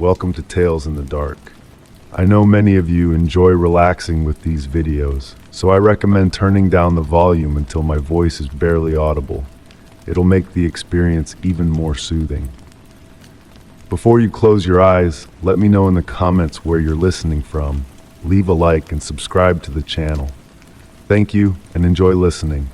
welcome to Tales in the Dark. I know many of you enjoy relaxing with these videos, so I recommend turning down the volume until my voice is barely audible. It'll make the experience even more soothing. Before you close your eyes, let me know in the comments where you're listening from. Leave a like and subscribe to the channel. Thank you and enjoy listening.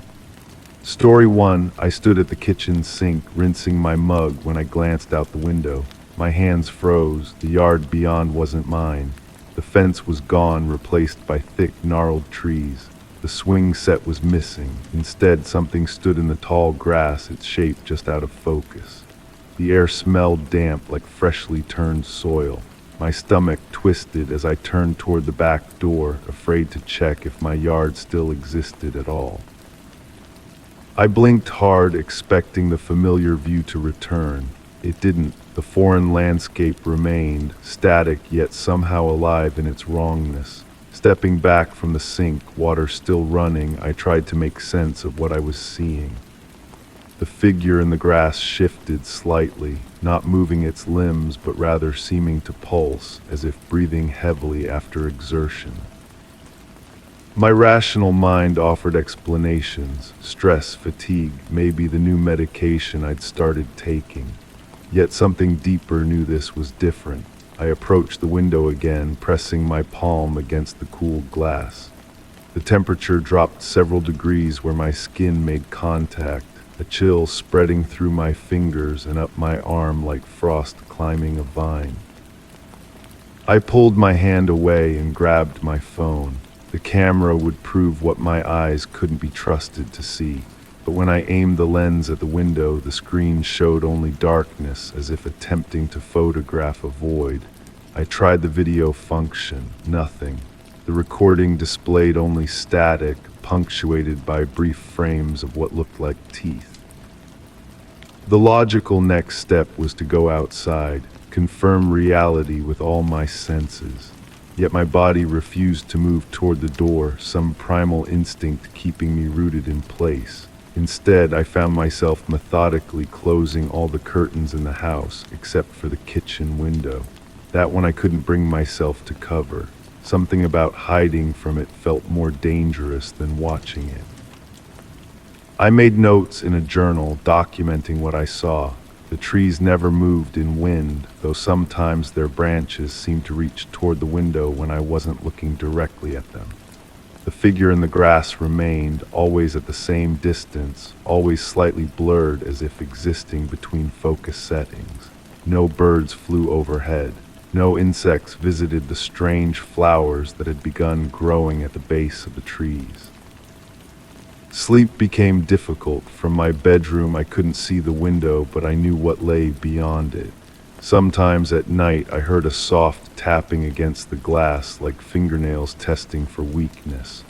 Story 1. I stood at the kitchen sink rinsing my mug when I glanced out the window. My hands froze. The yard beyond wasn't mine. The fence was gone, replaced by thick, gnarled trees. The swing set was missing. Instead, something stood in the tall grass, its shape just out of focus. The air smelled damp, like freshly turned soil. My stomach twisted as I turned toward the back door, afraid to check if my yard still existed at all. I blinked hard, expecting the familiar view to return. It didn't. The foreign landscape remained, static yet somehow alive in its wrongness. Stepping back from the sink, water still running, I tried to make sense of what I was seeing. The figure in the grass shifted slightly, not moving its limbs but rather seeming to pulse, as if breathing heavily after exertion. My rational mind offered explanations. Stress, fatigue, maybe the new medication I'd started taking. Yet something deeper knew this was different. I approached the window again, pressing my palm against the cool glass. The temperature dropped several degrees where my skin made contact, a chill spreading through my fingers and up my arm like frost climbing a vine. I pulled my hand away and grabbed my phone. The camera would prove what my eyes couldn't be trusted to see. But when I aimed the lens at the window, the screen showed only darkness, as if attempting to photograph a void. I tried the video function. Nothing. The recording displayed only static, punctuated by brief frames of what looked like teeth. The logical next step was to go outside, confirm reality with all my senses. Yet my body refused to move toward the door, some primal instinct keeping me rooted in place. Instead, I found myself methodically closing all the curtains in the house, except for the kitchen window. That one I couldn't bring myself to cover. Something about hiding from it felt more dangerous than watching it. I made notes in a journal documenting what I saw. The trees never moved in wind, though sometimes their branches seemed to reach toward the window when I wasn't looking directly at them. The figure in the grass remained, always at the same distance, always slightly blurred as if existing between focus settings. No birds flew overhead. No insects visited the strange flowers that had begun growing at the base of the trees. Sleep became difficult. From my bedroom I couldn't see the window, but I knew what lay beyond it. Sometimes at night I heard a soft tapping against the glass, like fingernails testing for weakness.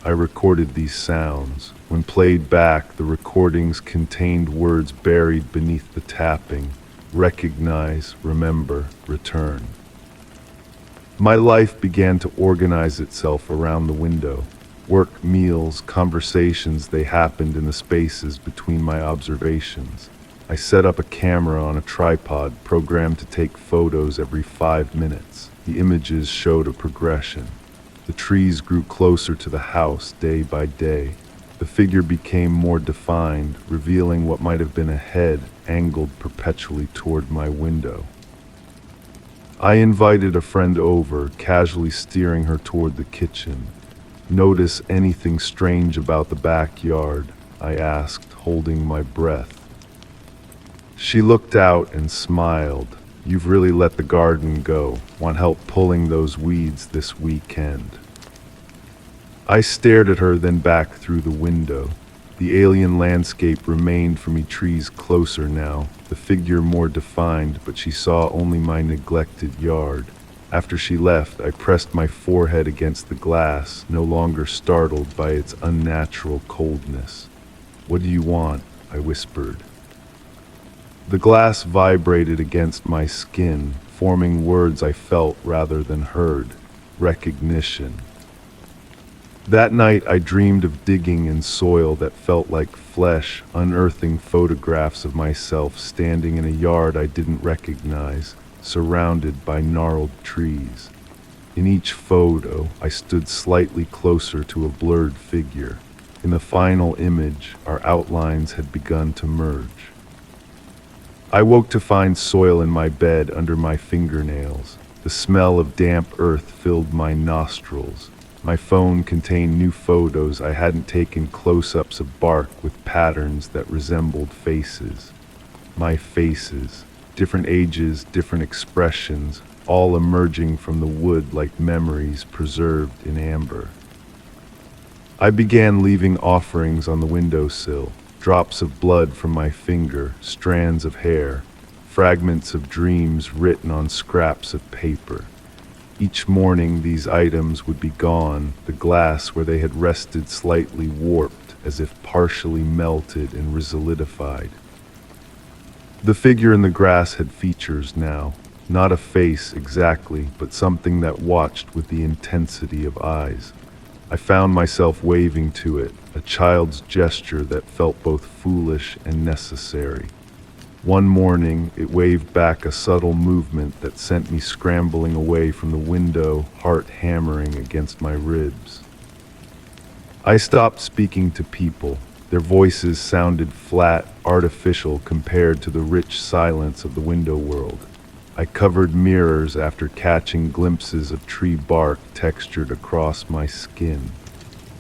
I recorded these sounds. When played back, the recordings contained words buried beneath the tapping. Recognize, remember, return. My life began to organize itself around the window. Work, meals, conversations, they happened in the spaces between my observations. I set up a camera on a tripod, programmed to take photos every 5 minutes. The images showed a progression. The trees grew closer to the house day by day. The figure became more defined, revealing what might have been a head angled perpetually toward my window. I invited a friend over, casually steering her toward the kitchen. "Notice anything strange about the backyard?" I asked, holding my breath. She looked out and smiled. "You've really let the garden go. Want help pulling those weeds this weekend?" I stared at her, then back through the window. The alien landscape remained for me, trees closer now, the figure more defined, but she saw only my neglected yard. After she left, I pressed my forehead against the glass, no longer startled by its unnatural coldness. "What do you want?" I whispered. The glass vibrated against my skin, forming words I felt rather than heard. Recognition. That night I dreamed of digging in soil that felt like flesh, unearthing photographs of myself standing in a yard I didn't recognize. surrounded by gnarled trees. In each photo, I stood slightly closer to a blurred figure. In the final image, our outlines had begun to merge. I woke to find soil in my bed under my fingernails. The smell of damp earth filled my nostrils. My phone contained new photos I hadn't taken, close-ups of bark with patterns that resembled faces. My faces, different ages, different expressions, all emerging from the wood like memories preserved in amber. I began leaving offerings on the windowsill, drops of blood from my finger, strands of hair, fragments of dreams written on scraps of paper. Each morning these items would be gone, the glass where they had rested slightly warped, as if partially melted and resolidified. The figure in the grass had features now, not a face exactly, but something that watched with the intensity of eyes. I found myself waving to it, a child's gesture that felt both foolish and necessary. One morning, it waved back a subtle movement that sent me scrambling away from the window, heart hammering against my ribs. I stopped speaking to people. Their voices sounded flat, artificial compared to the rich silence of the window world. I covered mirrors after catching glimpses of tree bark textured across my skin.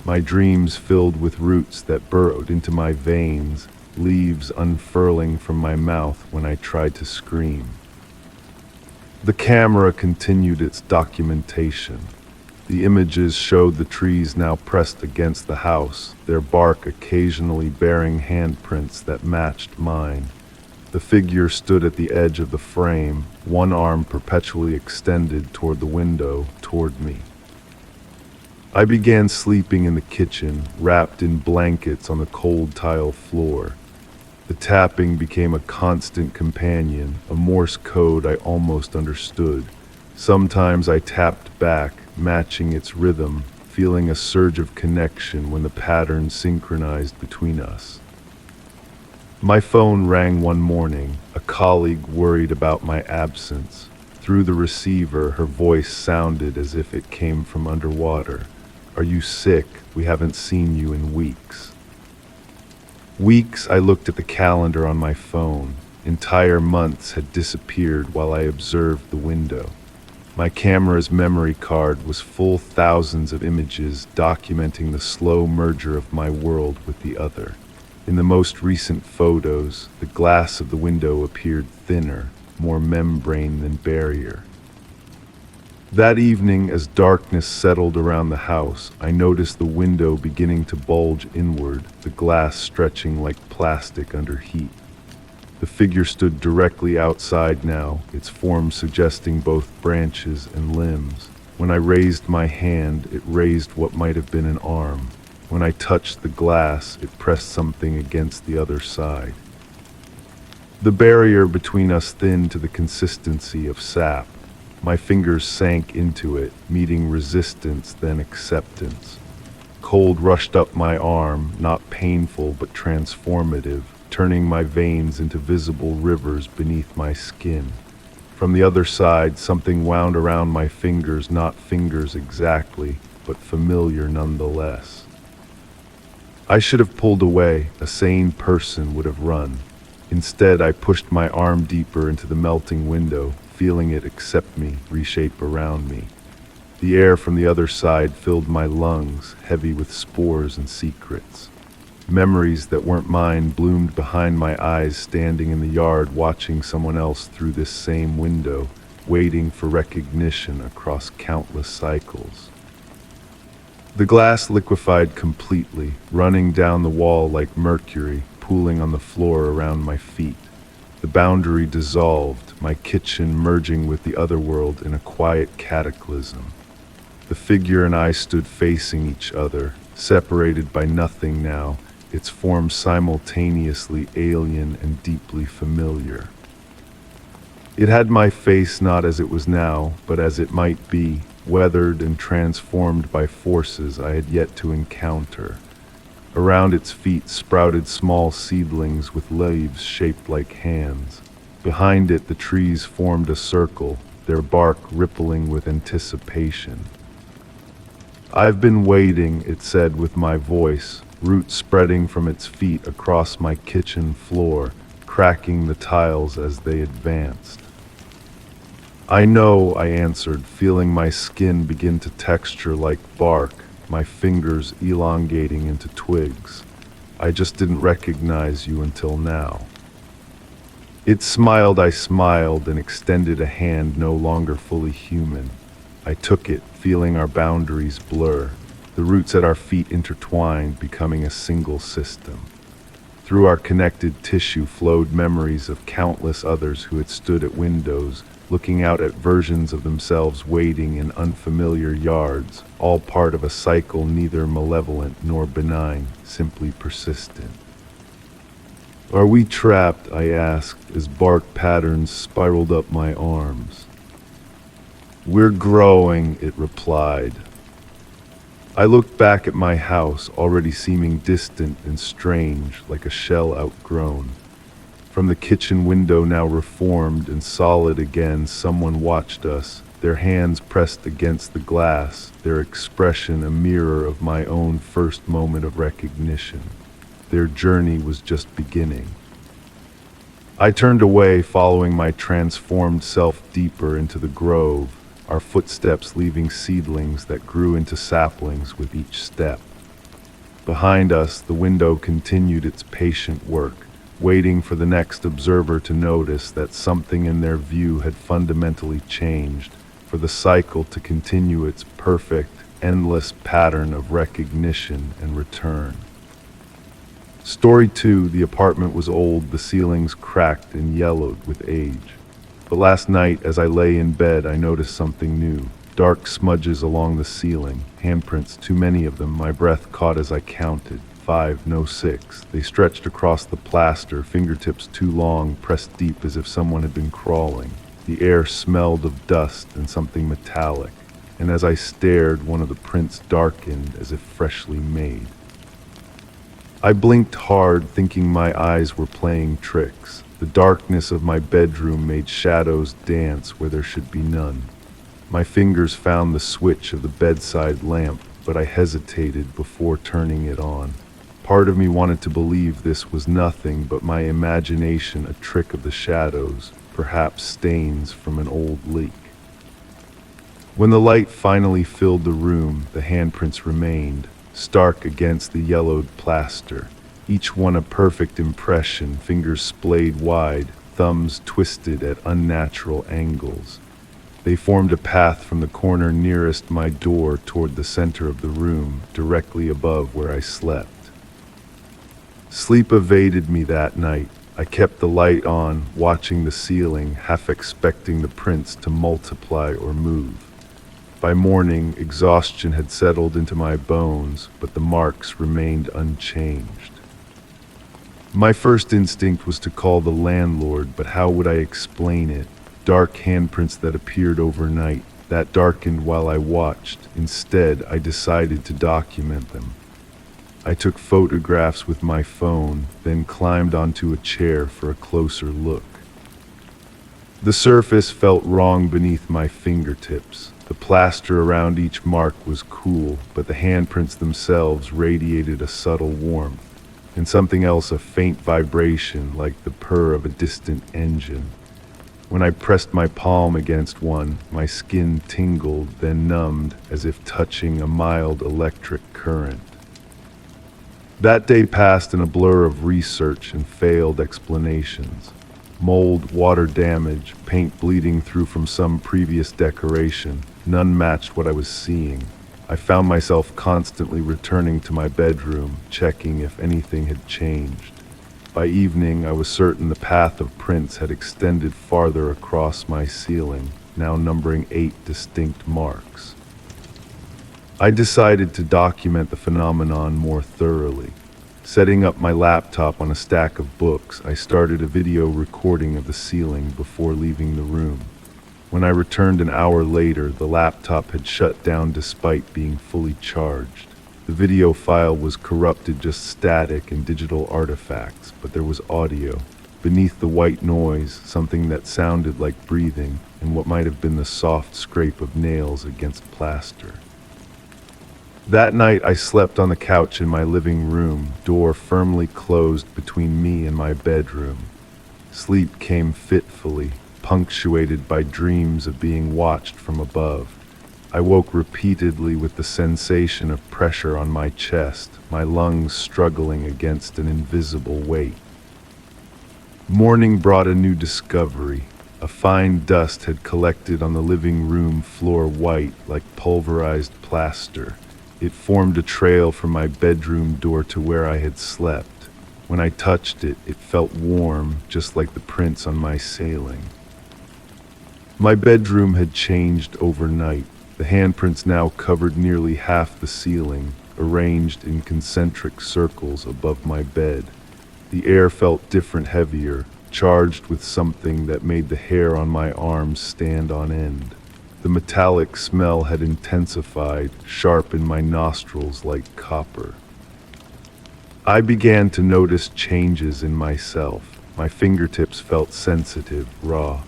My dreams filled with roots that burrowed into my veins, leaves unfurling from my mouth when I tried to scream. The camera continued its documentation. The images showed the trees now pressed against the house, their bark occasionally bearing handprints that matched mine. The figure stood at the edge of the frame, one arm perpetually extended toward the window, toward me. I began sleeping in the kitchen, wrapped in blankets on the cold tile floor. The tapping became a constant companion, a Morse code I almost understood. Sometimes I tapped back, matching its rhythm, feeling a surge of connection when the pattern synchronized between us. My phone rang one morning, a colleague worried about my absence. Through the receiver, her voice sounded as if it came from underwater. "Are you sick? We haven't seen you in weeks." Weeks, I looked at the calendar on my phone. Entire months had disappeared while I observed the window. My camera's memory card was full, thousands of images documenting the slow merger of my world with the other. In the most recent photos, the glass of the window appeared thinner, more membrane than barrier. That evening, as darkness settled around the house, I noticed the window beginning to bulge inward, the glass stretching like plastic under heat. The figure stood directly outside now, its form suggesting both branches and limbs. When I raised my hand, it raised what might have been an arm. When I touched the glass, it pressed something against the other side. The barrier between us thinned to the consistency of sap. My fingers sank into it, meeting resistance, then acceptance. Cold rushed up my arm, not painful but transformative, turning my veins into visible rivers beneath my skin. From the other side, something wound around my fingers, not fingers exactly, but familiar nonetheless. I should have pulled away. A sane person would have run. Instead, I pushed my arm deeper into the melting window, feeling it accept me, reshape around me. The air from the other side filled my lungs, heavy with spores and secrets. Memories that weren't mine bloomed behind my eyes, standing in the yard watching someone else through this same window, waiting for recognition across countless cycles. The glass liquefied completely, running down the wall like mercury, pooling on the floor around my feet. The boundary dissolved, my kitchen merging with the other world in a quiet cataclysm. The figure and I stood facing each other, separated by nothing now, its form simultaneously alien and deeply familiar. It had my face not as it was now, but as it might be, weathered and transformed by forces I had yet to encounter. Around its feet sprouted small seedlings with leaves shaped like hands. Behind it, the trees formed a circle, their bark rippling with anticipation. "I've been waiting," it said with my voice, roots spreading from its feet across my kitchen floor, cracking the tiles as they advanced. "I know," I answered, feeling my skin begin to texture like bark, my fingers elongating into twigs. "I just didn't recognize you until now." It smiled, I smiled, and extended a hand no longer fully human. I took it, feeling our boundaries blur, the roots at our feet intertwined, becoming a single system. Through our connected tissue flowed memories of countless others who had stood at windows, looking out at versions of themselves waiting in unfamiliar yards, all part of a cycle neither malevolent nor benign, simply persistent. "Are we trapped?" I asked, as bark patterns spiraled up my arms. "We're growing," it replied. I looked back at my house, already seeming distant and strange, like a shell outgrown. From the kitchen window, now reformed and solid again, someone watched us, their hands pressed against the glass, their expression a mirror of my own first moment of recognition. Their journey was just beginning. I turned away, following my transformed self deeper into the grove, our footsteps leaving seedlings that grew into saplings with each step. Behind us, the window continued its patient work, waiting for the next observer to notice that something in their view had fundamentally changed, for the cycle to continue its perfect, endless pattern of recognition and return. Story 2, the apartment was old, the ceilings cracked and yellowed with age. But last night, as I lay in bed, I noticed something new. Dark smudges along the ceiling, handprints, too many of them, my breath caught as I counted. 5, no 6. They stretched across the plaster, fingertips too long, pressed deep as if someone had been crawling. The air smelled of dust and something metallic, and as I stared, one of the prints darkened as if freshly made. I blinked hard, thinking my eyes were playing tricks. The darkness of my bedroom made shadows dance where there should be none. My fingers found the switch of the bedside lamp, but I hesitated before turning it on. Part of me wanted to believe this was nothing but my imagination, a trick of the shadows, perhaps stains from an old leak. When the light finally filled the room, the handprints remained, stark against the yellowed plaster, each one a perfect impression, fingers splayed wide, thumbs twisted at unnatural angles. They formed a path from the corner nearest my door toward the center of the room, directly above where I slept. Sleep evaded me that night. I kept the light on, watching the ceiling, half expecting the prints to multiply or move. By morning, exhaustion had settled into my bones, but the marks remained unchanged. My first instinct was to call the landlord, but how would I explain it? Dark handprints that appeared overnight, that darkened while I watched. Instead, I decided to document them. I took photographs with my phone, then climbed onto a chair for a closer look. The surface felt wrong beneath my fingertips. The plaster around each mark was cool, but the handprints themselves radiated a subtle warmth, and something else, a faint vibration like the purr of a distant engine. When I pressed my palm against one, my skin tingled, then numbed, as if touching a mild electric current. That day passed in a blur of research and failed explanations. Mold, water damage, paint bleeding through from some previous decoration, none matched what I was seeing. I found myself constantly returning to my bedroom, checking if anything had changed. By evening, I was certain the path of prints had extended farther across my ceiling, now numbering 8 distinct marks. I decided to document the phenomenon more thoroughly. Setting up my laptop on a stack of books, I started a video recording of the ceiling before leaving the room. When I returned an hour later, the laptop had shut down despite being fully charged. The video file was corrupted, just static and digital artifacts, but there was audio, Beneath the white noise, something that sounded like breathing and what might have been the soft scrape of nails against plaster. That night I slept on the couch in my living room, door firmly closed between me and my bedroom. Sleep came fitfully, punctuated by dreams of being watched from above. I woke repeatedly with the sensation of pressure on my chest, my lungs struggling against an invisible weight. Morning brought a new discovery. A fine dust had collected on the living room floor, white like pulverized plaster. It formed a trail from my bedroom door to where I had slept. When I touched it, it felt warm, just like the prints on my ceiling. My bedroom had changed overnight. The handprints now covered nearly half the ceiling, arranged in concentric circles above my bed. The air felt different, heavier, charged with something that made the hair on my arms stand on end. The metallic smell had intensified, sharp in my nostrils like copper. I began to notice changes in myself. My fingertips felt sensitive, raw.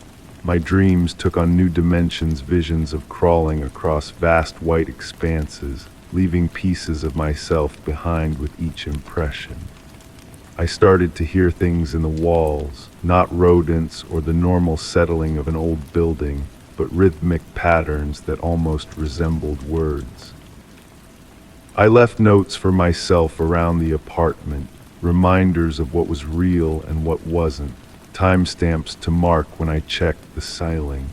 My dreams took on new dimensions, visions of crawling across vast white expanses, leaving pieces of myself behind with each impression. I started to hear things in the walls, not rodents or the normal settling of an old building, but rhythmic patterns that almost resembled words. I left notes for myself around the apartment, reminders of what was real and what wasn't, timestamps to mark when I checked the ceiling,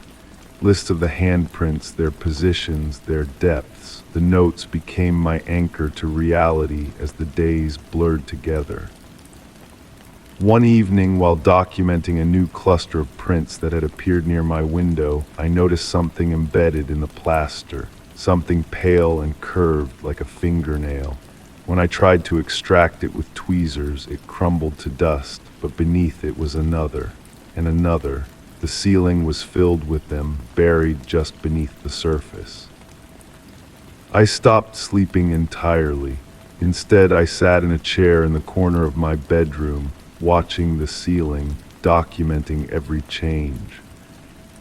lists of the handprints, their positions, their depths. The notes became my anchor to reality as the days blurred together. One evening, while documenting a new cluster of prints that had appeared near my window, I noticed something embedded in the plaster, something pale and curved like a fingernail. When I tried to extract it with tweezers, it crumbled to dust, but beneath it was another, and another. The ceiling was filled with them, buried just beneath the surface. I stopped sleeping entirely. Instead, I sat in a chair in the corner of my bedroom, watching the ceiling, documenting every change.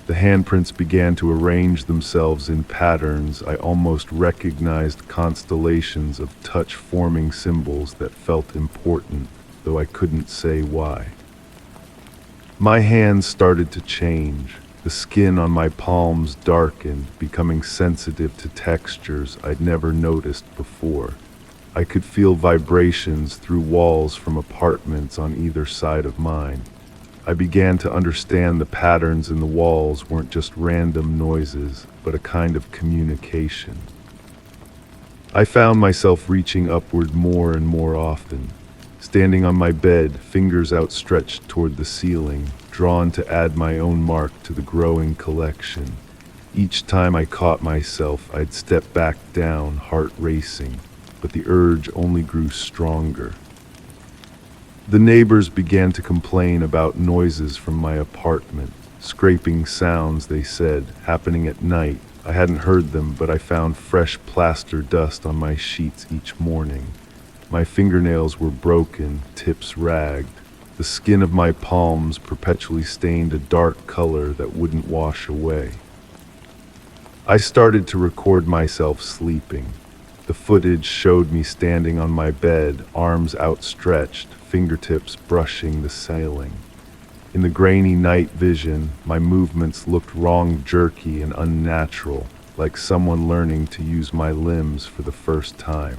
The handprints began to arrange themselves in patterns. I almost recognized constellations of touch-forming symbols that felt important, though I couldn't say why. My hands started to change. The skin on my palms darkened, becoming sensitive to textures I'd never noticed before. I could feel vibrations through walls from apartments on either side of mine. I began to understand the patterns in the walls weren't just random noises, but a kind of communication. I found myself reaching upward more and more often, standing on my bed, fingers outstretched toward the ceiling, drawn to add my own mark to the growing collection. Each time I caught myself, I'd step back down, heart racing, but the urge only grew stronger. The neighbors began to complain about noises from my apartment, scraping sounds, they said, happening at night. I hadn't heard them, but I found fresh plaster dust on my sheets each morning. My fingernails were broken, tips ragged. The skin of my palms perpetually stained a dark color that wouldn't wash away. I started to record myself sleeping. The footage showed me standing on my bed, arms outstretched, fingertips brushing the ceiling. In the grainy night vision, my movements looked wrong, jerky and unnatural, like someone learning to use my limbs for the first time.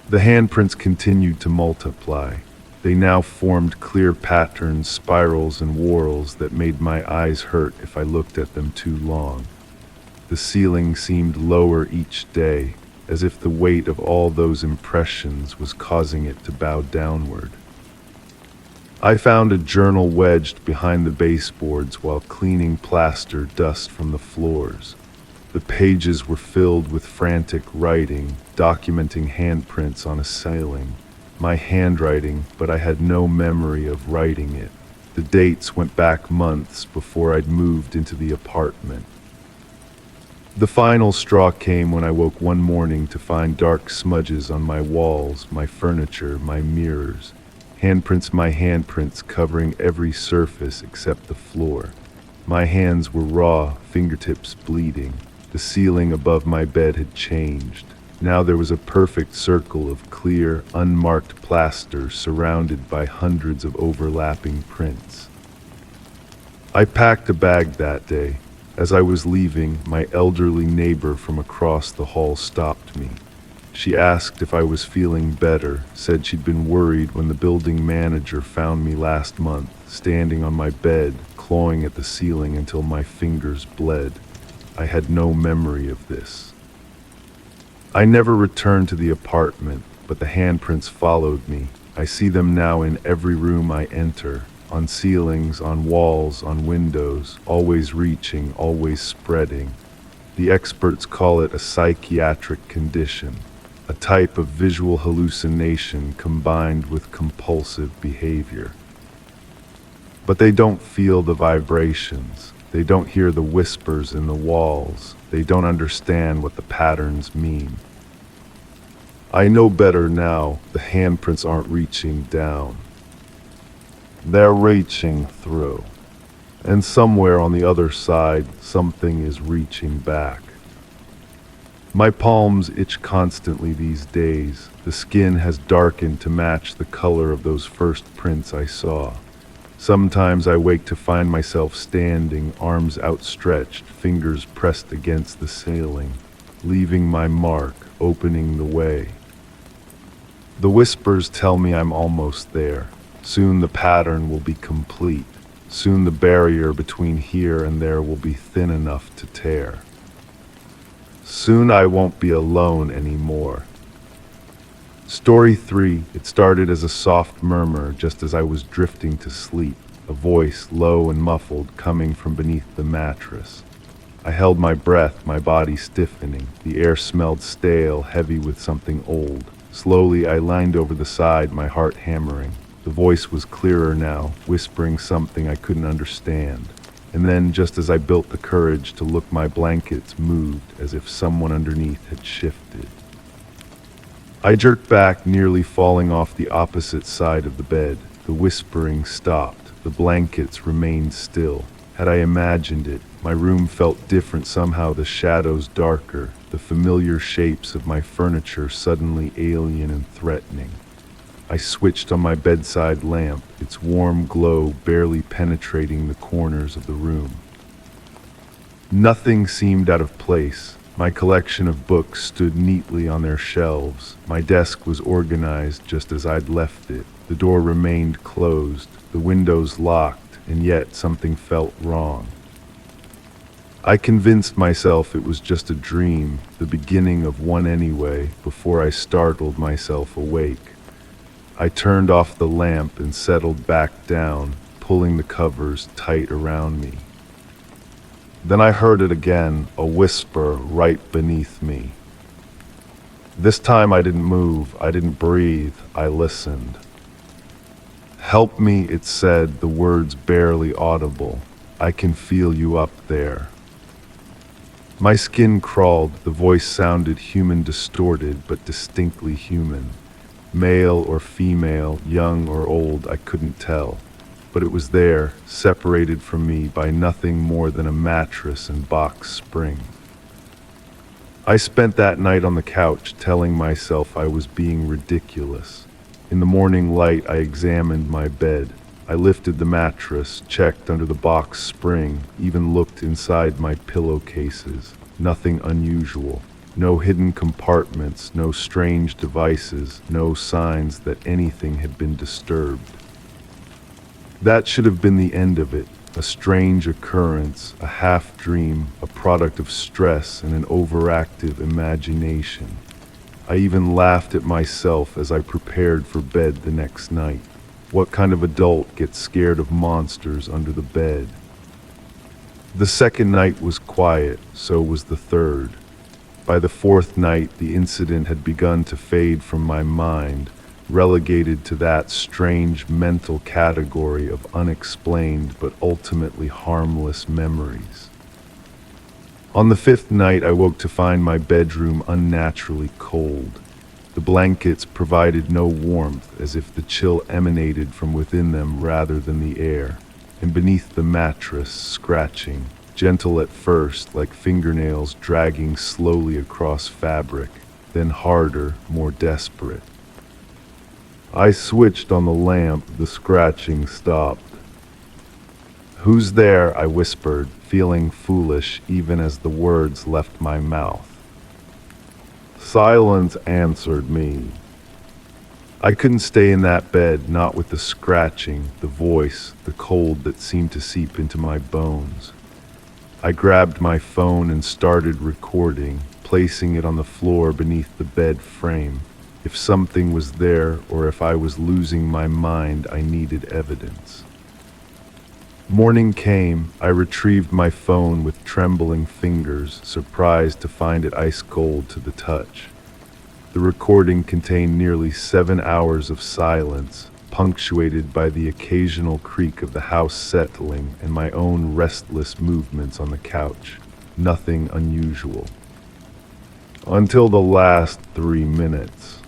The handprints continued to multiply. They now formed clear patterns, spirals and whorls that made my eyes hurt if I looked at them too long. The ceiling seemed lower each day, as if the weight of all those impressions was causing it to bow downward. I found a journal wedged behind the baseboards while cleaning plaster dust from the floors. The pages were filled with frantic writing, documenting handprints on a ceiling. My handwriting, but I had no memory of writing it. The dates went back months before I'd moved into the apartment. The final straw came when I woke one morning to find dark smudges on my walls, my furniture, my mirrors. Handprints, my handprints covering every surface except the floor. My hands were raw, fingertips bleeding. The ceiling above my bed had changed. Now there was a perfect circle of clear, unmarked plaster surrounded by hundreds of overlapping prints. I packed a bag that day. As I was leaving, my elderly neighbor from across the hall stopped me. She asked if I was feeling better, said she'd been worried when the building manager found me last month, standing on my bed, clawing at the ceiling until my fingers bled. I had no memory of this. I never returned to the apartment, but the handprints followed me. I see them now in every room I enter, on ceilings, on walls, on windows, always reaching, always spreading. The experts call it a psychiatric condition, a type of visual hallucination combined with compulsive behavior. But they don't feel the vibrations. They don't hear the whispers in the walls. They don't understand what the patterns mean. I know better now. The handprints aren't reaching down. They're reaching through. And somewhere on the other side, something is reaching back. My palms itch constantly these days. The skin has darkened to match the color of those first prints I saw. Sometimes I wake to find myself standing, arms outstretched, fingers pressed against the ceiling, leaving my mark, opening the way. The whispers tell me I'm almost there. Soon the pattern will be complete. Soon the barrier between here and there will be thin enough to tear. Soon I won't be alone anymore. Story 3, it started as a soft murmur just as I was drifting to sleep, a voice low and muffled coming from beneath the mattress. I held my breath, my body stiffening. The air smelled stale, heavy with something old. Slowly I leaned over the side, my heart hammering. The voice was clearer now, whispering something I couldn't understand. And then, just as I built the courage to look, my blankets moved as if someone underneath had shifted. I jerked back, nearly falling off the opposite side of the bed. The whispering stopped. The blankets remained still. Had I imagined it? My room felt different somehow, the shadows darker, the familiar shapes of my furniture suddenly alien and threatening. I switched on my bedside lamp, its warm glow barely penetrating the corners of the room. Nothing seemed out of place. My collection of books stood neatly on their shelves. My desk was organized just as I'd left it. The door remained closed, the windows locked, and yet something felt wrong. I convinced myself it was just a dream, the beginning of one anyway, before I startled myself awake. I turned off the lamp and settled back down, pulling the covers tight around me. Then I heard it again, a whisper right beneath me. This time I didn't move, I didn't breathe, I listened. "Help me," it said, the words barely audible. "I can feel you up there." My skin crawled, the voice sounded human, distorted, but distinctly human. Male or female, young or old, I couldn't tell. But it was there, separated from me by nothing more than a mattress and box spring. I spent that night on the couch, telling myself I was being ridiculous. In the morning light, I examined my bed. I lifted the mattress, checked under the box spring, even looked inside my pillowcases. Nothing unusual. No hidden compartments, no strange devices, no signs that anything had been disturbed. That should have been the end of it, a strange occurrence, a half-dream, a product of stress and an overactive imagination. I even laughed at myself as I prepared for bed the next night. What kind of adult gets scared of monsters under the bed? The second night was quiet, so was the third. By the fourth night, the incident had begun to fade from my mind, relegated to that strange mental category of unexplained but ultimately harmless memories. On the fifth night, I woke to find my bedroom unnaturally cold. The The blankets provided no warmth, as if the chill emanated from within them rather than the air. And beneath the mattress, scratching, gentle at first, like fingernails dragging slowly across fabric, then harder, more desperate. I switched on the lamp, the scratching stopped. "Who's there?" I whispered, feeling foolish even as the words left my mouth. Silence answered me. I couldn't stay in that bed, not with the scratching, the voice, the cold that seemed to seep into my bones. I grabbed my phone and started recording, placing it on the floor beneath the bed frame. If something was there or if I was losing my mind, I needed evidence. Morning came. I retrieved my phone with trembling fingers, surprised to find it ice cold to the touch. The recording contained nearly 7 hours of silence, punctuated by the occasional creak of the house settling and my own restless movements on the couch. Nothing unusual. Until the last 3 minutes.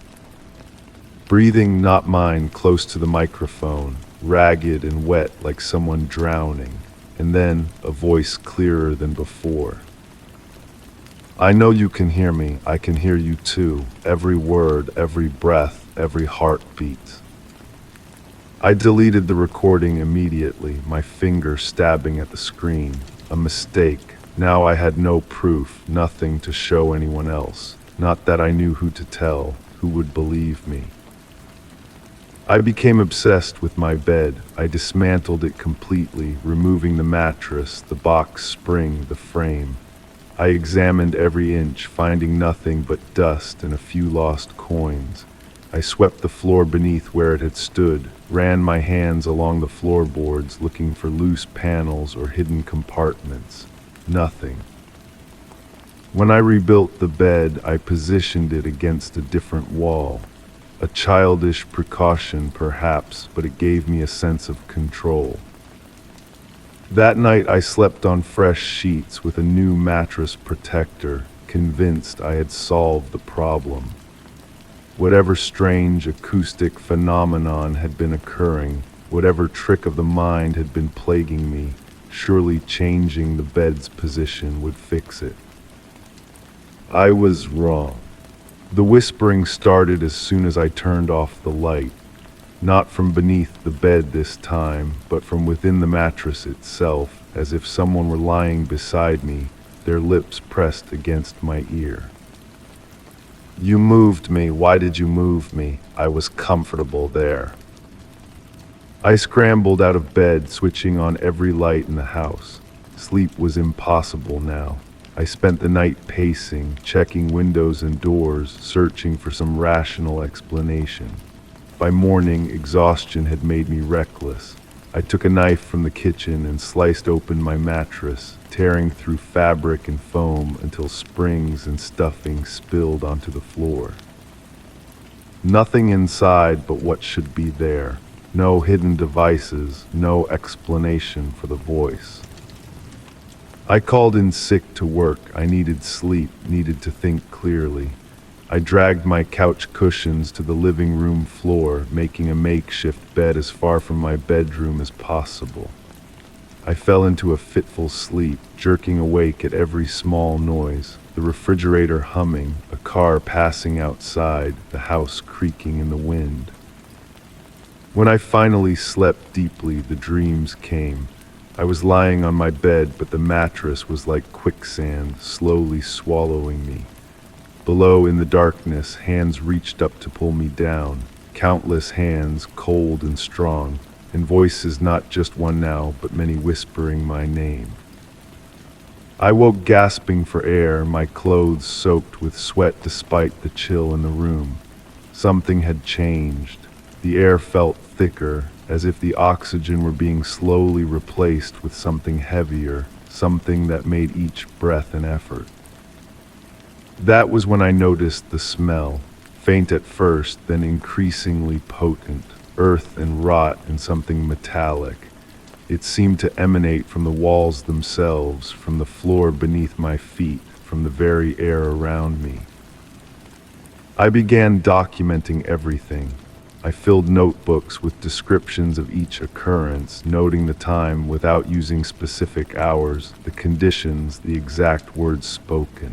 Breathing not mine close to the microphone, ragged and wet like someone drowning, and then a voice clearer than before. "I know you can hear me. I can hear you too. Every word, every breath, every heartbeat." I deleted the recording immediately, my finger stabbing at the screen. A mistake. Now I had no proof, nothing to show anyone else. Not that I knew who to tell, who would believe me. I became obsessed with my bed. I dismantled it completely, removing the mattress, the box spring, the frame. I examined every inch, finding nothing but dust and a few lost coins. I swept the floor beneath where it had stood, ran my hands along the floorboards looking for loose panels or hidden compartments. Nothing. When I rebuilt the bed, I positioned it against a different wall. A childish precaution, perhaps, but it gave me a sense of control. That night I slept on fresh sheets with a new mattress protector, convinced I had solved the problem. Whatever strange acoustic phenomenon had been occurring, whatever trick of the mind had been plaguing me, surely changing the bed's position would fix it. I was wrong. The whispering started as soon as I turned off the light. Not from beneath the bed this time, but from within the mattress itself, as if someone were lying beside me, their lips pressed against my ear. "You moved me. Why did you move me? I was comfortable there." I scrambled out of bed, switching on every light in the house. Sleep was impossible now. I spent the night pacing, checking windows and doors, searching for some rational explanation. By morning, exhaustion had made me reckless. I took a knife from the kitchen and sliced open my mattress, tearing through fabric and foam until springs and stuffing spilled onto the floor. Nothing inside but what should be there. No hidden devices, no explanation for the voice. I called in sick to work. I needed sleep, needed to think clearly. I dragged my couch cushions to the living room floor, making a makeshift bed as far from my bedroom as possible. I fell into a fitful sleep, jerking awake at every small noise, the refrigerator humming, a car passing outside, the house creaking in the wind. When I finally slept deeply, the dreams came. I was lying on my bed, but the mattress was like quicksand, slowly swallowing me. Below, in the darkness, hands reached up to pull me down. Countless hands, cold and strong, and voices, not just one now, but many, whispering my name. I woke gasping for air, my clothes soaked with sweat despite the chill in the room. Something had changed. The air felt thicker, as if the oxygen were being slowly replaced with something heavier, something that made each breath an effort. That was when I noticed the smell, faint at first, then increasingly potent, earth and rot and something metallic. It seemed to emanate from the walls themselves, from the floor beneath my feet, from the very air around me. I began documenting everything. I filled notebooks with descriptions of each occurrence, noting the time without using specific hours, the conditions, the exact words spoken.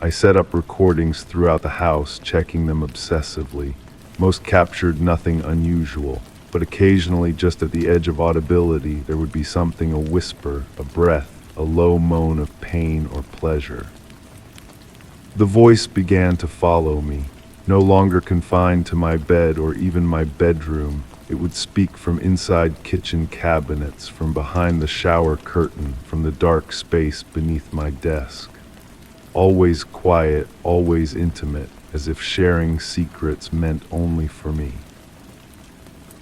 I set up recordings throughout the house, checking them obsessively. Most captured nothing unusual, but occasionally, just at the edge of audibility, there would be something, a whisper, a breath, a low moan of pain or pleasure. The voice began to follow me, no longer confined to my bed or even my bedroom. It would speak from inside kitchen cabinets, from behind the shower curtain, from the dark space beneath my desk. Always quiet, always intimate, as if sharing secrets meant only for me.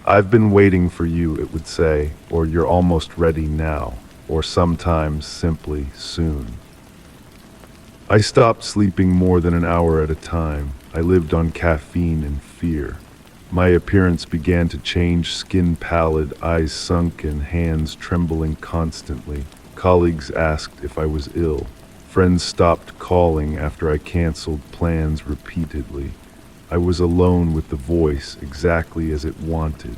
"I've been waiting for you," it would say, or "you're almost ready now," or sometimes simply "soon." I stopped sleeping more than an hour at a time. I lived on caffeine and fear. My appearance began to change, skin pallid, eyes sunken, hands trembling constantly. Colleagues asked if I was ill. Friends stopped calling after I canceled plans repeatedly. I was alone with the voice exactly as it wanted.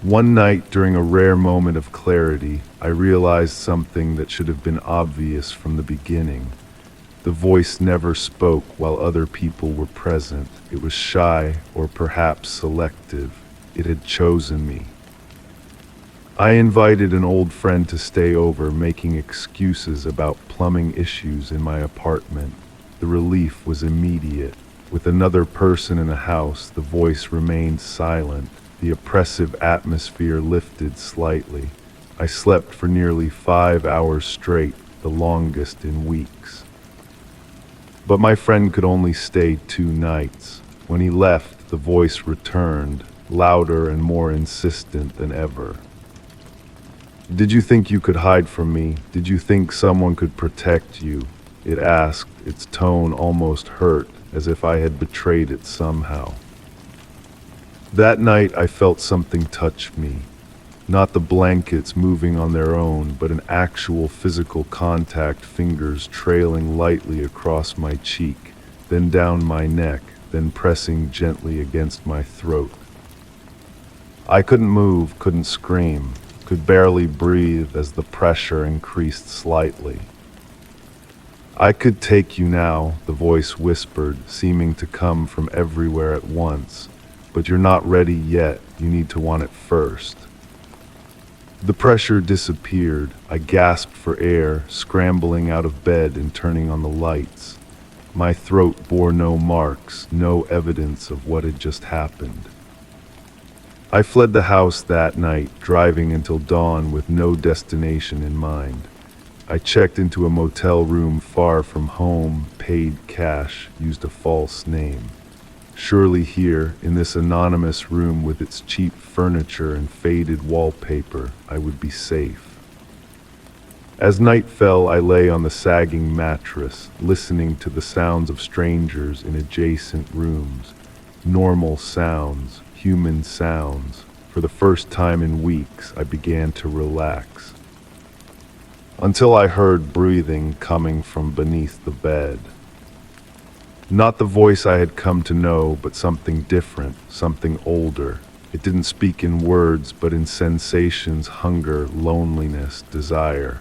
One night, during a rare moment of clarity, I realized something that should have been obvious from the beginning. The voice never spoke while other people were present. It was shy, or perhaps selective. It had chosen me. I invited an old friend to stay over, making excuses about plumbing issues in my apartment. The relief was immediate. With another person in the house, the voice remained silent. The oppressive atmosphere lifted slightly. I slept for nearly 5 hours straight, the longest in weeks. But my friend could only stay 2 nights. When he left, the voice returned, louder and more insistent than ever. "Did you think you could hide from me? Did you think someone could protect you?" it asked, its tone almost hurt, as if I had betrayed it somehow. That night I felt something touch me. Not the blankets moving on their own, but an actual physical contact, fingers trailing lightly across my cheek, then down my neck, then pressing gently against my throat. I couldn't move, couldn't scream, could barely breathe as the pressure increased slightly. "I could take you now," the voice whispered, seeming to come from everywhere at once. "But you're not ready yet. You need to want it first." The pressure disappeared. I gasped for air, scrambling out of bed and turning on the lights. My throat bore no marks, no evidence of what had just happened. I fled the house that night, driving until dawn with no destination in mind. I checked into a motel room far from home, paid cash, used a false name. Surely here, in this anonymous room with its cheap furniture and faded wallpaper, I would be safe. As night fell, I lay on the sagging mattress, listening to the sounds of strangers in adjacent rooms. Normal sounds, human sounds. For the first time in weeks, I began to relax. Until I heard breathing coming from beneath the bed. Not the voice I had come to know, but something different, something older. It didn't speak in words, but in sensations, hunger, loneliness, desire.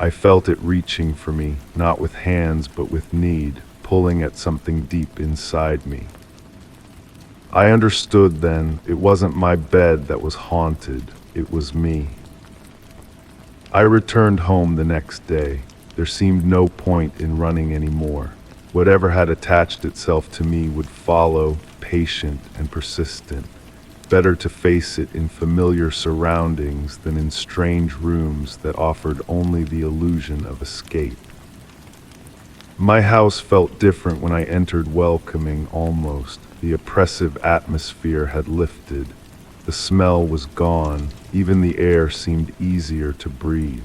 I felt it reaching for me, not with hands, but with need, pulling at something deep inside me. I understood then, it wasn't my bed that was haunted, it was me. I returned home the next day. There seemed no point in running anymore. Whatever had attached itself to me would follow, patient and persistent. Better to face it in familiar surroundings than in strange rooms that offered only the illusion of escape. My house felt different when I entered, welcoming almost. The oppressive atmosphere had lifted. The smell was gone. Even the air seemed easier to breathe.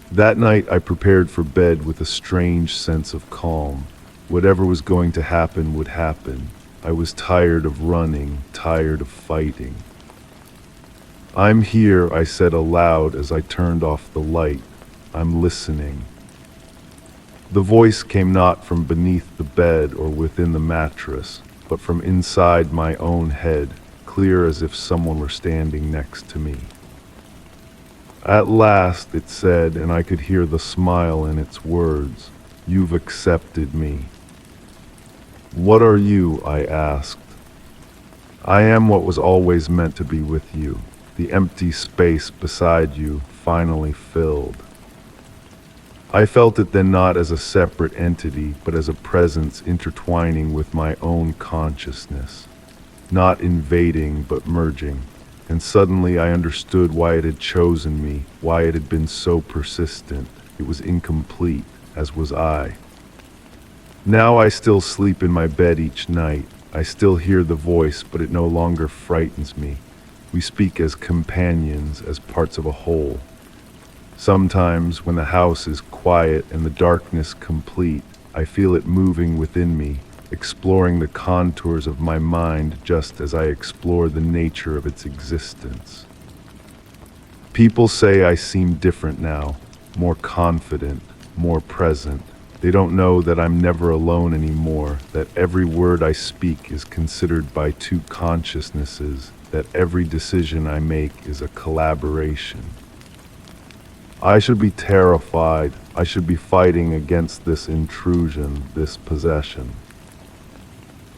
That night I prepared for bed with a strange sense of calm. Whatever was going to happen would happen. I was tired of running, tired of fighting. "I'm here," I said aloud as I turned off the light. "I'm listening." The voice came not from beneath the bed or within the mattress, but from inside my own head, clear as if someone were standing next to me. At last, it said, and I could hear the smile in its words, "You've accepted me." "What are you?" I asked. "I am what was always meant to be with you, the empty space beside you, finally filled." I felt it then not as a separate entity, but as a presence intertwining with my own consciousness, not invading but merging, and suddenly I understood why it had chosen me, why it had been so persistent. It was incomplete, as was I. Now I still sleep in my bed each night. I still hear the voice, but it no longer frightens me. We speak as companions, as parts of a whole. Sometimes, when the house is quiet and the darkness complete, I feel it moving within me, exploring the contours of my mind just as I explore the nature of its existence. People say I seem different now, more confident, more present. They don't know that I'm never alone anymore, that every word I speak is considered by two consciousnesses, that every decision I make is a collaboration. I should be terrified. I should be fighting against this intrusion, this possession.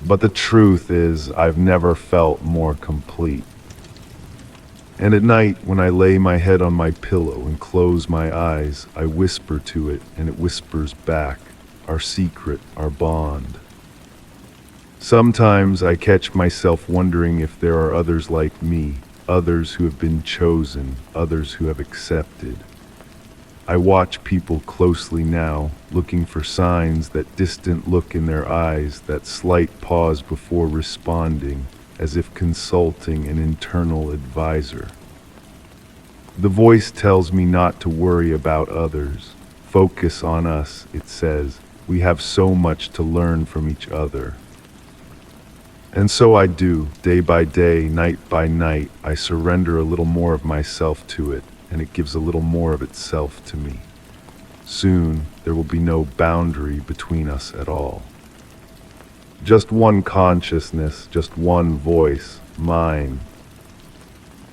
But the truth is, I've never felt more complete. And at night, when I lay my head on my pillow and close my eyes, I whisper to it, and it whispers back, our secret, our bond. Sometimes I catch myself wondering if there are others like me, others who have been chosen, others who have accepted. I watch people closely now, looking for signs, that distant look in their eyes, that slight pause before responding, as if consulting an internal advisor. The voice tells me not to worry about others. Focus on us, it says. We have so much to learn from each other. And so I do, day by day, night by night. I surrender a little more of myself to it, and it gives a little more of itself to me. Soon, there will be no boundary between us at all. Just one consciousness, just one voice, mine.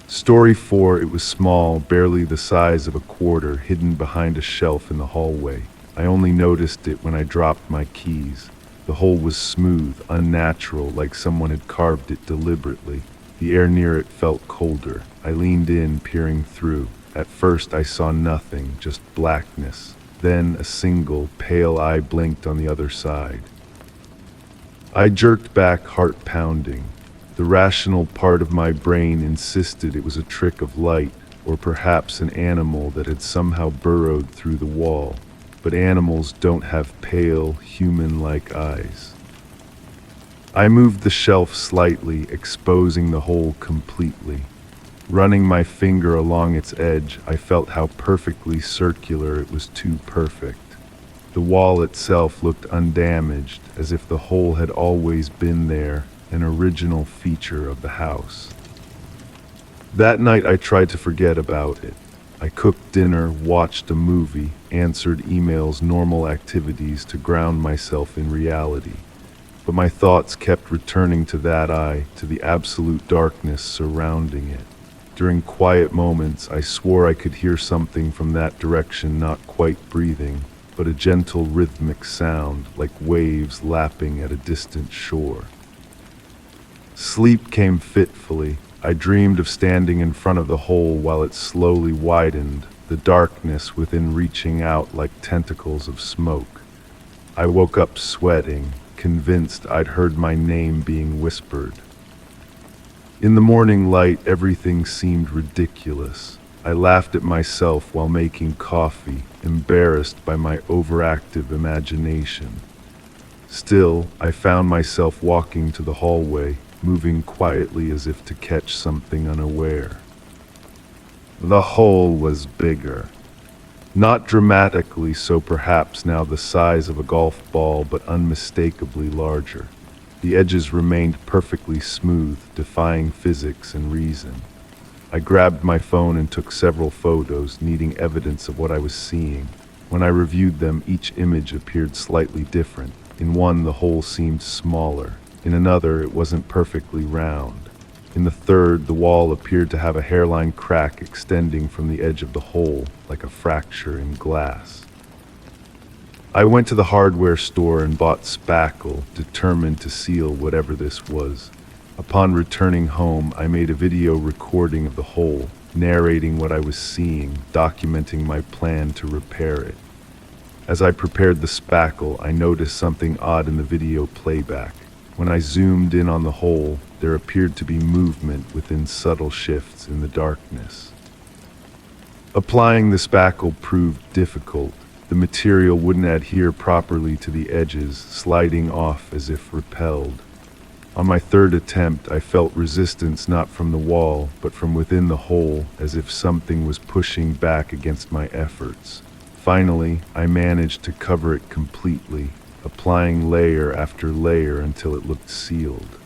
Story 4, it was small, barely the size of a quarter, hidden behind a shelf in the hallway. I only noticed it when I dropped my keys. The hole was smooth, unnatural, like someone had carved it deliberately. The air near it felt colder. I leaned in, peering through. At first I saw nothing, just blackness. Then a single, pale eye blinked on the other side. I jerked back, heart pounding. The rational part of my brain insisted it was a trick of light, or perhaps an animal that had somehow burrowed through the wall. But animals don't have pale, human-like eyes. I moved the shelf slightly, exposing the hole completely. Running my finger along its edge, I felt how perfectly circular it was, too perfect. The wall itself looked undamaged, as if the hole had always been there, an original feature of the house. That night I tried to forget about it. I cooked dinner, watched a movie, answered emails, normal activities to ground myself in reality. But my thoughts kept returning to that eye, to the absolute darkness surrounding it. During quiet moments, I swore I could hear something from that direction, not quite breathing, but a gentle rhythmic sound, like waves lapping at a distant shore. Sleep came fitfully. I dreamed of standing in front of the hole while it slowly widened, the darkness within reaching out like tentacles of smoke. I woke up sweating, convinced I'd heard my name being whispered. In the morning light, everything seemed ridiculous. I laughed at myself while making coffee, embarrassed by my overactive imagination. Still, I found myself walking to the hallway, moving quietly as if to catch something unaware. The hole was bigger. Not dramatically so, perhaps now the size of a golf ball, but unmistakably larger. The edges remained perfectly smooth, defying physics and reason. I grabbed my phone and took several photos, needing evidence of what I was seeing. When I reviewed them, each image appeared slightly different. In one, the hole seemed smaller. In another, it wasn't perfectly round. In the third, the wall appeared to have a hairline crack extending from the edge of the hole, like a fracture in glass. I went to the hardware store and bought spackle, determined to seal whatever this was. Upon returning home, I made a video recording of the hole, narrating what I was seeing, documenting my plan to repair it. As I prepared the spackle, I noticed something odd in the video playback. When I zoomed in on the hole, there appeared to be movement within subtle shifts in the darkness. Applying the spackle proved difficult. The material wouldn't adhere properly to the edges, sliding off as if repelled. On my third attempt, I felt resistance not from the wall, but from within the hole, as if something was pushing back against my efforts. Finally, I managed to cover it completely, applying layer after layer until it looked sealed.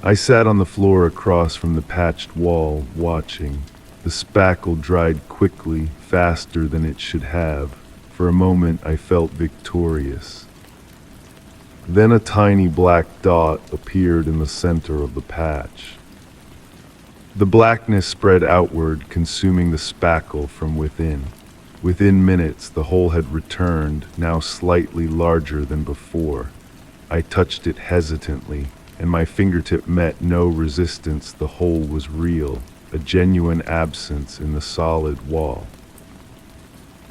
I sat on the floor across from the patched wall, watching. The spackle dried quickly, faster than it should have. For a moment, I felt victorious. Then a tiny black dot appeared in the center of the patch. The blackness spread outward, consuming the spackle from within. Within minutes, the hole had returned, now slightly larger than before. I touched it hesitantly, and my fingertip met no resistance. The hole was real, a genuine absence in the solid wall.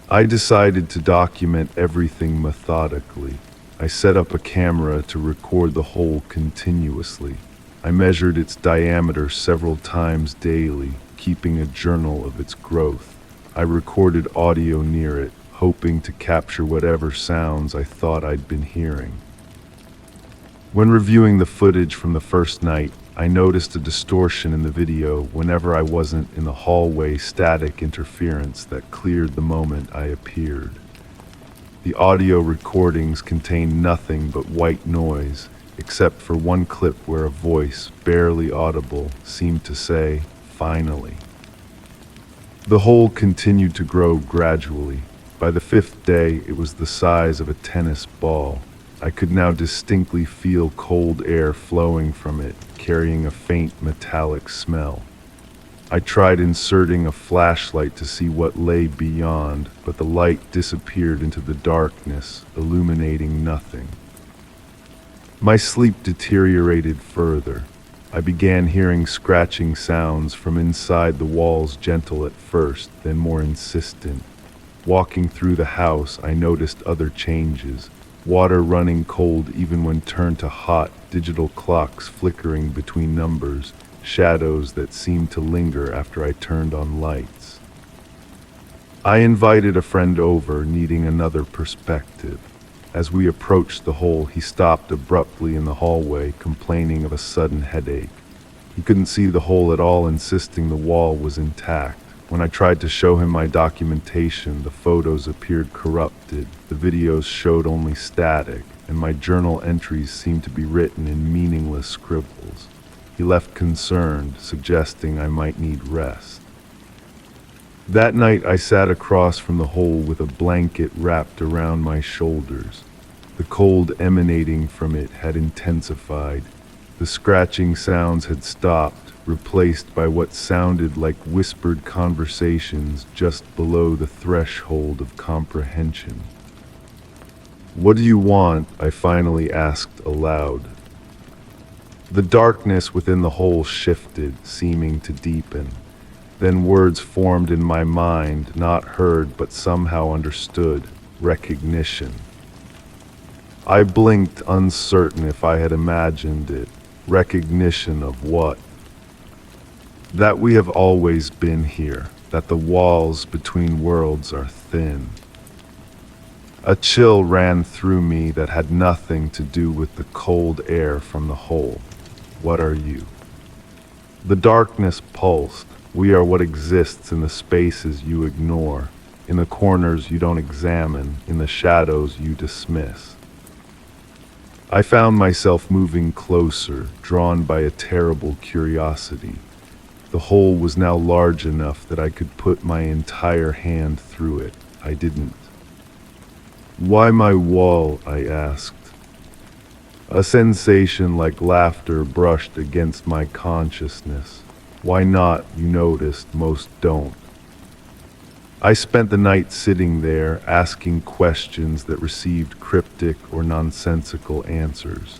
I decided to document everything methodically. I set up a camera to record the hole continuously. I measured its diameter several times daily, keeping a journal of its growth. I recorded audio near it, hoping to capture whatever sounds I thought I'd been hearing. When reviewing the footage from the first night, I noticed a distortion in the video whenever I wasn't in the hallway, static interference that cleared the moment I appeared. The audio recordings contained nothing but white noise, except for one clip where a voice, barely audible, seemed to say, "Finally." The hole continued to grow gradually. By the fifth day, it was the size of a tennis ball. I could now distinctly feel cold air flowing from it, carrying a faint metallic smell. I tried inserting a flashlight to see what lay beyond, but the light disappeared into the darkness, illuminating nothing. My sleep deteriorated further. I began hearing scratching sounds from inside the walls, gentle at first, then more insistent. Walking through the house, I noticed other changes. Water running cold even when turned to hot, digital clocks flickering between numbers, shadows that seemed to linger after I turned on lights. I invited a friend over, needing another perspective. As we approached the hole, he stopped abruptly in the hallway, complaining of a sudden headache. He couldn't see the hole at all, insisting the wall was intact. When I tried to show him my documentation, the photos appeared corrupted, the videos showed only static, and my journal entries seemed to be written in meaningless scribbles. He left concerned, suggesting I might need rest. That night I sat across from the hole with a blanket wrapped around my shoulders. The cold emanating from it had intensified. The scratching sounds had stopped, replaced by what sounded like whispered conversations just below the threshold of comprehension. "What do you want?" I finally asked aloud. The darkness within the hole shifted, seeming to deepen. Then words formed in my mind, not heard but somehow understood. Recognition. I blinked, uncertain if I had imagined it. Recognition of what? That we have always been here, that the walls between worlds are thin. A chill ran through me that had nothing to do with the cold air from the hole. What are you? The darkness pulsed. We are what exists in the spaces you ignore, in the corners you don't examine, in the shadows you dismiss. I found myself moving closer, drawn by a terrible curiosity. The hole was now large enough that I could put my entire hand through it. I didn't. "Why my wall?" I asked. A sensation like laughter brushed against my consciousness. "Why not?" you noticed, most don't. I spent the night sitting there, asking questions that received cryptic or nonsensical answers.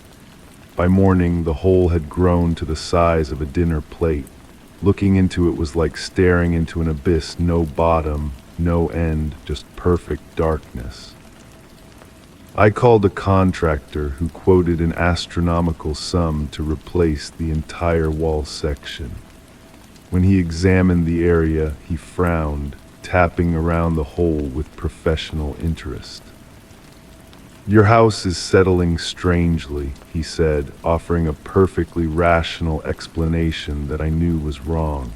By morning, the hole had grown to the size of a dinner plate. Looking into it was like staring into an abyss, no bottom, no end, just perfect darkness. I called a contractor who quoted an astronomical sum to replace the entire wall section. When he examined the area, he frowned, tapping around the hole with professional interest. "Your house is settling strangely," he said, offering a perfectly rational explanation that I knew was wrong.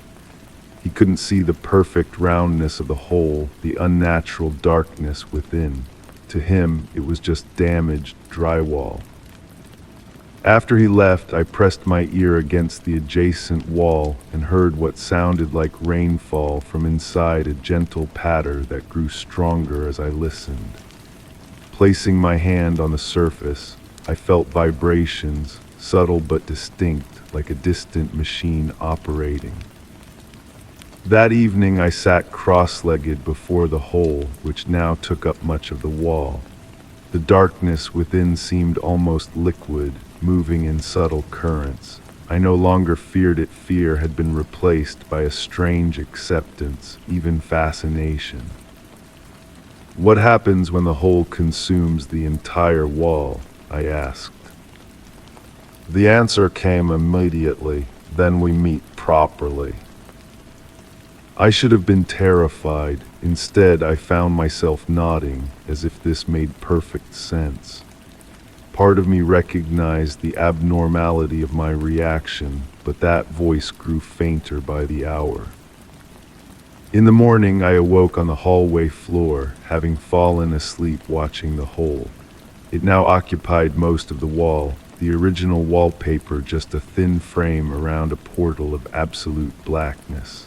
He couldn't see the perfect roundness of the hole, the unnatural darkness within. To him, it was just damaged drywall. After he left, I pressed my ear against the adjacent wall and heard what sounded like rainfall from inside, a gentle patter that grew stronger as I listened. Placing my hand on the surface, I felt vibrations, subtle but distinct, like a distant machine operating. That evening I sat cross-legged before the hole, which now took up much of the wall. The darkness within seemed almost liquid, moving in subtle currents. I no longer feared it. Fear had been replaced by a strange acceptance, even fascination. "What happens when the hole consumes the entire wall?" I asked. The answer came immediately. "Then we meet properly." I should have been terrified. Instead, I found myself nodding, as if this made perfect sense. Part of me recognized the abnormality of my reaction, but that voice grew fainter by the hour. In the morning, I awoke on the hallway floor, having fallen asleep watching the hole. It now occupied most of the wall, the original wallpaper just a thin frame around a portal of absolute blackness.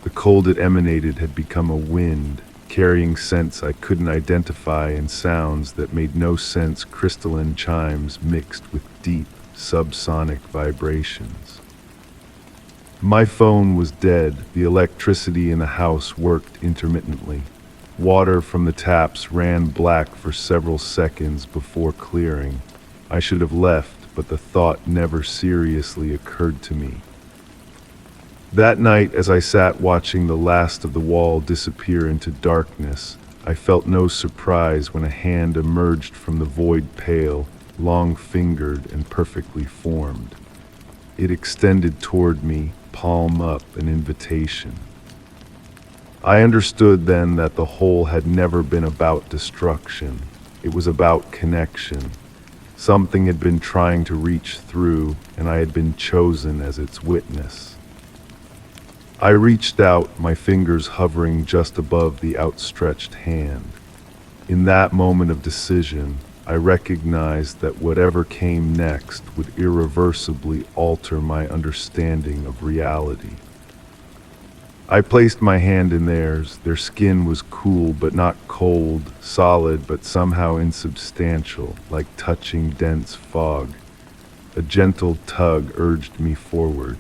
The cold it emanated had become a wind, carrying scents I couldn't identify and sounds that made no sense, crystalline chimes mixed with deep, subsonic vibrations. My phone was dead. The electricity in the house worked intermittently. Water from the taps ran black for several seconds before clearing. I should have left, but the thought never seriously occurred to me. That night, as I sat watching the last of the wall disappear into darkness, I felt no surprise when a hand emerged from the void, pale, long-fingered, and perfectly formed. It extended toward me, palm up, an invitation. I understood then that the hole had never been about destruction. It was about connection. Something had been trying to reach through, and I had been chosen as its witness. I reached out, my fingers hovering just above the outstretched hand. In that moment of decision, I recognized that whatever came next would irreversibly alter my understanding of reality. I placed my hand in theirs. Their skin was cool but not cold, solid but somehow insubstantial, like touching dense fog. A gentle tug urged me forward.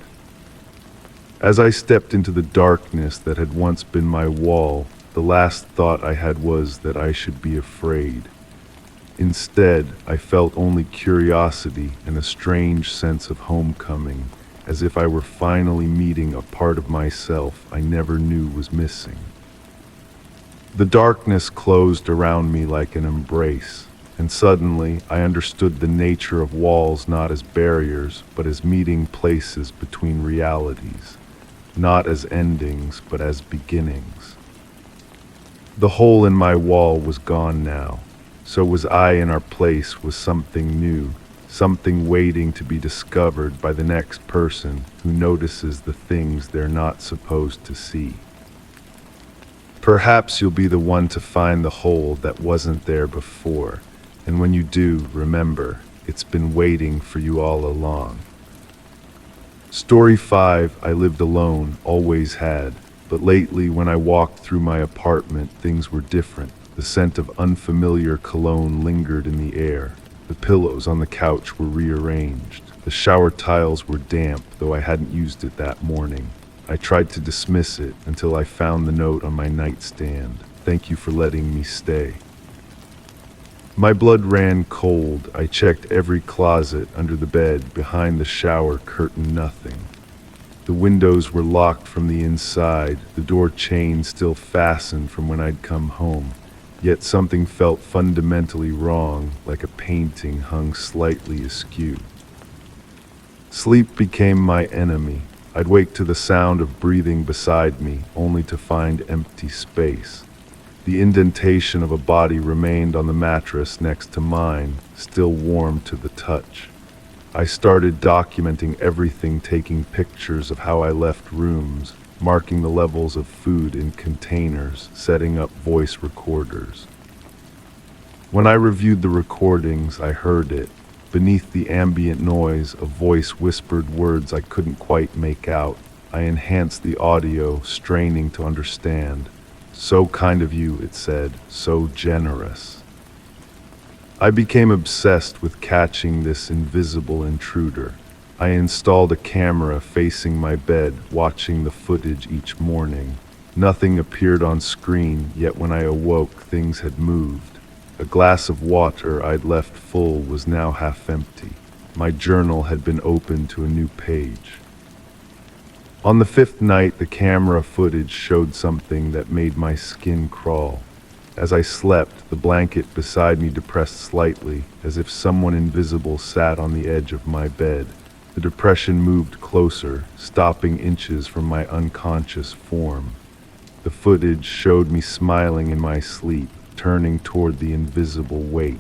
As I stepped into the darkness that had once been my wall, the last thought I had was that I should be afraid. Instead, I felt only curiosity and a strange sense of homecoming, as if I were finally meeting a part of myself I never knew was missing. The darkness closed around me like an embrace, and suddenly I understood the nature of walls not as barriers, but as meeting places between realities. Not as endings, but as beginnings. The hole in my wall was gone now. So was I, in our place was something new, something waiting to be discovered by the next person who notices the things they're not supposed to see. Perhaps you'll be the one to find the hole that wasn't there before, and when you do, remember, it's been waiting for you all along. Story 5, I lived alone, always had. But lately, when I walked through my apartment, things were different. The scent of unfamiliar cologne lingered in the air. The pillows on the couch were rearranged. The shower tiles were damp, though I hadn't used it that morning. I tried to dismiss it until I found the note on my nightstand. "Thank you for letting me stay." My blood ran cold. I checked every closet, under the bed, behind the shower curtain, nothing. The windows were locked from the inside, the door chain still fastened from when I'd come home. Yet something felt fundamentally wrong, like a painting hung slightly askew. Sleep became my enemy. I'd wake to the sound of breathing beside me, only to find empty space. The indentation of a body remained on the mattress next to mine, still warm to the touch. I started documenting everything, taking pictures of how I left rooms, marking the levels of food in containers, setting up voice recorders. When I reviewed the recordings, I heard it. Beneath the ambient noise, a voice whispered words I couldn't quite make out. I enhanced the audio, straining to understand. "So kind of you," it said, "so generous." I became obsessed with catching this invisible intruder. I installed a camera facing my bed, watching the footage each morning. Nothing appeared on screen, yet when I awoke, things had moved. A glass of water I'd left full was now half empty. My journal had been opened to a new page. On the fifth night, the camera footage showed something that made my skin crawl. As I slept, the blanket beside me depressed slightly, as if someone invisible sat on the edge of my bed. The depression moved closer, stopping inches from my unconscious form. The footage showed me smiling in my sleep, turning toward the invisible weight.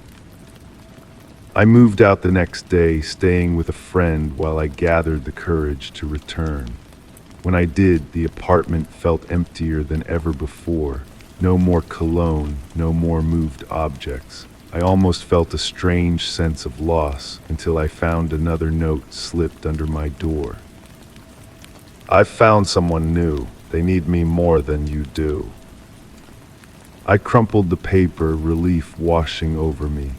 I moved out the next day, staying with a friend while I gathered the courage to return. When I did, the apartment felt emptier than ever before. No more cologne, no more moved objects. I almost felt a strange sense of loss until I found another note slipped under my door. "I've found someone new. They need me more than you do." I crumpled the paper, relief washing over me.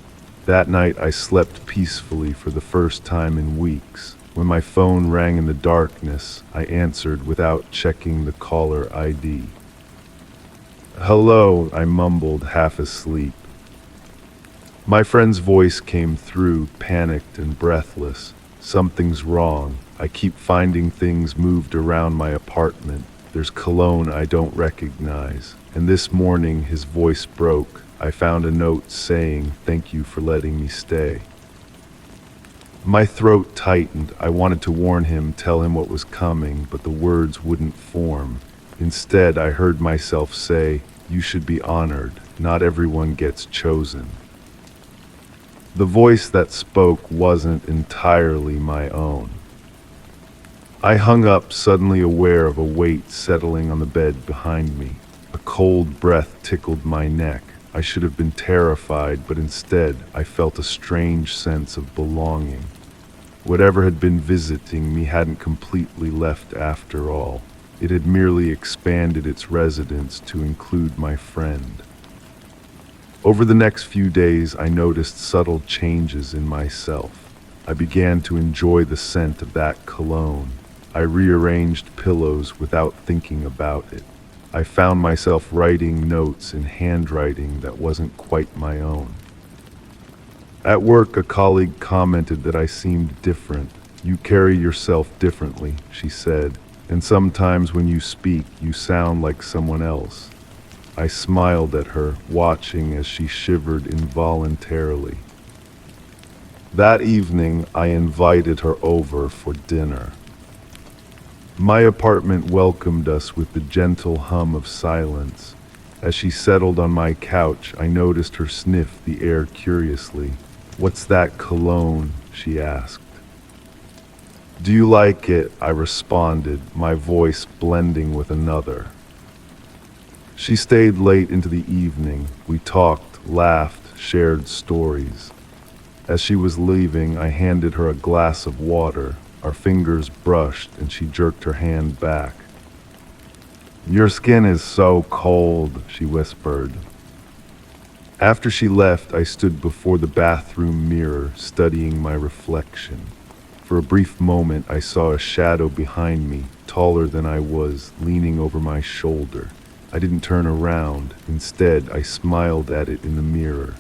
That night I slept peacefully for the first time in weeks. When my phone rang in the darkness, I answered without checking the caller ID. "Hello," I mumbled, half asleep. My friend's voice came through, panicked and breathless. "Something's wrong. I keep finding things moved around my apartment. There's cologne I don't recognize." And this morning his voice broke. I found a note saying, "Thank you for letting me stay." My throat tightened. I wanted to warn him, tell him what was coming, but the words wouldn't form. Instead, I heard myself say, "You should be honored. Not everyone gets chosen." The voice that spoke wasn't entirely my own. I hung up, suddenly aware of a weight settling on the bed behind me. A cold breath tickled my neck. I should have been terrified, but instead, I felt a strange sense of belonging. Whatever had been visiting me hadn't completely left after all. It had merely expanded its residence to include my friend. Over the next few days, I noticed subtle changes in myself. I began to enjoy the scent of that cologne. I rearranged pillows without thinking about it. I found myself writing notes in handwriting that wasn't quite my own. At work, a colleague commented that I seemed different. "You carry yourself differently," she said. "And sometimes when you speak, you sound like someone else." I smiled at her, watching as she shivered involuntarily. That evening, I invited her over for dinner. My apartment welcomed us with the gentle hum of silence. As she settled on my couch, I noticed her sniff the air curiously. "What's that cologne?" she asked. "Do you like it?" I responded, my voice blending with another. She stayed late into the evening. We talked, laughed, shared stories. As she was leaving, I handed her a glass of water. Our fingers brushed and she jerked her hand back. Your skin is so cold, she whispered. After she left, I stood before the bathroom mirror, studying my reflection. For a brief moment, I saw a shadow behind me, taller than I was, leaning over my shoulder. I didn't turn around. Instead, I smiled at it in the mirror.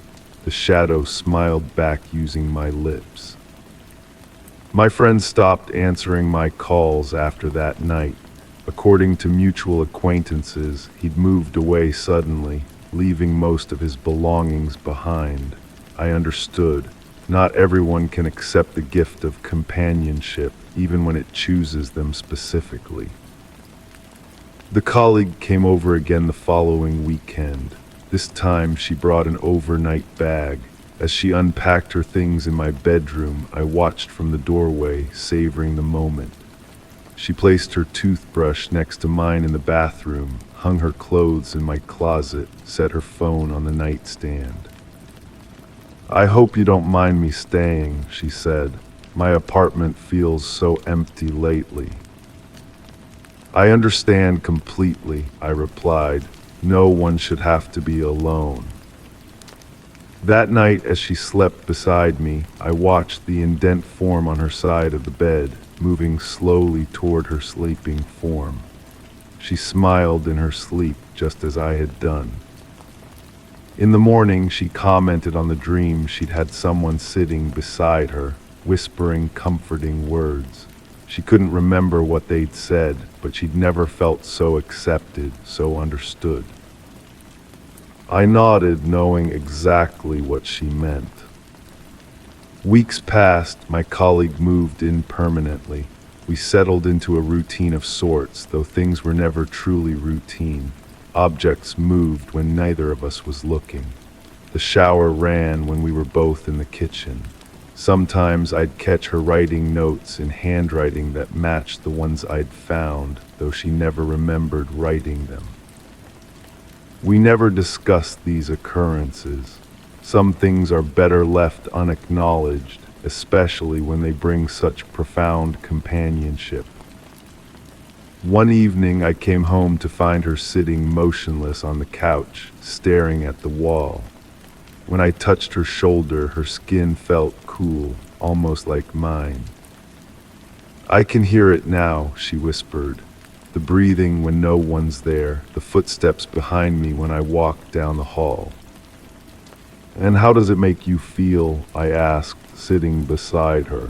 The shadow smiled back using my lips. My friend stopped answering my calls after that night. According to mutual acquaintances, he'd moved away suddenly, leaving most of his belongings behind. I understood. Not everyone can accept the gift of companionship, even when it chooses them specifically. The colleague came over again the following weekend. This time she brought an overnight bag. As she unpacked her things in my bedroom, I watched from the doorway, savoring the moment. She placed her toothbrush next to mine in the bathroom, hung her clothes in my closet, set her phone on the nightstand. "I hope you don't mind me staying," she said. "My apartment feels so empty lately." "I understand completely," I replied. "No one should have to be alone." That night, as she slept beside me, I watched the indent form on her side of the bed, moving slowly toward her sleeping form. She smiled in her sleep, just as I had done. In the morning, she commented on the dream she'd had someone sitting beside her, whispering comforting words. She couldn't remember what they'd said, but she'd never felt so accepted, so understood. I nodded, knowing exactly what she meant. Weeks passed, my colleague moved in permanently. We settled into a routine of sorts, though things were never truly routine. Objects moved when neither of us was looking. The shower ran when we were both in the kitchen. Sometimes I'd catch her writing notes in handwriting that matched the ones I'd found, though she never remembered writing them. We never discussed these occurrences. Some things are better left unacknowledged, especially when they bring such profound companionship. One evening I came home to find her sitting motionless on the couch, staring at the wall. When I touched her shoulder, her skin felt cool, almost like mine. "I can hear it now," she whispered. "The breathing when no one's there, the footsteps behind me when I walk down the hall." "And how does it make you feel?" I asked, sitting beside her.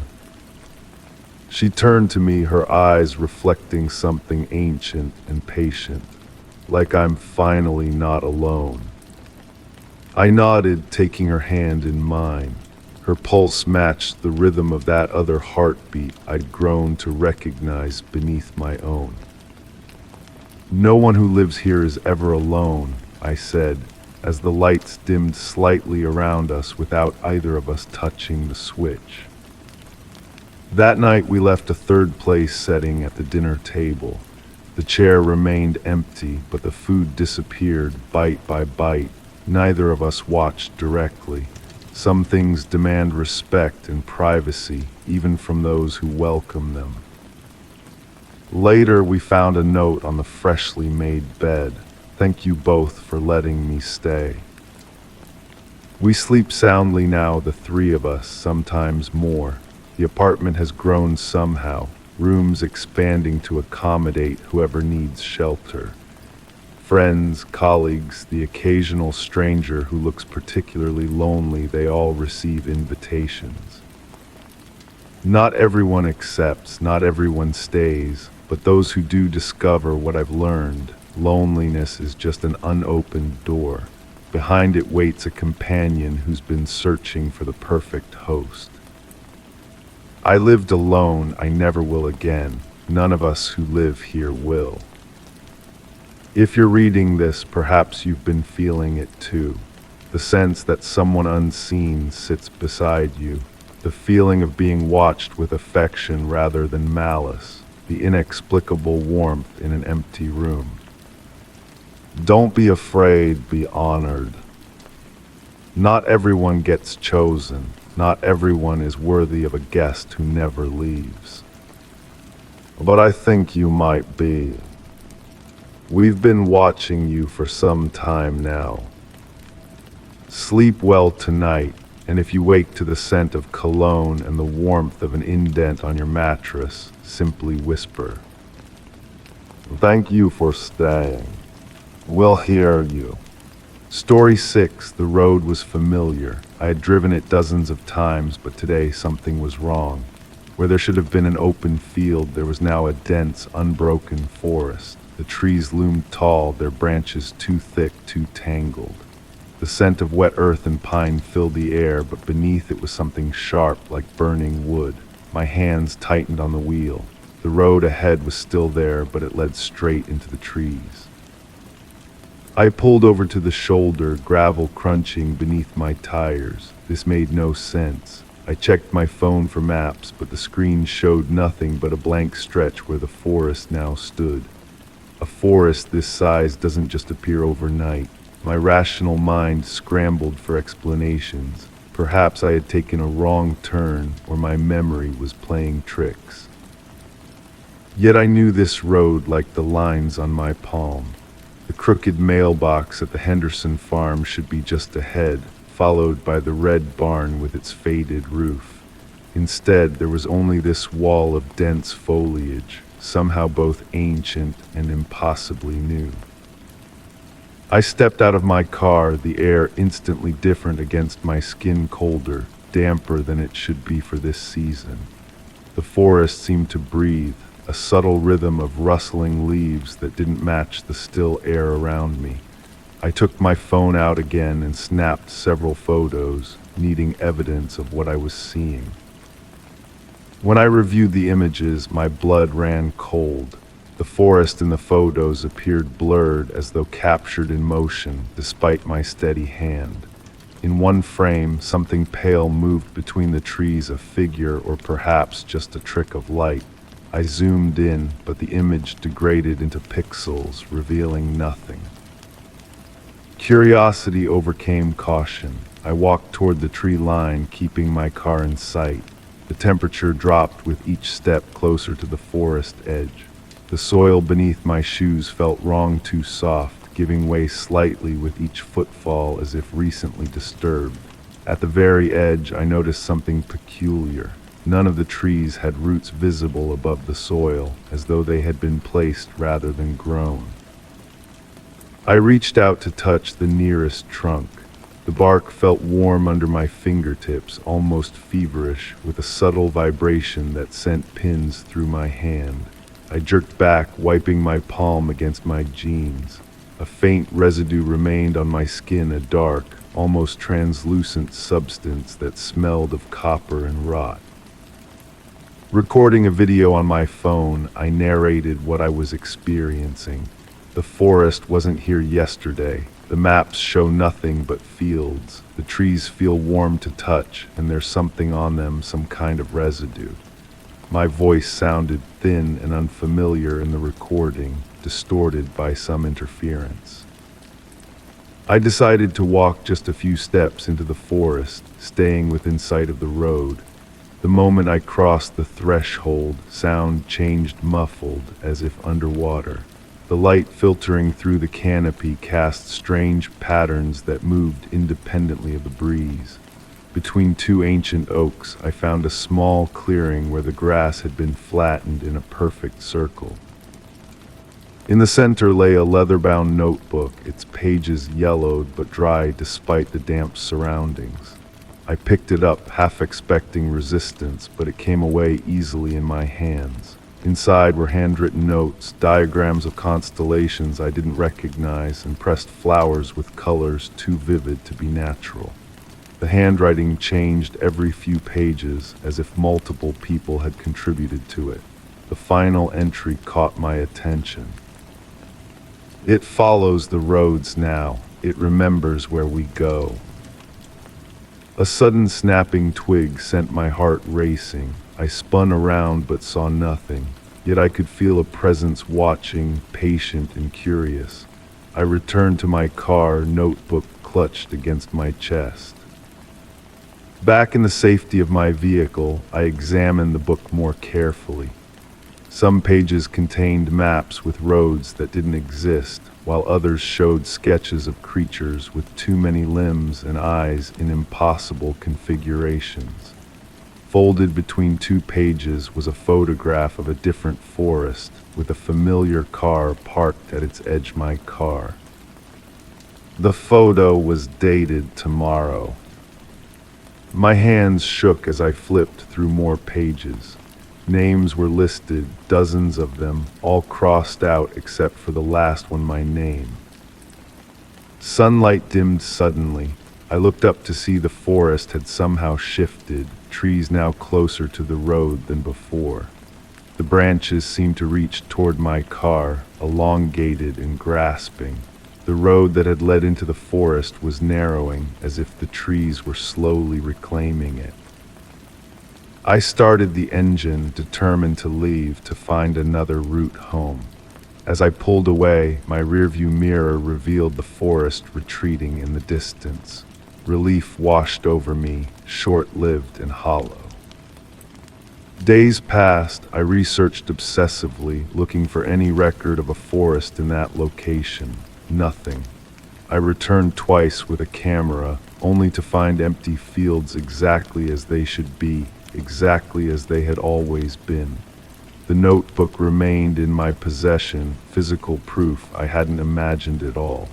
She turned to me, her eyes reflecting something ancient and patient, like I'm finally not alone. I nodded, taking her hand in mine. Her pulse matched the rhythm of that other heartbeat I'd grown to recognize beneath my own. "No one who lives here is ever alone," I said, as the lights dimmed slightly around us without either of us touching the switch. That night we left a third place setting at the dinner table. The chair remained empty, but the food disappeared bite by bite. Neither of us watched directly. Some things demand respect and privacy, even from those who welcome them. Later, we found a note on the freshly made bed. "Thank you both for letting me stay." We sleep soundly now, the three of us, sometimes more. The apartment has grown somehow, rooms expanding to accommodate whoever needs shelter. Friends, colleagues, the occasional stranger who looks particularly lonely, they all receive invitations. Not everyone accepts, not everyone stays, but those who do discover what I've learned. Loneliness is just an unopened door. Behind it waits a companion who's been searching for the perfect host. I lived alone, I never will again. None of us who live here will. If you're reading this, perhaps you've been feeling it too. The sense that someone unseen sits beside you. The feeling of being watched with affection rather than malice. The inexplicable warmth in an empty room. Don't be afraid, be honored. Not everyone gets chosen. Not everyone is worthy of a guest who never leaves. But I think you might be. We've been watching you for some time now. Sleep well tonight, and if you wake to the scent of cologne and the warmth of an indent on your mattress, simply whisper. Thank you for staying. We'll hear you. Story 6. The road was familiar. I had driven it dozens of times, but today something was wrong. Where there should have been an open field, there was now a dense, unbroken forest. The trees loomed tall, their branches too thick, too tangled. The scent of wet earth and pine filled the air, but beneath it was something sharp, like burning wood. My hands tightened on the wheel. The road ahead was still there, but it led straight into the trees. I pulled over to the shoulder, gravel crunching beneath my tires. This made no sense. I checked my phone for maps, but the screen showed nothing but a blank stretch where the forest now stood. A forest this size doesn't just appear overnight. My rational mind scrambled for explanations. Perhaps I had taken a wrong turn, or my memory was playing tricks. Yet I knew this road like the lines on my palm. The crooked mailbox at the Henderson farm should be just ahead, followed by the red barn with its faded roof. Instead, there was only this wall of dense foliage, somehow both ancient and impossibly new. I stepped out of my car, the air instantly different against my skin, colder, damper than it should be for this season. The forest seemed to breathe, a subtle rhythm of rustling leaves that didn't match the still air around me. I took my phone out again and snapped several photos, needing evidence of what I was seeing. When I reviewed the images, my blood ran cold. The forest in the photos appeared blurred, as though captured in motion, despite my steady hand. In one frame, something pale moved between the trees, a figure or perhaps just a trick of light. I zoomed in, but the image degraded into pixels, revealing nothing. Curiosity overcame caution. I walked toward the tree line, keeping my car in sight. The temperature dropped with each step closer to the forest edge. The soil beneath my shoes felt wrong, too soft, giving way slightly with each footfall as if recently disturbed. At the very edge, I noticed something peculiar. None of the trees had roots visible above the soil, as though they had been placed rather than grown. I reached out to touch the nearest trunk. The bark felt warm under my fingertips, almost feverish, with a subtle vibration that sent pins through my hand. I jerked back, wiping my palm against my jeans. A faint residue remained on my skin, a dark, almost translucent substance that smelled of copper and rot. Recording a video on my phone, I narrated what I was experiencing. The forest wasn't here yesterday. The maps show nothing but fields. The trees feel warm to touch, and there's something on them, some kind of residue. My voice sounded thin and unfamiliar in the recording, distorted by some interference. I decided to walk just a few steps into the forest, staying within sight of the road. The moment I crossed the threshold, sound changed, muffled, as if underwater. The light filtering through the canopy cast strange patterns that moved independently of the breeze. Between two ancient oaks, I found a small clearing where the grass had been flattened in a perfect circle. In the center lay a leather-bound notebook, its pages yellowed but dry despite the damp surroundings. I picked it up, half expecting resistance, but it came away easily in my hands. Inside were handwritten notes, diagrams of constellations I didn't recognize, and pressed flowers with colors too vivid to be natural. The handwriting changed every few pages, as if multiple people had contributed to it. The final entry caught my attention. It follows the roads now. It remembers where we go. A sudden snapping twig sent my heart racing. I spun around but saw nothing, yet I could feel a presence watching, patient and curious. I returned to my car, notebook clutched against my chest. Back in the safety of my vehicle, I examined the book more carefully. Some pages contained maps with roads that didn't exist, while others showed sketches of creatures with too many limbs and eyes in impossible configurations. Folded between two pages was a photograph of a different forest, with a familiar car parked at its edge. My car. The photo was dated tomorrow. My hands shook as I flipped through more pages. Names were listed, dozens of them, all crossed out except for the last one, my name. Sunlight dimmed suddenly. I looked up to see the forest had somehow shifted, trees now closer to the road than before. The branches seemed to reach toward my car, elongated and grasping. The road that had led into the forest was narrowing, as if the trees were slowly reclaiming it. I started the engine, determined to leave, to find another route home. As I pulled away, my rearview mirror revealed the forest retreating in the distance. Relief washed over me, short-lived and hollow. Days passed. I researched obsessively, looking for any record of a forest in that location. Nothing. I returned twice with a camera, only to find empty fields exactly as they should be, exactly as they had always been. The notebook remained in my possession, physical proof I hadn't imagined it all.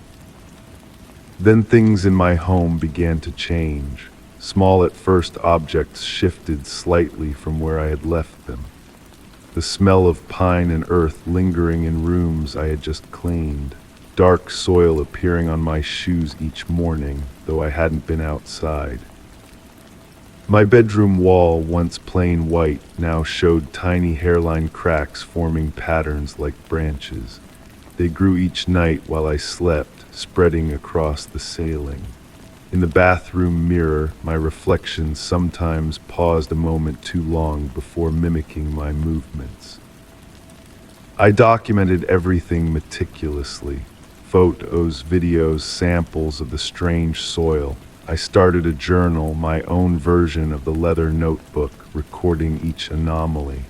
Then things in my home began to change. Small at first objects shifted slightly from where I had left them. The smell of pine and earth lingering in rooms I had just cleaned. Dark soil appearing on my shoes each morning, though I hadn't been outside. My bedroom wall, once plain white, now showed tiny hairline cracks forming patterns like branches. They grew each night while I slept, spreading across the ceiling. In the bathroom mirror, my reflection sometimes paused a moment too long before mimicking my movements. I documented everything meticulously. Photos, videos, samples of the strange soil. I started a journal, my own version of the leather notebook, recording each anomaly.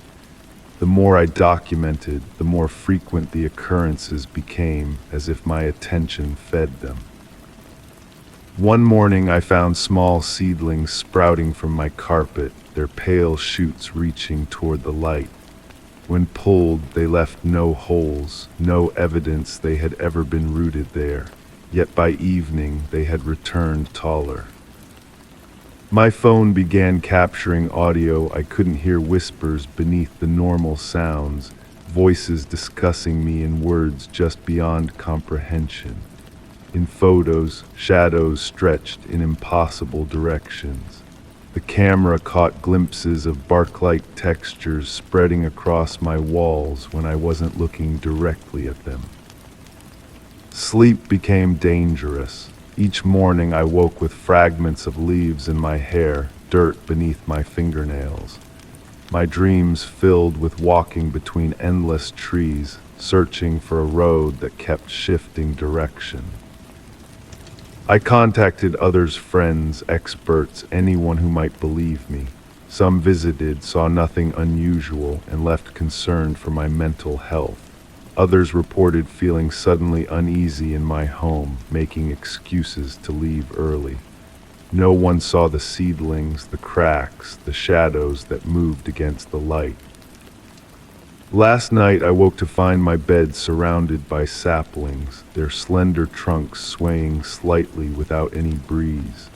The more I documented, the more frequent the occurrences became, as if my attention fed them. One morning I found small seedlings sprouting from my carpet, their pale shoots reaching toward the light. When pulled, they left no holes, no evidence they had ever been rooted there. Yet by evening, they had returned taller. My phone began capturing audio. I couldn't hear whispers beneath the normal sounds, voices discussing me in words just beyond comprehension. In photos, shadows stretched in impossible directions. The camera caught glimpses of bark-like textures spreading across my walls when I wasn't looking directly at them. Sleep became dangerous. Each morning I woke with fragments of leaves in my hair, dirt beneath my fingernails. My dreams filled with walking between endless trees, searching for a road that kept shifting direction. I contacted others, friends, experts, anyone who might believe me. Some visited, saw nothing unusual, and left concerned for my mental health. Others reported feeling suddenly uneasy in my home, making excuses to leave early. No one saw the seedlings, the cracks, the shadows that moved against the light. Last night I woke to find my bed surrounded by saplings, their slender trunks swaying slightly without any breeze.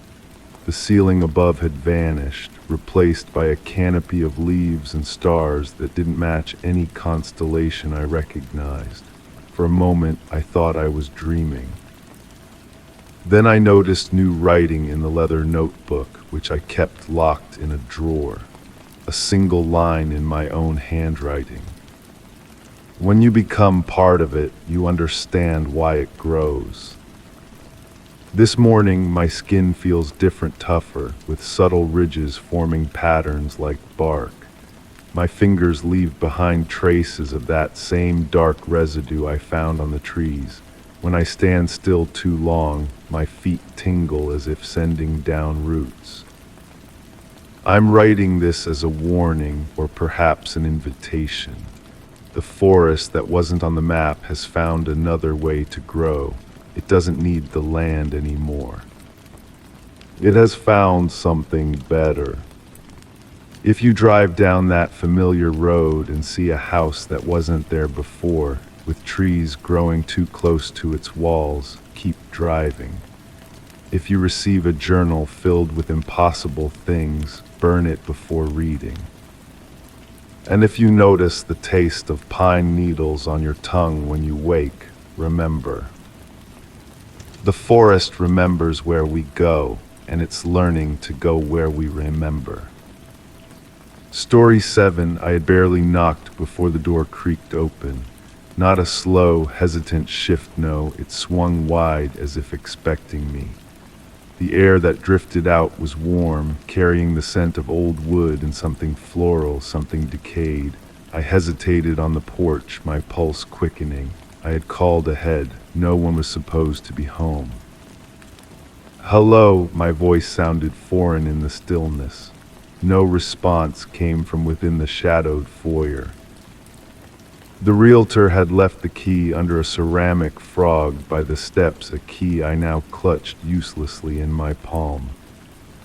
The ceiling above had vanished, replaced by a canopy of leaves and stars that didn't match any constellation I recognized. For a moment I thought I was dreaming. Then I noticed new writing in the leather notebook, which I kept locked in a drawer. A single line in my own handwriting. When you become part of it, you understand why it grows. This morning, my skin feels different, tougher, with subtle ridges forming patterns like bark. My fingers leave behind traces of that same dark residue I found on the trees. When I stand still too long, my feet tingle as if sending down roots. I'm writing this as a warning, or perhaps an invitation. The forest that wasn't on the map has found another way to grow. It doesn't need the land anymore. It has found something better. If you drive down that familiar road and see a house that wasn't there before, with trees growing too close to its walls, keep driving. If you receive a journal filled with impossible things, burn it before reading. And if you notice the taste of pine needles on your tongue when you wake, remember. The forest remembers where we go, and it's learning to go where we remember. Story 7. I had barely knocked before the door creaked open. Not a slow, hesitant shift, no, it swung wide as if expecting me. The air that drifted out was warm, carrying the scent of old wood and something floral, something decayed. I hesitated on the porch, my pulse quickening. I had called ahead. No one was supposed to be home. "Hello," my voice sounded foreign in the stillness. No response came from within the shadowed foyer. The realtor had left the key under a ceramic frog by the steps, a key I now clutched uselessly in my palm.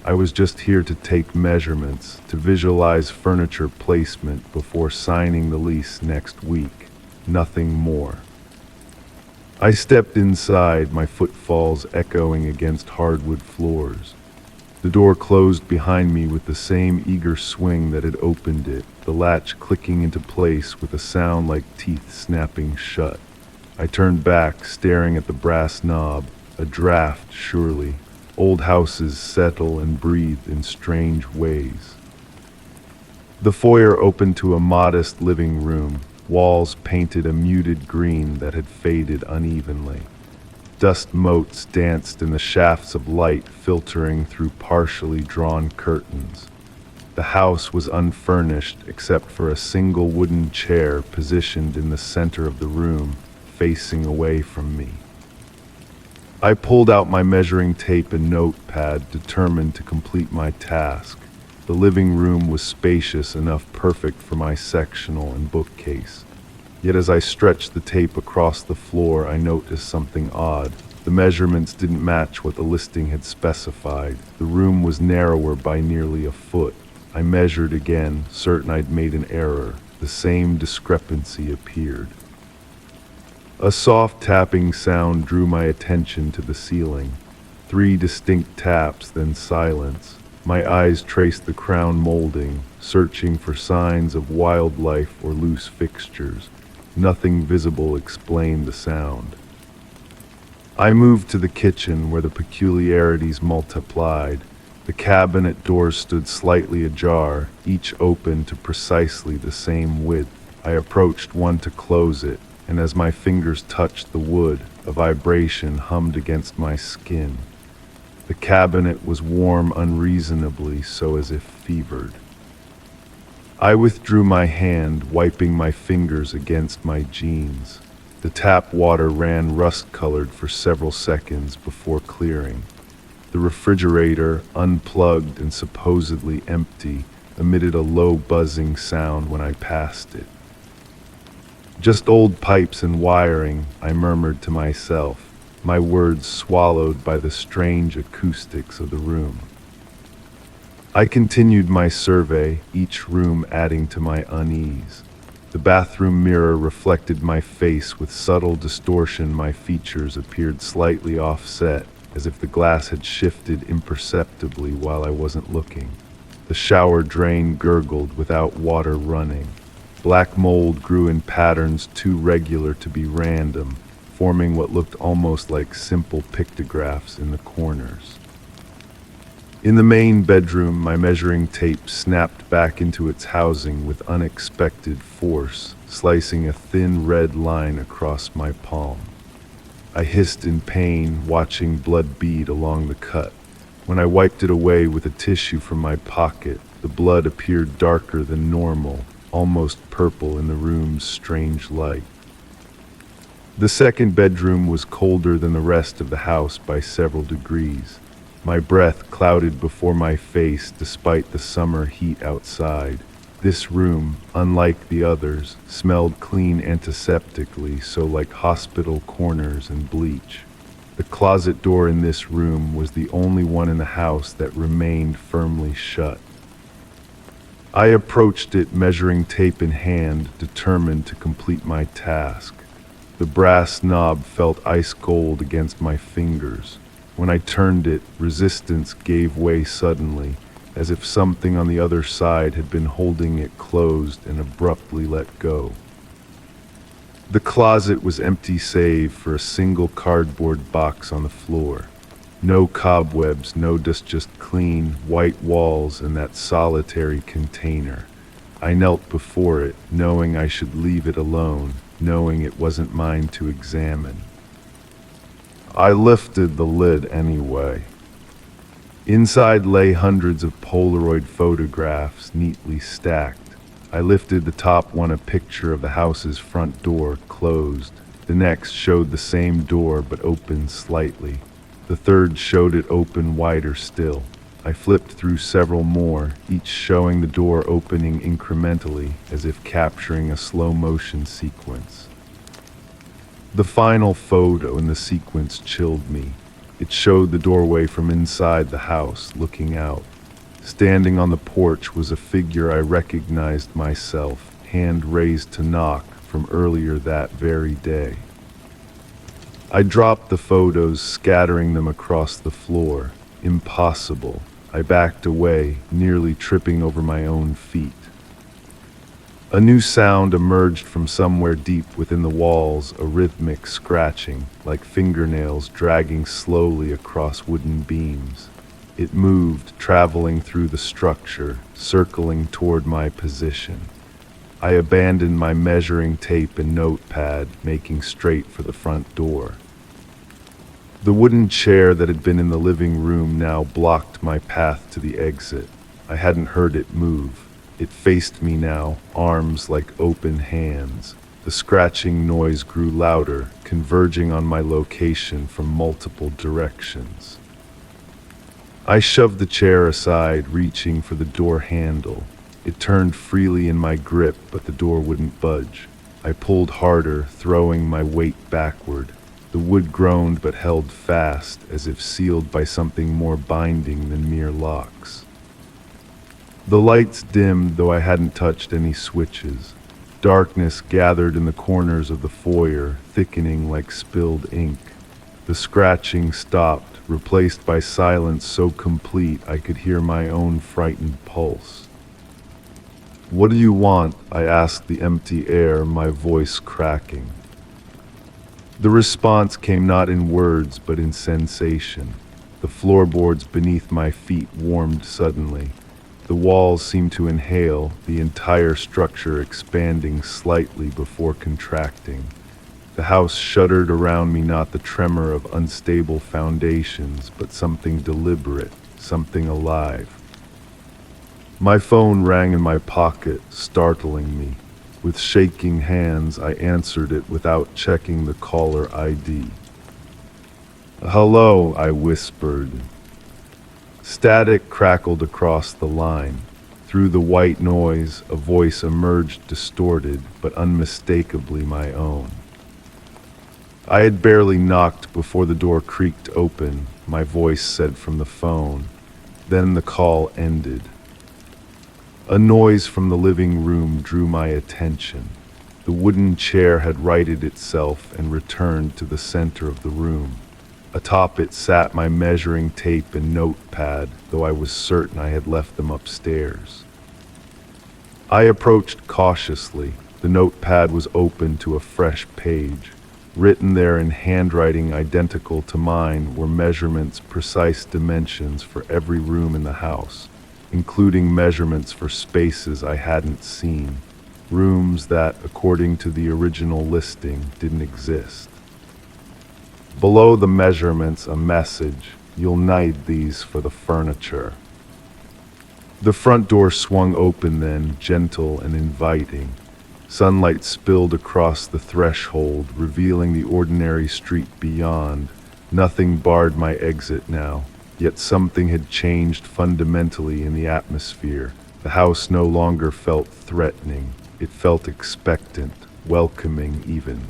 I was just here to take measurements, to visualize furniture placement before signing the lease next week. Nothing more. I stepped inside, my footfalls echoing against hardwood floors. The door closed behind me with the same eager swing that had opened it, the latch clicking into place with a sound like teeth snapping shut. I turned back, staring at the brass knob. A draft, surely. Old houses settle and breathe in strange ways. The foyer opened to a modest living room, walls painted a muted green that had faded unevenly. Dust motes danced in the shafts of light filtering through partially drawn curtains. The house was unfurnished except for a single wooden chair positioned in the center of the room, facing away from me. I pulled out my measuring tape and notepad, determined to complete my task. The living room was spacious enough, perfect for my sectional and bookcase. Yet as I stretched the tape across the floor, I noticed something odd. The measurements didn't match what the listing had specified. The room was narrower by nearly a foot. I measured again, certain I'd made an error. The same discrepancy appeared. A soft tapping sound drew my attention to the ceiling. 3 distinct taps, then silence. My eyes traced the crown molding, searching for signs of wildlife or loose fixtures. Nothing visible explained the sound. I moved to the kitchen where the peculiarities multiplied. The cabinet doors stood slightly ajar, each open to precisely the same width. I approached one to close it, and as my fingers touched the wood, a vibration hummed against my skin. The cabinet was warm unreasonably, so as if fevered. I withdrew my hand, wiping my fingers against my jeans. The tap water ran rust-colored for several seconds before clearing. The refrigerator, unplugged and supposedly empty, emitted a low buzzing sound when I passed it. "Just old pipes and wiring," I murmured to myself, my words swallowed by the strange acoustics of the room. I continued my survey, each room adding to my unease. The bathroom mirror reflected my face with subtle distortion. My features appeared slightly offset, as if the glass had shifted imperceptibly while I wasn't looking. The shower drain gurgled without water running. Black mold grew in patterns too regular to be random, forming what looked almost like simple pictographs in the corners. In the main bedroom, my measuring tape snapped back into its housing with unexpected force, slicing a thin red line across my palm. I hissed in pain, watching blood bead along the cut. When I wiped it away with a tissue from my pocket, the blood appeared darker than normal, almost purple in the room's strange light. The second bedroom was colder than the rest of the house by several degrees. My breath clouded before my face despite the summer heat outside. This room, unlike the others, smelled clean antiseptically, so like hospital corners and bleach. The closet door in this room was the only one in the house that remained firmly shut. I approached it, measuring tape in hand, determined to complete my task. The brass knob felt ice cold against my fingers. When I turned it, resistance gave way suddenly, as if something on the other side had been holding it closed and abruptly let go. The closet was empty save for a single cardboard box on the floor. No cobwebs, no dust, just clean, white walls and that solitary container. I knelt before it, knowing I should leave it alone, knowing it wasn't mine to examine. I lifted the lid anyway. Inside lay hundreds of Polaroid photographs, neatly stacked. I lifted the top one, a picture of the house's front door, closed. The next showed the same door but open slightly. The third showed it open wider still. I flipped through several more, each showing the door opening incrementally, as if capturing a slow-motion sequence. The final photo in the sequence chilled me. It showed the doorway from inside the house, looking out. Standing on the porch was a figure I recognized myself, hand raised to knock, from earlier that very day. I dropped the photos, scattering them across the floor. Impossible. I backed away, nearly tripping over my own feet. A new sound emerged from somewhere deep within the walls, a rhythmic scratching, like fingernails dragging slowly across wooden beams. It moved, traveling through the structure, circling toward my position. I abandoned my measuring tape and notepad, making straight for the front door. The wooden chair that had been in the living room now blocked my path to the exit. I hadn't heard it move. It faced me now, arms like open hands. The scratching noise grew louder, converging on my location from multiple directions. I shoved the chair aside, reaching for the door handle. It turned freely in my grip, but the door wouldn't budge. I pulled harder, throwing my weight backward. The wood groaned but held fast, as if sealed by something more binding than mere locks. The lights dimmed, though I hadn't touched any switches. Darkness gathered in the corners of the foyer, thickening like spilled ink. The scratching stopped, replaced by silence so complete I could hear my own frightened pulse. "What do you want?" I asked the empty air, my voice cracking. The response came not in words but in sensation. The floorboards beneath my feet warmed suddenly. The walls seemed to inhale, the entire structure expanding slightly before contracting. The house shuddered around me, not the tremor of unstable foundations, but something deliberate, something alive. My phone rang in my pocket, startling me. With shaking hands, I answered it without checking the caller ID. "Hello," I whispered. Static crackled across the line. Through the white noise, a voice emerged, distorted, but unmistakably my own. I had barely knocked before the door creaked open, my voice said from the phone. Then the call ended. A noise from the living room drew my attention. The wooden chair had righted itself and returned to the center of the room. Atop it sat my measuring tape and notepad, though I was certain I had left them upstairs. I approached cautiously. The notepad was open to a fresh page. Written there in handwriting identical to mine were measurements, precise dimensions for every room in the house, including measurements for spaces I hadn't seen, rooms that, according to the original listing, didn't exist. Below the measurements, a message: "You'll need these for the furniture." The front door swung open then, gentle and inviting. Sunlight spilled across the threshold, revealing the ordinary street beyond. Nothing barred my exit now, yet something had changed fundamentally in the atmosphere. The house no longer felt threatening. It felt expectant, welcoming even.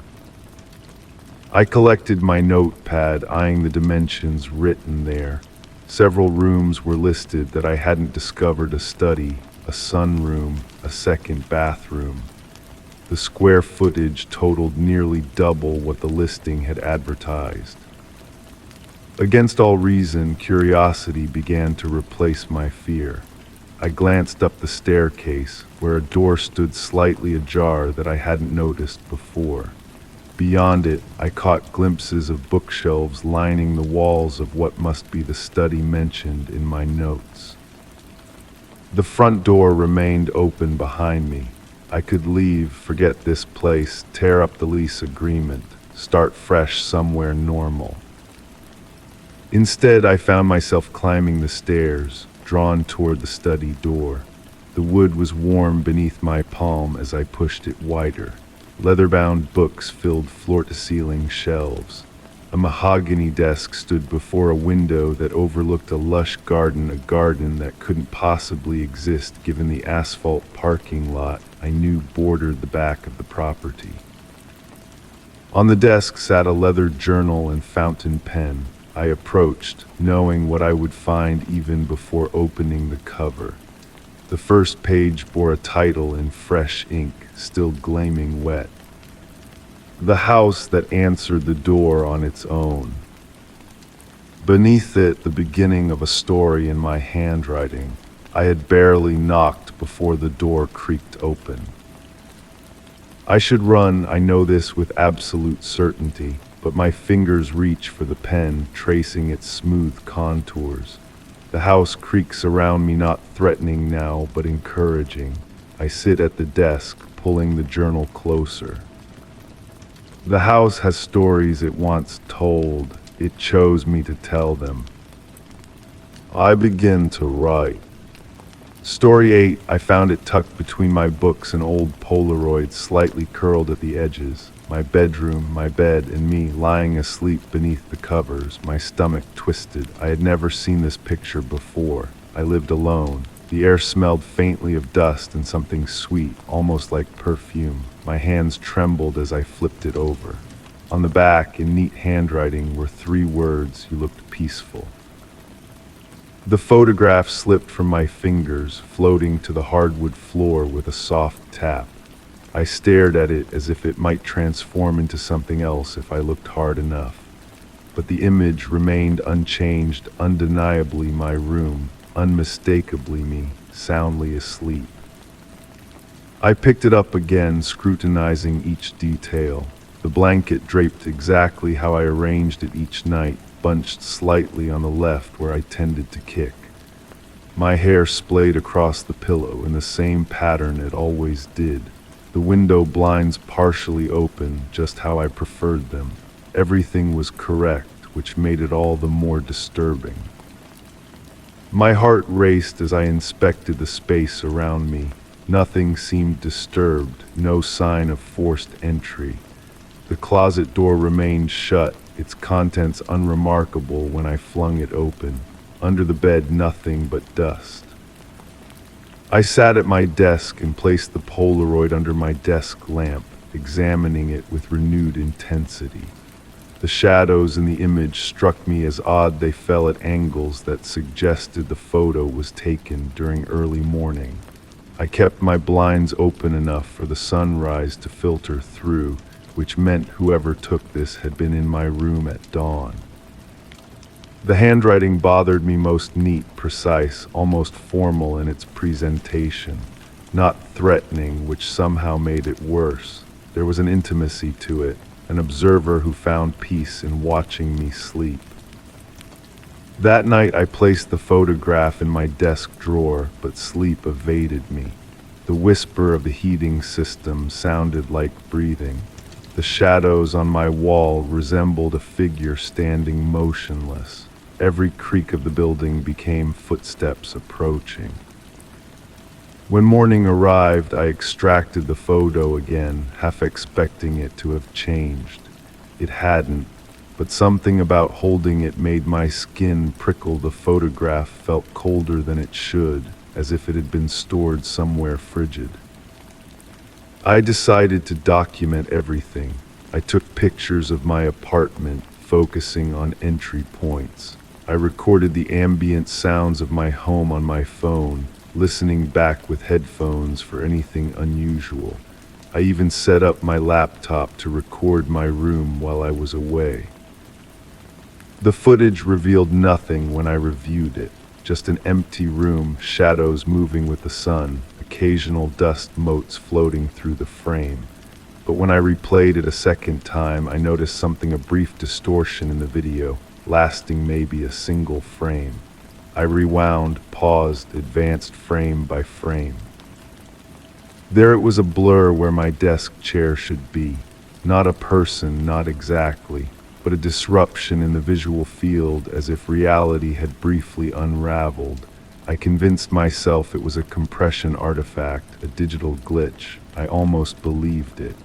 I collected my notepad, eyeing the dimensions written there. Several rooms were listed that I hadn't discovered: a study, a sunroom, a second bathroom. The square footage totaled nearly double what the listing had advertised. Against all reason, curiosity began to replace my fear. I glanced up the staircase, where a door stood slightly ajar that I hadn't noticed before. Beyond it, I caught glimpses of bookshelves lining the walls of what must be the study mentioned in my notes. The front door remained open behind me. I could leave, forget this place, tear up the lease agreement, start fresh somewhere normal. Instead, I found myself climbing the stairs, drawn toward the study door. The wood was warm beneath my palm as I pushed it wider. Leather-bound books filled floor-to-ceiling shelves. A mahogany desk stood before a window that overlooked a lush garden, a garden that couldn't possibly exist given the asphalt parking lot I knew bordered the back of the property. On the desk sat a leather journal and fountain pen. I approached, knowing what I would find even before opening the cover. The first page bore a title in fresh ink, still gleaming wet. The House That Answered the Door on Its Own. Beneath it, the beginning of a story in my handwriting. I had barely knocked before the door creaked open. I should run, I know this with absolute certainty, but my fingers reach for the pen, tracing its smooth contours. The house creaks around me, not threatening now, but encouraging. I sit at the desk, pulling the journal closer. The house has stories it wants told. It chose me to tell them. I begin to write. Story 8, I found it tucked between my books, an old Polaroid slightly curled at the edges. My bedroom, my bed, and me lying asleep beneath the covers, my stomach twisted. I had never seen this picture before. I lived alone. The air smelled faintly of dust and something sweet, almost like perfume. My hands trembled as I flipped it over. On the back, in neat handwriting, were 3 words: "You looked peaceful." The photograph slipped from my fingers, floating to the hardwood floor with a soft tap. I stared at it as if it might transform into something else if I looked hard enough. But the image remained unchanged, undeniably my room, unmistakably me, soundly asleep. I picked it up again, scrutinizing each detail. The blanket draped exactly how I arranged it each night, bunched slightly on the left where I tended to kick. My hair splayed across the pillow in the same pattern it always did. The window blinds partially open, just how I preferred them. Everything was correct, which made it all the more disturbing. My heart raced as I inspected the space around me. Nothing seemed disturbed, no sign of forced entry. The closet door remained shut, its contents unremarkable when I flung it open. Under the bed, nothing but dust. I sat at my desk and placed the Polaroid under my desk lamp, examining it with renewed intensity. The shadows in the image struck me as odd. They fell at angles that suggested the photo was taken during early morning. I kept my blinds open enough for the sunrise to filter through, which meant whoever took this had been in my room at dawn. The handwriting bothered me, most neat, precise, almost formal in its presentation, not threatening, which somehow made it worse. There was an intimacy to it, an observer who found peace in watching me sleep. That night I placed the photograph in my desk drawer, but sleep evaded me. The whisper of the heating system sounded like breathing. The shadows on my wall resembled a figure standing motionless. Every creak of the building became footsteps approaching. When morning arrived, I extracted the photo again, half expecting it to have changed. It hadn't, but something about holding it made my skin prickle. The photograph felt colder than it should, as if it had been stored somewhere frigid. I decided to document everything. I took pictures of my apartment, focusing on entry points. I recorded the ambient sounds of my home on my phone, listening back with headphones for anything unusual. I even set up my laptop to record my room while I was away. The footage revealed nothing when I reviewed it, just an empty room, shadows moving with the sun, occasional dust motes floating through the frame. But when I replayed it a second time, I noticed something, a brief distortion in the video, lasting maybe a single frame. I rewound, paused, advanced frame by frame. There it was, a blur where my desk chair should be. Not a person, not exactly, but a disruption in the visual field, as if reality had briefly unraveled. I convinced myself it was a compression artifact, a digital glitch. I almost believed it.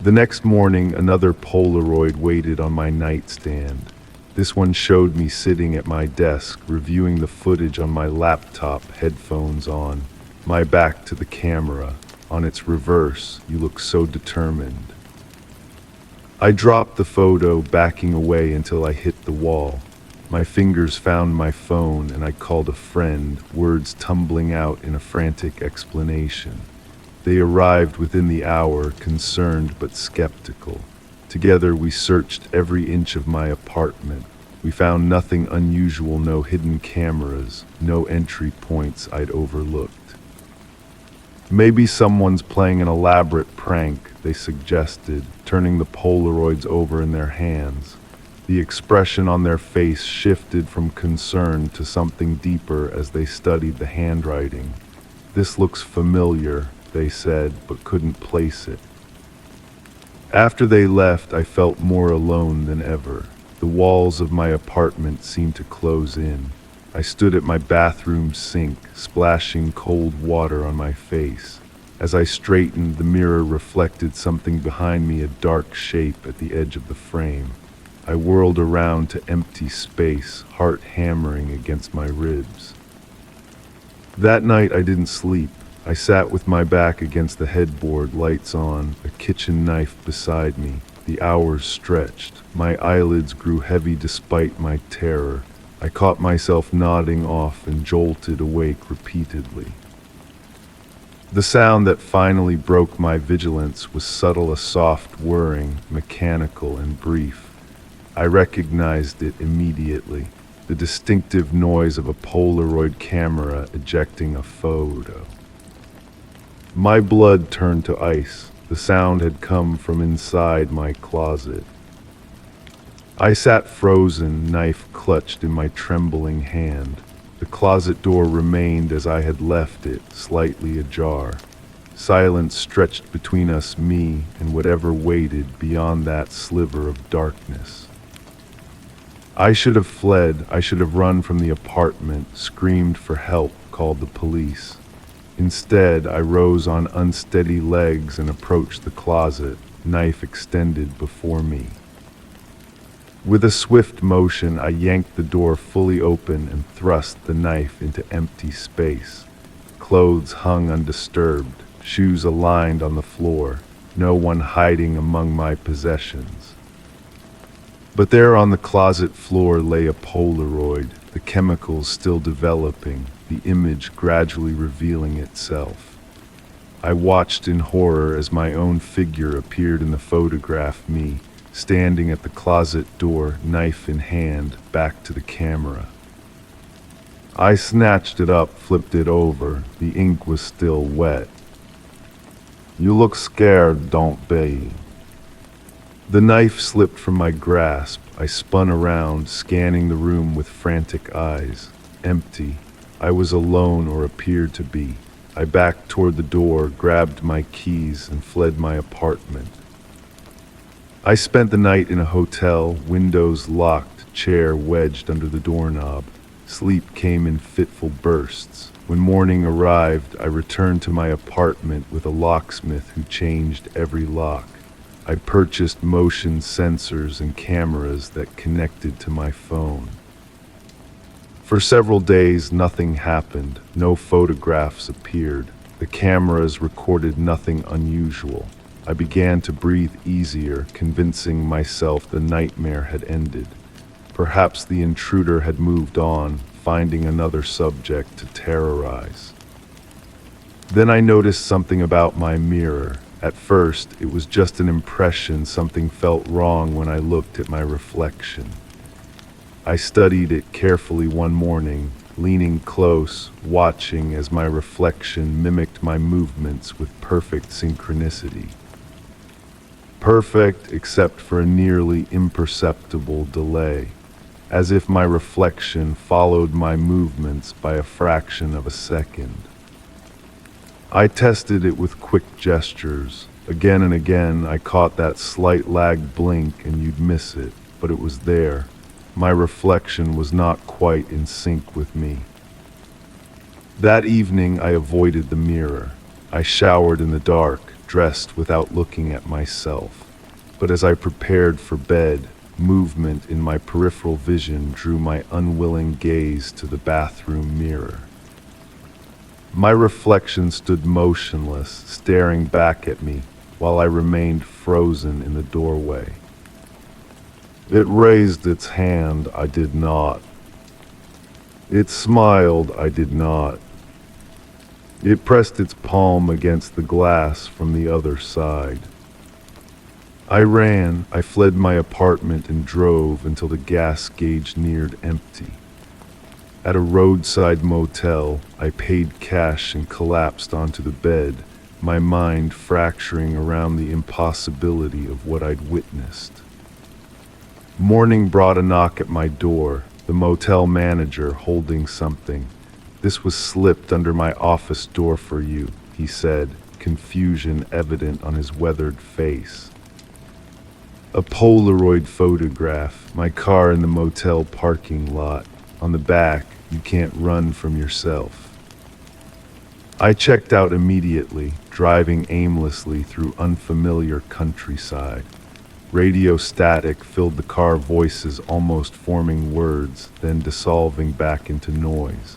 The next morning, another Polaroid waited on my nightstand. This one showed me sitting at my desk, reviewing the footage on my laptop, headphones on, my back to the camera. On its reverse, you look so determined. I dropped the photo, backing away until I hit the wall. My fingers found my phone and I called a friend, words tumbling out in a frantic explanation. They arrived within the hour, concerned but skeptical. Together we searched every inch of my apartment. We found nothing unusual, no hidden cameras, no entry points I'd overlooked. Maybe someone's playing an elaborate prank, they suggested, turning the Polaroids over in their hands. The expression on their face shifted from concern to something deeper as they studied the handwriting. "This looks familiar," they said, but couldn't place it. After they left, I felt more alone than ever. The walls of my apartment seemed to close in. I stood at my bathroom sink, splashing cold water on my face. As I straightened, the mirror reflected something behind me, a dark shape at the edge of the frame. I whirled around to empty space, heart hammering against my ribs. That night I didn't sleep. I sat with my back against the headboard, lights on, a kitchen knife beside me. The hours stretched. My eyelids grew heavy despite my terror. I caught myself nodding off and jolted awake repeatedly. The sound that finally broke my vigilance was subtle, a soft whirring, mechanical and brief. I recognized it immediately, the distinctive noise of a Polaroid camera ejecting a photo. My blood turned to ice. The sound had come from inside my closet. I sat frozen, knife clutched in my trembling hand. The closet door remained as I had left it, slightly ajar. Silence stretched between us, me and whatever waited beyond that sliver of darkness. I should have fled. I should have run from the apartment, screamed for help, called the police. Instead, I rose on unsteady legs and approached the closet, knife extended before me. With a swift motion, I yanked the door fully open and thrust the knife into empty space. Clothes hung undisturbed, shoes aligned on the floor, no one hiding among my possessions. But there on the closet floor lay a Polaroid, the chemicals still developing, the image gradually revealing itself. I watched in horror as my own figure appeared in the photograph, me, standing at the closet door, knife in hand, back to the camera. I snatched it up, flipped it over. The ink was still wet. "You look scared, don't be." The knife slipped from my grasp. I spun around, scanning the room with frantic eyes. Empty. I was alone, or appeared to be. I backed toward the door, grabbed my keys, and fled my apartment. I spent the night in a hotel, windows locked, chair wedged under the doorknob. Sleep came in fitful bursts. When morning arrived, I returned to my apartment with a locksmith who changed every lock. I purchased motion sensors and cameras that connected to my phone. For several days, nothing happened. No photographs appeared. The cameras recorded nothing unusual. I began to breathe easier, convincing myself the nightmare had ended. Perhaps the intruder had moved on, finding another subject to terrorize. Then I noticed something about my mirror. At first, it was just an impression. Something felt wrong when I looked at my reflection. I studied it carefully one morning, leaning close, watching as my reflection mimicked my movements with perfect synchronicity. Perfect except for a nearly imperceptible delay, as if my reflection followed my movements by a fraction of a second. I tested it with quick gestures. Again and again, I caught that slight lag blink and you'd miss it, but it was there. My reflection was not quite in sync with me. That evening, I avoided the mirror. I showered in the dark, dressed without looking at myself. But as I prepared for bed, movement in my peripheral vision drew my unwilling gaze to the bathroom mirror. My reflection stood motionless, staring back at me, while I remained frozen in the doorway. It raised its hand, I did not. It smiled, I did not. It pressed its palm against the glass from the other side. I ran, I fled my apartment and drove until the gas gauge neared empty. At a roadside motel, I paid cash and collapsed onto the bed, my mind fracturing around the impossibility of what I'd witnessed. Morning brought a knock at my door, the motel manager holding something. "This was slipped under my office door for you," he said, confusion evident on his weathered face. A Polaroid photograph, my car in the motel parking lot. On the back, "You can't run from yourself." I checked out immediately, driving aimlessly through unfamiliar countryside. Radio static filled the car, voices almost forming words, then dissolving back into noise.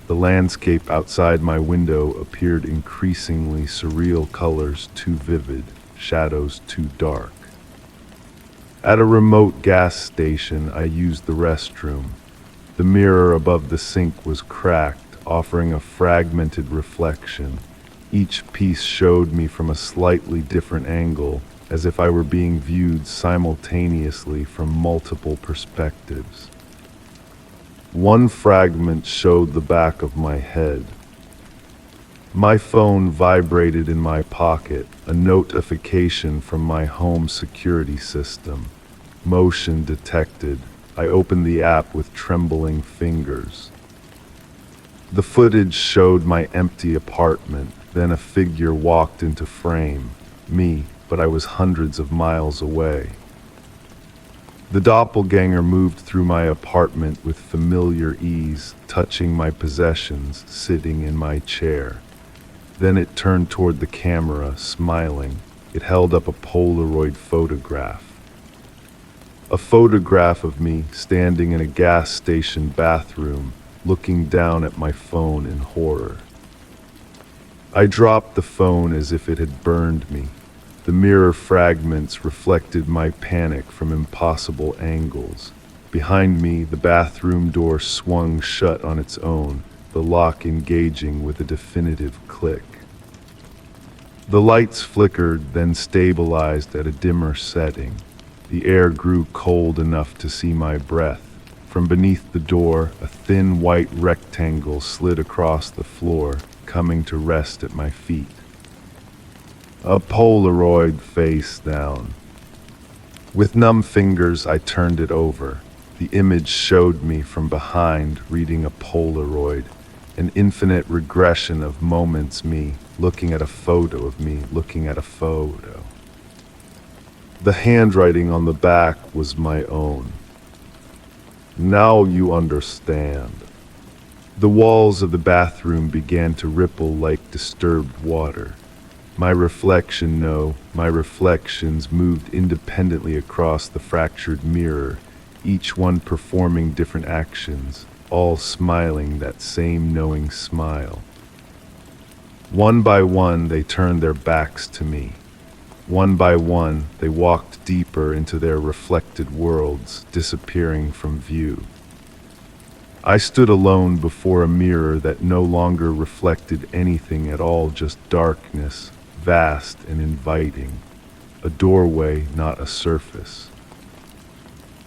The landscape outside my window appeared increasingly surreal, colors too vivid, shadows too dark. At a remote gas station, I used the restroom. The mirror above the sink was cracked, offering a fragmented reflection. Each piece showed me from a slightly different angle, as if I were being viewed simultaneously from multiple perspectives. One fragment showed the back of my head. My phone vibrated in my pocket, a notification from my home security system. Motion detected. I opened the app with trembling fingers. The footage showed my empty apartment, then a figure walked into frame. Me, but I was hundreds of miles away. The doppelganger moved through my apartment with familiar ease, touching my possessions, sitting in my chair. Then it turned toward the camera, smiling. It held up a Polaroid photograph. A photograph of me standing in a gas station bathroom, looking down at my phone in horror. I dropped the phone as if it had burned me. The mirror fragments reflected my panic from impossible angles. Behind me, the bathroom door swung shut on its own, the lock engaging with a definitive click. The lights flickered, then stabilized at a dimmer setting. The air grew cold enough to see my breath. From beneath the door, a thin white rectangle slid across the floor, coming to rest at my feet. A Polaroid face down. With numb fingers, I turned it over. The image showed me from behind, reading a Polaroid, an infinite regression of moments, me looking at a photo of me looking at a photo. The handwriting on the back was my own. "Now you understand." The walls of the bathroom began to ripple like disturbed water. My reflections moved independently across the fractured mirror, each one performing different actions, all smiling that same knowing smile. One by one, they turned their backs to me. One by one, they walked deeper into their reflected worlds, disappearing from view. I stood alone before a mirror that no longer reflected anything at all, just darkness, vast and inviting. A doorway, not a surface.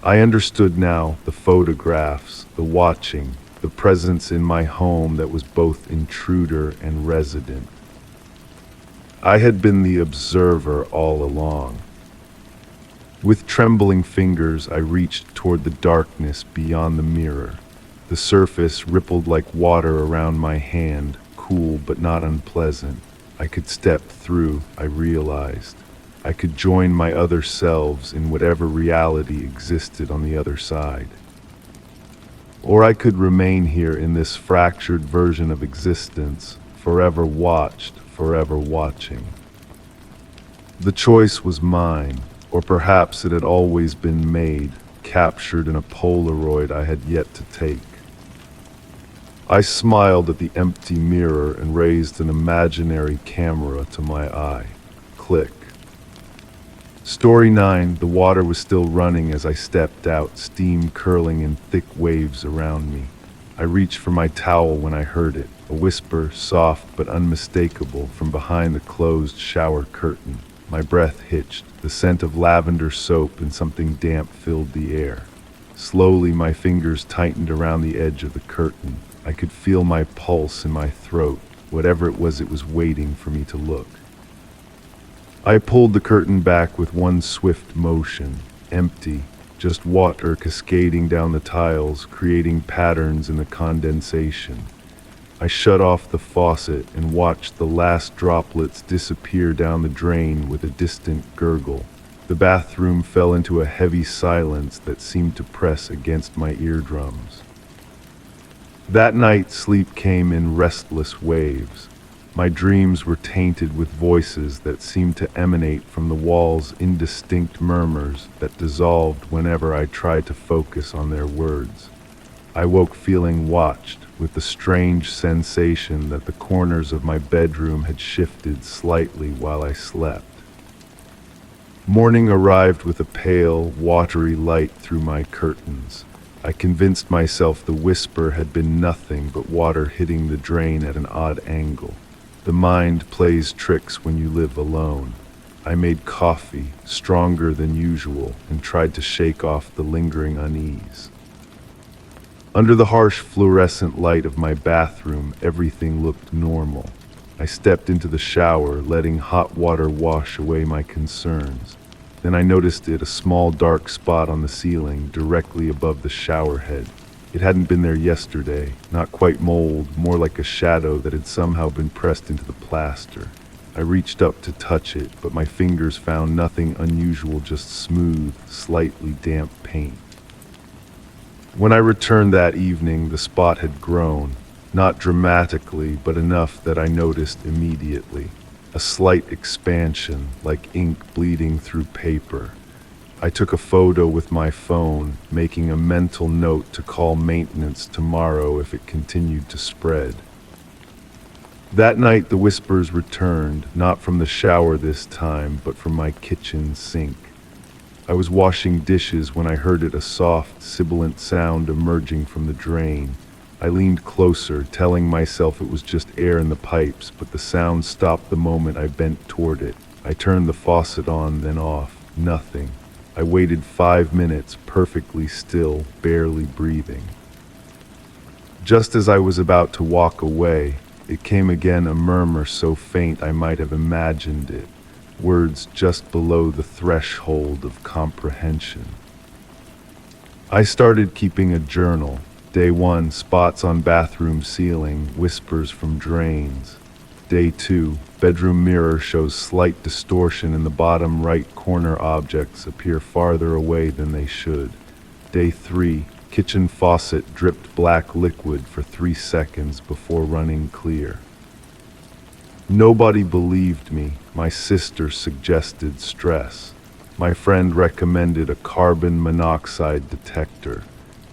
I understood now: the photographs, the watching, the presence in my home that was both intruder and resident. I had been the observer all along. With trembling fingers, I reached toward the darkness beyond the mirror. The surface rippled like water around my hand, cool but not unpleasant. I could step through, I realized. I could join my other selves in whatever reality existed on the other side. Or I could remain here in this fractured version of existence, forever watched, forever watching. The choice was mine, or perhaps it had always been made, captured in a Polaroid I had yet to take. I smiled at the empty mirror and raised an imaginary camera to my eye. Click. Story 9. The water was still running as I stepped out, steam curling in thick waves around me. I reached for my towel when I heard it, a whisper, soft but unmistakable, from behind the closed shower curtain. My breath hitched. The scent of lavender soap and something damp filled the air. Slowly, my fingers tightened around the edge of the curtain. I could feel my pulse in my throat. Whatever it was waiting for me to look. I pulled the curtain back with one swift motion. Empty, just water cascading down the tiles, creating patterns in the condensation. I shut off the faucet and watched the last droplets disappear down the drain with a distant gurgle. The bathroom fell into a heavy silence that seemed to press against my eardrums. That night, sleep came in restless waves. My dreams were tainted with voices that seemed to emanate from the walls, indistinct murmurs that dissolved whenever I tried to focus on their words. I woke feeling watched, with the strange sensation that the corners of my bedroom had shifted slightly while I slept. Morning arrived with a pale, watery light through my curtains. I convinced myself the whisper had been nothing but water hitting the drain at an odd angle. The mind plays tricks when you live alone. I made coffee, stronger than usual, and tried to shake off the lingering unease. Under the harsh fluorescent light of my bathroom, everything looked normal. I stepped into the shower, letting hot water wash away my concerns. Then I noticed a small dark spot on the ceiling, directly above the shower head. It hadn't been there yesterday, not quite mold, more like a shadow that had somehow been pressed into the plaster. I reached up to touch it, but my fingers found nothing unusual, just smooth, slightly damp paint. When I returned that evening, the spot had grown, not dramatically, but enough that I noticed immediately. A slight expansion, like ink bleeding through paper. I took a photo with my phone, making a mental note to call maintenance tomorrow if it continued to spread. That night the whispers returned, not from the shower this time, but from my kitchen sink. I was washing dishes when I heard a soft, sibilant sound emerging from the drain. I leaned closer, telling myself it was just air in the pipes, but the sound stopped the moment I bent toward it. I turned the faucet on, then off. Nothing. I waited 5 minutes, perfectly still, barely breathing. Just as I was about to walk away, it came again, a murmur so faint I might have imagined it, words just below the threshold of comprehension. I started keeping a journal. Day 1, spots on bathroom ceiling, whispers from drains. Day 2, bedroom mirror shows slight distortion in the bottom right corner, objects appear farther away than they should. Day 3, kitchen faucet dripped black liquid for 3 seconds before running clear. Nobody believed me. My sister suggested stress. My friend recommended a carbon monoxide detector.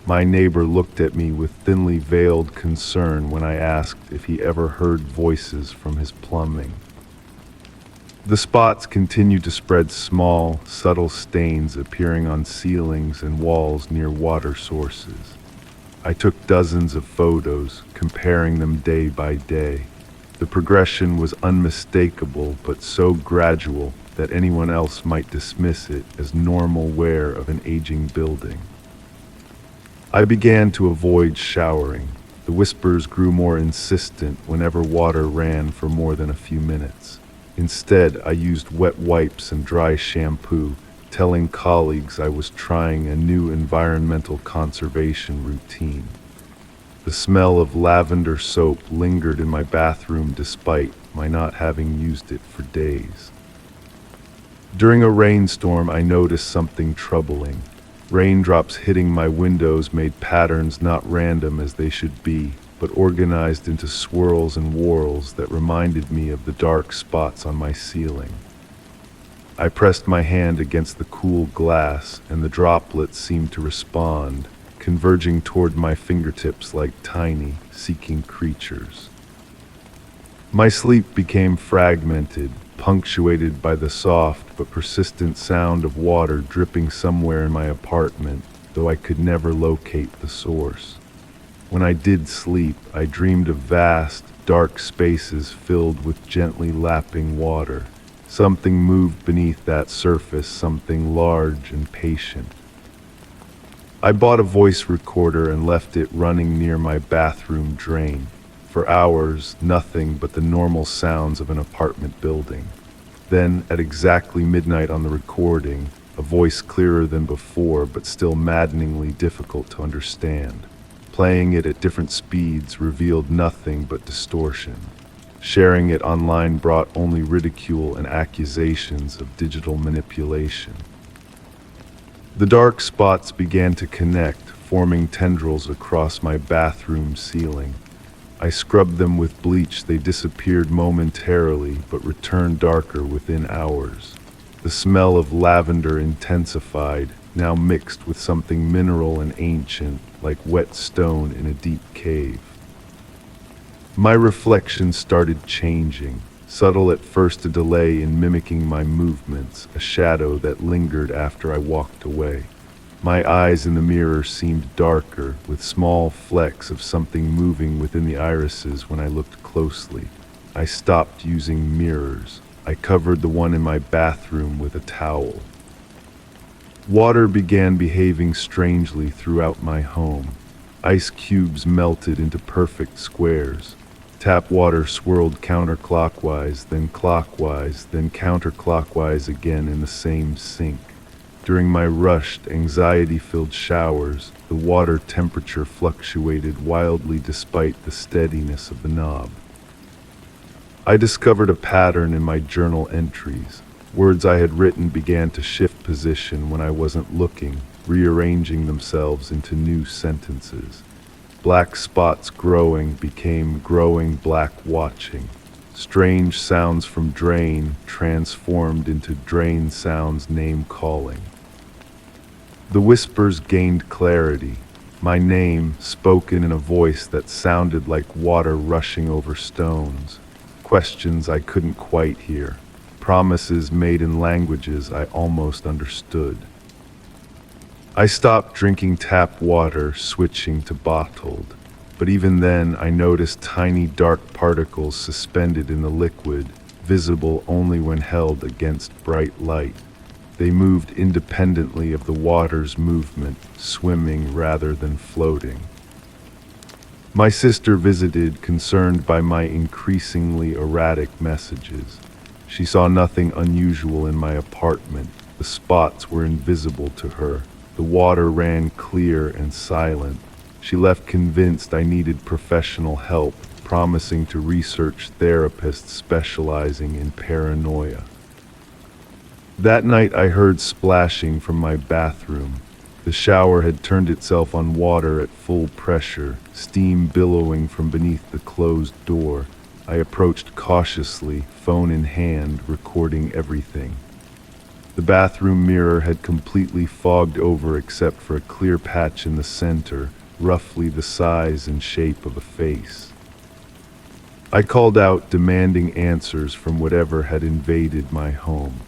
My neighbor looked at me with thinly veiled concern when I asked if he ever heard voices from his plumbing. The spots continued to spread, small, subtle stains appearing on ceilings and walls near water sources. I took dozens of photos, comparing them day by day. The progression was unmistakable, but so gradual that anyone else might dismiss it as normal wear of an aging building. I began to avoid showering. The whispers grew more insistent whenever water ran for more than a few minutes. Instead, I used wet wipes and dry shampoo, telling colleagues I was trying a new environmental conservation routine. The smell of lavender soap lingered in my bathroom despite my not having used it for days. During a rainstorm, I noticed something troubling. Raindrops hitting my windows made patterns not random as they should be, but organized into swirls and whorls that reminded me of the dark spots on my ceiling. I pressed my hand against the cool glass, and the droplets seemed to respond, converging toward my fingertips like tiny, seeking creatures. My sleep became fragmented, punctuated by the soft but persistent sound of water dripping somewhere in my apartment, though I could never locate the source. When I did sleep, I dreamed of vast, dark spaces filled with gently lapping water. Something moved beneath that surface, something large and patient. I bought a voice recorder and left it running near my bathroom drain. For hours, nothing but the normal sounds of an apartment building. Then, at exactly midnight on the recording, a voice clearer than before but still maddeningly difficult to understand. Playing it at different speeds revealed nothing but distortion. Sharing it online brought only ridicule and accusations of digital manipulation. The dark spots began to connect, forming tendrils across my bathroom ceiling. I scrubbed them with bleach. They disappeared momentarily, but returned darker within hours. The smell of lavender intensified, now mixed with something mineral and ancient, like wet stone in a deep cave. My reflection started changing, subtle at first, a delay in mimicking my movements, a shadow that lingered after I walked away. My eyes in the mirror seemed darker, with small flecks of something moving within the irises when I looked closely. I stopped using mirrors. I covered the one in my bathroom with a towel. Water began behaving strangely throughout my home. Ice cubes melted into perfect squares. Tap water swirled counterclockwise, then clockwise, then counterclockwise again in the same sink. During my rushed, anxiety-filled showers, the water temperature fluctuated wildly despite the steadiness of the knob. I discovered a pattern in my journal entries. Words I had written began to shift position when I wasn't looking, rearranging themselves into new sentences. Black spots growing became growing black watching. Strange sounds from drain transformed into drain sounds name calling. The whispers gained clarity. My name spoken in a voice that sounded like water rushing over stones. Questions I couldn't quite hear. Promises made in languages I almost understood. I stopped drinking tap water, switching to bottled. But even then, I noticed tiny dark particles suspended in the liquid, visible only when held against bright light. They moved independently of the water's movement, swimming rather than floating. My sister visited, concerned by my increasingly erratic messages. She saw nothing unusual in my apartment. The spots were invisible to her. The water ran clear and silent. She left convinced I needed professional help, promising to research therapists specializing in paranoia. That night I heard splashing from my bathroom. The shower had turned itself on water at full pressure, steam billowing from beneath the closed door. I approached cautiously, phone in hand, recording everything. The bathroom mirror had completely fogged over except for a clear patch in the center, roughly the size and shape of a face. I called out, demanding answers from whatever had invaded my home.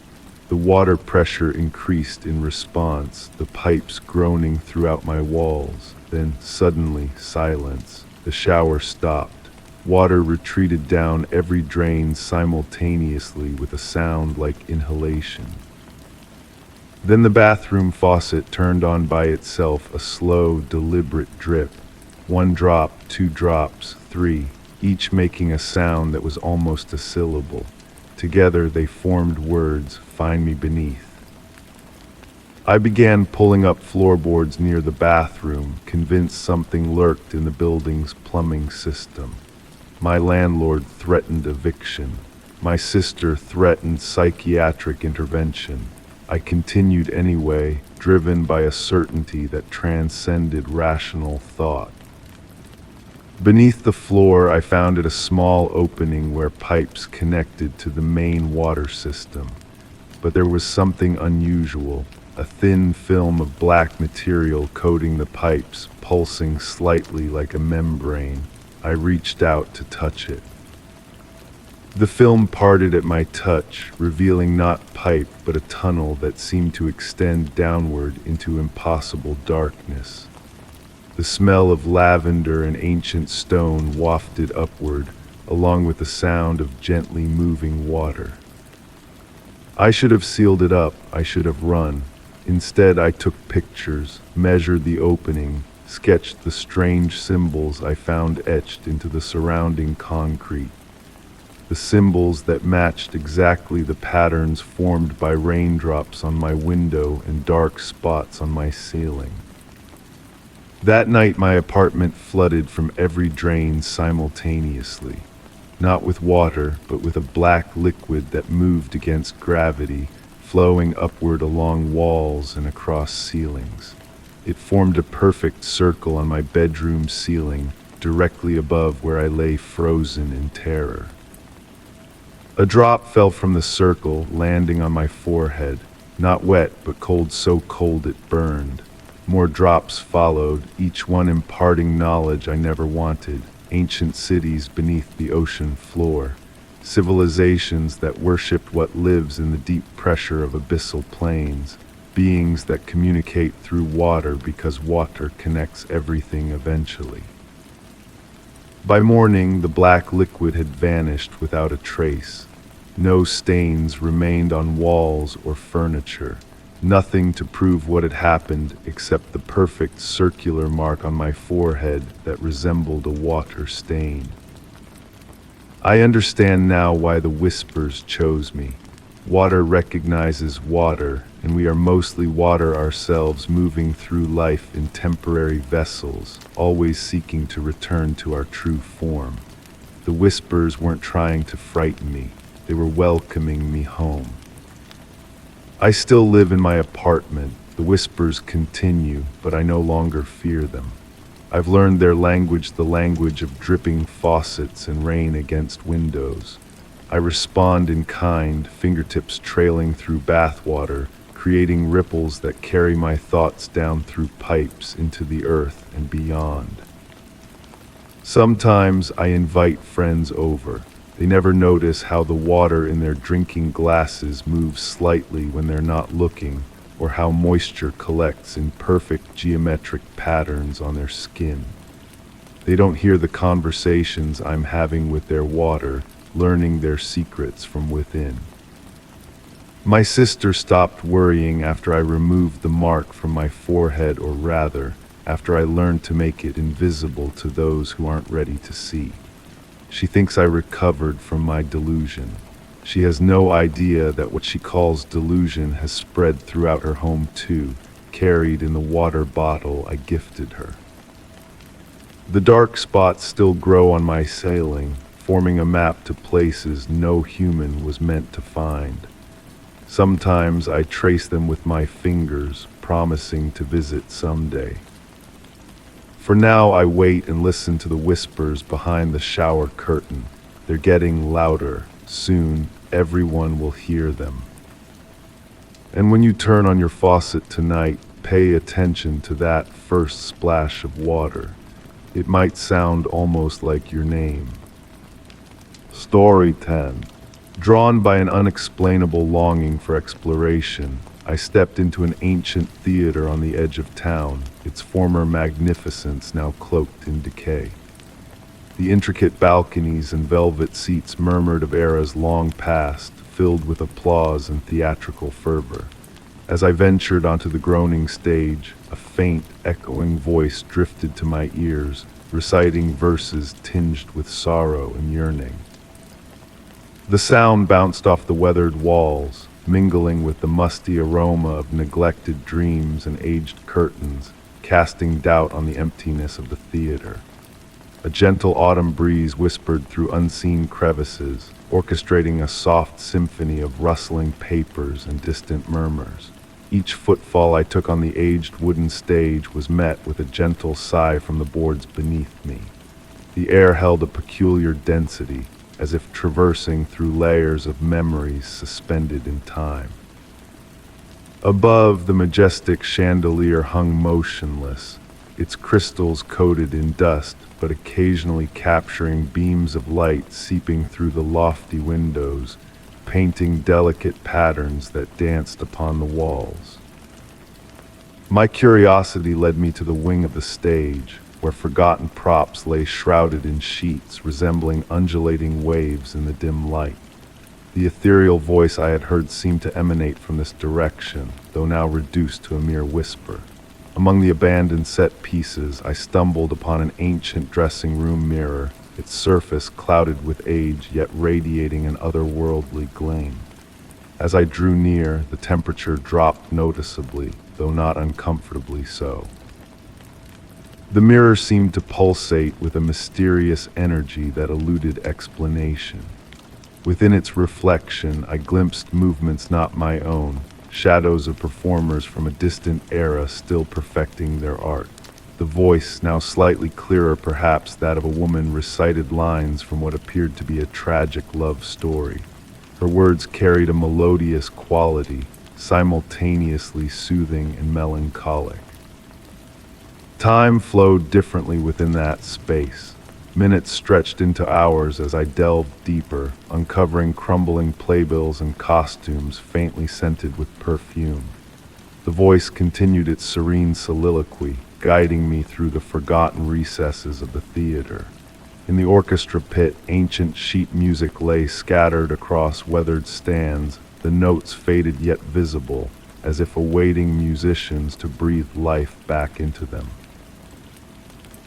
The water pressure increased in response, the pipes groaning throughout my walls. Then, suddenly, silence. The shower stopped. Water retreated down every drain simultaneously with a sound like inhalation. Then the bathroom faucet turned on by itself, a slow, deliberate drip. 1 drop, 2 drops, 3, each making a sound that was almost a syllable. Together they formed words, "Find me beneath." I began pulling up floorboards near the bathroom, convinced something lurked in the building's plumbing system. My landlord threatened eviction. My sister threatened psychiatric intervention. I continued anyway, driven by a certainty that transcended rational thought. Beneath the floor, I found a small opening where pipes connected to the main water system. But there was something unusual, a thin film of black material coating the pipes, pulsing slightly like a membrane. I reached out to touch it. The film parted at my touch, revealing not pipe but a tunnel that seemed to extend downward into impossible darkness. The smell of lavender and ancient stone wafted upward, along with the sound of gently moving water. I should have sealed it up, I should have run. Instead, I took pictures, measured the opening, sketched the strange symbols I found etched into the surrounding concrete. The symbols that matched exactly the patterns formed by raindrops on my window and dark spots on my ceiling. That night, my apartment flooded from every drain simultaneously, not with water, but with a black liquid that moved against gravity, flowing upward along walls and across ceilings. It formed a perfect circle on my bedroom ceiling, directly above where I lay frozen in terror. A drop fell from the circle, landing on my forehead, not wet, but cold, so cold it burned. More drops followed, each one imparting knowledge I never wanted. Ancient cities beneath the ocean floor, civilizations that worshipped what lives in the deep pressure of abyssal plains, beings that communicate through water because water connects everything eventually. By morning, the black liquid had vanished without a trace. No stains remained on walls or furniture. Nothing to prove what had happened except the perfect circular mark on my forehead that resembled a water stain. I understand now why the whispers chose me. Water recognizes water, and we are mostly water ourselves, moving through life in temporary vessels, always seeking to return to our true form. The whispers weren't trying to frighten me, they were welcoming me home. I still live in my apartment. The whispers continue, but I no longer fear them. I've learned their language, the language of dripping faucets and rain against windows. I respond in kind, fingertips trailing through bathwater, creating ripples that carry my thoughts down through pipes into the earth and beyond. Sometimes I invite friends over. They never notice how the water in their drinking glasses moves slightly when they're not looking, or how moisture collects in perfect geometric patterns on their skin. They don't hear the conversations I'm having with their water, learning their secrets from within. My sister stopped worrying after I removed the mark from my forehead, or rather, after I learned to make it invisible to those who aren't ready to see. She thinks I recovered from my delusion. She has no idea that what she calls delusion has spread throughout her home too, carried in the water bottle I gifted her. The dark spots still grow on my ceiling, forming a map to places no human was meant to find. Sometimes I trace them with my fingers, promising to visit someday. For now, I wait and listen to the whispers behind the shower curtain. They're getting louder. Soon, everyone will hear them. And when you turn on your faucet tonight, pay attention to that first splash of water. It might sound almost like your name. Story 10. Drawn by an unexplainable longing for exploration, I stepped into an ancient theater on the edge of town, its former magnificence now cloaked in decay. The intricate balconies and velvet seats murmured of eras long past, filled with applause and theatrical fervor. As I ventured onto the groaning stage, a faint, echoing voice drifted to my ears, reciting verses tinged with sorrow and yearning. The sound bounced off the weathered walls, mingling with the musty aroma of neglected dreams and aged curtains, casting doubt on the emptiness of the theater. A gentle autumn breeze whispered through unseen crevices, orchestrating a soft symphony of rustling papers and distant murmurs. Each footfall I took on the aged wooden stage was met with a gentle sigh from the boards beneath me. The air held a peculiar density, as if traversing through layers of memories suspended in time. Above, the majestic chandelier hung motionless, its crystals coated in dust, but occasionally capturing beams of light seeping through the lofty windows, painting delicate patterns that danced upon the walls. My curiosity led me to the wing of the stage, where forgotten props lay shrouded in sheets resembling undulating waves in the dim light. The ethereal voice I had heard seemed to emanate from this direction, though now reduced to a mere whisper. Among the abandoned set pieces, I stumbled upon an ancient dressing room mirror, its surface clouded with age yet radiating an otherworldly gleam. As I drew near, the temperature dropped noticeably, though not uncomfortably so. The mirror seemed to pulsate with a mysterious energy that eluded explanation. Within its reflection, I glimpsed movements not my own, shadows of performers from a distant era still perfecting their art. The voice, now slightly clearer perhaps that of a woman, recited lines from what appeared to be a tragic love story. Her words carried a melodious quality, simultaneously soothing and melancholic. Time flowed differently within that space. Minutes stretched into hours as I delved deeper, uncovering crumbling playbills and costumes faintly scented with perfume. The voice continued its serene soliloquy, guiding me through the forgotten recesses of the theater. In the orchestra pit, ancient sheet music lay scattered across weathered stands, the notes faded yet visible, as if awaiting musicians to breathe life back into them.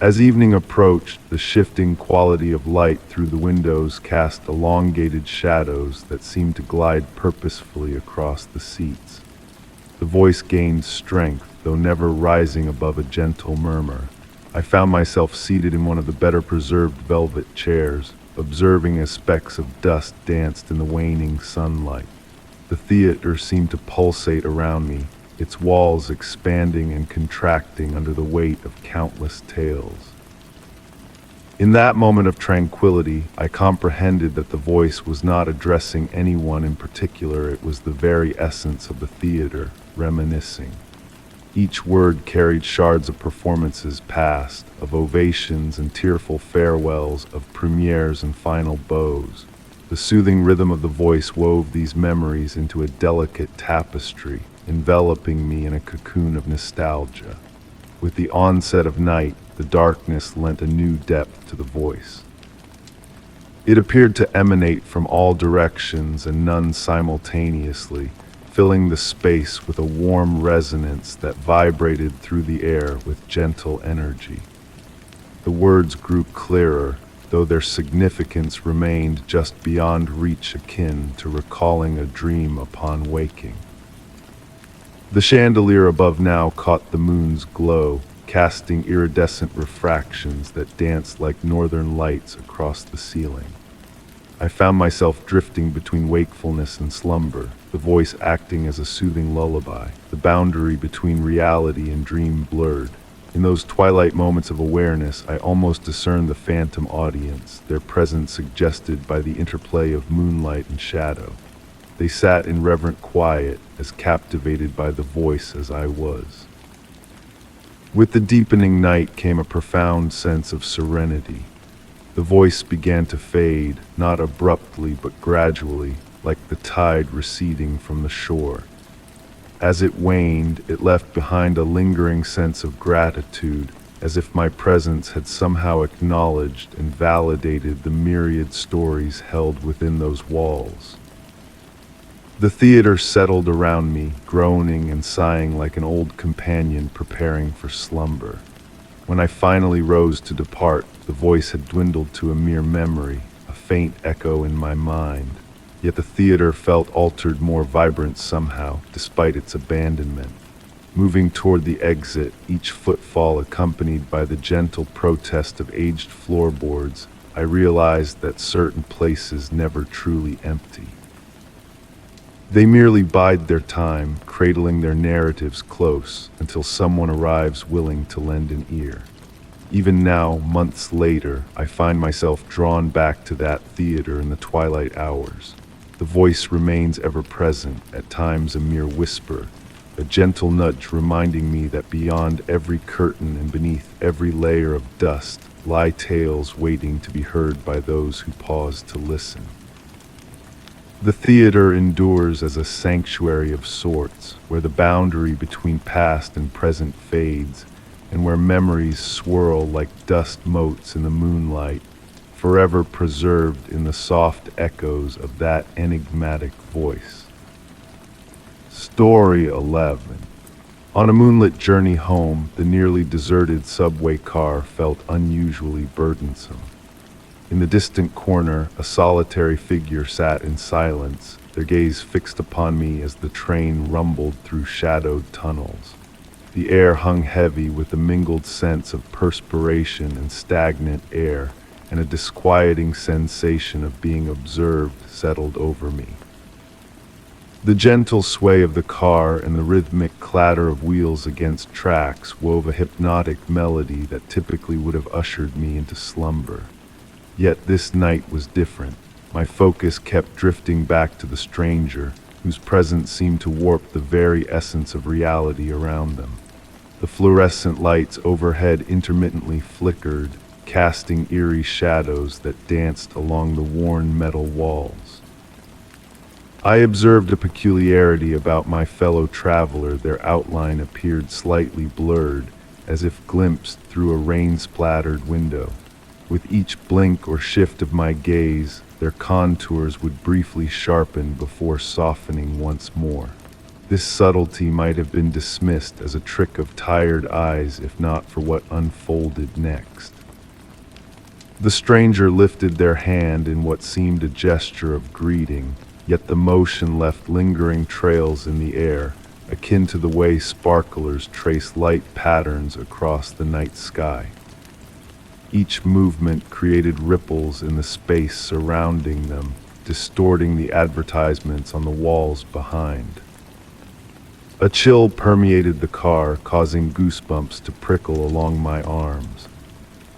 As evening approached, the shifting quality of light through the windows cast elongated shadows that seemed to glide purposefully across the seats. The voice gained strength, though never rising above a gentle murmur. I found myself seated in one of the better preserved velvet chairs, observing as specks of dust danced in the waning sunlight. The theater seemed to pulsate around me, its walls expanding and contracting under the weight of countless tales. In that moment of tranquility, I comprehended that the voice was not addressing anyone in particular. It was the very essence of the theater, reminiscing. Each word carried shards of performances past, of ovations and tearful farewells, of premieres and final bows. The soothing rhythm of the voice wove these memories into a delicate tapestry, enveloping me in a cocoon of nostalgia. With the onset of night, the darkness lent a new depth to the voice. It appeared to emanate from all directions and none simultaneously, filling the space with a warm resonance that vibrated through the air with gentle energy. The words grew clearer, though their significance remained just beyond reach, akin to recalling a dream upon waking. The chandelier above now caught the moon's glow, casting iridescent refractions that danced like northern lights across the ceiling. I found myself drifting between wakefulness and slumber, the voice acting as a soothing lullaby, the boundary between reality and dream blurred. In those twilight moments of awareness, I almost discerned the phantom audience, their presence suggested by the interplay of moonlight and shadow. They sat in reverent quiet, as captivated by the voice as I was. With the deepening night came a profound sense of serenity. The voice began to fade, not abruptly but gradually, like the tide receding from the shore. As it waned, it left behind a lingering sense of gratitude, as if my presence had somehow acknowledged and validated the myriad stories held within those walls. The theater settled around me, groaning and sighing like an old companion preparing for slumber. When I finally rose to depart, the voice had dwindled to a mere memory, a faint echo in my mind. Yet the theater felt altered, more vibrant somehow, despite its abandonment. Moving toward the exit, each footfall accompanied by the gentle protest of aged floorboards, I realized that certain places never truly empty. They merely bide their time, cradling their narratives close until someone arrives willing to lend an ear. Even now, months later, I find myself drawn back to that theater in the twilight hours. The voice remains ever present, at times a mere whisper, a gentle nudge reminding me that beyond every curtain and beneath every layer of dust lie tales waiting to be heard by those who pause to listen. The theater endures as a sanctuary of sorts, where the boundary between past and present fades, and where memories swirl like dust motes in the moonlight, forever preserved in the soft echoes of that enigmatic voice. Story 11. On a moonlit journey home, the nearly deserted subway car felt unusually burdensome. In the distant corner, a solitary figure sat in silence, their gaze fixed upon me as the train rumbled through shadowed tunnels. The air hung heavy with a mingled sense of perspiration and stagnant air, and a disquieting sensation of being observed settled over me. The gentle sway of the car and the rhythmic clatter of wheels against tracks wove a hypnotic melody that typically would have ushered me into slumber. Yet this night was different. My focus kept drifting back to the stranger, whose presence seemed to warp the very essence of reality around them. The fluorescent lights overhead intermittently flickered, casting eerie shadows that danced along the worn metal walls. I observed a peculiarity about my fellow traveler. Their outline appeared slightly blurred, as if glimpsed through a rain-splattered window. With each blink or shift of my gaze, their contours would briefly sharpen before softening once more. This subtlety might have been dismissed as a trick of tired eyes if not for what unfolded next. The stranger lifted their hand in what seemed a gesture of greeting, yet the motion left lingering trails in the air, akin to the way sparklers trace light patterns across the night sky. Each movement created ripples in the space surrounding them, distorting the advertisements on the walls behind. A chill permeated the car, causing goosebumps to prickle along my arms.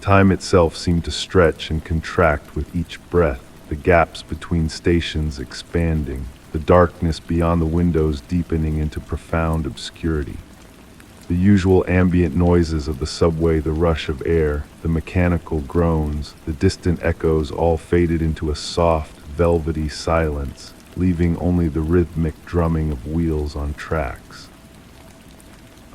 Time itself seemed to stretch and contract with each breath, the gaps between stations expanding, the darkness beyond the windows deepening into profound obscurity. The usual ambient noises of the subway, the rush of air, the mechanical groans, the distant echoes all faded into a soft, velvety silence, leaving only the rhythmic drumming of wheels on tracks.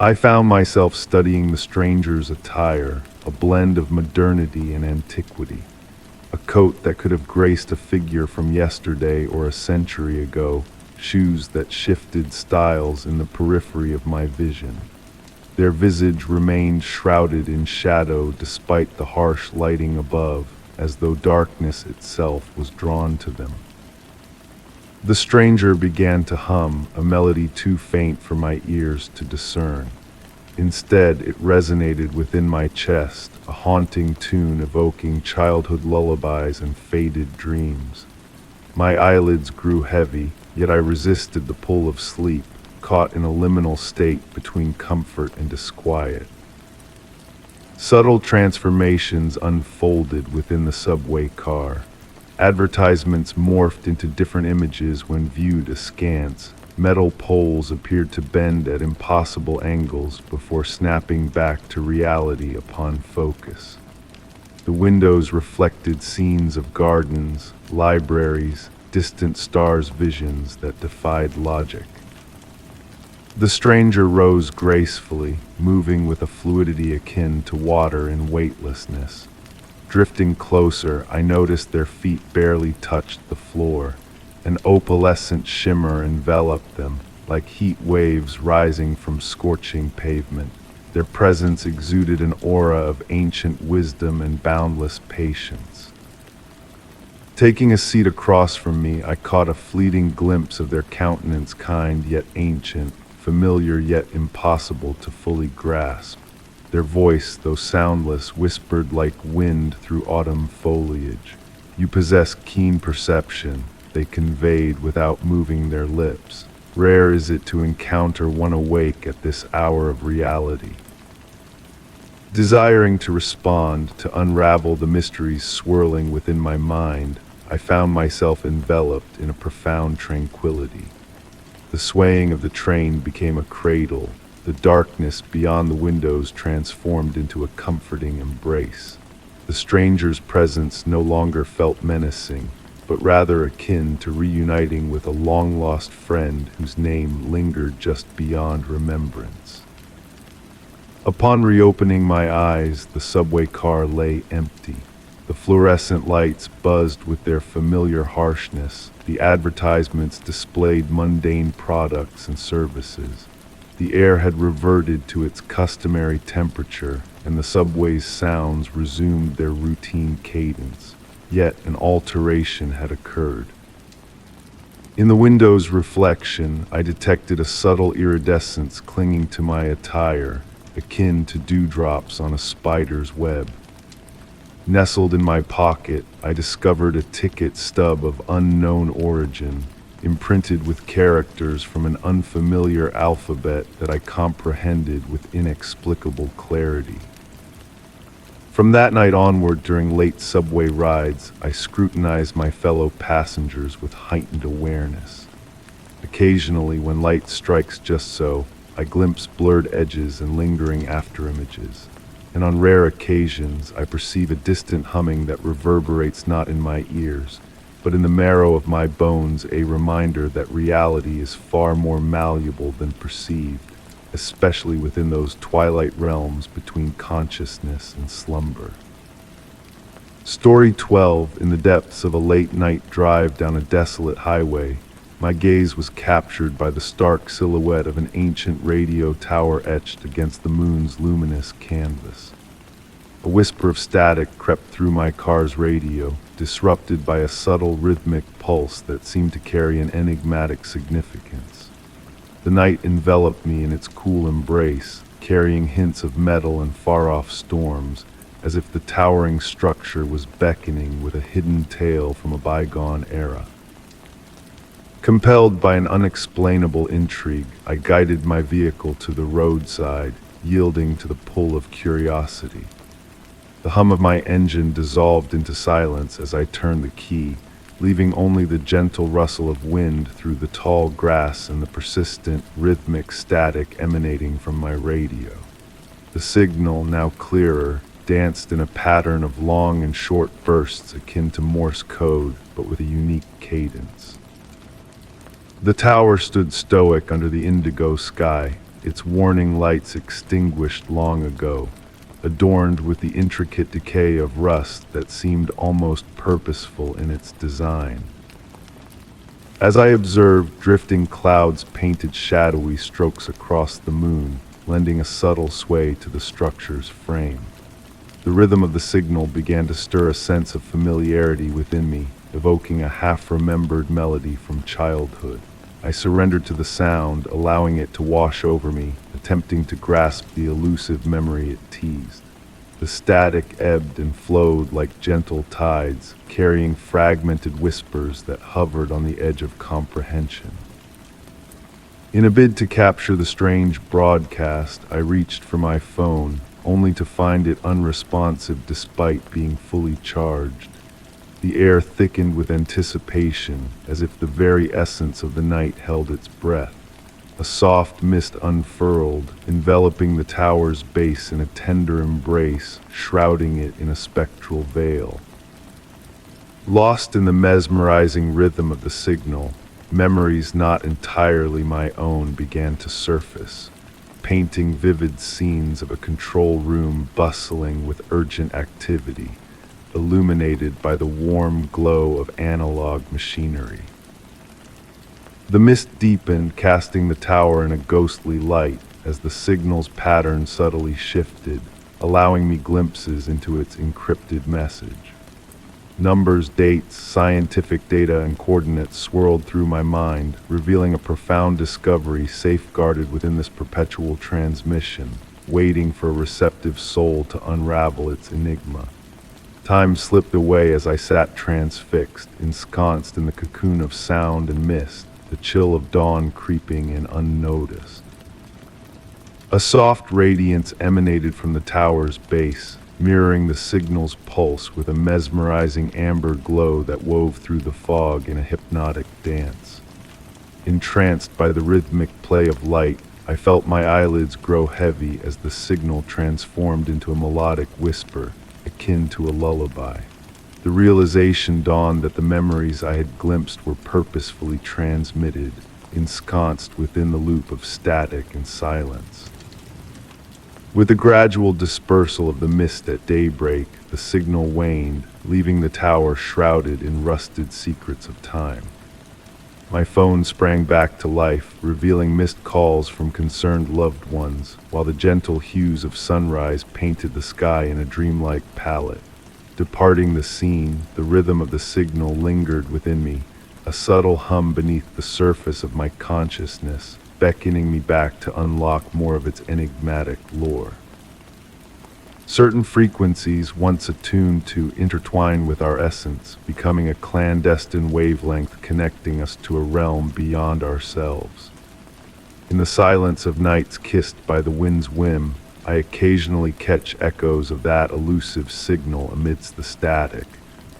I found myself studying the stranger's attire, a blend of modernity and antiquity. A coat that could have graced a figure from yesterday or a century ago, shoes that shifted styles in the periphery of my vision. Their visage remained shrouded in shadow despite the harsh lighting above, as though darkness itself was drawn to them. The stranger began to hum, a melody too faint for my ears to discern. Instead, it resonated within my chest, a haunting tune evoking childhood lullabies and faded dreams. My eyelids grew heavy, yet I resisted the pull of sleep, caught in a liminal state between comfort and disquiet. Subtle transformations unfolded within the subway car. Advertisements morphed into different images when viewed askance. Metal poles appeared to bend at impossible angles before snapping back to reality upon focus. The windows reflected scenes of gardens, libraries, distant stars, visions that defied logic. The stranger rose gracefully, moving with a fluidity akin to water in weightlessness. Drifting closer, I noticed their feet barely touched the floor. An opalescent shimmer enveloped them, like heat waves rising from scorching pavement. Their presence exuded an aura of ancient wisdom and boundless patience. Taking a seat across from me, I caught a fleeting glimpse of their countenance, kind yet ancient, familiar yet impossible to fully grasp. Their voice, though soundless, whispered like wind through autumn foliage. "You possess keen perception," they conveyed without moving their lips. "Rare is it to encounter one awake at this hour of reality." Desiring to respond, to unravel the mysteries swirling within my mind, I found myself enveloped in a profound tranquility. The swaying of the train became a cradle. The darkness beyond the windows transformed into a comforting embrace. The stranger's presence no longer felt menacing, but rather akin to reuniting with a long-lost friend whose name lingered just beyond remembrance. Upon reopening my eyes, the subway car lay empty. The fluorescent lights buzzed with their familiar harshness. The advertisements displayed mundane products and services. The air had reverted to its customary temperature, and the subway's sounds resumed their routine cadence. Yet an alteration had occurred. In the window's reflection, I detected a subtle iridescence clinging to my attire, akin to dewdrops on a spider's web. Nestled in my pocket, I discovered a ticket stub of unknown origin, imprinted with characters from an unfamiliar alphabet that I comprehended with inexplicable clarity. From that night onward, during late subway rides, I scrutinized my fellow passengers with heightened awareness. Occasionally, when light strikes just so, I glimpse blurred edges and lingering afterimages. And on rare occasions, I perceive a distant humming that reverberates not in my ears, but in the marrow of my bones, a reminder that reality is far more malleable than perceived, especially within those twilight realms between consciousness and slumber. Story 12. In the depths of a late-night drive down a desolate highway, my gaze was captured by the stark silhouette of an ancient radio tower etched against the moon's luminous canvas. A whisper of static crept through my car's radio, disrupted by a subtle rhythmic pulse that seemed to carry an enigmatic significance. The night enveloped me in its cool embrace, carrying hints of metal and far-off storms, as if the towering structure was beckoning with a hidden tale from a bygone era. Compelled by an unexplainable intrigue, I guided my vehicle to the roadside, yielding to the pull of curiosity. The hum of my engine dissolved into silence as I turned the key, leaving only the gentle rustle of wind through the tall grass and the persistent, rhythmic static emanating from my radio. The signal, now clearer, danced in a pattern of long and short bursts akin to Morse code, but with a unique cadence. The tower stood stoic under the indigo sky, its warning lights extinguished long ago, adorned with the intricate decay of rust that seemed almost purposeful in its design. As I observed, drifting clouds painted shadowy strokes across the moon, lending a subtle sway to the structure's frame. The rhythm of the signal began to stir a sense of familiarity within me, evoking a half-remembered melody from childhood. I surrendered to the sound, allowing it to wash over me, attempting to grasp the elusive memory it teased. The static ebbed and flowed like gentle tides, carrying fragmented whispers that hovered on the edge of comprehension. In a bid to capture the strange broadcast, I reached for my phone, only to find it unresponsive despite being fully charged. The air thickened with anticipation, as if the very essence of the night held its breath. A soft mist unfurled, enveloping the tower's base in a tender embrace, shrouding it in a spectral veil. Lost in the mesmerizing rhythm of the signal, memories not entirely my own began to surface, painting vivid scenes of a control room bustling with urgent activity, illuminated by the warm glow of analog machinery. The mist deepened, casting the tower in a ghostly light as the signal's pattern subtly shifted, allowing me glimpses into its encrypted message. Numbers, dates, scientific data, and coordinates swirled through my mind, revealing a profound discovery safeguarded within this perpetual transmission, waiting for a receptive soul to unravel its enigma. Time slipped away as I sat transfixed, ensconced in the cocoon of sound and mist, the chill of dawn creeping in unnoticed. A soft radiance emanated from the tower's base, mirroring the signal's pulse with a mesmerizing amber glow that wove through the fog in a hypnotic dance. Entranced by the rhythmic play of light, I felt my eyelids grow heavy as the signal transformed into a melodic whisper, akin to a lullaby. The realization dawned that the memories I had glimpsed were purposefully transmitted, ensconced within the loop of static and silence. With the gradual dispersal of the mist at daybreak, the signal waned, leaving the tower shrouded in rusted secrets of time. My phone sprang back to life, revealing missed calls from concerned loved ones, while the gentle hues of sunrise painted the sky in a dreamlike palette. Departing the scene, the rhythm of the signal lingered within me, a subtle hum beneath the surface of my consciousness, beckoning me back to unlock more of its enigmatic lore. Certain frequencies, once attuned to, intertwine with our essence, becoming a clandestine wavelength connecting us to a realm beyond ourselves. In the silence of nights kissed by the wind's whim, I occasionally catch echoes of that elusive signal amidst the static,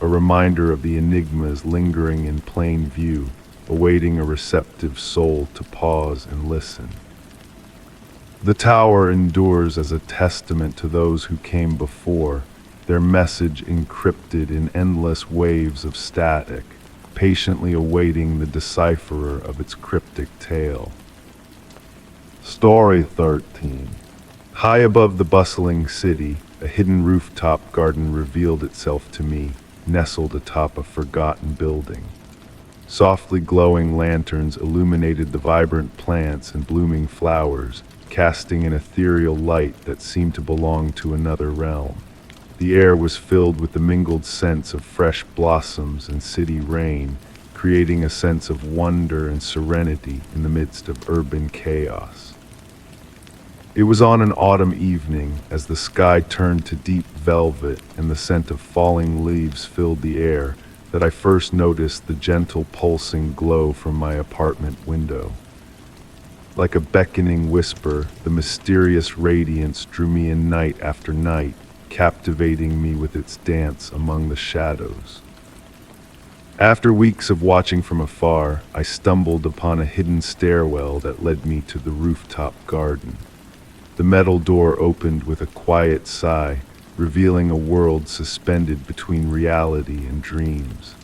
a reminder of the enigmas lingering in plain view, awaiting a receptive soul to pause and listen. The tower endures as a testament to those who came before, their message encrypted in endless waves of static, patiently awaiting the decipherer of its cryptic tale. Story 13. High above the bustling city, a hidden rooftop garden revealed itself to me, nestled atop a forgotten building. Softly glowing lanterns illuminated the vibrant plants and blooming flowers, casting an ethereal light that seemed to belong to another realm. The air was filled with the mingled scents of fresh blossoms and city rain, creating a sense of wonder and serenity in the midst of urban chaos. It was on an autumn evening, as the sky turned to deep velvet and the scent of falling leaves filled the air, that I first noticed the gentle pulsing glow from my apartment window. Like a beckoning whisper, the mysterious radiance drew me in night after night, captivating me with its dance among the shadows. After weeks of watching from afar, I stumbled upon a hidden stairwell that led me to the rooftop garden. The metal door opened with a quiet sigh, revealing a world suspended between reality and dreams.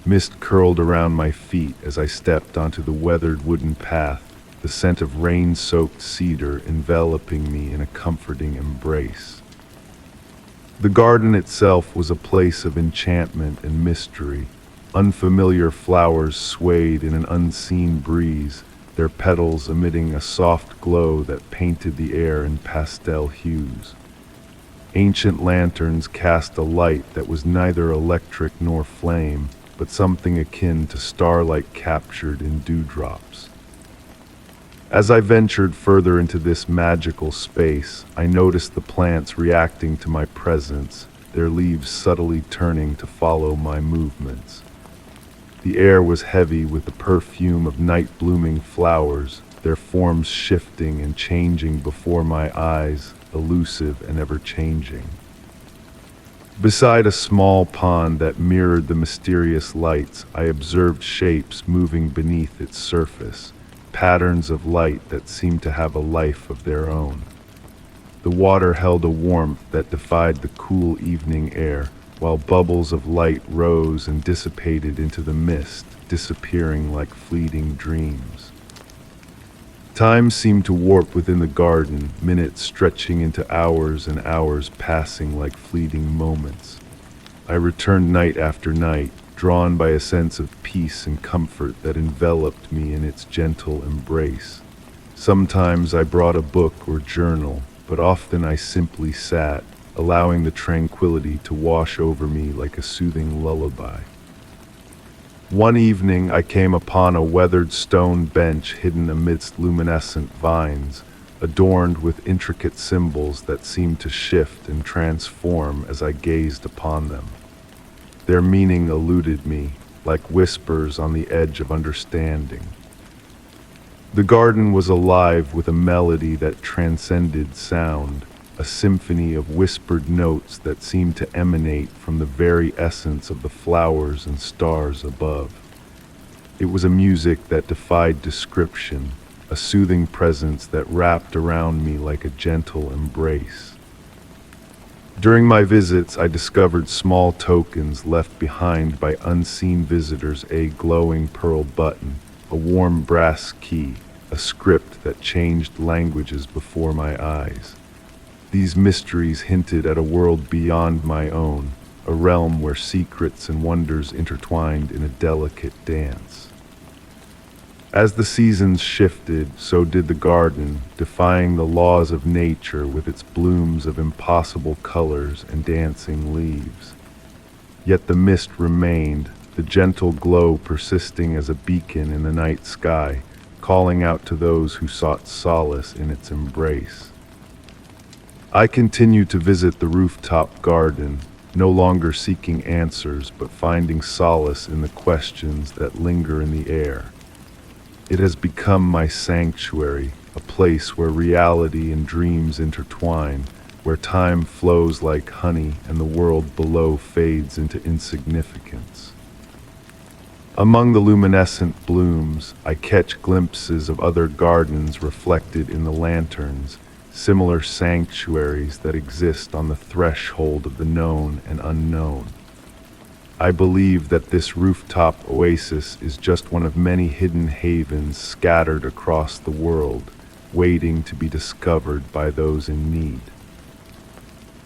Mist curled around my feet as I stepped onto the weathered wooden path, the scent of rain-soaked cedar enveloping me in a comforting embrace. The garden itself was a place of enchantment and mystery. Unfamiliar flowers swayed in an unseen breeze, their petals emitting a soft glow that painted the air in pastel hues. Ancient lanterns cast a light that was neither electric nor flame, but something akin to starlight captured in dewdrops. As I ventured further into this magical space, I noticed the plants reacting to my presence, their leaves subtly turning to follow my movements. The air was heavy with the perfume of night-blooming flowers, their forms shifting and changing before my eyes, elusive and ever-changing. Beside a small pond that mirrored the mysterious lights, I observed shapes moving beneath its surface, patterns of light that seemed to have a life of their own. The water held a warmth that defied the cool evening air, while bubbles of light rose and dissipated into the mist, disappearing like fleeting dreams. Time seemed to warp within the garden, minutes stretching into hours and hours passing like fleeting moments. I returned night after night, drawn by a sense of peace and comfort that enveloped me in its gentle embrace. Sometimes I brought a book or journal, but often I simply sat, allowing the tranquility to wash over me like a soothing lullaby. One evening I came upon a weathered stone bench hidden amidst luminescent vines, adorned with intricate symbols that seemed to shift and transform as I gazed upon them. Their meaning eluded me, like whispers on the edge of understanding. The garden was alive with a melody that transcended sound, a symphony of whispered notes that seemed to emanate from the very essence of the flowers and stars above. It was a music that defied description, a soothing presence that wrapped around me like a gentle embrace. During my visits, I discovered small tokens left behind by unseen visitors: a glowing pearl button, a warm brass key, a script that changed languages before my eyes. These mysteries hinted at a world beyond my own, a realm where secrets and wonders intertwined in a delicate dance. As the seasons shifted, so did the garden, defying the laws of nature with its blooms of impossible colors and dancing leaves. Yet the mist remained, the gentle glow persisting as a beacon in the night sky, calling out to those who sought solace in its embrace. I continue to visit the rooftop garden, no longer seeking answers, but finding solace in the questions that linger in the air. It has become my sanctuary, a place where reality and dreams intertwine, where time flows like honey and the world below fades into insignificance. Among the luminescent blooms, I catch glimpses of other gardens reflected in the lanterns, similar sanctuaries that exist on the threshold of the known and unknown. I believe that this rooftop oasis is just one of many hidden havens scattered across the world, waiting to be discovered by those in need.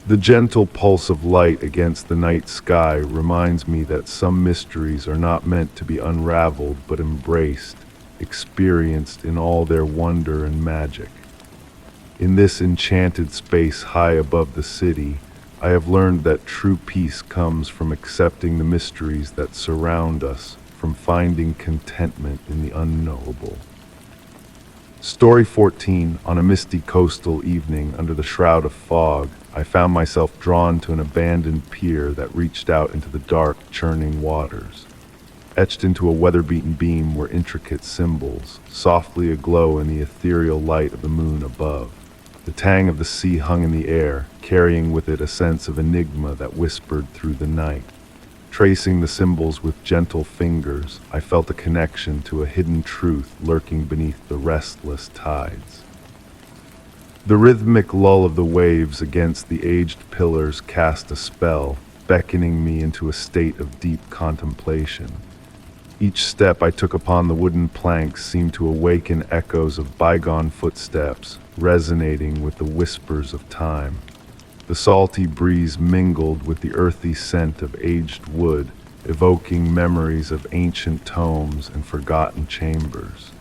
The gentle pulse of light against the night sky reminds me that some mysteries are not meant to be unraveled but embraced, experienced in all their wonder and magic. In this enchanted space high above the city, I have learned that true peace comes from accepting the mysteries that surround us, from finding contentment in the unknowable. Story 14. On a misty coastal evening under the shroud of fog, I found myself drawn to an abandoned pier that reached out into the dark, churning waters. Etched into a weather-beaten beam were intricate symbols, softly aglow in the ethereal light of the moon above. The tang of the sea hung in the air, carrying with it a sense of enigma that whispered through the night. Tracing the symbols with gentle fingers, I felt a connection to a hidden truth lurking beneath the restless tides. The rhythmic lull of the waves against the aged pillars cast a spell, beckoning me into a state of deep contemplation. Each step I took upon the wooden planks seemed to awaken echoes of bygone footsteps, resonating with the whispers of time. The salty breeze mingled with the earthy scent of aged wood, evoking memories of ancient tomes and forgotten chambers.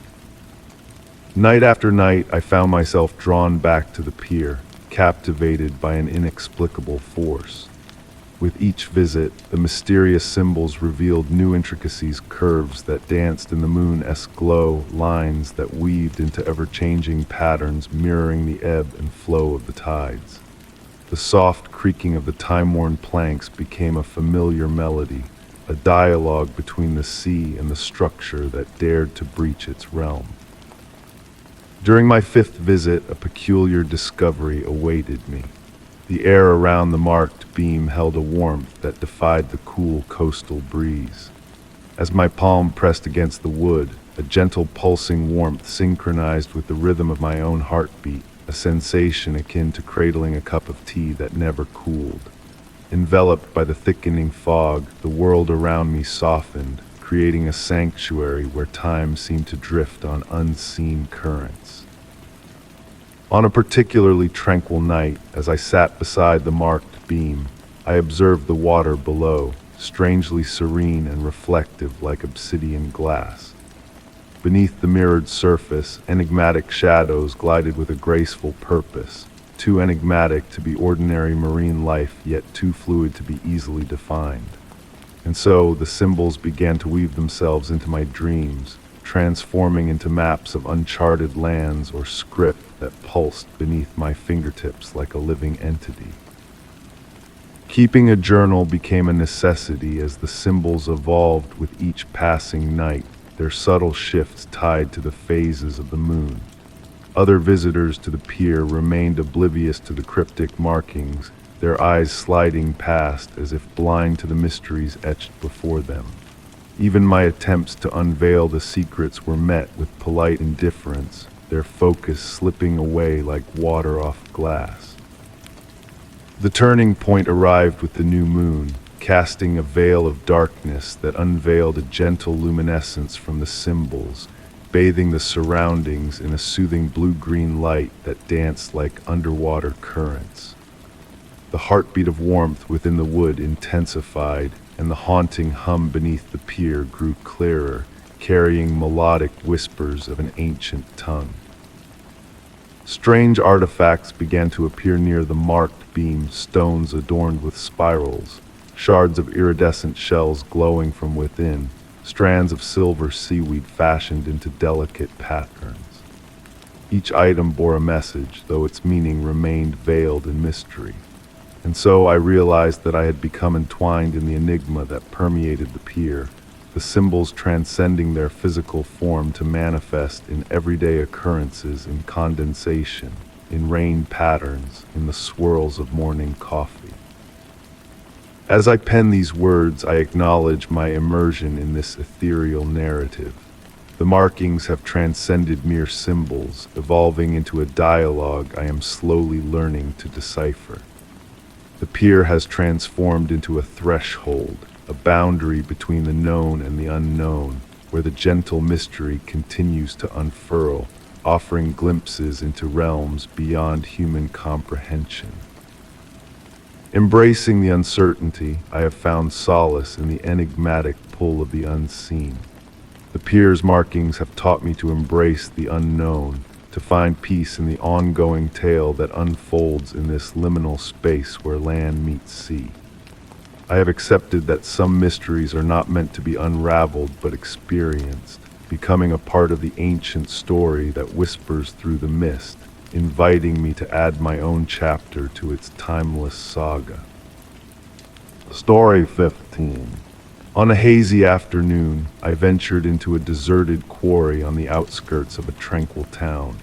Night after night, I found myself drawn back to the pier, captivated by an inexplicable force. With each visit, the mysterious symbols revealed new intricacies, curves that danced in the moon-esque glow, lines that weaved into ever-changing patterns mirroring the ebb and flow of the tides. The soft creaking of the time-worn planks became a familiar melody, a dialogue between the sea and the structure that dared to breach its realm. During my fifth visit, a peculiar discovery awaited me. The air around the marked beam held a warmth that defied the cool coastal breeze. As my palm pressed against the wood, a gentle pulsing warmth synchronized with the rhythm of my own heartbeat, a sensation akin to cradling a cup of tea that never cooled. Enveloped by the thickening fog, the world around me softened, creating a sanctuary where time seemed to drift on unseen currents. On a particularly tranquil night, as I sat beside the marked beam, I observed the water below, strangely serene and reflective like obsidian glass. Beneath the mirrored surface, enigmatic shadows glided with a graceful purpose, too enigmatic to be ordinary marine life, yet too fluid to be easily defined. And so the symbols began to weave themselves into my dreams, transforming into maps of uncharted lands or script that pulsed beneath my fingertips like a living entity. Keeping a journal became a necessity as the symbols evolved with each passing night, their subtle shifts tied to the phases of the moon. Other visitors to the pier remained oblivious to the cryptic markings, their eyes sliding past as if blind to the mysteries etched before them. Even my attempts to unveil the secrets were met with polite indifference, their focus slipping away like water off glass. The turning point arrived with the new moon, casting a veil of darkness that unveiled a gentle luminescence from the symbols, bathing the surroundings in a soothing blue-green light that danced like underwater currents. The heartbeat of warmth within the wood intensified, and the haunting hum beneath the pier grew clearer, carrying melodic whispers of an ancient tongue. Strange artifacts began to appear near the marked beam, stones adorned with spirals, shards of iridescent shells glowing from within, strands of silver seaweed fashioned into delicate patterns. Each item bore a message, though its meaning remained veiled in mystery. And so I realized that I had become entwined in the enigma that permeated the pier, the symbols transcending their physical form to manifest in everyday occurrences, in condensation, in rain patterns, in the swirls of morning coffee. As I pen these words, I acknowledge my immersion in this ethereal narrative. The markings have transcended mere symbols, evolving into a dialogue I am slowly learning to decipher. The pier has transformed into a threshold, a boundary between the known and the unknown, where the gentle mystery continues to unfurl, offering glimpses into realms beyond human comprehension. Embracing the uncertainty, I have found solace in the enigmatic pull of the unseen. The pier's markings have taught me to embrace the unknown, to find peace in the ongoing tale that unfolds in this liminal space where land meets sea. I have accepted that some mysteries are not meant to be unraveled but experienced, becoming a part of the ancient story that whispers through the mist, inviting me to add my own chapter to its timeless saga. Story 15. On a hazy afternoon, I ventured into a deserted quarry on the outskirts of a tranquil town.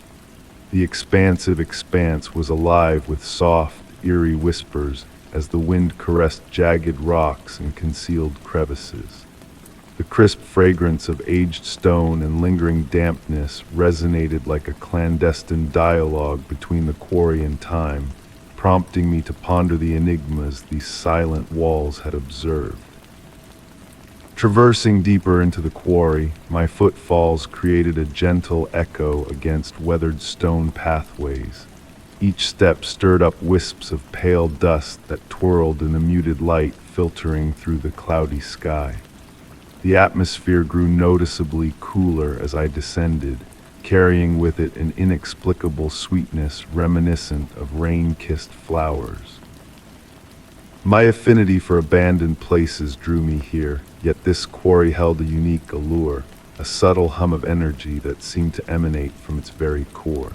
The expansive expanse was alive with soft, eerie whispers as the wind caressed jagged rocks and concealed crevices. The crisp fragrance of aged stone and lingering dampness resonated like a clandestine dialogue between the quarry and time, prompting me to ponder the enigmas these silent walls had observed. Traversing deeper into the quarry, my footfalls created a gentle echo against weathered stone pathways. Each step stirred up wisps of pale dust that twirled in the muted light filtering through the cloudy sky. The atmosphere grew noticeably cooler as I descended, carrying with it an inexplicable sweetness reminiscent of rain-kissed flowers. My affinity for abandoned places drew me here, yet this quarry held a unique allure, a subtle hum of energy that seemed to emanate from its very core.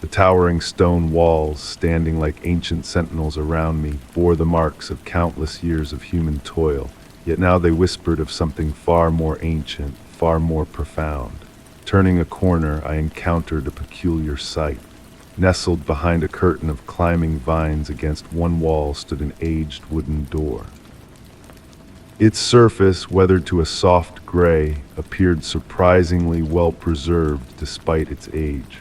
The towering stone walls, standing like ancient sentinels around me, bore the marks of countless years of human toil, yet now they whispered of something far more ancient, far more profound. Turning a corner, I encountered a peculiar sight. Nestled behind a curtain of climbing vines against one wall stood an aged wooden door. Its surface, weathered to a soft gray, appeared surprisingly well preserved despite its age.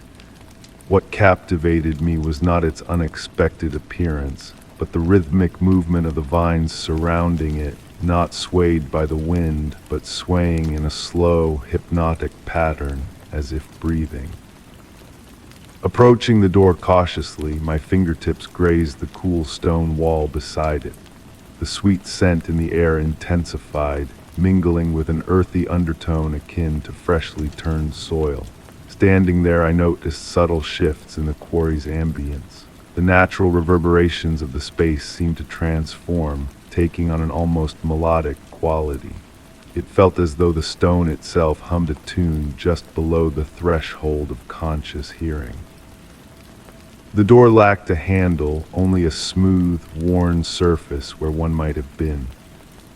What captivated me was not its unexpected appearance, but the rhythmic movement of the vines surrounding it, not swayed by the wind, but swaying in a slow, hypnotic pattern, as if breathing. Approaching the door cautiously, my fingertips grazed the cool stone wall beside it. The sweet scent in the air intensified, mingling with an earthy undertone akin to freshly turned soil. Standing there, I noticed subtle shifts in the quarry's ambience. The natural reverberations of the space seemed to transform, taking on an almost melodic quality. It felt as though the stone itself hummed a tune just below the threshold of conscious hearing. The door lacked a handle, only a smooth, worn surface where one might have been.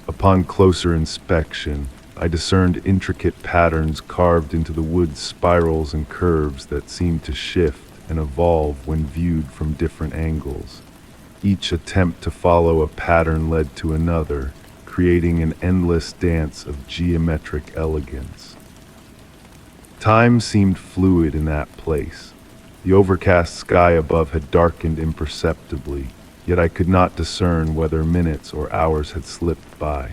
Upon closer inspection, I discerned intricate patterns carved into the wood's spirals and curves that seemed to shift and evolve when viewed from different angles. Each attempt to follow a pattern led to another, creating an endless dance of geometric elegance. Time seemed fluid in that place. The overcast sky above had darkened imperceptibly, yet I could not discern whether minutes or hours had slipped by.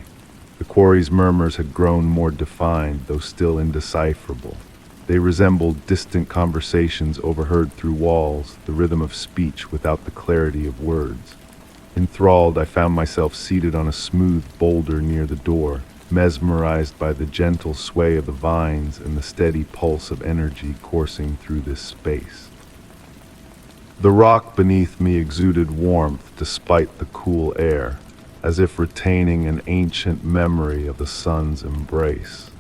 The quarry's murmurs had grown more defined, though still indecipherable. They resembled distant conversations overheard through walls, the rhythm of speech without the clarity of words. Enthralled, I found myself seated on a smooth boulder near the door, mesmerized by the gentle sway of the vines and the steady pulse of energy coursing through this space. The rock beneath me exuded warmth despite the cool air, as if retaining an ancient memory of the sun's embrace.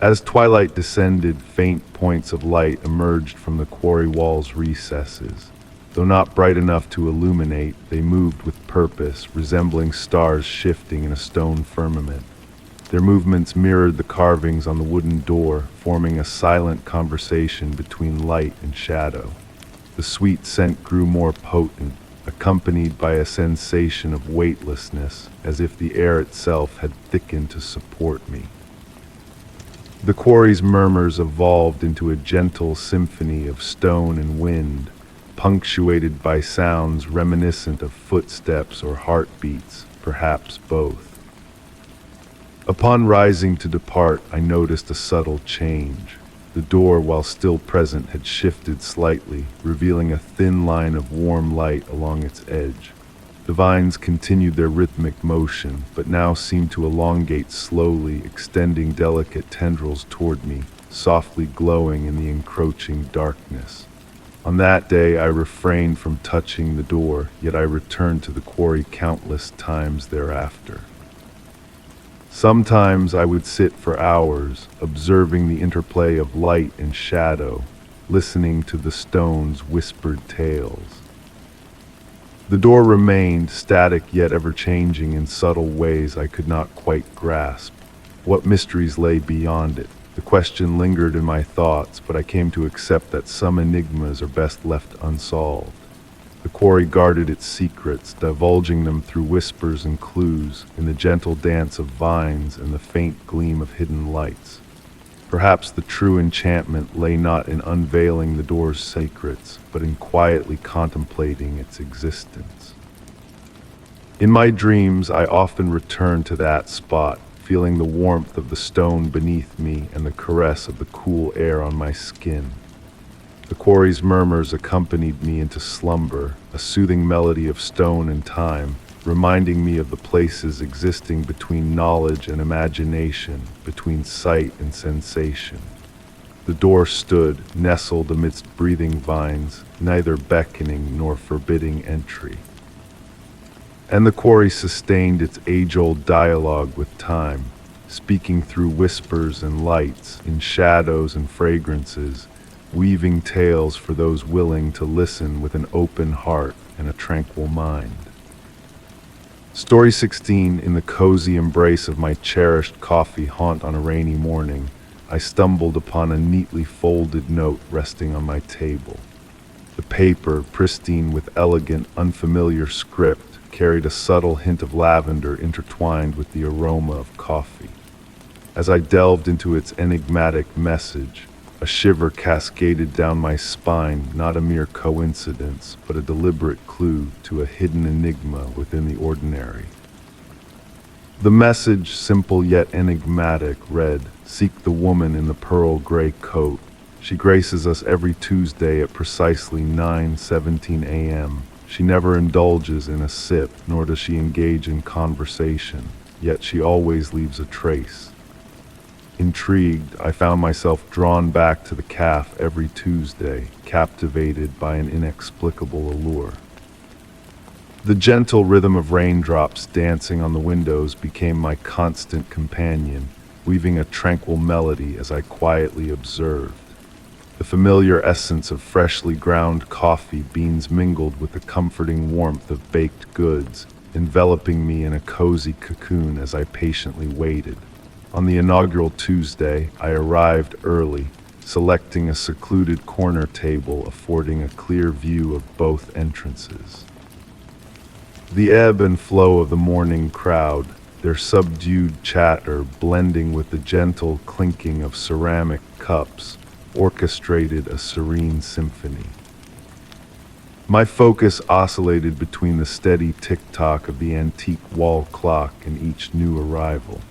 As twilight descended, faint points of light emerged from the quarry wall's recesses. Though not bright enough to illuminate, they moved with purpose, resembling stars shifting in a stone firmament. Their movements mirrored the carvings on the wooden door, forming a silent conversation between light and shadow. The sweet scent grew more potent, accompanied by a sensation of weightlessness, as if the air itself had thickened to support me. The quarry's murmurs evolved into a gentle symphony of stone and wind, punctuated by sounds reminiscent of footsteps or heartbeats, perhaps both. Upon rising to depart, I noticed a subtle change. The door, while still present, had shifted slightly, revealing a thin line of warm light along its edge. The vines continued their rhythmic motion, but now seemed to elongate slowly, extending delicate tendrils toward me, softly glowing in the encroaching darkness. On that day, I refrained from touching the door, yet I returned to the quarry countless times thereafter. Sometimes I would sit for hours, observing the interplay of light and shadow, listening to the stone's whispered tales. The door remained, static yet ever-changing in subtle ways I could not quite grasp. What mysteries lay beyond it? The question lingered in my thoughts, but I came to accept that some enigmas are best left unsolved. The quarry guarded its secrets, divulging them through whispers and clues, in the gentle dance of vines and the faint gleam of hidden lights. Perhaps the true enchantment lay not in unveiling the door's secrets, but in quietly contemplating its existence. In my dreams, I often returned to that spot, feeling the warmth of the stone beneath me and the caress of the cool air on my skin. The quarry's murmurs accompanied me into slumber, a soothing melody of stone and time, reminding me of the places existing between knowledge and imagination, between sight and sensation. The door stood, nestled amidst breathing vines, neither beckoning nor forbidding entry. And the quarry sustained its age-old dialogue with time, speaking through whispers and lights, in shadows and fragrances, weaving tales for those willing to listen with an open heart and a tranquil mind. Story 16. In the cozy embrace of my cherished coffee haunt on a rainy morning, I stumbled upon a neatly folded note resting on my table. The paper, pristine with elegant, unfamiliar script, carried a subtle hint of lavender intertwined with the aroma of coffee. As I delved into its enigmatic message, a shiver cascaded down my spine, not a mere coincidence, but a deliberate clue to a hidden enigma within the ordinary. The message, simple yet enigmatic, read, "Seek the woman in the pearl gray coat. She graces us every Tuesday at precisely 9:17 a.m. She never indulges in a sip, nor does she engage in conversation, yet she always leaves a trace." Intrigued, I found myself drawn back to the cafe every Tuesday, captivated by an inexplicable allure. The gentle rhythm of raindrops dancing on the windows became my constant companion, weaving a tranquil melody as I quietly observed. The familiar essence of freshly ground coffee beans mingled with the comforting warmth of baked goods, enveloping me in a cozy cocoon as I patiently waited. On the inaugural Tuesday, I arrived early, selecting a secluded corner table affording a clear view of both entrances. The ebb and flow of the morning crowd, their subdued chatter blending with the gentle clinking of ceramic cups, orchestrated a serene symphony. My focus oscillated between the steady tick-tock of the antique wall clock and each new arrival.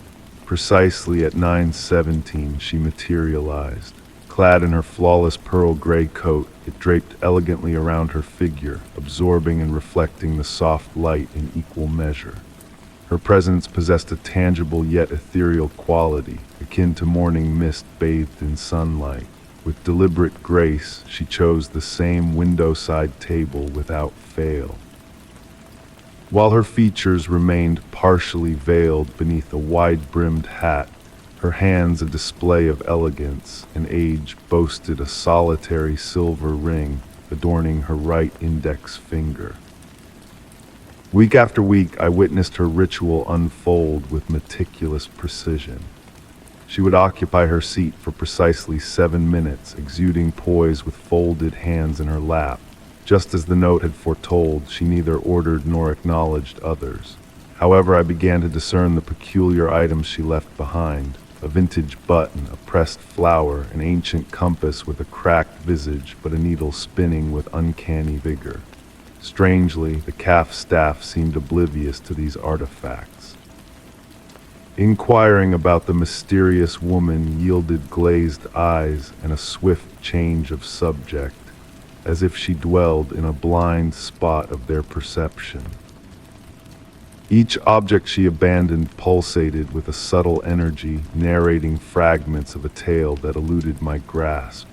Precisely at 9:17 she materialized. Clad in her flawless pearl gray coat, it draped elegantly around her figure, absorbing and reflecting the soft light in equal measure. Her presence possessed a tangible yet ethereal quality, akin to morning mist bathed in sunlight. With deliberate grace, she chose the same window-side table without fail. While her features remained partially veiled beneath a wide-brimmed hat, her hands a display of elegance, and age boasted a solitary silver ring adorning her right index finger. Week after week, I witnessed her ritual unfold with meticulous precision. She would occupy her seat for precisely 7 minutes, exuding poise with folded hands in her lap. Just as the note had foretold, she neither ordered nor acknowledged others. However, I began to discern the peculiar items she left behind: a vintage button, a pressed flower, an ancient compass with a cracked visage but a needle spinning with uncanny vigor. Strangely, the CAF staff seemed oblivious to these artifacts. Inquiring about the mysterious woman yielded glazed eyes and a swift change of subject, as if she dwelled in a blind spot of their perception. Each object she abandoned pulsated with a subtle energy, narrating fragments of a tale that eluded my grasp.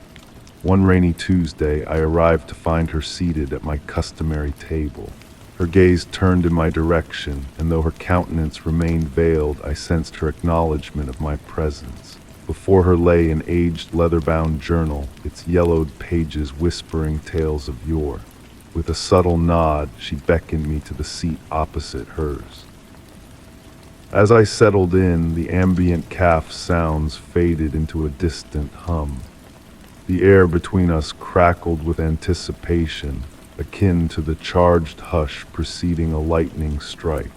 One rainy Tuesday, I arrived to find her seated at my customary table. Her gaze turned in my direction, and though her countenance remained veiled, I sensed her acknowledgement of my presence. Before her lay an aged leather-bound journal, its yellowed pages whispering tales of yore. With a subtle nod, she beckoned me to the seat opposite hers. As I settled in, the ambient CAF sounds faded into a distant hum. The air between us crackled with anticipation, akin to the charged hush preceding a lightning strike.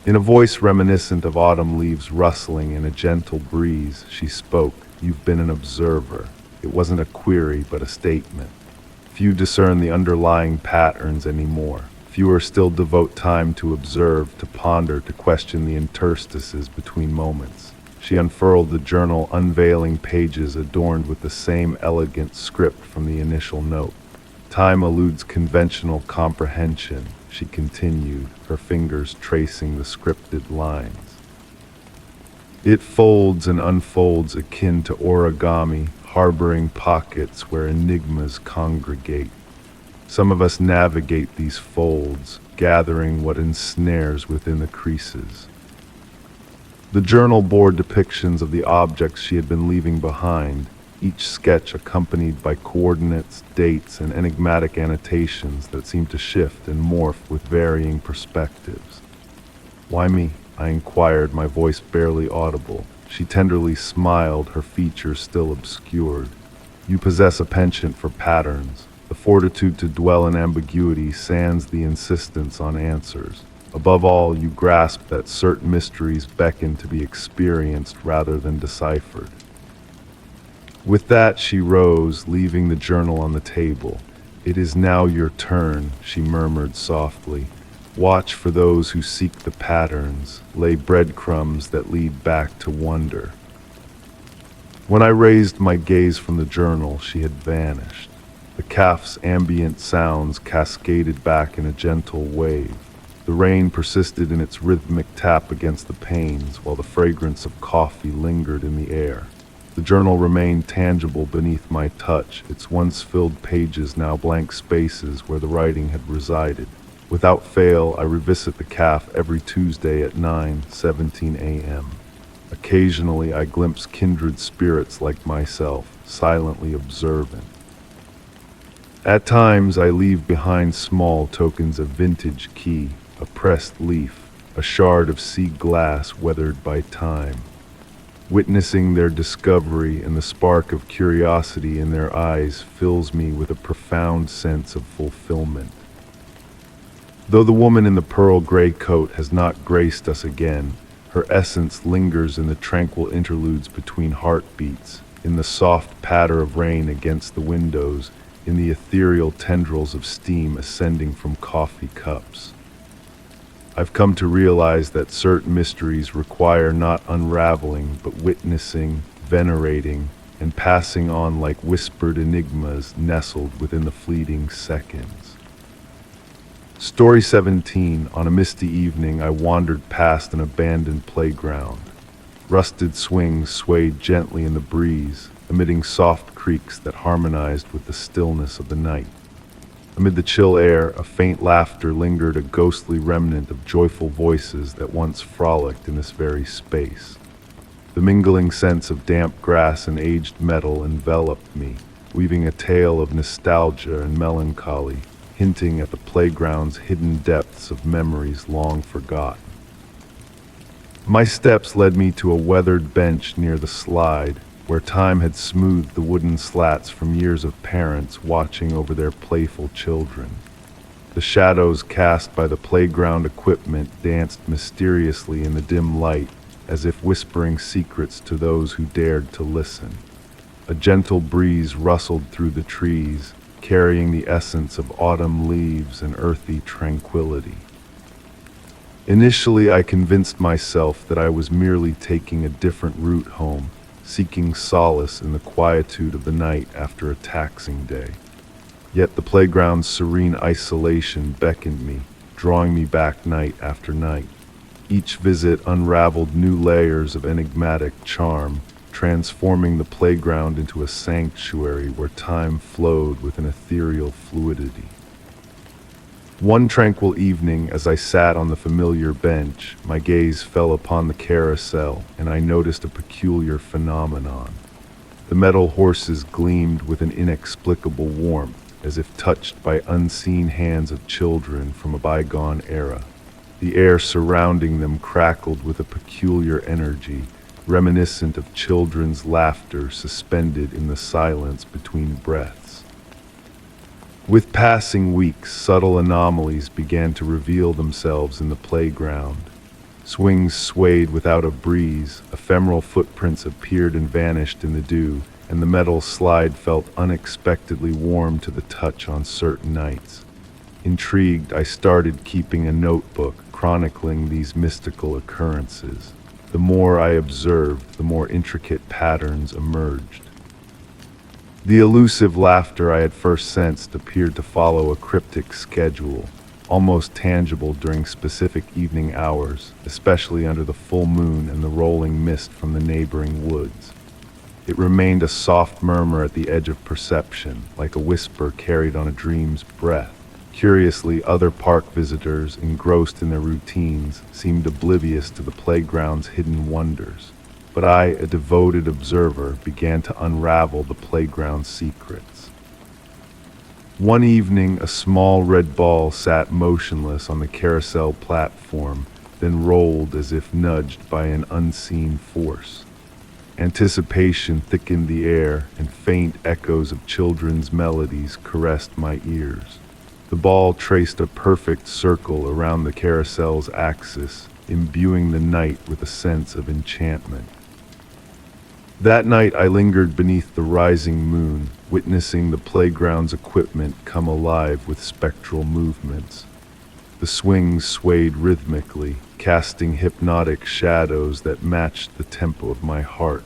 In a voice reminiscent of autumn leaves rustling in a gentle breeze, she spoke. "You've been an observer." It wasn't a query, but a statement. Few discern the underlying patterns anymore. Fewer still devote time to observe, to ponder, to question the interstices between moments. She unfurled the journal, unveiling pages adorned with the same elegant script from the initial note. "Time eludes conventional comprehension," she continued, her fingers tracing the scripted lines. "It folds and unfolds akin to origami, harboring pockets where enigmas congregate. Some of us navigate these folds, gathering what ensnares within the creases." The journal bore depictions of the objects she had been leaving behind, each sketch accompanied by coordinates, dates, and enigmatic annotations that seemed to shift and morph with varying perspectives. "Why me?" I inquired, my voice barely audible. She tenderly smiled, her features still obscured. "You possess a penchant for patterns. the fortitude to dwell in ambiguity sans the insistence on answers. Above all, you grasp that certain mysteries beckon to be experienced rather than deciphered. With that, she rose, leaving the journal on the table. "It is now your turn," she murmured softly. "Watch for those who seek the patterns, lay breadcrumbs that lead back to wonder." When I raised my gaze from the journal, she had vanished. The cafe's ambient sounds cascaded back in a gentle wave. The rain persisted in its rhythmic tap against the panes, while the fragrance of coffee lingered in the air. The journal remained tangible beneath my touch, its once filled pages now blank spaces where the writing had resided. Without fail, I revisit the cafe every Tuesday at 9:17 a.m. Occasionally, I glimpse kindred spirits like myself, silently observant. At times, I leave behind small tokens of vintage key, a pressed leaf, a shard of sea glass weathered by time. Witnessing their discovery and the spark of curiosity in their eyes fills me with a profound sense of fulfillment. Though the woman in the pearl gray coat has not graced us again, her essence lingers in the tranquil interludes between heartbeats, in the soft patter of rain against the windows, in the ethereal tendrils of steam ascending from coffee cups. I've come to realize that certain mysteries require not unraveling, but witnessing, venerating, and passing on like whispered enigmas nestled within the fleeting seconds. Story 17. On a misty evening, I wandered past an abandoned playground. Rusted swings swayed gently in the breeze, emitting soft creaks that harmonized with the stillness of the night. Amid the chill air, a faint laughter lingered, a ghostly remnant of joyful voices that once frolicked in this very space. The mingling sense of damp grass and aged metal enveloped me, weaving a tale of nostalgia and melancholy, hinting at the playground's hidden depths of memories long forgotten. My steps led me to a weathered bench near the slide, where time had smoothed the wooden slats from years of parents watching over their playful children. The shadows cast by the playground equipment danced mysteriously in the dim light, as if whispering secrets to those who dared to listen. A gentle breeze rustled through the trees, carrying the essence of autumn leaves and earthy tranquility. Initially, I convinced myself that I was merely taking a different route home, seeking solace in the quietude of the night after a taxing day. Yet the playground's serene isolation beckoned me, drawing me back night after night. Each visit unraveled new layers of enigmatic charm, transforming the playground into a sanctuary where time flowed with an ethereal fluidity. One tranquil evening, as I sat on the familiar bench, my gaze fell upon the carousel, and I noticed a peculiar phenomenon. The metal horses gleamed with an inexplicable warmth, as if touched by unseen hands of children from a bygone era. The air surrounding them crackled with a peculiar energy, reminiscent of children's laughter suspended in the silence between breaths. With passing weeks, subtle anomalies began to reveal themselves in the playground. Swings swayed without a breeze, ephemeral footprints appeared and vanished in the dew, and the metal slide felt unexpectedly warm to the touch on certain nights. Intrigued, I started keeping a notebook, chronicling these mystical occurrences. The more I observed, the more intricate patterns emerged. The elusive laughter I had first sensed appeared to follow a cryptic schedule, almost tangible during specific evening hours, especially under the full moon and the rolling mist from the neighboring woods. It remained a soft murmur at the edge of perception, like a whisper carried on a dream's breath. Curiously, other park visitors, engrossed in their routines, seemed oblivious to the playground's hidden wonders. But I, a devoted observer, began to unravel the playground's secrets. One evening, a small red ball sat motionless on the carousel platform, then rolled as if nudged by an unseen force. Anticipation thickened the air, and faint echoes of children's melodies caressed my ears. The ball traced a perfect circle around the carousel's axis, imbuing the night with a sense of enchantment. That night I lingered beneath the rising moon, witnessing the playground's equipment come alive with spectral movements. The swings swayed rhythmically, casting hypnotic shadows that matched the tempo of my heart.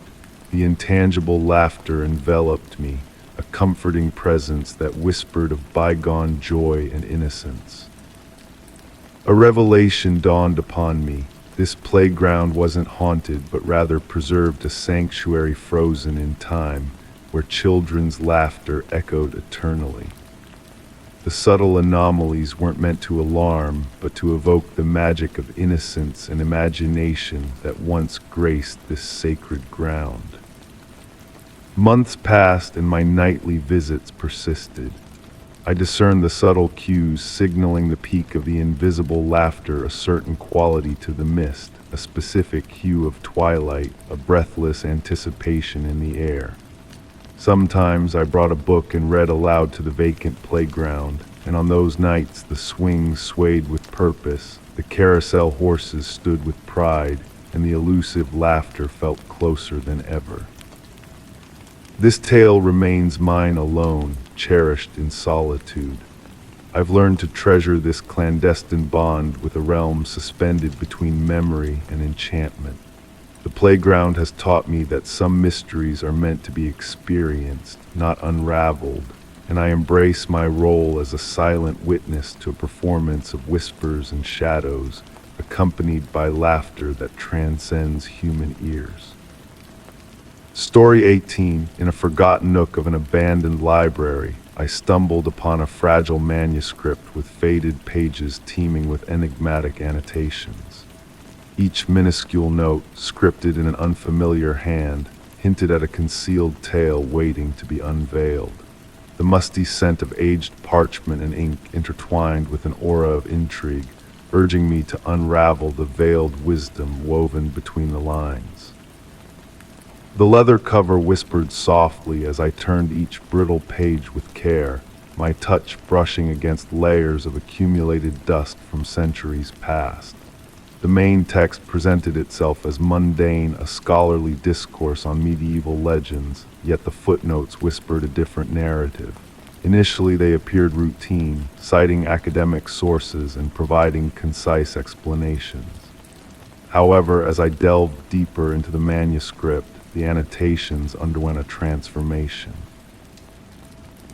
The intangible laughter enveloped me, a comforting presence that whispered of bygone joy and innocence. A revelation dawned upon me. This playground wasn't haunted, but rather preserved a sanctuary frozen in time, where children's laughter echoed eternally. The subtle anomalies weren't meant to alarm, but to evoke the magic of innocence and imagination that once graced this sacred ground. Months passed and my nightly visits persisted. I discerned the subtle cues signaling the peak of the invisible laughter, a certain quality to the mist, a specific hue of twilight, a breathless anticipation in the air. Sometimes I brought a book and read aloud to the vacant playground, and on those nights the swings swayed with purpose, the carousel horses stood with pride, and the elusive laughter felt closer than ever. This tale remains mine alone, cherished in solitude. I've learned to treasure this clandestine bond with a realm suspended between memory and enchantment. The playground has taught me that some mysteries are meant to be experienced, not unraveled, and I embrace my role as a silent witness to a performance of whispers and shadows, accompanied by laughter that transcends human ears. Story 18. In a forgotten nook of an abandoned library, I stumbled upon a fragile manuscript with faded pages teeming with enigmatic annotations. Each minuscule note, scripted in an unfamiliar hand, hinted at a concealed tale waiting to be unveiled. The musty scent of aged parchment and ink intertwined with an aura of intrigue, urging me to unravel the veiled wisdom woven between the lines. The leather cover whispered softly as I turned each brittle page with care, my touch brushing against layers of accumulated dust from centuries past. The main text presented itself as mundane, a scholarly discourse on medieval legends, yet the footnotes whispered a different narrative. Initially, they appeared routine, citing academic sources and providing concise explanations. However, as I delved deeper into the manuscript, the annotations underwent a transformation.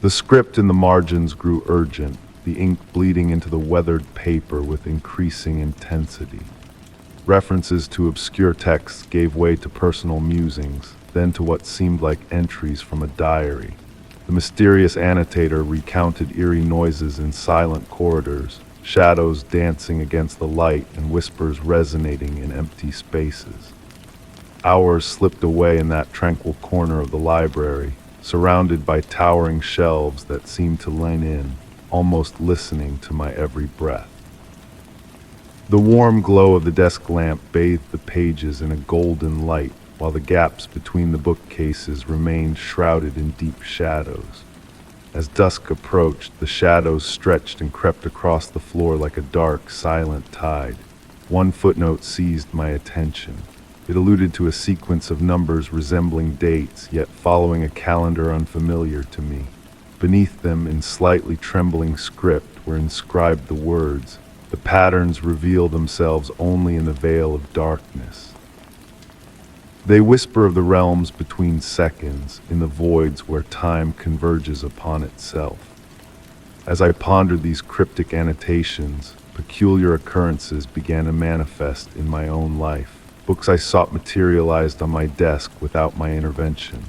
The script in the margins grew urgent, the ink bleeding into the weathered paper with increasing intensity. References to obscure texts gave way to personal musings, then to what seemed like entries from a diary. The mysterious annotator recounted eerie noises in silent corridors, shadows dancing against the light and whispers resonating in empty spaces. Hours slipped away in that tranquil corner of the library, surrounded by towering shelves that seemed to lean in, almost listening to my every breath. The warm glow of the desk lamp bathed the pages in a golden light, while the gaps between the bookcases remained shrouded in deep shadows. As dusk approached, the shadows stretched and crept across the floor like a dark, silent tide. One footnote seized my attention. It alluded to a sequence of numbers resembling dates, yet following a calendar unfamiliar to me. Beneath them, in slightly trembling script, were inscribed the words, "The patterns reveal themselves only in the veil of darkness." They whisper of the realms between seconds, in the voids where time converges upon itself. As I pondered these cryptic annotations, peculiar occurrences began to manifest in my own life. Books I sought materialized on my desk without my intervention.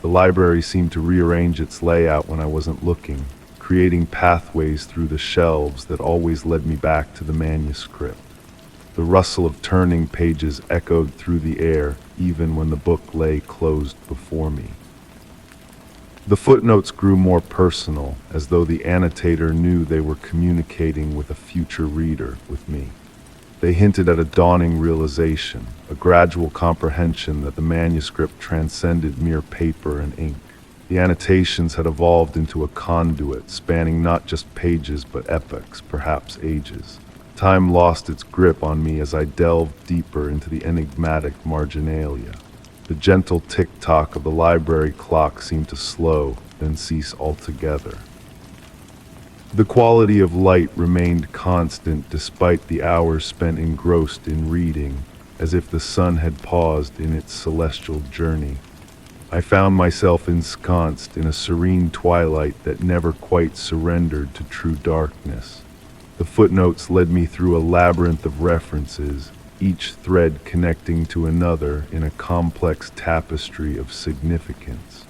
The library seemed to rearrange its layout when I wasn't looking, creating pathways through the shelves that always led me back to the manuscript. The rustle of turning pages echoed through the air, even when the book lay closed before me. The footnotes grew more personal, as though the annotator knew they were communicating with a future reader, with me. They hinted at a dawning realization, a gradual comprehension that the manuscript transcended mere paper and ink. The annotations had evolved into a conduit spanning not just pages but epochs, perhaps ages. Time lost its grip on me as I delved deeper into the enigmatic marginalia. The gentle tick-tock of the library clock seemed to slow, then cease altogether. The quality of light remained constant despite the hours spent engrossed in reading, as if the sun had paused in its celestial journey. I found myself ensconced in a serene twilight that never quite surrendered to true darkness. The footnotes led me through a labyrinth of references, each thread connecting to another in a complex tapestry of significance.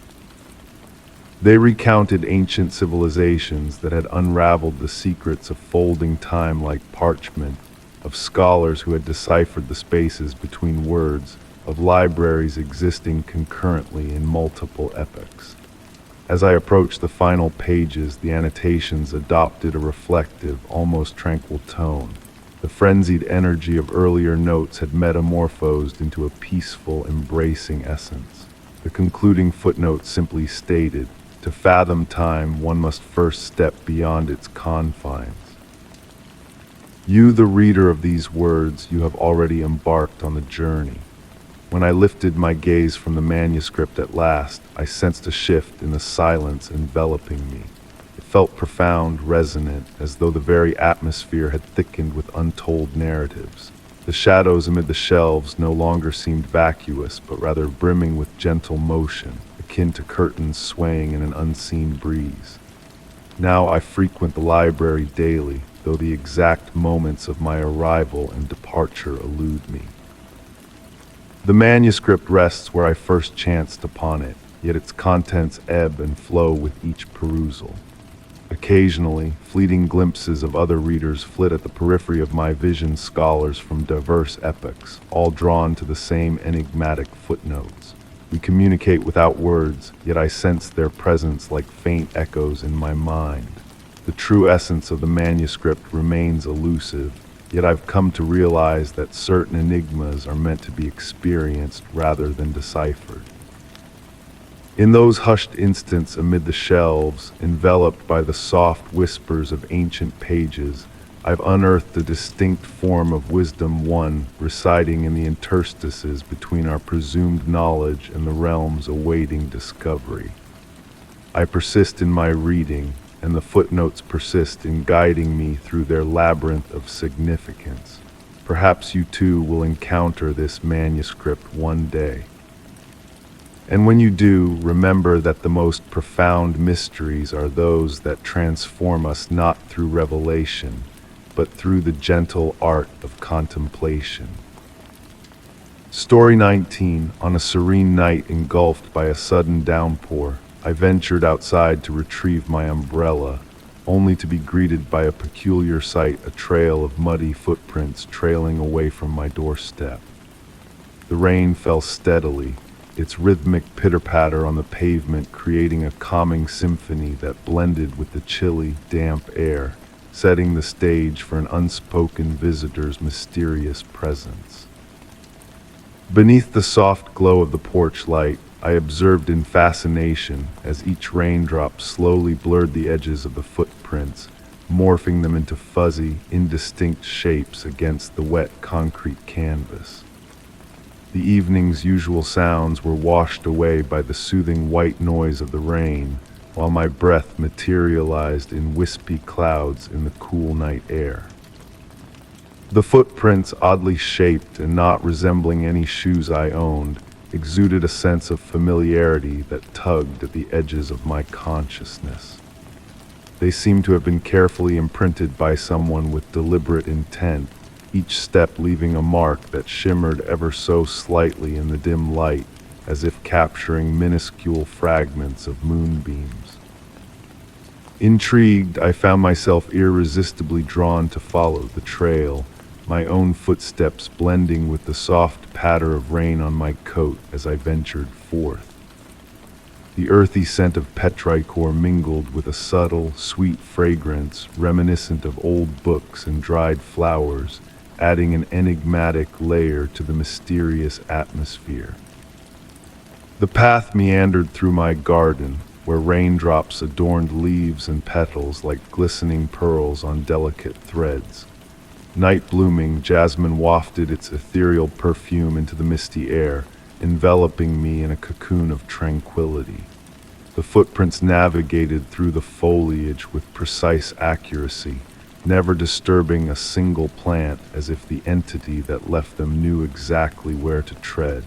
They recounted ancient civilizations that had unraveled the secrets of folding time like parchment, of scholars who had deciphered the spaces between words, of libraries existing concurrently in multiple epochs. As I approached the final pages, the annotations adopted a reflective, almost tranquil tone. The frenzied energy of earlier notes had metamorphosed into a peaceful, embracing essence. The concluding footnote simply stated, "To fathom time, one must first step beyond its confines." You, the reader of these words, you have already embarked on the journey. When I lifted my gaze from the manuscript at last, I sensed a shift in the silence enveloping me. It felt profound, resonant, as though the very atmosphere had thickened with untold narratives. The shadows amid the shelves no longer seemed vacuous, but rather brimming with gentle motion, akin to curtains swaying in an unseen breeze. Now I frequent the library daily, though the exact moments of my arrival and departure elude me. The manuscript rests where I first chanced upon it, yet its contents ebb and flow with each perusal. Occasionally, fleeting glimpses of other readers flit at the periphery of my vision, scholars from diverse epochs, all drawn to the same enigmatic footnotes. We communicate without words, yet I sense their presence like faint echoes in my mind. The true essence of the manuscript remains elusive, yet I've come to realize that certain enigmas are meant to be experienced rather than deciphered. In those hushed instants amid the shelves, enveloped by the soft whispers of ancient pages, I've unearthed a distinct form of wisdom, one residing in the interstices between our presumed knowledge and the realms awaiting discovery. I persist in my reading, and the footnotes persist in guiding me through their labyrinth of significance. Perhaps you too will encounter this manuscript one day. And when you do, remember that the most profound mysteries are those that transform us not through revelation, but through the gentle art of contemplation. Story 19. On a serene night engulfed by a sudden downpour, I ventured outside to retrieve my umbrella, only to be greeted by a peculiar sight, a trail of muddy footprints trailing away from my doorstep. The rain fell steadily, its rhythmic pitter-patter on the pavement creating a calming symphony that blended with the chilly, damp air, setting the stage for an unspoken visitor's mysterious presence. Beneath the soft glow of the porch light, I observed in fascination as each raindrop slowly blurred the edges of the footprints, morphing them into fuzzy, indistinct shapes against the wet concrete canvas. The evening's usual sounds were washed away by the soothing white noise of the rain, while my breath materialized in wispy clouds in the cool night air. The footprints, oddly shaped and not resembling any shoes I owned, exuded a sense of familiarity that tugged at the edges of my consciousness. They seemed to have been carefully imprinted by someone with deliberate intent, each step leaving a mark that shimmered ever so slightly in the dim light, as if capturing minuscule fragments of moonbeams. Intrigued, I found myself irresistibly drawn to follow the trail, my own footsteps blending with the soft patter of rain on my coat as I ventured forth. The earthy scent of petrichor mingled with a subtle, sweet fragrance reminiscent of old books and dried flowers, adding an enigmatic layer to the mysterious atmosphere. The path meandered through my garden, where raindrops adorned leaves and petals like glistening pearls on delicate threads. Night blooming jasmine wafted its ethereal perfume into the misty air, enveloping me in a cocoon of tranquility. The footprints navigated through the foliage with precise accuracy, never disturbing a single plant, as if the entity that left them knew exactly where to tread.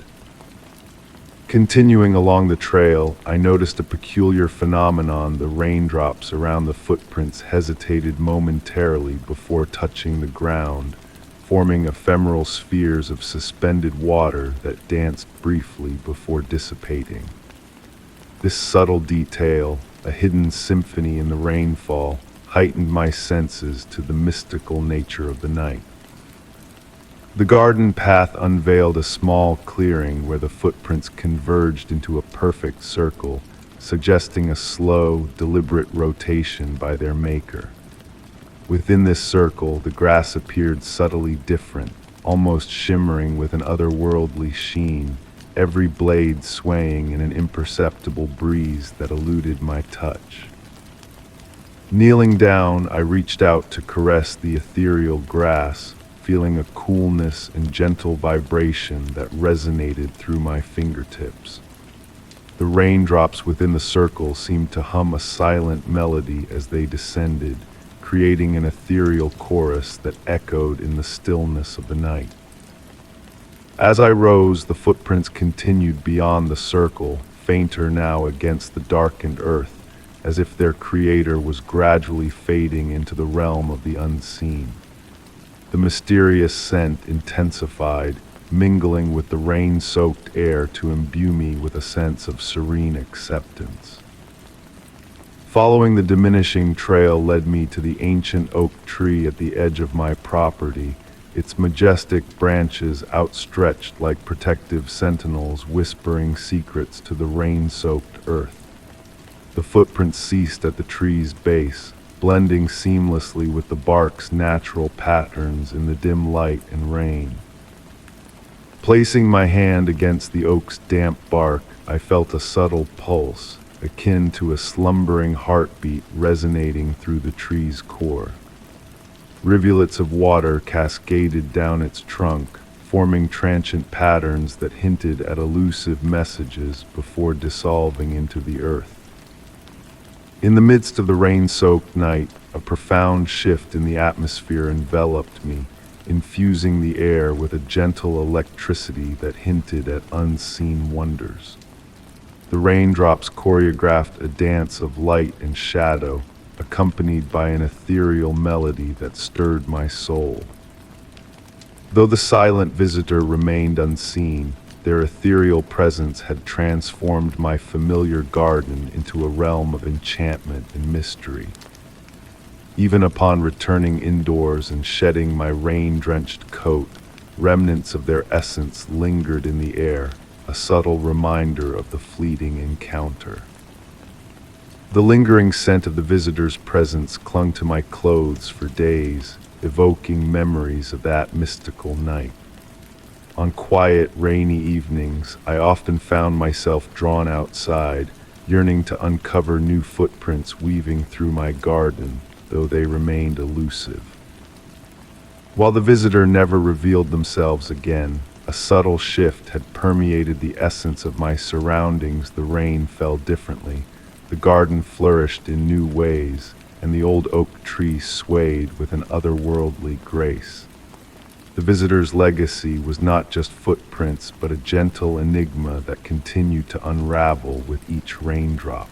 Continuing along the trail, I noticed a peculiar phenomenon. The raindrops around the footprints hesitated momentarily before touching the ground, forming ephemeral spheres of suspended water that danced briefly before dissipating. This subtle detail, a hidden symphony in the rainfall, heightened my senses to the mystical nature of the night. The garden path unveiled a small clearing where the footprints converged into a perfect circle, suggesting a slow, deliberate rotation by their maker. Within this circle, the grass appeared subtly different, almost shimmering with an otherworldly sheen, every blade swaying in an imperceptible breeze that eluded my touch. Kneeling down, I reached out to caress the ethereal grass, feeling a coolness and gentle vibration that resonated through my fingertips. The raindrops within the circle seemed to hum a silent melody as they descended, creating an ethereal chorus that echoed in the stillness of the night. As I rose, the footprints continued beyond the circle, fainter now against the darkened earth, as if their creator was gradually fading into the realm of the unseen. The mysterious scent intensified, mingling with the rain-soaked air to imbue me with a sense of serene acceptance. Following the diminishing trail led me to the ancient oak tree at the edge of my property, its majestic branches outstretched like protective sentinels whispering secrets to the rain-soaked earth. The footprints ceased at the tree's base, blending seamlessly with the bark's natural patterns in the dim light and rain. Placing my hand against the oak's damp bark, I felt a subtle pulse, akin to a slumbering heartbeat resonating through the tree's core. Rivulets of water cascaded down its trunk, forming transient patterns that hinted at elusive messages before dissolving into the earth. In the midst of the rain-soaked night, a profound shift in the atmosphere enveloped me, infusing the air with a gentle electricity that hinted at unseen wonders. The raindrops choreographed a dance of light and shadow, accompanied by an ethereal melody that stirred my soul. Though the silent visitor remained unseen, their ethereal presence had transformed my familiar garden into a realm of enchantment and mystery. Even upon returning indoors and shedding my rain-drenched coat, remnants of their essence lingered in the air, a subtle reminder of the fleeting encounter. The lingering scent of the visitor's presence clung to my clothes for days, evoking memories of that mystical night. On quiet, rainy evenings, I often found myself drawn outside, yearning to uncover new footprints weaving through my garden, though they remained elusive. While the visitor never revealed themselves again, a subtle shift had permeated the essence of my surroundings. The rain fell differently, the garden flourished in new ways, and the old oak tree swayed with an otherworldly grace. The visitor's legacy was not just footprints, but a gentle enigma that continued to unravel with each raindrop.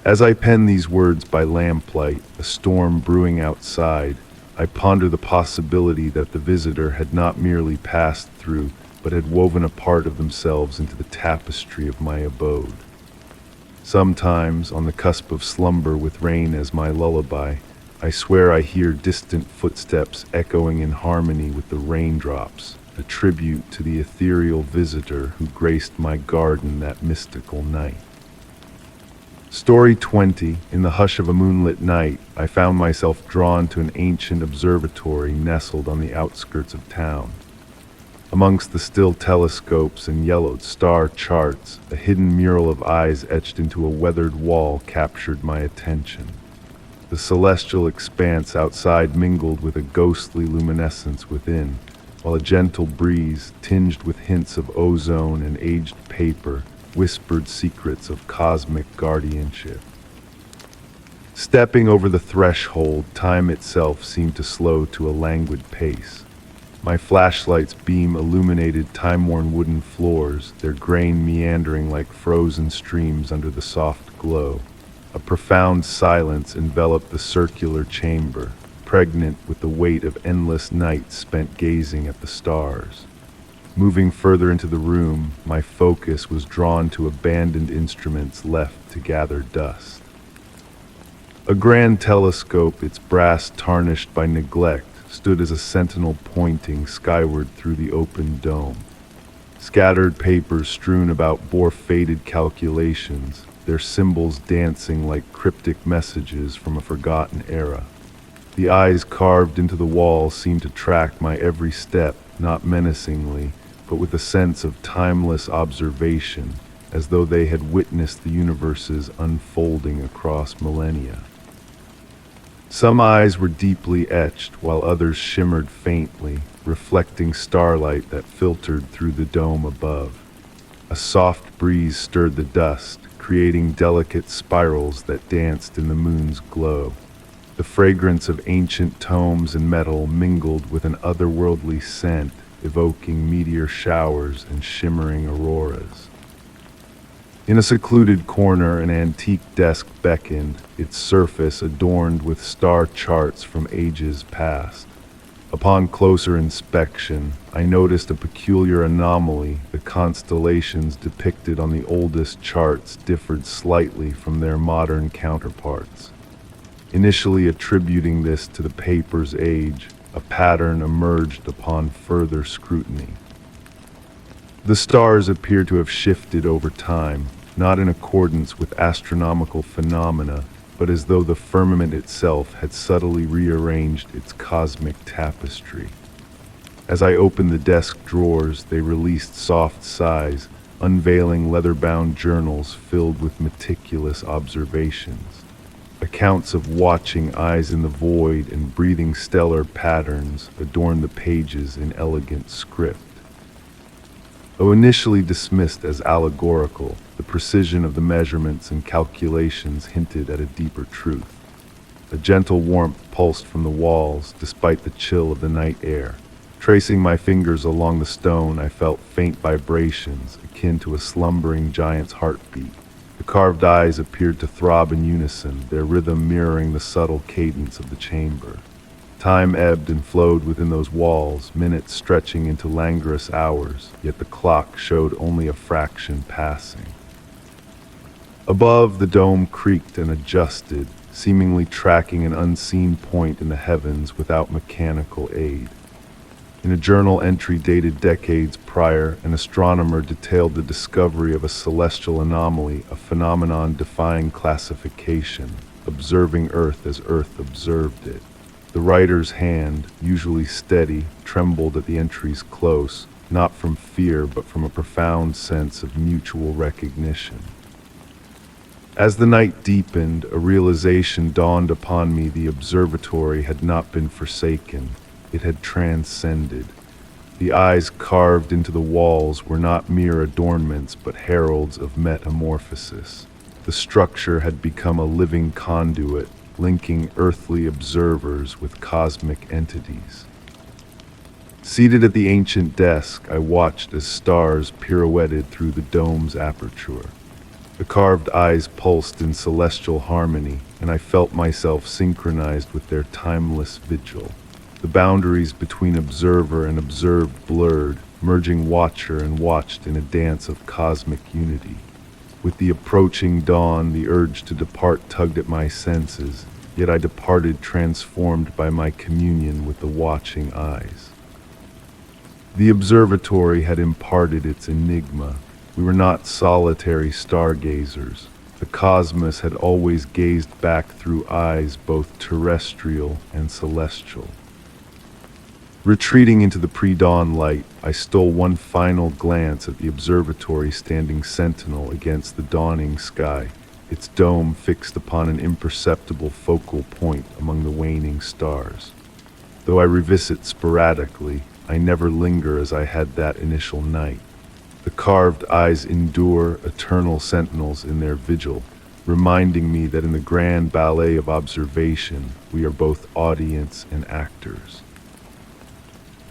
As I pen these words by lamplight, a storm brewing outside, I ponder the possibility that the visitor had not merely passed through, but had woven a part of themselves into the tapestry of my abode. Sometimes, on the cusp of slumber with rain as my lullaby, I swear I hear distant footsteps echoing in harmony with the raindrops, a tribute to the ethereal visitor who graced my garden that mystical night. Story 20. In the hush of a moonlit night, I found myself drawn to an ancient observatory nestled on the outskirts of town. Amongst the still telescopes and yellowed star charts, a hidden mural of eyes etched into a weathered wall captured my attention. The celestial expanse outside mingled with a ghostly luminescence within, while a gentle breeze, tinged with hints of ozone and aged paper, whispered secrets of cosmic guardianship. Stepping over the threshold, time itself seemed to slow to a languid pace. My flashlight's beam illuminated time-worn wooden floors, their grain meandering like frozen streams under the soft glow. A profound silence enveloped the circular chamber, pregnant with the weight of endless nights spent gazing at the stars. Moving further into the room, my focus was drawn to abandoned instruments left to gather dust. A grand telescope, its brass tarnished by neglect, stood as a sentinel pointing skyward through the open dome. Scattered papers strewn about bore faded calculations, their symbols dancing like cryptic messages from a forgotten era. The eyes carved into the wall seemed to track my every step, not menacingly, but with a sense of timeless observation, as though they had witnessed the universe's unfolding across millennia. Some eyes were deeply etched, while others shimmered faintly, reflecting starlight that filtered through the dome above. A soft breeze stirred the dust, creating delicate spirals that danced in the moon's glow. The fragrance of ancient tomes and metal mingled with an otherworldly scent, evoking meteor showers and shimmering auroras. In a secluded corner, an antique desk beckoned, its surface adorned with star charts from ages past. Upon closer inspection, I noticed a peculiar anomaly. The constellations depicted on the oldest charts differed slightly from their modern counterparts. Initially attributing this to the paper's age, a pattern emerged upon further scrutiny. The stars appear to have shifted over time, not in accordance with astronomical phenomena, but as though the firmament itself had subtly rearranged its cosmic tapestry. As I opened the desk drawers, they released soft sighs, unveiling leather-bound journals filled with meticulous observations. Accounts of watching eyes in the void and breathing stellar patterns adorned the pages in elegant script. Though initially dismissed as allegorical, the precision of the measurements and calculations hinted at a deeper truth. A gentle warmth pulsed from the walls, despite the chill of the night air. Tracing my fingers along the stone, I felt faint vibrations, akin to a slumbering giant's heartbeat. The carved eyes appeared to throb in unison, their rhythm mirroring the subtle cadence of the chamber. Time ebbed and flowed within those walls, minutes stretching into languorous hours, yet the clock showed only a fraction passing. Above, the dome creaked and adjusted, seemingly tracking an unseen point in the heavens without mechanical aid. In a journal entry dated decades prior, an astronomer detailed the discovery of a celestial anomaly, a phenomenon defying classification, observing Earth as Earth observed it. The writer's hand, usually steady, trembled at the entry's close, not from fear but from a profound sense of mutual recognition. As the night deepened, a realization dawned upon me: the observatory had not been forsaken, it had transcended. The eyes carved into the walls were not mere adornments but heralds of metamorphosis. The structure had become a living conduit, linking earthly observers with cosmic entities. Seated at the ancient desk, I watched as stars pirouetted through the dome's aperture. The carved eyes pulsed in celestial harmony, and I felt myself synchronized with their timeless vigil. The boundaries between observer and observed blurred, merging watcher and watched in a dance of cosmic unity. With the approaching dawn, the urge to depart tugged at my senses, yet I departed transformed by my communion with the watching eyes. The observatory had imparted its enigma. We were not solitary stargazers. The cosmos had always gazed back through eyes both terrestrial and celestial. Retreating into the pre-dawn light, I stole one final glance at the observatory standing sentinel against the dawning sky, its dome fixed upon an imperceptible focal point among the waning stars. Though I revisit sporadically, I never linger as I had that initial night. The carved eyes endure, eternal sentinels in their vigil, reminding me that in the grand ballet of observation, we are both audience and actors.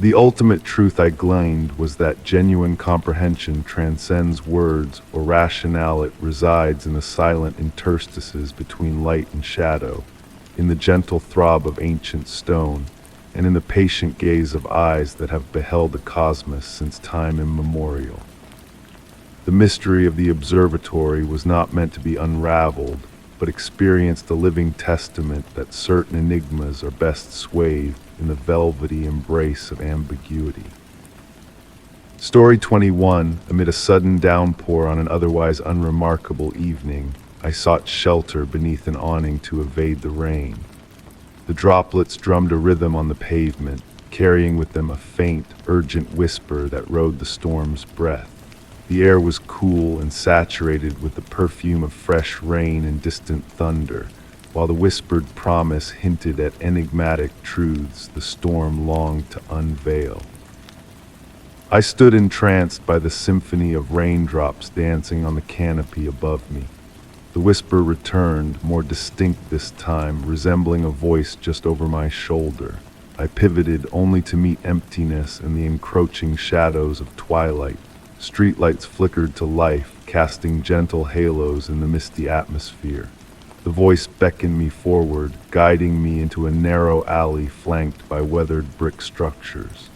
The ultimate truth I gleaned was that genuine comprehension transcends words or rationale. It resides in the silent interstices between light and shadow, in the gentle throb of ancient stone, and in the patient gaze of eyes that have beheld the cosmos since time immemorial. The mystery of the observatory was not meant to be unraveled, but experienced a living testament that certain enigmas are best swathed in the velvety embrace of ambiguity. Story 21. Amid a sudden downpour on an otherwise unremarkable evening, I sought shelter beneath an awning to evade the rain. The droplets drummed a rhythm on the pavement, carrying with them a faint, urgent whisper that rode the storm's breath. The air was cool and saturated with the perfume of fresh rain and distant thunder, while the whispered promise hinted at enigmatic truths the storm longed to unveil. I stood entranced by the symphony of raindrops dancing on the canopy above me. The whisper returned, more distinct this time, resembling a voice just over my shoulder. I pivoted only to meet emptiness and the encroaching shadows of twilight. Streetlights flickered to life, casting gentle halos in the misty atmosphere. The voice beckoned me forward, guiding me into a narrow alley flanked by weathered brick structures.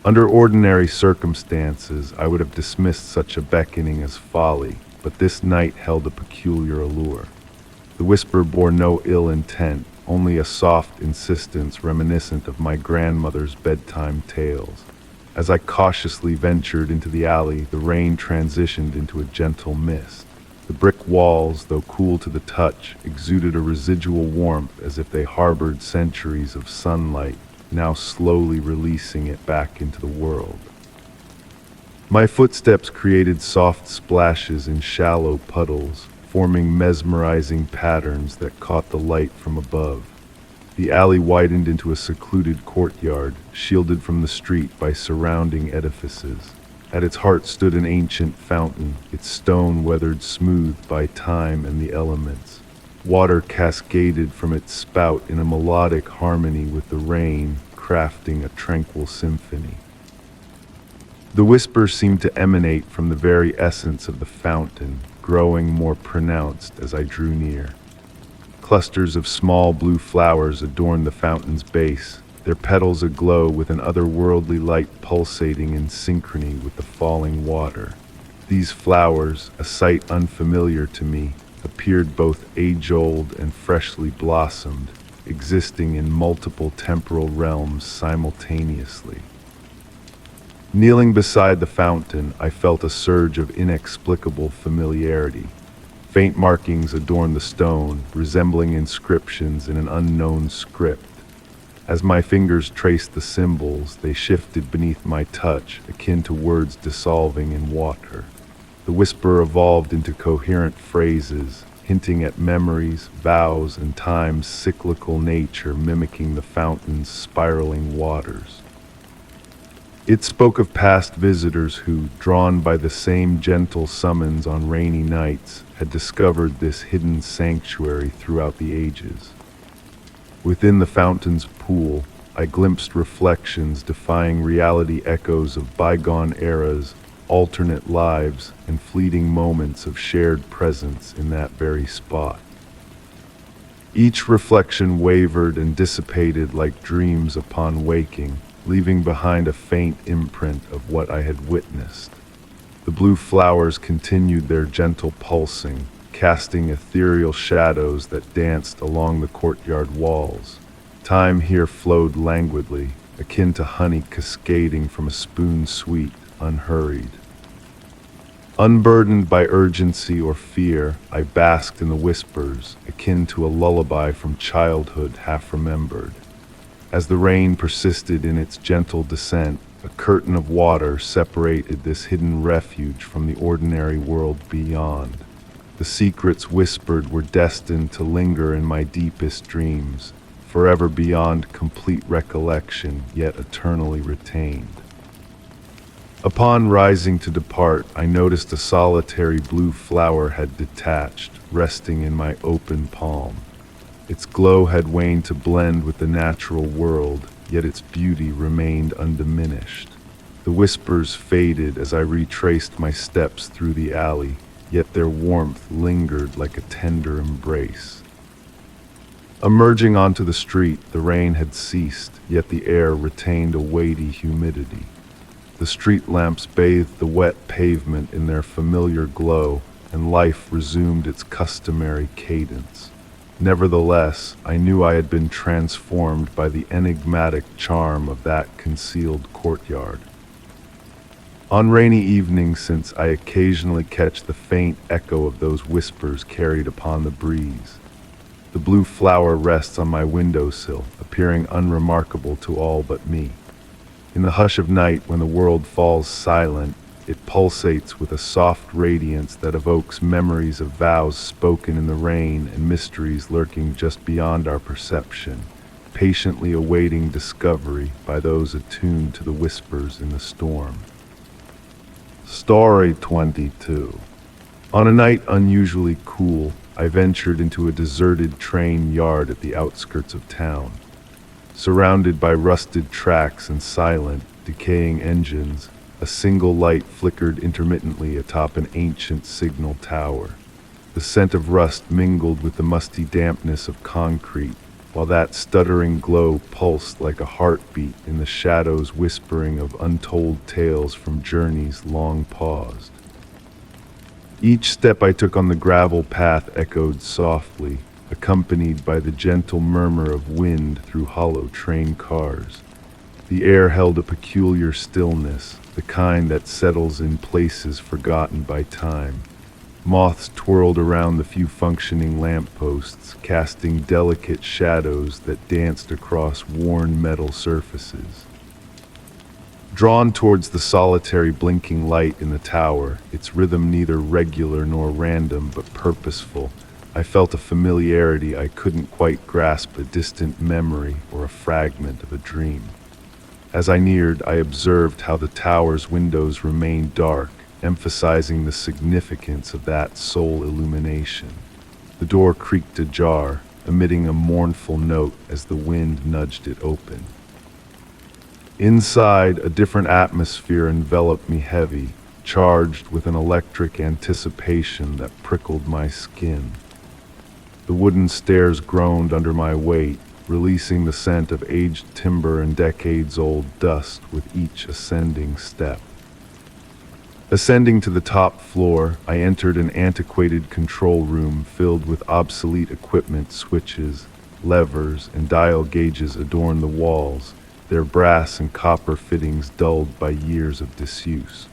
Under ordinary circumstances, I would have dismissed such a beckoning as folly, but this night held a peculiar allure. The whisper bore no ill intent, only a soft insistence reminiscent of my grandmother's bedtime tales. As I cautiously ventured into the alley, the rain transitioned into a gentle mist. The brick walls, though cool to the touch, exuded a residual warmth as if they harbored centuries of sunlight, now slowly releasing it back into the world. My footsteps created soft splashes in shallow puddles, forming mesmerizing patterns that caught the light from above. The alley widened into a secluded courtyard, shielded from the street by surrounding edifices. At its heart stood an ancient fountain, its stone weathered smooth by time and the elements. Water cascaded from its spout in a melodic harmony with the rain, crafting a tranquil symphony. The whisper seemed to emanate from the very essence of the fountain, growing more pronounced as I drew near. Clusters of small blue flowers adorned the fountain's base, their petals aglow with an otherworldly light pulsating in synchrony with the falling water. These flowers, a sight unfamiliar to me, appeared both age-old and freshly blossomed, existing in multiple temporal realms simultaneously. Kneeling beside the fountain, I felt a surge of inexplicable familiarity. Faint markings adorned the stone, resembling inscriptions in an unknown script. As my fingers traced the symbols, they shifted beneath my touch, akin to words dissolving in water. The whisper evolved into coherent phrases, hinting at memories, vows, and time's cyclical nature, mimicking the fountain's spiraling waters. It spoke of past visitors who, drawn by the same gentle summons on rainy nights, had discovered this hidden sanctuary throughout the ages. Within the fountain's pool, I glimpsed reflections defying reality, echoes of bygone eras, alternate lives, and fleeting moments of shared presence in that very spot. Each reflection wavered and dissipated like dreams upon waking, leaving behind a faint imprint of what I had witnessed. The blue flowers continued their gentle pulsing, casting ethereal shadows that danced along the courtyard walls. Time here flowed languidly, akin to honey cascading from a spoon, sweet, unhurried. Unburdened by urgency or fear, I basked in the whispers, akin to a lullaby from childhood half remembered. As the rain persisted in its gentle descent, a curtain of water separated this hidden refuge from the ordinary world beyond. The secrets whispered were destined to linger in my deepest dreams, forever beyond complete recollection, yet eternally retained. Upon rising to depart, I noticed a solitary blue flower had detached, resting in my open palm. Its glow had waned to blend with the natural world, yet its beauty remained undiminished. The whispers faded as I retraced my steps through the alley, yet their warmth lingered like a tender embrace. Emerging onto the street, the rain had ceased, yet the air retained a weighty humidity. The street lamps bathed the wet pavement in their familiar glow, and life resumed its customary cadence. Nevertheless, I knew I had been transformed by the enigmatic charm of that concealed courtyard. On rainy evenings, since I occasionally catch the faint echo of those whispers carried upon the breeze, the blue flower rests on my windowsill, appearing unremarkable to all but me. In the hush of night, when the world falls silent, it pulsates with a soft radiance that evokes memories of vows spoken in the rain and mysteries lurking just beyond our perception, patiently awaiting discovery by those attuned to the whispers in the storm. Story 22. On a night unusually cool, I ventured into a deserted train yard at the outskirts of town. Surrounded by rusted tracks and silent, decaying engines, a single light flickered intermittently atop an ancient signal tower. The scent of rust mingled with the musty dampness of concrete, while that stuttering glow pulsed like a heartbeat in the shadows, whispering of untold tales from journeys long paused. Each step I took on the gravel path echoed softly, accompanied by the gentle murmur of wind through hollow train cars. The air held a peculiar stillness, the kind that settles in places forgotten by time. Moths twirled around the few functioning lampposts, casting delicate shadows that danced across worn metal surfaces. Drawn towards the solitary blinking light in the tower, its rhythm neither regular nor random but purposeful, I felt a familiarity I couldn't quite grasp, a distant memory or a fragment of a dream. As I neared, I observed how the tower's windows remained dark, emphasizing the significance of that sole illumination. The door creaked ajar, emitting a mournful note as the wind nudged it open. Inside, a different atmosphere enveloped me, heavy, charged with an electric anticipation that prickled my skin. The wooden stairs groaned under my weight, releasing the scent of aged timber and decades-old dust with each ascending step. Ascending to the top floor, I entered an antiquated control room filled with obsolete equipment. Switches, levers, and dial gauges adorned the walls, their brass and copper fittings dulled by years of disuse.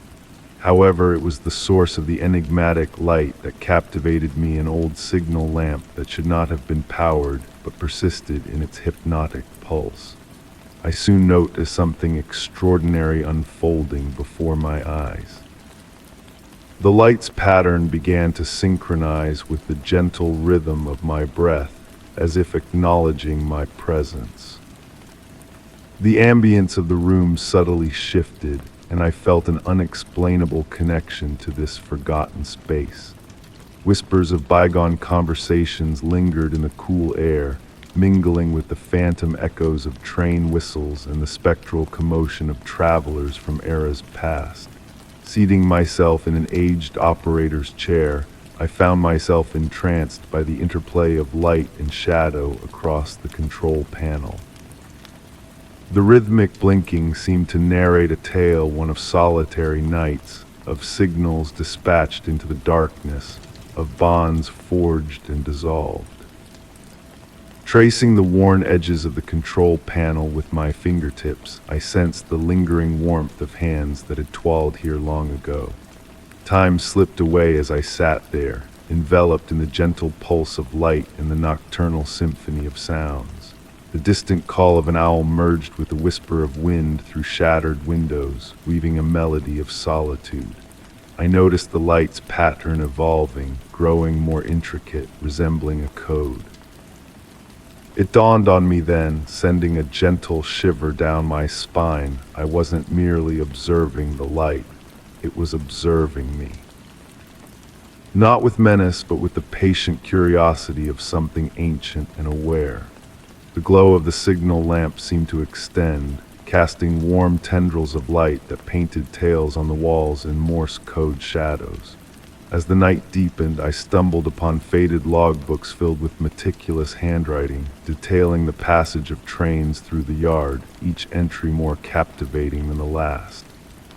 However, it was the source of the enigmatic light that captivated me, an old signal lamp that should not have been powered but persisted in its hypnotic pulse. I soon noticed something extraordinary unfolding before my eyes. The light's pattern began to synchronize with the gentle rhythm of my breath, as if acknowledging my presence. The ambience of the room subtly shifted, and I felt an unexplainable connection to this forgotten space. Whispers of bygone conversations lingered in the cool air, mingling with the phantom echoes of train whistles and the spectral commotion of travelers from eras past. Seating myself in an aged operator's chair, I found myself entranced by the interplay of light and shadow across the control panel. The rhythmic blinking seemed to narrate a tale, one of solitary nights, of signals dispatched into the darkness, of bonds forged and dissolved. Tracing the worn edges of the control panel with my fingertips, I sensed the lingering warmth of hands that had toiled here long ago. Time slipped away as I sat there, enveloped in the gentle pulse of light and the nocturnal symphony of sounds. The distant call of an owl merged with the whisper of wind through shattered windows, weaving a melody of solitude. I noticed the light's pattern evolving, growing more intricate, resembling a code. It dawned on me then, sending a gentle shiver down my spine. I wasn't merely observing the light, it was observing me. Not with menace, but with the patient curiosity of something ancient and aware. The glow of the signal lamp seemed to extend, casting warm tendrils of light that painted tales on the walls in Morse code shadows. As the night deepened, I stumbled upon faded logbooks filled with meticulous handwriting, detailing the passage of trains through the yard, each entry more captivating than the last.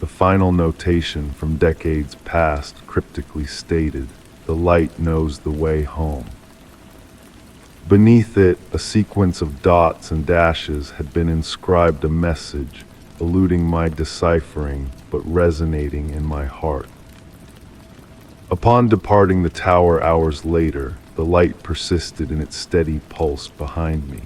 The final notation from decades past cryptically stated, "The light knows the way home." Beneath it, a sequence of dots and dashes had been inscribed a message, eluding my deciphering, but resonating in my heart. Upon departing the tower hours later, the light persisted in its steady pulse behind me.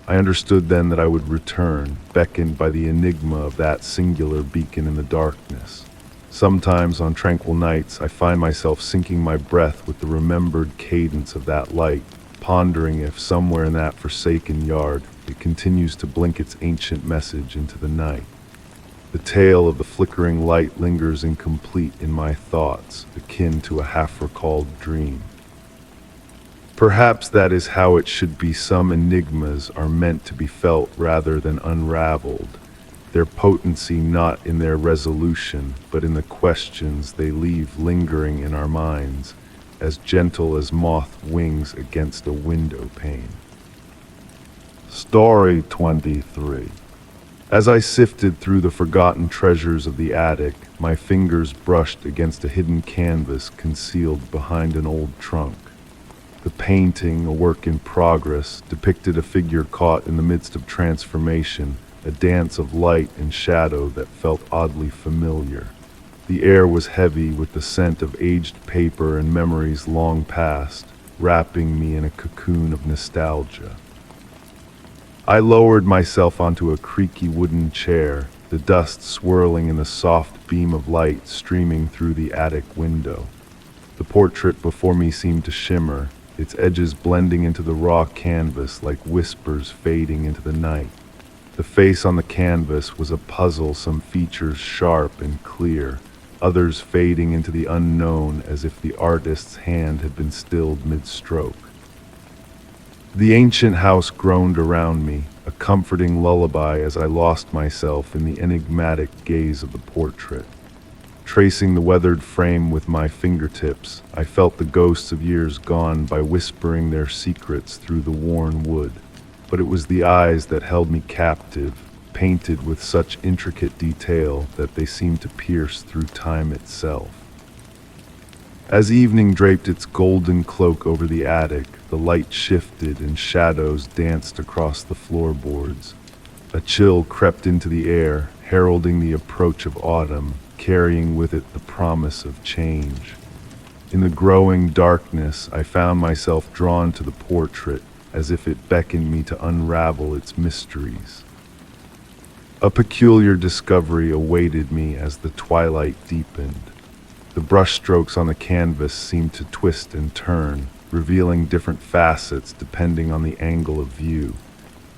I understood then that I would return, beckoned by the enigma of that singular beacon in the darkness. Sometimes on tranquil nights, I find myself sinking my breath with the remembered cadence of that light, pondering if somewhere in that forsaken yard it continues to blink its ancient message into the night. The tale of the flickering light lingers incomplete in my thoughts, akin to a half-recalled dream. Perhaps that is how it should be. Some enigmas are meant to be felt rather than unraveled, their potency not in their resolution, but in the questions they leave lingering in our minds, as gentle as moth wings against a window pane. Story 23. As I sifted through the forgotten treasures of the attic, my fingers brushed against a hidden canvas concealed behind an old trunk. The painting, a work in progress, depicted a figure caught in the midst of transformation, a dance of light and shadow that felt oddly familiar. The air was heavy with the scent of aged paper and memories long past, wrapping me in a cocoon of nostalgia. I lowered myself onto a creaky wooden chair, the dust swirling in the soft beam of light streaming through the attic window. The portrait before me seemed to shimmer, its edges blending into the raw canvas like whispers fading into the night. The face on the canvas was a puzzle, some features sharp and clear, others fading into the unknown as if the artist's hand had been stilled mid-stroke. The ancient house groaned around me, a comforting lullaby as I lost myself in the enigmatic gaze of the portrait. Tracing the weathered frame with my fingertips, I felt the ghosts of years gone by whispering their secrets through the worn wood. But it was the eyes that held me captive, painted with such intricate detail that they seemed to pierce through time itself. As evening draped its golden cloak over the attic, the light shifted and shadows danced across the floorboards. A chill crept into the air, heralding the approach of autumn, carrying with it the promise of change. In the growing darkness, I found myself drawn to the portrait, as if it beckoned me to unravel its mysteries. A peculiar discovery awaited me as the twilight deepened. The brushstrokes on the canvas seemed to twist and turn, revealing different facets depending on the angle of view.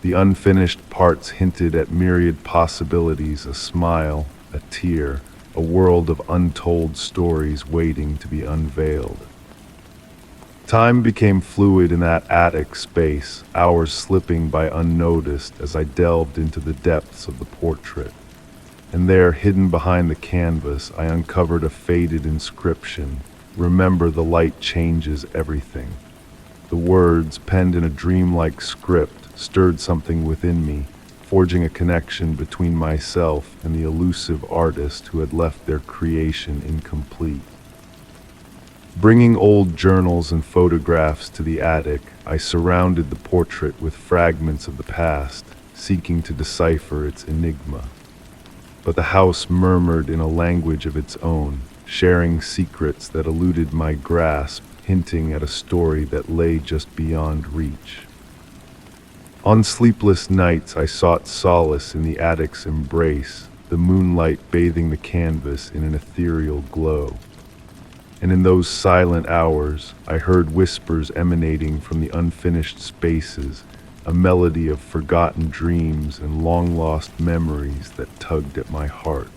The unfinished parts hinted at myriad possibilities, a smile, a tear, a world of untold stories waiting to be unveiled. Time became fluid in that attic space, hours slipping by unnoticed as I delved into the depths of the portrait. And there, hidden behind the canvas, I uncovered a faded inscription, "Remember, the light changes everything." The words, penned in a dreamlike script, stirred something within me, forging a connection between myself and the elusive artist who had left their creation incomplete. Bringing old journals and photographs to the attic, I surrounded the portrait with fragments of the past, seeking to decipher its enigma. But the house murmured in a language of its own, sharing secrets that eluded my grasp, hinting at a story that lay just beyond reach. On sleepless nights, I sought solace in the attic's embrace, the moonlight bathing the canvas in an ethereal glow. And in those silent hours, I heard whispers emanating from the unfinished spaces, a melody of forgotten dreams and long-lost memories that tugged at my heart.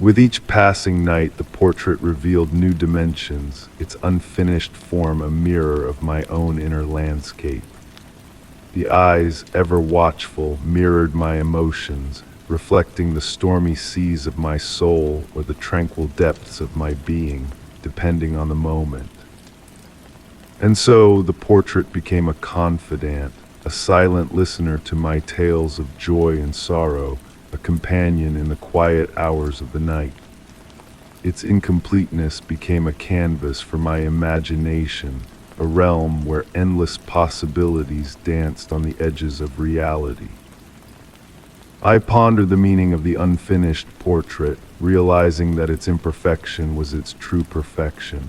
With each passing night, the portrait revealed new dimensions, its unfinished form a mirror of my own inner landscape. The eyes, ever watchful, mirrored my emotions, reflecting the stormy seas of my soul or the tranquil depths of my being, depending on the moment. And so the portrait became a confidant, a silent listener to my tales of joy and sorrow, a companion in the quiet hours of the night. Its incompleteness became a canvas for my imagination, a realm where endless possibilities danced on the edges of reality. I pondered the meaning of the unfinished portrait, realizing that its imperfection was its true perfection.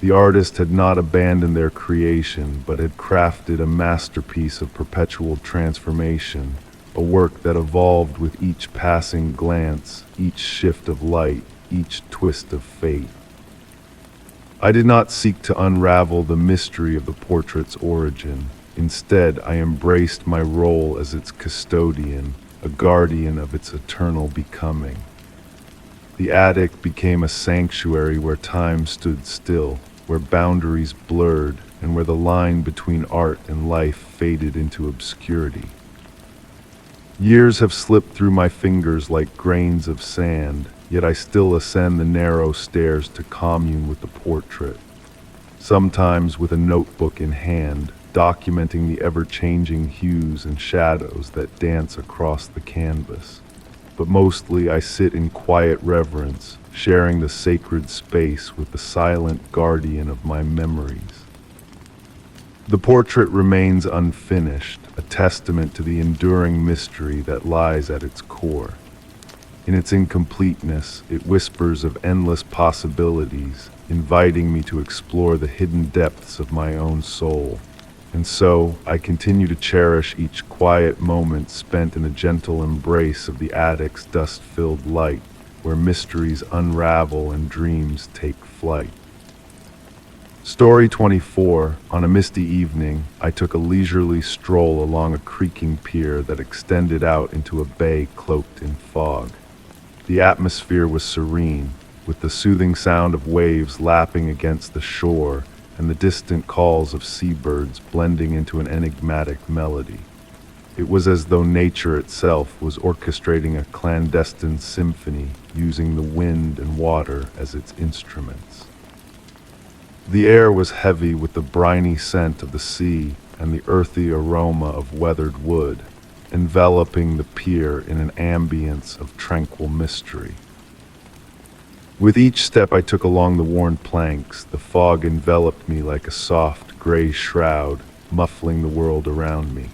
The artist had not abandoned their creation, but had crafted a masterpiece of perpetual transformation, a work that evolved with each passing glance, each shift of light, each twist of fate. I did not seek to unravel the mystery of the portrait's origin. Instead, I embraced my role as its custodian, a guardian of its eternal becoming. The attic became a sanctuary where time stood still, where boundaries blurred, and where the line between art and life faded into obscurity. Years have slipped through my fingers like grains of sand, yet I still ascend the narrow stairs to commune with the portrait, sometimes with a notebook in hand, documenting the ever-changing hues and shadows that dance across the canvas. But mostly I sit in quiet reverence, sharing the sacred space with the silent guardian of my memories. The portrait remains unfinished, a testament to the enduring mystery that lies at its core. In its incompleteness, it whispers of endless possibilities, inviting me to explore the hidden depths of my own soul. And so, I continue to cherish each quiet moment spent in a gentle embrace of the attic's dust-filled light, where mysteries unravel and dreams take flight. Story 24. On a misty evening, I took a leisurely stroll along a creaking pier that extended out into a bay cloaked in fog. The atmosphere was serene, with the soothing sound of waves lapping against the shore and the distant calls of seabirds blending into an enigmatic melody. It was as though nature itself was orchestrating a clandestine symphony, using the wind and water as its instruments. The air was heavy with the briny scent of the sea and the earthy aroma of weathered wood, enveloping the pier in an ambience of tranquil mystery. With each step I took along the worn planks, the fog enveloped me like a soft, gray shroud, muffling the world around me.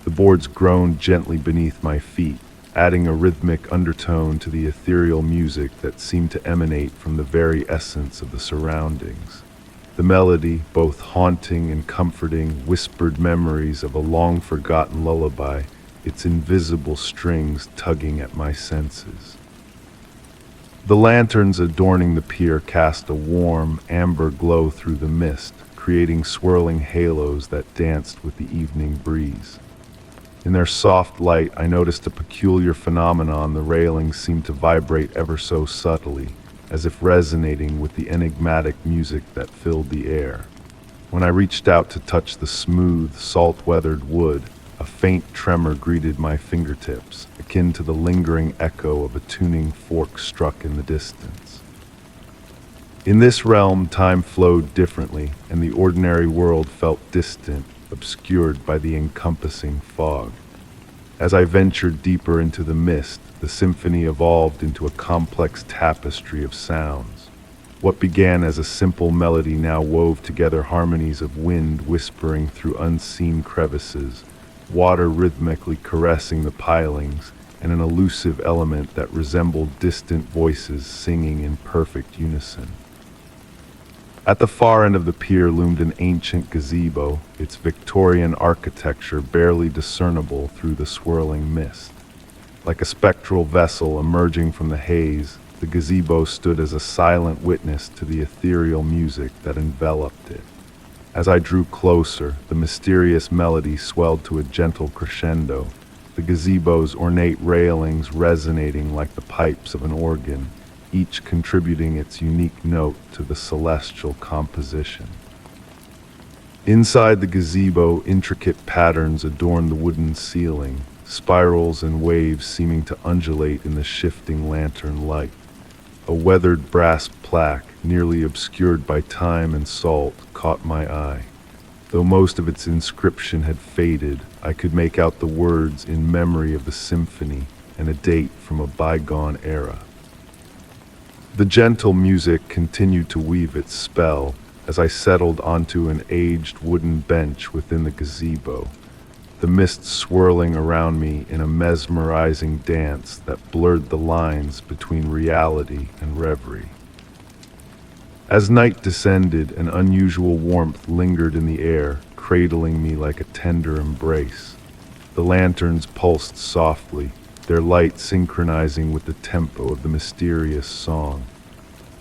The boards groaned gently beneath my feet, adding a rhythmic undertone to the ethereal music that seemed to emanate from the very essence of the surroundings. The melody, both haunting and comforting, whispered memories of a long-forgotten lullaby, its invisible strings tugging at my senses. The lanterns adorning the pier cast a warm, amber glow through the mist, creating swirling halos that danced with the evening breeze. In their soft light, I noticed a peculiar phenomenon. The railings seemed to vibrate ever so subtly, as if resonating with the enigmatic music that filled the air. When I reached out to touch the smooth, salt-weathered wood, a faint tremor greeted my fingertips, akin to the lingering echo of a tuning fork struck in the distance. In this realm, time flowed differently, and the ordinary world felt distant, obscured by the encompassing fog. As I ventured deeper into the mist, the symphony evolved into a complex tapestry of sounds. What began as a simple melody now wove together harmonies of wind whispering through unseen crevices, water rhythmically caressing the pilings, and an elusive element that resembled distant voices singing in perfect unison. At the far end of the pier loomed an ancient gazebo, its Victorian architecture barely discernible through the swirling mist. Like a spectral vessel emerging from the haze, the gazebo stood as a silent witness to the ethereal music that enveloped it. As I drew closer, the mysterious melody swelled to a gentle crescendo, the gazebo's ornate railings resonating like the pipes of an organ, each contributing its unique note to the celestial composition. Inside the gazebo, intricate patterns adorned the wooden ceiling, spirals and waves seeming to undulate in the shifting lantern light. A weathered brass plaque, nearly obscured by time and salt, caught my eye. Though most of its inscription had faded, I could make out the words in memory of the symphony and a date from a bygone era. The gentle music continued to weave its spell as I settled onto an aged wooden bench within the gazebo, the mist swirling around me in a mesmerizing dance that blurred the lines between reality and reverie. As night descended, an unusual warmth lingered in the air, cradling me like a tender embrace. The lanterns pulsed softly, their light synchronizing with the tempo of the mysterious song.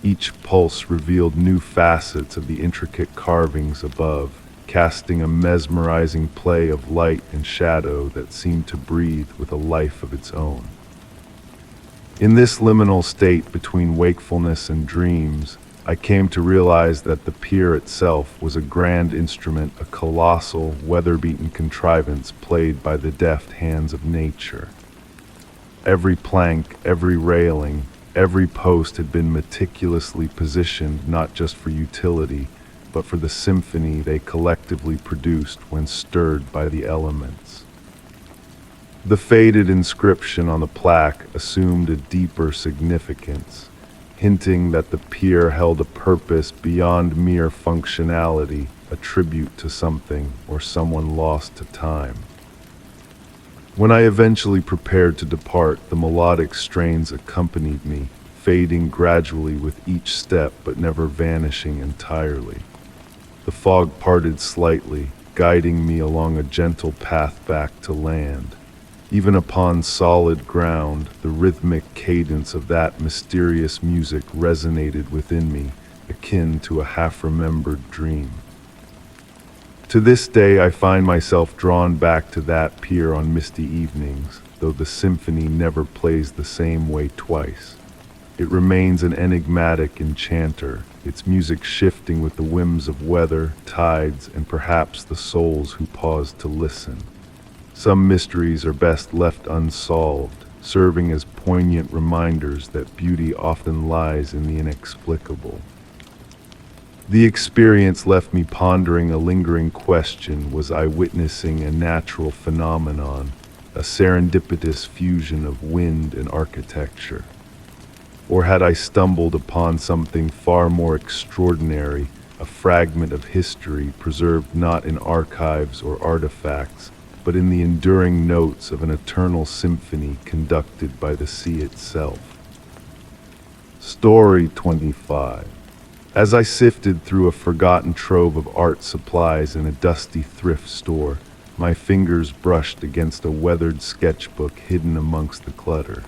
Each pulse revealed new facets of the intricate carvings above, casting a mesmerizing play of light and shadow that seemed to breathe with a life of its own. In this liminal state between wakefulness and dreams, I came to realize that the pier itself was a grand instrument, a colossal, weather-beaten contrivance played by the deft hands of nature. Every plank, every railing, every post had been meticulously positioned not just for utility, but for the symphony they collectively produced when stirred by the elements. The faded inscription on the plaque assumed a deeper significance, hinting that the pier held a purpose beyond mere functionality, a tribute to something or someone lost to time. When I eventually prepared to depart, the melodic strains accompanied me, fading gradually with each step but never vanishing entirely. The fog parted slightly, guiding me along a gentle path back to land. Even upon solid ground, the rhythmic cadence of that mysterious music resonated within me, akin to a half-remembered dream. To this day, I find myself drawn back to that pier on misty evenings, though the symphony never plays the same way twice. It remains an enigmatic enchanter, its music shifting with the whims of weather, tides, and perhaps the souls who pause to listen. Some mysteries are best left unsolved, serving as poignant reminders that beauty often lies in the inexplicable. The experience left me pondering a lingering question: was I witnessing a natural phenomenon, a serendipitous fusion of wind and architecture? Or had I stumbled upon something far more extraordinary, a fragment of history preserved not in archives or artifacts, but in the enduring notes of an eternal symphony conducted by the sea itself? Story 25. As I sifted through a forgotten trove of art supplies in a dusty thrift store, my fingers brushed against a weathered sketchbook hidden amongst the clutter.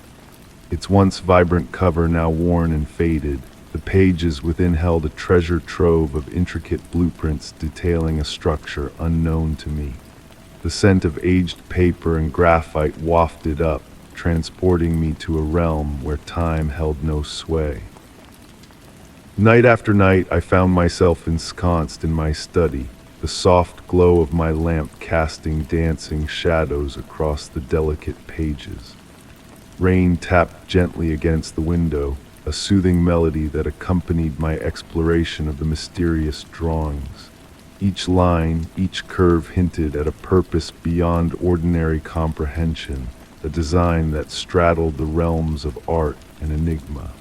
Its once vibrant cover now worn and faded, the pages within held a treasure trove of intricate blueprints detailing a structure unknown to me. The scent of aged paper and graphite wafted up, transporting me to a realm where time held no sway. Night after night, I found myself ensconced in my study, the soft glow of my lamp casting dancing shadows across the delicate pages. Rain tapped gently against the window, a soothing melody that accompanied my exploration of the mysterious drawings. Each line, each curve hinted at a purpose beyond ordinary comprehension, a design that straddled the realms of art and enigma.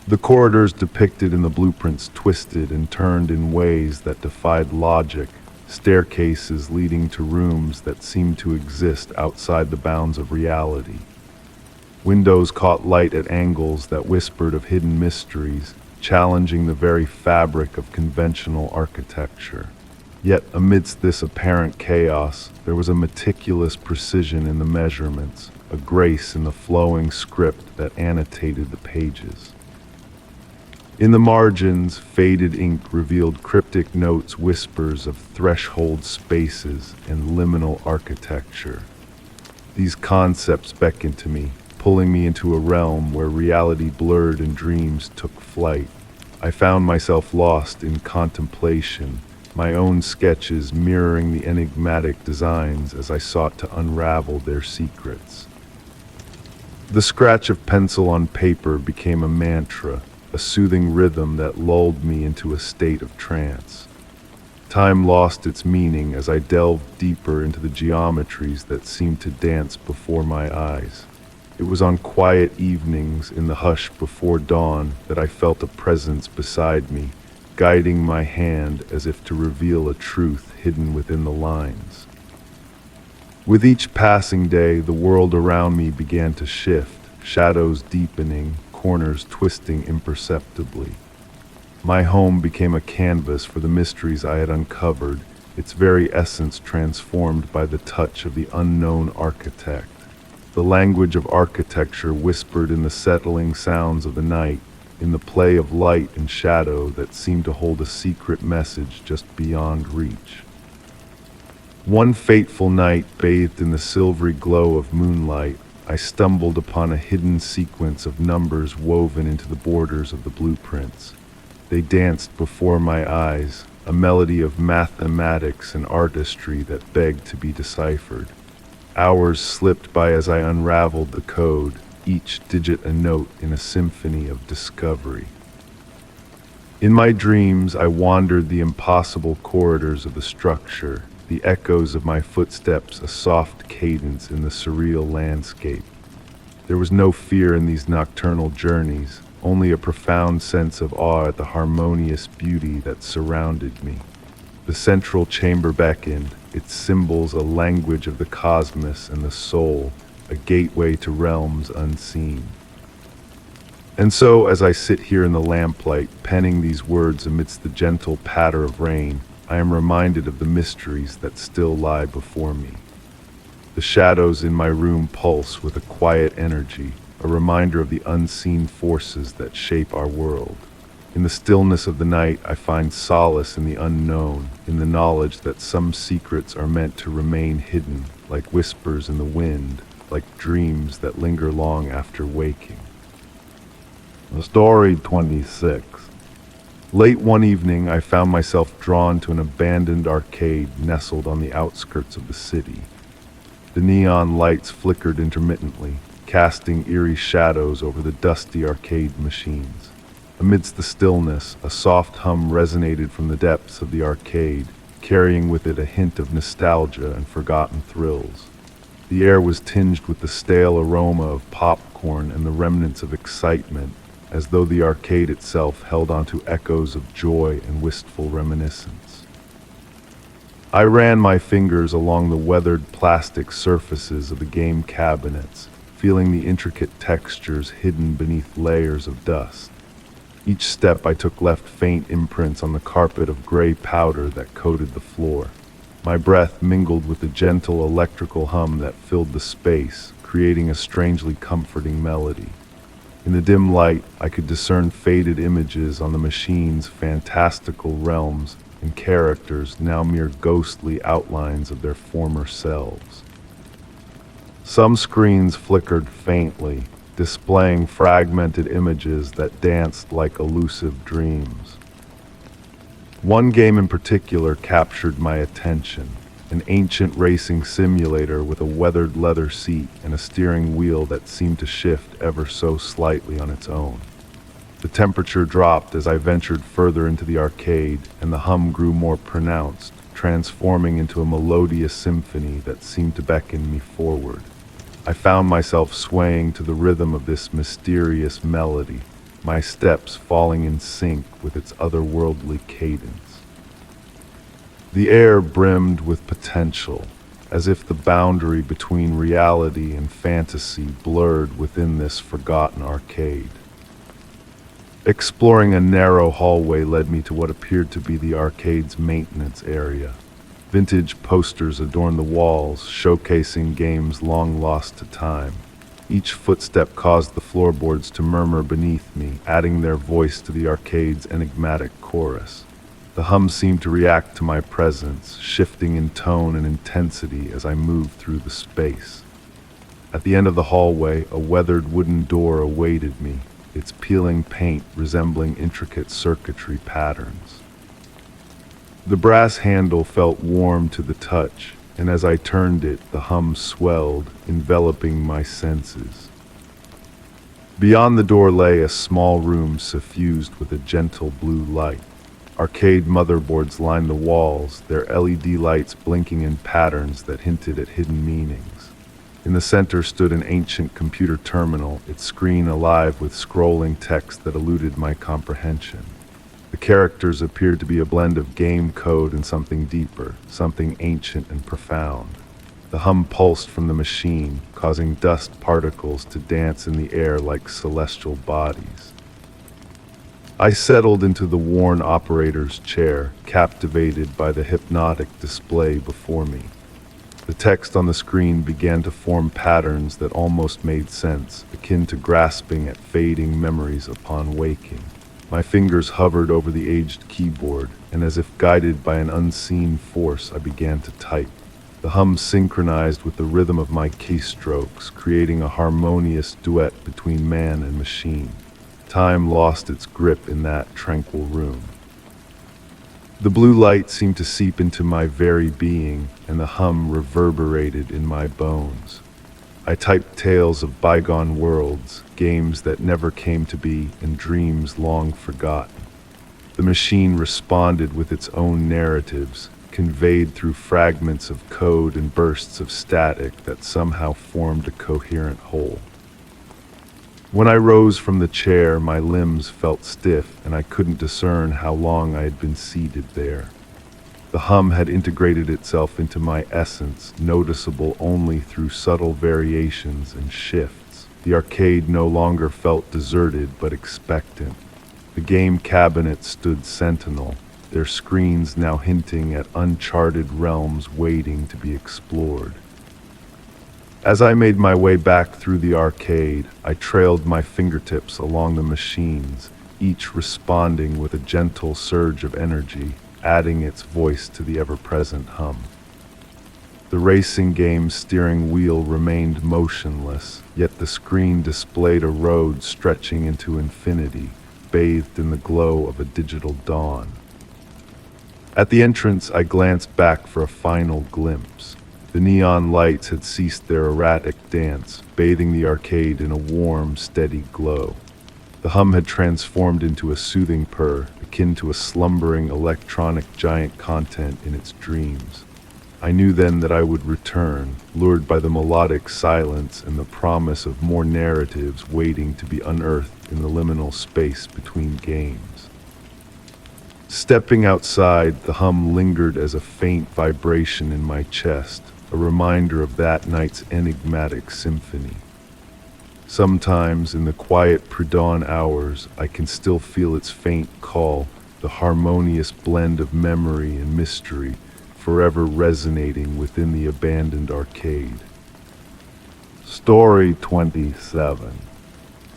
The corridors depicted in the blueprints twisted and turned in ways that defied logic, staircases leading to rooms that seemed to exist outside the bounds of reality. Windows caught light at angles that whispered of hidden mysteries, challenging the very fabric of conventional architecture. Yet amidst this apparent chaos, there was a meticulous precision in the measurements, a grace in the flowing script that annotated the pages. In the margins, faded ink revealed cryptic notes, whispers of threshold spaces and liminal architecture. These concepts beckoned to me, pulling me into a realm where reality blurred and dreams took flight. I found myself lost in contemplation, my own sketches mirroring the enigmatic designs as I sought to unravel their secrets. The scratch of pencil on paper became a mantra, a soothing rhythm that lulled me into a state of trance. Time lost its meaning as I delved deeper into the geometries that seemed to dance before my eyes. It was on quiet evenings in the hush before dawn that I felt a presence beside me, guiding my hand as if to reveal a truth hidden within the lines. With each passing day, the world around me began to shift, shadows deepening, corners twisting imperceptibly. My home became a canvas for the mysteries I had uncovered, its very essence transformed by the touch of the unknown architect. The language of architecture whispered in the settling sounds of the night, in the play of light and shadow that seemed to hold a secret message just beyond reach. One fateful night, bathed in the silvery glow of moonlight, I stumbled upon a hidden sequence of numbers woven into the borders of the blueprints. They danced before my eyes, a melody of mathematics and artistry that begged to be deciphered. Hours slipped by as I unraveled the code, each digit a note in a symphony of discovery. In my dreams, I wandered the impossible corridors of the structure, the echoes of my footsteps a soft cadence in the surreal landscape. There was no fear in these nocturnal journeys, only a profound sense of awe at the harmonious beauty that surrounded me. The central chamber beckoned, its symbols a language of the cosmos and the soul, a gateway to realms unseen. And so, as I sit here in the lamplight, penning these words amidst the gentle patter of rain, I am reminded of the mysteries that still lie before me. The shadows in my room pulse with a quiet energy, a reminder of the unseen forces that shape our world. In the stillness of the night, I find solace in the unknown, in the knowledge that some secrets are meant to remain hidden, like whispers in the wind, like dreams that linger long after waking. Story 26. Late one evening, I found myself drawn to an abandoned arcade nestled on the outskirts of the city. The neon lights flickered intermittently, casting eerie shadows over the dusty arcade machines. Amidst the stillness, a soft hum resonated from the depths of the arcade, carrying with it a hint of nostalgia and forgotten thrills. The air was tinged with the stale aroma of popcorn and the remnants of excitement, as though the arcade itself held onto echoes of joy and wistful reminiscence. I ran my fingers along the weathered plastic surfaces of the game cabinets, feeling the intricate textures hidden beneath layers of dust. Each step I took left faint imprints on the carpet of gray powder that coated the floor. My breath mingled with the gentle electrical hum that filled the space, creating a strangely comforting melody. In the dim light, I could discern faded images on the machine's fantastical realms and characters now mere ghostly outlines of their former selves. Some screens flickered faintly, displaying fragmented images that danced like elusive dreams. One game in particular captured my attention, an ancient racing simulator with a weathered leather seat and a steering wheel that seemed to shift ever so slightly on its own. The temperature dropped as I ventured further into the arcade, and the hum grew more pronounced, transforming into a melodious symphony that seemed to beckon me forward. I found myself swaying to the rhythm of this mysterious melody, my steps falling in sync with its otherworldly cadence. The air brimmed with potential, as if the boundary between reality and fantasy blurred within this forgotten arcade. Exploring a narrow hallway led me to what appeared to be the arcade's maintenance area. Vintage posters adorned the walls, showcasing games long lost to time. Each footstep caused the floorboards to murmur beneath me, adding their voice to the arcade's enigmatic chorus. The hum seemed to react to my presence, shifting in tone and intensity as I moved through the space. At the end of the hallway, a weathered wooden door awaited me, its peeling paint resembling intricate circuitry patterns. The brass handle felt warm to the touch, and as I turned it, the hum swelled, enveloping my senses. Beyond the door lay a small room suffused with a gentle blue light. Arcade motherboards lined the walls, their LED lights blinking in patterns that hinted at hidden meanings. In the center stood an ancient computer terminal, its screen alive with scrolling text that eluded my comprehension. The characters appeared to be a blend of game code and something deeper, something ancient and profound. The hum pulsed from the machine, causing dust particles to dance in the air like celestial bodies. I settled into the worn operator's chair, captivated by the hypnotic display before me. The text on the screen began to form patterns that almost made sense, akin to grasping at fading memories upon waking. My fingers hovered over the aged keyboard, and as if guided by an unseen force, I began to type. The hum synchronized with the rhythm of my keystrokes, creating a harmonious duet between man and machine. Time lost its grip in that tranquil room. The blue light seemed to seep into my very being, and the hum reverberated in my bones. I typed tales of bygone worlds, games that never came to be, and dreams long forgotten. The machine responded with its own narratives, conveyed through fragments of code and bursts of static that somehow formed a coherent whole. When I rose from the chair, my limbs felt stiff, and I couldn't discern how long I had been seated there. The hum had integrated itself into my essence, noticeable only through subtle variations and shifts. The arcade no longer felt deserted but expectant. The game cabinets stood sentinel, their screens now hinting at uncharted realms waiting to be explored. As I made my way back through the arcade, I trailed my fingertips along the machines, each responding with a gentle surge of energy, adding its voice to the ever-present hum. The racing game's steering wheel remained motionless, yet the screen displayed a road stretching into infinity, bathed in the glow of a digital dawn. At the entrance, I glanced back for a final glimpse. The neon lights had ceased their erratic dance, bathing the arcade in a warm, steady glow. The hum had transformed into a soothing purr, akin to a slumbering electronic giant content in its dreams. I knew then that I would return, lured by the melodic silence and the promise of more narratives waiting to be unearthed in the liminal space between games. Stepping outside, the hum lingered as a faint vibration in my chest, a reminder of that night's enigmatic symphony. Sometimes, in the quiet pre-dawn hours, I can still feel its faint call, the harmonious blend of memory and mystery, forever resonating within the abandoned arcade. Story 27.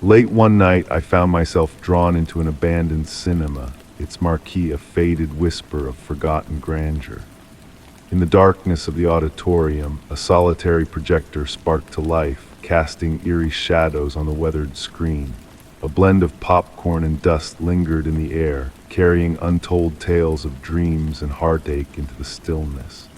Late one night, I found myself drawn into an abandoned cinema, its marquee a faded whisper of forgotten grandeur. In the darkness of the auditorium, a solitary projector sparked to life, casting eerie shadows on the weathered screen. A blend of popcorn and dust lingered in the air, carrying untold tales of dreams and heartache into the stillness.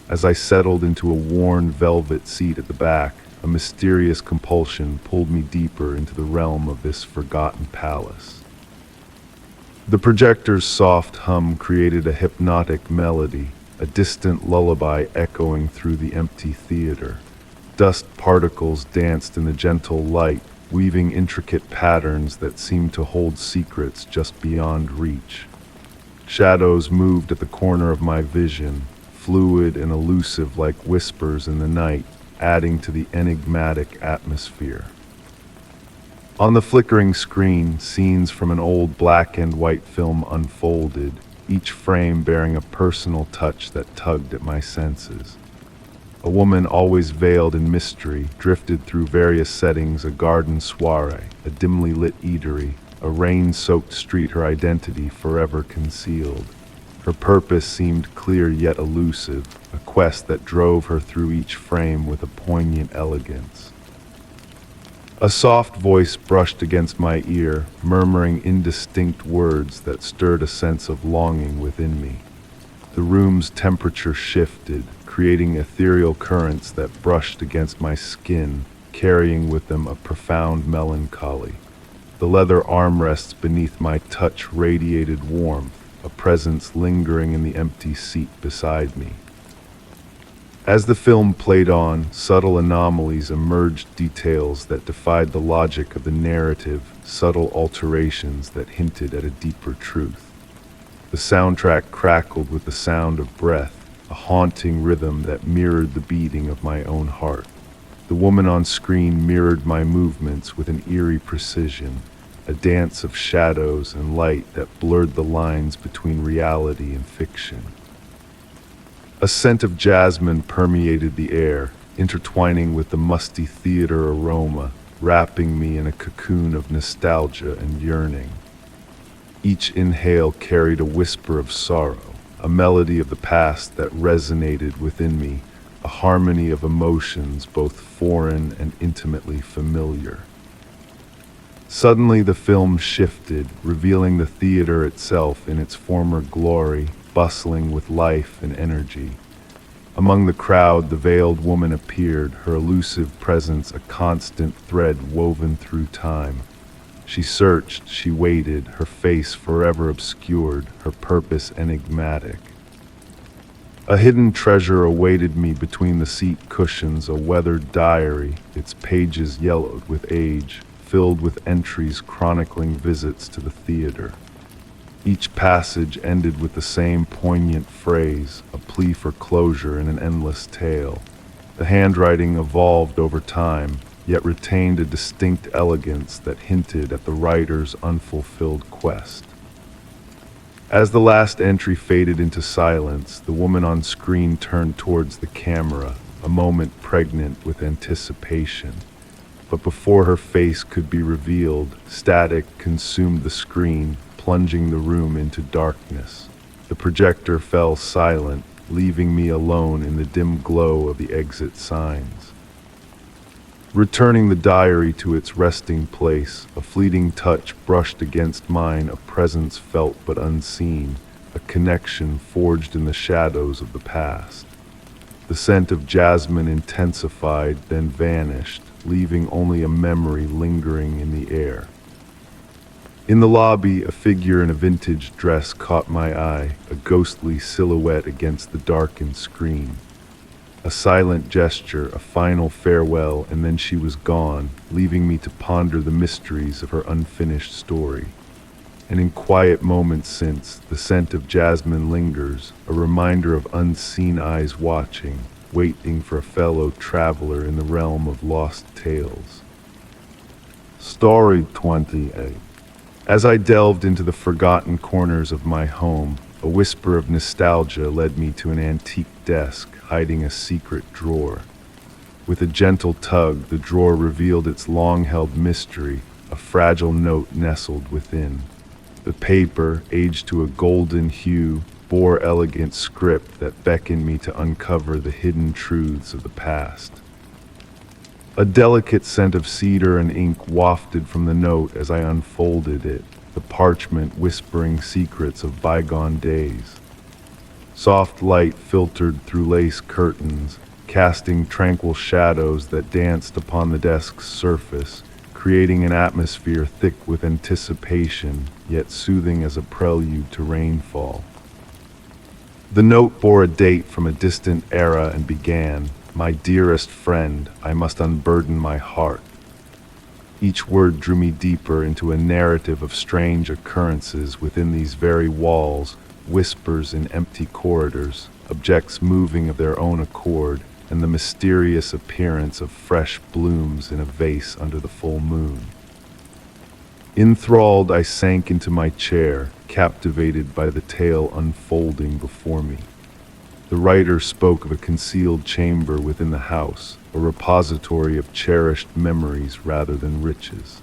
As I settled into a worn velvet seat at the back, a mysterious compulsion pulled me deeper into the realm of this forgotten palace. The projector's soft hum created a hypnotic melody, a distant lullaby echoing through the empty theater. Dust particles danced in the gentle light, weaving intricate patterns that seemed to hold secrets just beyond reach. Shadows moved at the corner of my vision, fluid and elusive like whispers in the night, adding to the enigmatic atmosphere. On the flickering screen, scenes from an old black and white film unfolded, each frame bearing a personal touch that tugged at my senses. A woman always veiled in mystery drifted through various settings: a garden soiree, a dimly lit eatery, a rain-soaked street, her identity forever concealed. Her purpose seemed clear yet elusive, a quest that drove her through each frame with a poignant elegance. A soft voice brushed against my ear, murmuring indistinct words that stirred a sense of longing within me. The room's temperature shifted, creating ethereal currents that brushed against my skin, carrying with them a profound melancholy. The leather armrests beneath my touch radiated warmth, a presence lingering in the empty seat beside me. As the film played on, subtle anomalies emerged, details that defied the logic of the narrative, subtle alterations that hinted at a deeper truth. The soundtrack crackled with the sound of breath, a haunting rhythm that mirrored the beating of my own heart. The woman on screen mirrored my movements with an eerie precision, a dance of shadows and light that blurred the lines between reality and fiction. A scent of jasmine permeated the air, intertwining with the musty theater aroma, wrapping me in a cocoon of nostalgia and yearning. Each inhale carried a whisper of sorrow, a melody of the past that resonated within me, a harmony of emotions both foreign and intimately familiar. Suddenly the film shifted, revealing the theater itself in its former glory, bustling with life and energy. Among the crowd, the veiled woman appeared, her elusive presence a constant thread woven through time. She searched, she waited, her face forever obscured, her purpose enigmatic. A hidden treasure awaited me between the seat cushions, a weathered diary, its pages yellowed with age, filled with entries chronicling visits to the theater. Each passage ended with the same poignant phrase, a plea for closure in an endless tale. The handwriting evolved over time, yet retained a distinct elegance that hinted at the writer's unfulfilled quest. As the last entry faded into silence, the woman on screen turned towards the camera, a moment pregnant with anticipation. But before her face could be revealed, static consumed the screen, plunging the room into darkness. The projector fell silent, leaving me alone in the dim glow of the exit signs. Returning the diary to its resting place, a fleeting touch brushed against mine, a presence felt but unseen, a connection forged in the shadows of the past. The scent of jasmine intensified, then vanished, leaving only a memory lingering in the air. In the lobby, a figure in a vintage dress caught my eye, a ghostly silhouette against the darkened screen. A silent gesture, a final farewell, and then she was gone, leaving me to ponder the mysteries of her unfinished story. And in quiet moments since, the scent of jasmine lingers, a reminder of unseen eyes watching, waiting for a fellow traveler in the realm of lost tales. Story 28. As I delved into the forgotten corners of my home, a whisper of nostalgia led me to an antique desk hiding a secret drawer. With a gentle tug, the drawer revealed its long-held mystery, a fragile note nestled within. The paper, aged to a golden hue, bore elegant script that beckoned me to uncover the hidden truths of the past. A delicate scent of cedar and ink wafted from the note as I unfolded it, the parchment whispering secrets of bygone days. Soft light filtered through lace curtains, casting tranquil shadows that danced upon the desk's surface, creating an atmosphere thick with anticipation, yet soothing as a prelude to rainfall. The note bore a date from a distant era and began, "My dearest friend, I must unburden my heart." Each word drew me deeper into a narrative of strange occurrences within these very walls, whispers in empty corridors, objects moving of their own accord, and the mysterious appearance of fresh blooms in a vase under the full moon. Enthralled, I sank into my chair, captivated by the tale unfolding before me. The writer spoke of a concealed chamber within the house, a repository of cherished memories rather than riches.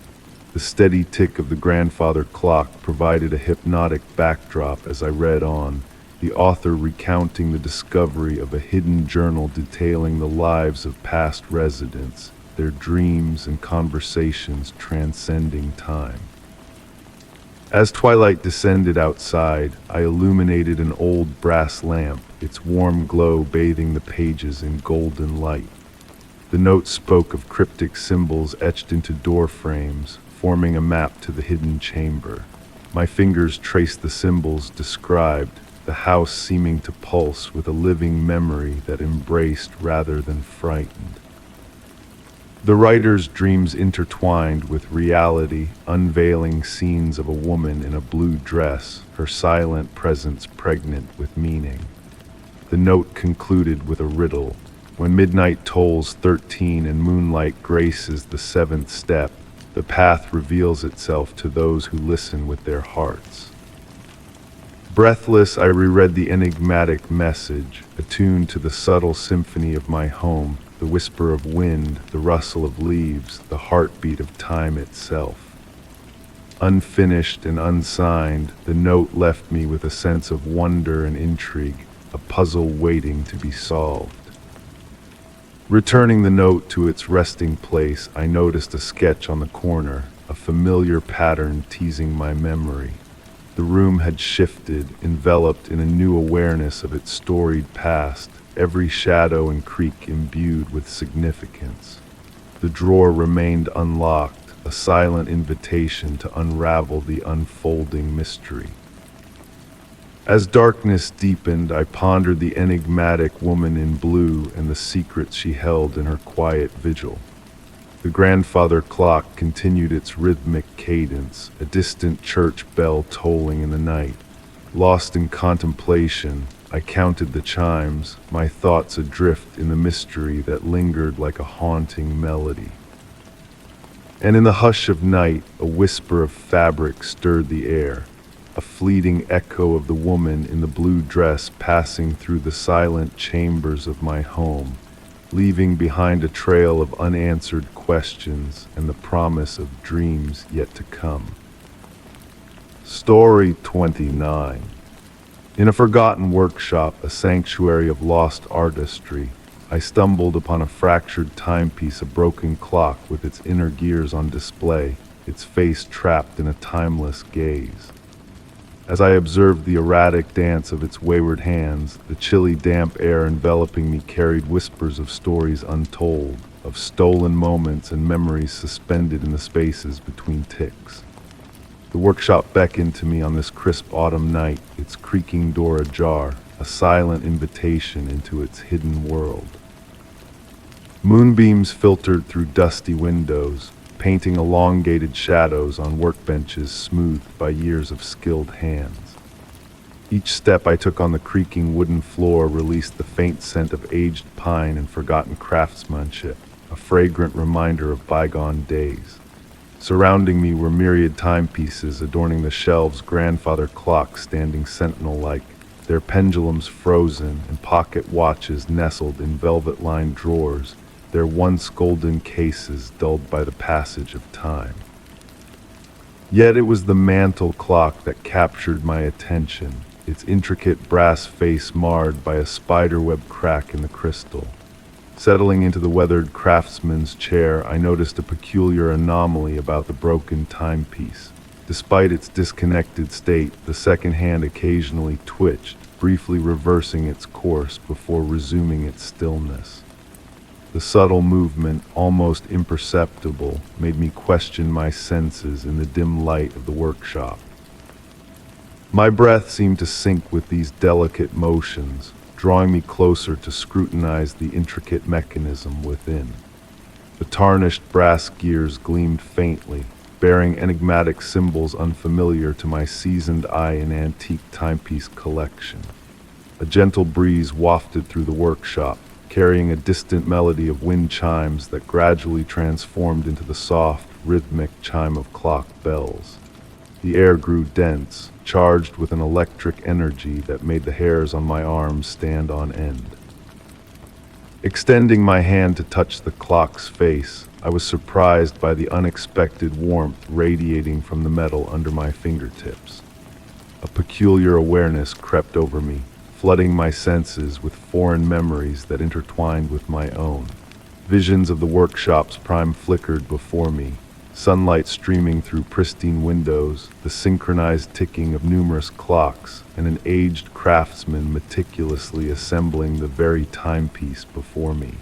The steady tick of the grandfather clock provided a hypnotic backdrop as I read on, the author recounting the discovery of a hidden journal detailing the lives of past residents, their dreams and conversations transcending time. As twilight descended outside, I illuminated an old brass lamp, its warm glow bathing the pages in golden light. The note spoke of cryptic symbols etched into door frames, forming a map to the hidden chamber. My fingers traced the symbols described, the house seeming to pulse with a living memory that embraced rather than frightened. The writer's dreams intertwined with reality, unveiling scenes of a woman in a blue dress, her silent presence pregnant with meaning. The note concluded with a riddle. When midnight tolls 13 and moonlight graces the 7th step, the path reveals itself to those who listen with their hearts. Breathless, I reread the enigmatic message, attuned to the subtle symphony of my home, the whisper of wind, the rustle of leaves, the heartbeat of time itself. Unfinished and unsigned, the note left me with a sense of wonder and intrigue, a puzzle waiting to be solved. Returning the note to its resting place, I noticed a sketch on the corner, a familiar pattern teasing my memory. The room had shifted, enveloped in a new awareness of its storied past, every shadow and creak imbued with significance. The drawer remained unlocked, a silent invitation to unravel the unfolding mystery. As darkness deepened, I pondered the enigmatic woman in blue and the secrets she held in her quiet vigil. The grandfather clock continued its rhythmic cadence, a distant church bell tolling in the night. Lost in contemplation, I counted the chimes, my thoughts adrift in the mystery that lingered like a haunting melody. And in the hush of night, a whisper of fabric stirred the air, a fleeting echo of the woman in the blue dress passing through the silent chambers of my home, leaving behind a trail of unanswered questions and the promise of dreams yet to come. Story 29. In a forgotten workshop, a sanctuary of lost artistry, I stumbled upon a fractured timepiece, a broken clock with its inner gears on display, its face trapped in a timeless gaze. As I observed the erratic dance of its wayward hands, the chilly, damp air enveloping me carried whispers of stories untold, of stolen moments and memories suspended in the spaces between ticks. The workshop beckoned to me on this crisp autumn night, its creaking door ajar, a silent invitation into its hidden world. Moonbeams filtered through dusty windows, painting elongated shadows on workbenches smoothed by years of skilled hands. Each step I took on the creaking wooden floor released the faint scent of aged pine and forgotten craftsmanship, a fragrant reminder of bygone days. Surrounding me were myriad timepieces adorning the shelves, grandfather clocks standing sentinel-like, their pendulums frozen and pocket watches nestled in velvet-lined drawers, their once golden cases dulled by the passage of time. Yet it was the mantel clock that captured my attention, its intricate brass face marred by a spiderweb crack in the crystal. Settling into the weathered craftsman's chair, I noticed a peculiar anomaly about the broken timepiece. Despite its disconnected state, the second hand occasionally twitched, briefly reversing its course before resuming its stillness. The subtle movement, almost imperceptible, made me question my senses in the dim light of the workshop. My breath seemed to sync with these delicate motions, drawing me closer to scrutinize the intricate mechanism within. The tarnished brass gears gleamed faintly, bearing enigmatic symbols unfamiliar to my seasoned eye in antique timepiece collection. A gentle breeze wafted through the workshop, carrying a distant melody of wind chimes that gradually transformed into the soft, rhythmic chime of clock bells. The air grew dense, charged with an electric energy that made the hairs on my arms stand on end. Extending my hand to touch the clock's face, I was surprised by the unexpected warmth radiating from the metal under my fingertips. A peculiar awareness crept over me, flooding my senses with foreign memories that intertwined with my own. Visions of the workshop's prime flickered before me, sunlight streaming through pristine windows, the synchronized ticking of numerous clocks, and an aged craftsman meticulously assembling the very timepiece before me.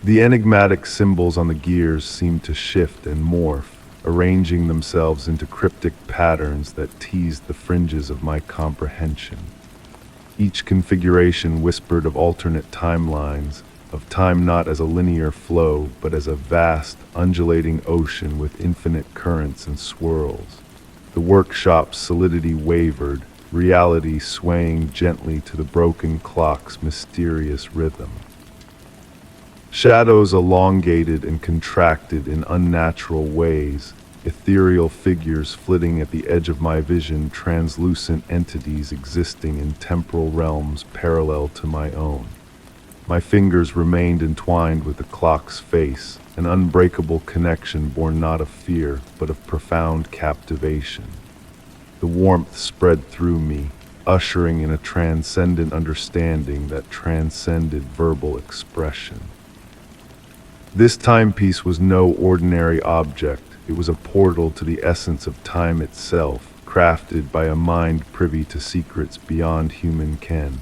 The enigmatic symbols on the gears seemed to shift and morph, arranging themselves into cryptic patterns that teased the fringes of my comprehension. Each configuration whispered of alternate timelines, of time not as a linear flow, but as a vast, undulating ocean with infinite currents and swirls. The workshop's solidity wavered, reality swaying gently to the broken clock's mysterious rhythm. Shadows elongated and contracted in unnatural ways, ethereal figures flitting at the edge of my vision, translucent entities existing in temporal realms parallel to my own. My fingers remained entwined with the clock's face, an unbreakable connection born not of fear, but of profound captivation. The warmth spread through me, ushering in a transcendent understanding that transcended verbal expression. This timepiece was no ordinary object. It was a portal to the essence of time itself, crafted by a mind privy to secrets beyond human ken.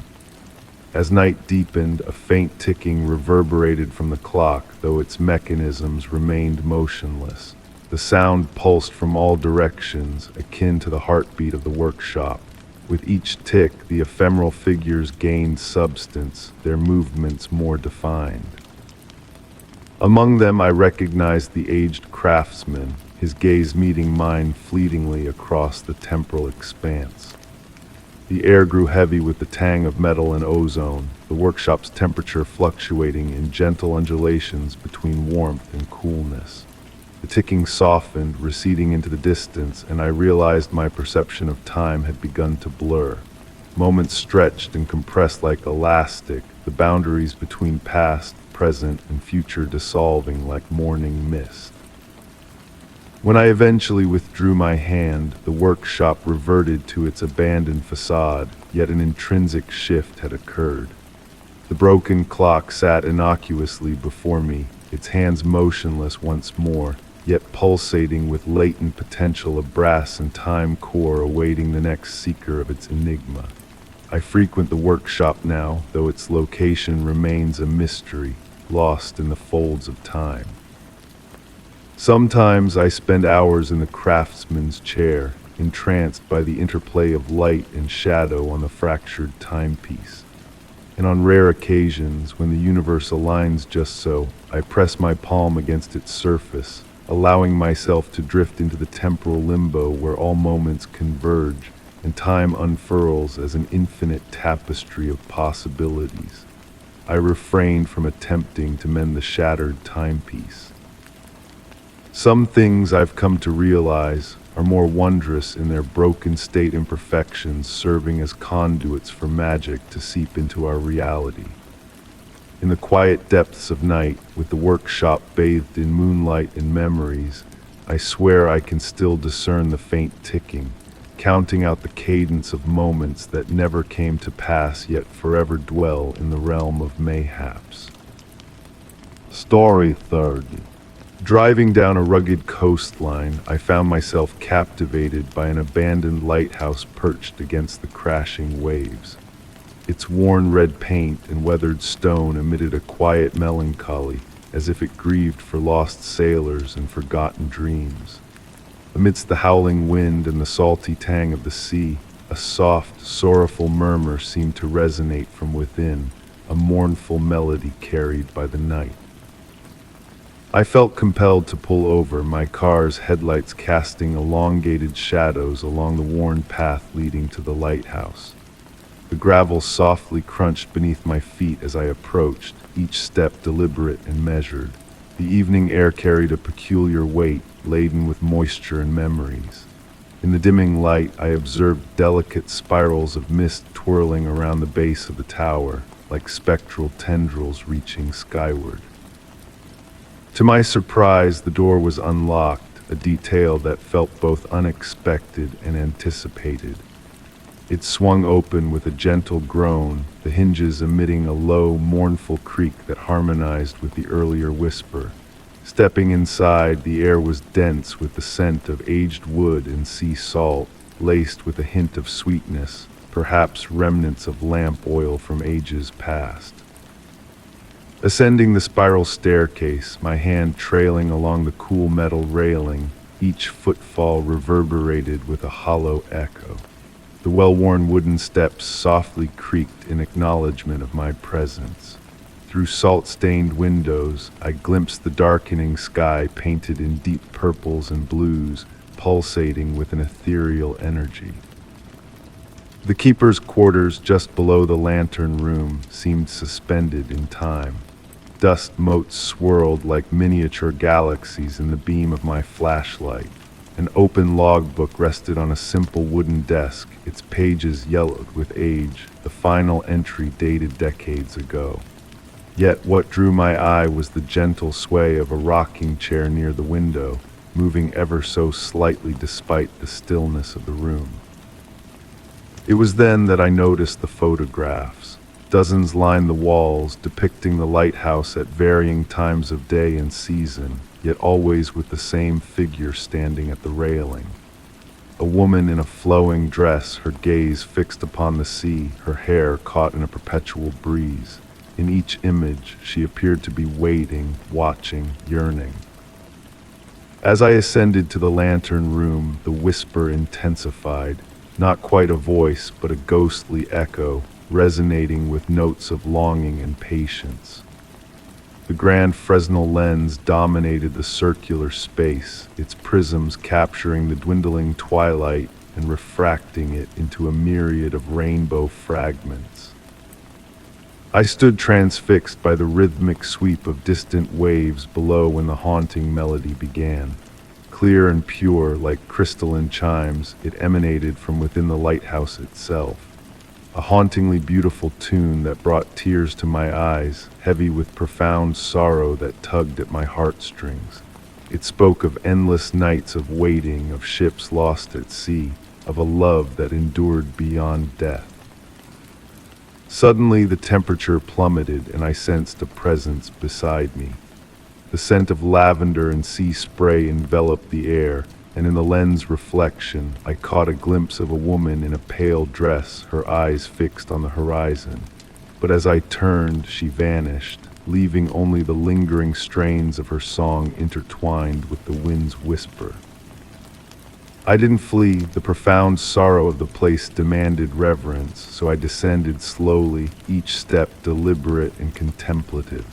As night deepened, a faint ticking reverberated from the clock, though its mechanisms remained motionless. The sound pulsed from all directions, akin to the heartbeat of the workshop. With each tick, the ephemeral figures gained substance, their movements more defined. Among them I recognized the aged craftsman, his gaze meeting mine fleetingly across the temporal expanse. The air grew heavy with the tang of metal and ozone, the workshop's temperature fluctuating in gentle undulations between warmth and coolness. The ticking softened, receding into the distance, and I realized my perception of time had begun to blur. Moments stretched and compressed like elastic, the boundaries between past, present, and future dissolving like morning mist. When I eventually withdrew my hand, the workshop reverted to its abandoned facade, yet an intrinsic shift had occurred. The broken clock sat innocuously before me, its hands motionless once more, yet pulsating with latent potential of brass and time core awaiting the next seeker of its enigma. I frequent the workshop now, though its location remains a mystery, lost in the folds of time. Sometimes I spend hours in the craftsman's chair, entranced by the interplay of light and shadow on the fractured timepiece. And on rare occasions, when the universe aligns just so, I press my palm against its surface, allowing myself to drift into the temporal limbo where all moments converge and time unfurls as an infinite tapestry of possibilities. I refrained from attempting to mend the shattered timepiece. Some things I've come to realize are more wondrous in their broken state imperfections, serving as conduits for magic to seep into our reality. In the quiet depths of night, with the workshop bathed in moonlight and memories, I swear I can still discern the faint ticking, counting out the cadence of moments that never came to pass yet forever dwell in the realm of mayhaps. Story 30. Driving down a rugged coastline, I found myself captivated by an abandoned lighthouse perched against the crashing waves. Its worn red paint and weathered stone emitted a quiet melancholy, as if it grieved for lost sailors and forgotten dreams. Amidst the howling wind and the salty tang of the sea, a soft, sorrowful murmur seemed to resonate from within, a mournful melody carried by the night. I felt compelled to pull over, my car's headlights casting elongated shadows along the worn path leading to the lighthouse. The gravel softly crunched beneath my feet as I approached, each step deliberate and measured. The evening air carried a peculiar weight, laden with moisture and memories. In the dimming light, I observed delicate spirals of mist twirling around the base of the tower, like spectral tendrils reaching skyward. To my surprise, the door was unlocked, a detail that felt both unexpected and anticipated. It swung open with a gentle groan, the hinges emitting a low, mournful creak that harmonized with the earlier whisper. Stepping inside, the air was dense with the scent of aged wood and sea salt, laced with a hint of sweetness, perhaps remnants of lamp oil from ages past. Ascending the spiral staircase, my hand trailing along the cool metal railing, each footfall reverberated with a hollow echo. The well-worn wooden steps softly creaked in acknowledgement of my presence. Through salt-stained windows, I glimpsed the darkening sky painted in deep purples and blues, pulsating with an ethereal energy. The keeper's quarters just below the lantern room seemed suspended in time. Dust motes swirled like miniature galaxies in the beam of my flashlight. An open logbook rested on a simple wooden desk, its pages yellowed with age, the final entry dated decades ago. Yet what drew my eye was the gentle sway of a rocking chair near the window, moving ever so slightly despite the stillness of the room. It was then that I noticed the photographs. Dozens lined the walls, depicting the lighthouse at varying times of day and season, yet always with the same figure standing at the railing. A woman in a flowing dress, her gaze fixed upon the sea, her hair caught in a perpetual breeze. In each image, she appeared to be waiting, watching, yearning. As I ascended to the lantern room, the whisper intensified, not quite a voice, but a ghostly echo, resonating with notes of longing and patience. The grand Fresnel lens dominated the circular space, its prisms capturing the dwindling twilight and refracting it into a myriad of rainbow fragments. I stood transfixed by the rhythmic sweep of distant waves below when the haunting melody began. Clear and pure, like crystalline chimes, it emanated from within the lighthouse itself. A hauntingly beautiful tune that brought tears to my eyes, heavy with profound sorrow that tugged at my heartstrings. It spoke of endless nights of waiting, of ships lost at sea, of a love that endured beyond death. Suddenly the temperature plummeted and I sensed a presence beside me. The scent of lavender and sea spray enveloped the air, and in the lens reflection, I caught a glimpse of a woman in a pale dress, her eyes fixed on the horizon. But as I turned, she vanished, leaving only the lingering strains of her song intertwined with the wind's whisper. I didn't flee. The profound sorrow of the place demanded reverence, so I descended slowly, each step deliberate and contemplative.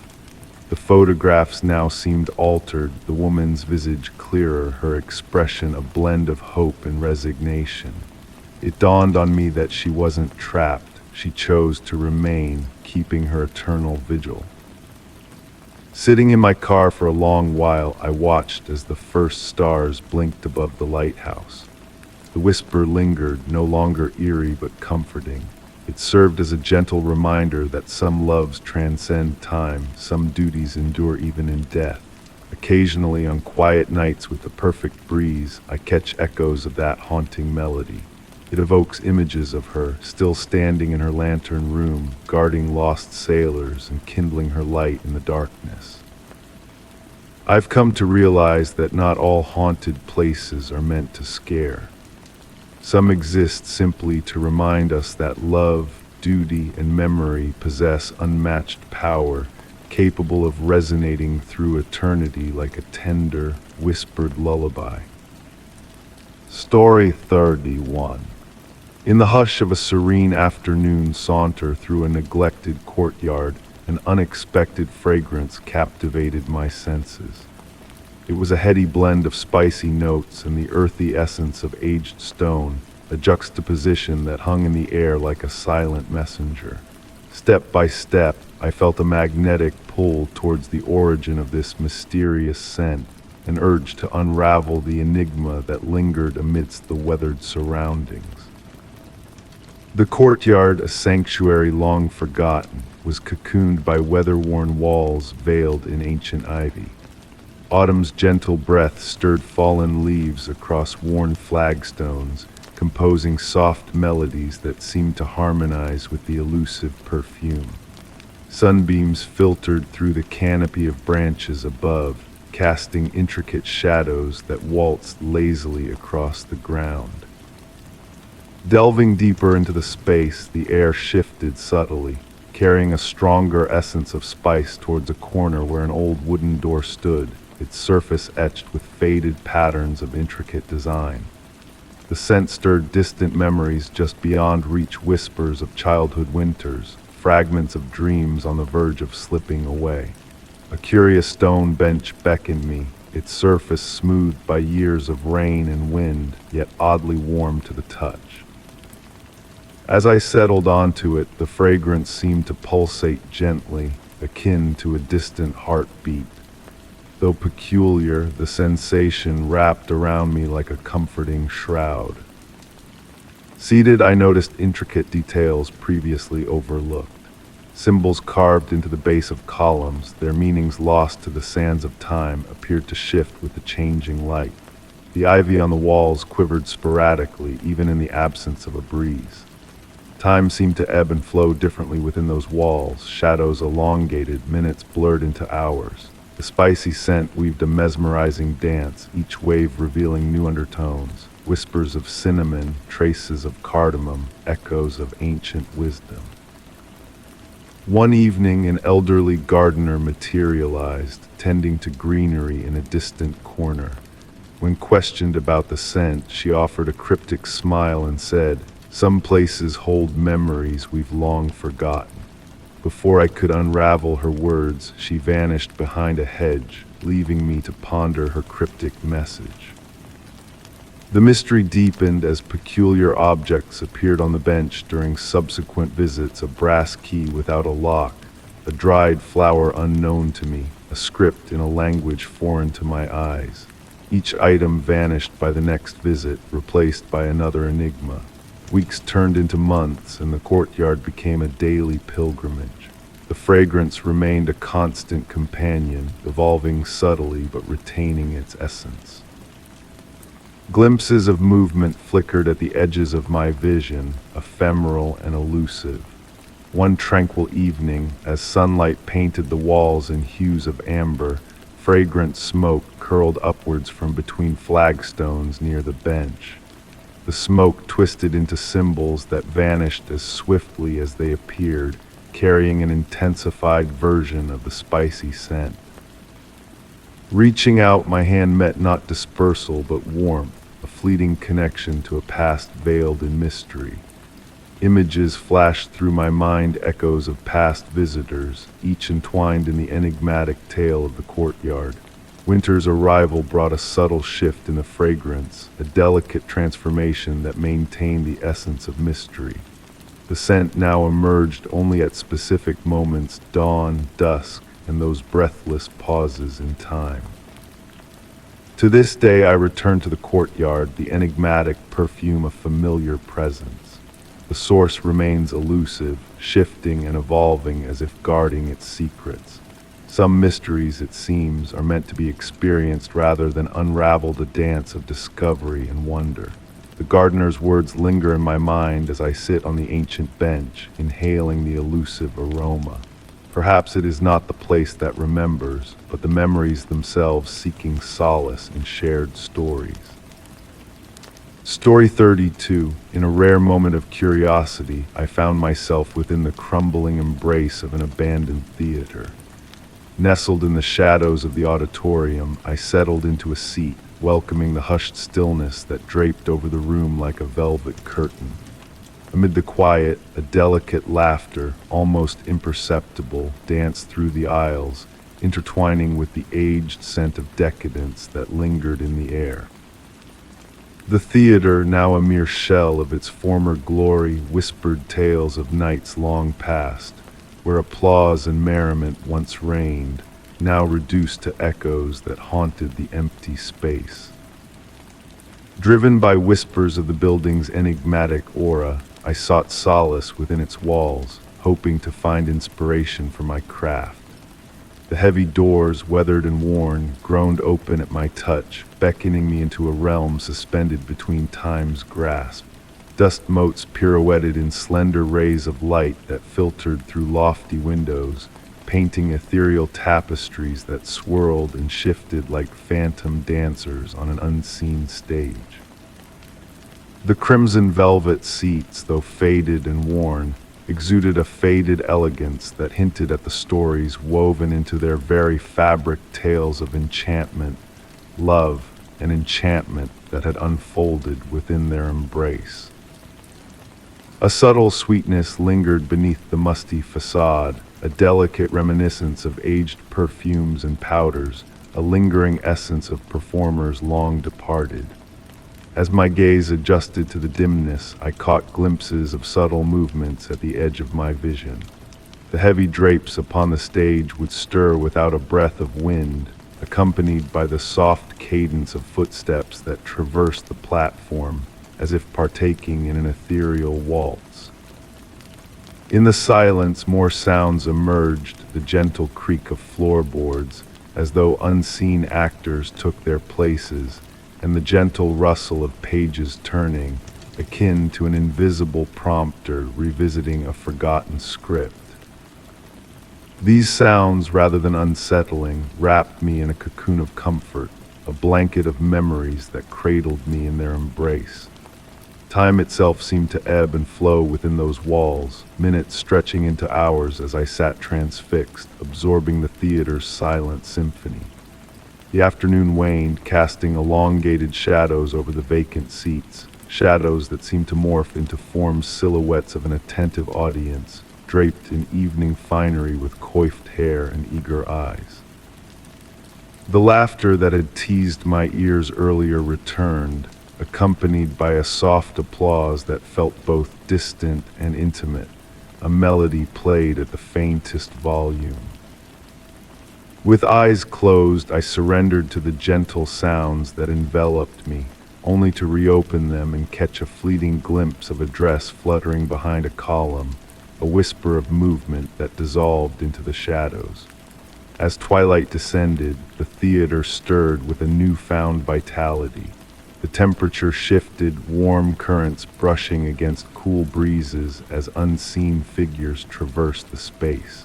The photographs now seemed altered, the woman's visage clearer, her expression a blend of hope and resignation. It dawned on me that she wasn't trapped, she chose to remain, keeping her eternal vigil. Sitting in my car for a long while, I watched as the first stars blinked above the lighthouse. The whisper lingered, no longer eerie but comforting. It served as a gentle reminder that some loves transcend time, some duties endure even in death. Occasionally, on quiet nights with the perfect breeze, I catch echoes of that haunting melody. It evokes images of her, still standing in her lantern room, guarding lost sailors and kindling her light in the darkness. I've come to realize that not all haunted places are meant to scare. Some exist simply to remind us that love, duty, and memory possess unmatched power, capable of resonating through eternity like a tender, whispered lullaby. Story 31. In the hush of a serene afternoon saunter through a neglected courtyard, an unexpected fragrance captivated my senses. It was a heady blend of spicy notes and the earthy essence of aged stone, a juxtaposition that hung in the air like a silent messenger. Step by step, I felt a magnetic pull towards the origin of this mysterious scent, an urge to unravel the enigma that lingered amidst the weathered surroundings. The courtyard, a sanctuary long forgotten, was cocooned by weather-worn walls veiled in ancient ivy. Autumn's gentle breath stirred fallen leaves across worn flagstones, composing soft melodies that seemed to harmonize with the elusive perfume. Sunbeams filtered through the canopy of branches above, casting intricate shadows that waltzed lazily across the ground. Delving deeper into the space, the air shifted subtly, carrying a stronger essence of spice towards a corner where an old wooden door stood, its surface etched with faded patterns of intricate design. The scent stirred distant memories just beyond reach, whispers of childhood winters, fragments of dreams on the verge of slipping away. A curious stone bench beckoned me, its surface smoothed by years of rain and wind, yet oddly warm to the touch. As I settled onto it, the fragrance seemed to pulsate gently, akin to a distant heartbeat. Though peculiar, the sensation wrapped around me like a comforting shroud. Seated, I noticed intricate details previously overlooked. Symbols carved into the base of columns, their meanings lost to the sands of time, appeared to shift with the changing light. The ivy on the walls quivered sporadically, even in the absence of a breeze. Time seemed to ebb and flow differently within those walls, shadows elongated, minutes blurred into hours. The spicy scent weaved a mesmerizing dance, each wave revealing new undertones, whispers of cinnamon, traces of cardamom, echoes of ancient wisdom. One evening, an elderly gardener materialized, tending to greenery in a distant corner. When questioned about the scent, she offered a cryptic smile and said, "Some places hold memories we've long forgotten." Before I could unravel her words, she vanished behind a hedge, leaving me to ponder her cryptic message. The mystery deepened as peculiar objects appeared on the bench during subsequent visits: a brass key without a lock, a dried flower unknown to me, a script in a language foreign to my eyes. Each item vanished by the next visit, replaced by another enigma. Weeks turned into months, and the courtyard became a daily pilgrimage. The fragrance remained a constant companion, evolving subtly but retaining its essence. Glimpses of movement flickered at the edges of my vision, ephemeral and elusive. One tranquil evening, as sunlight painted the walls in hues of amber, fragrant smoke curled upwards from between flagstones near the bench. The smoke twisted into symbols that vanished as swiftly as they appeared, carrying an intensified version of the spicy scent. Reaching out, my hand met not dispersal but warmth, a fleeting connection to a past veiled in mystery. Images flashed through my mind, echoes of past visitors, each entwined in the enigmatic tale of the courtyard. Winter's arrival brought a subtle shift in the fragrance, a delicate transformation that maintained the essence of mystery. The scent now emerged only at specific moments: dawn, dusk, and those breathless pauses in time. To this day, I return to the courtyard, the enigmatic perfume of familiar presence. The source remains elusive, shifting and evolving as if guarding its secrets. Some mysteries, it seems, are meant to be experienced rather than unraveled, a dance of discovery and wonder. The gardener's words linger in my mind as I sit on the ancient bench, inhaling the elusive aroma. Perhaps it is not the place that remembers, but the memories themselves seeking solace in shared stories. Story 32. In a rare moment of curiosity, I found myself within the crumbling embrace of an abandoned theater. Nestled in the shadows of the auditorium, I settled into a seat, welcoming the hushed stillness that draped over the room like a velvet curtain. Amid the quiet, a delicate laughter, almost imperceptible, danced through the aisles, intertwining with the aged scent of decadence that lingered in the air. The theater, now a mere shell of its former glory, whispered tales of nights long past, where applause and merriment once reigned, now reduced to echoes that haunted the empty space. Driven by whispers of the building's enigmatic aura, I sought solace within its walls, hoping to find inspiration for my craft. The heavy doors, weathered and worn, groaned open at my touch, beckoning me into a realm suspended between time's grasp. Dust motes pirouetted in slender rays of light that filtered through lofty windows, painting ethereal tapestries that swirled and shifted like phantom dancers on an unseen stage. The crimson velvet seats, though faded and worn, exuded a faded elegance that hinted at the stories woven into their very fabric, tales of enchantment, love, and enchantment that had unfolded within their embrace. A subtle sweetness lingered beneath the musty facade, a delicate reminiscence of aged perfumes and powders, a lingering essence of performers long departed. As my gaze adjusted to the dimness, I caught glimpses of subtle movements at the edge of my vision. The heavy drapes upon the stage would stir without a breath of wind, accompanied by the soft cadence of footsteps that traversed the platform, as if partaking in an ethereal waltz. In the silence, more sounds emerged, the gentle creak of floorboards, as though unseen actors took their places, and the gentle rustle of pages turning, akin to an invisible prompter revisiting a forgotten script. These sounds, rather than unsettling, wrapped me in a cocoon of comfort, a blanket of memories that cradled me in their embrace. Time itself seemed to ebb and flow within those walls, minutes stretching into hours as I sat transfixed, absorbing the theater's silent symphony. The afternoon waned, casting elongated shadows over the vacant seats, shadows that seemed to morph into formed silhouettes of an attentive audience, draped in evening finery with coiffed hair and eager eyes. The laughter that had teased my ears earlier returned, accompanied by a soft applause that felt both distant and intimate, a melody played at the faintest volume. With eyes closed, I surrendered to the gentle sounds that enveloped me, only to reopen them and catch a fleeting glimpse of a dress fluttering behind a column, a whisper of movement that dissolved into the shadows. As twilight descended, the theater stirred with a newfound vitality. The temperature shifted, warm currents brushing against cool breezes as unseen figures traversed the space.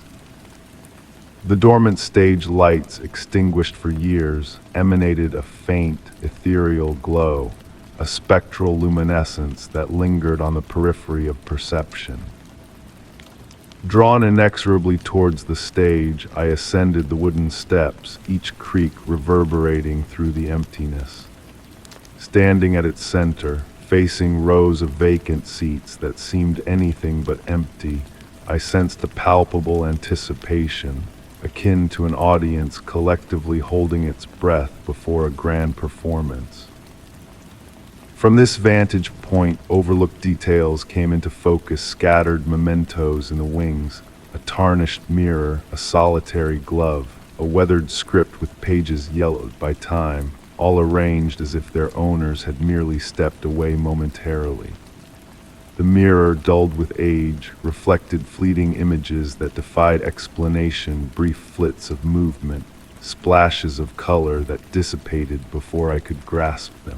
The dormant stage lights, extinguished for years, emanated a faint, ethereal glow, a spectral luminescence that lingered on the periphery of perception. Drawn inexorably towards the stage, I ascended the wooden steps, each creak reverberating through the emptiness. Standing at its center, facing rows of vacant seats that seemed anything but empty, I sensed a palpable anticipation, akin to an audience collectively holding its breath before a grand performance. From this vantage point, overlooked details came into focus, scattered mementos in the wings, a tarnished mirror, a solitary glove, a weathered script with pages yellowed by time, all arranged as if their owners had merely stepped away momentarily. The mirror, dulled with age, reflected fleeting images that defied explanation, brief flits of movement, splashes of color that dissipated before I could grasp them.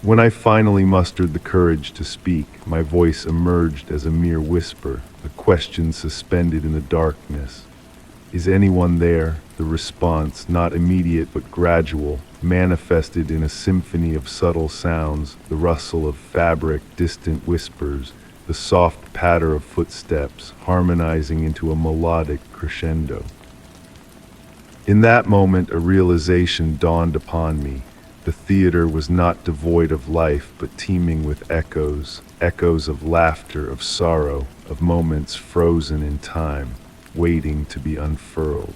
When I finally mustered the courage to speak, my voice emerged as a mere whisper, a question suspended in the darkness. Is anyone there? The response, not immediate but gradual, manifested in a symphony of subtle sounds, the rustle of fabric, distant whispers, the soft patter of footsteps, harmonizing into a melodic crescendo. In that moment, a realization dawned upon me. The theater was not devoid of life, but teeming with echoes, echoes of laughter, of sorrow, of moments frozen in time. waiting to be unfurled.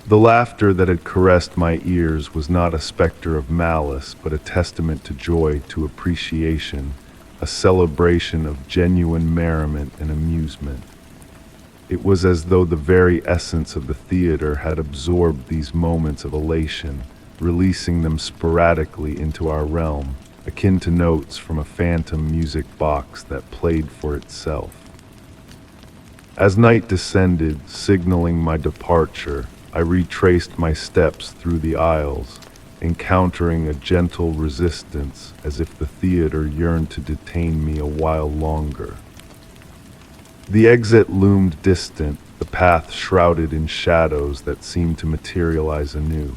The laughter that had caressed my ears was not a specter of malice, but a testament to joy, to appreciation, a celebration of genuine merriment and amusement. It was as though the very essence of the theater had absorbed these moments of elation, releasing them sporadically into our realm, akin to notes from a phantom music box that played for itself. As night descended, signaling my departure, I retraced my steps through the aisles, encountering a gentle resistance as if the theater yearned to detain me a while longer. The exit loomed distant, the path shrouded in shadows that seemed to materialize anew.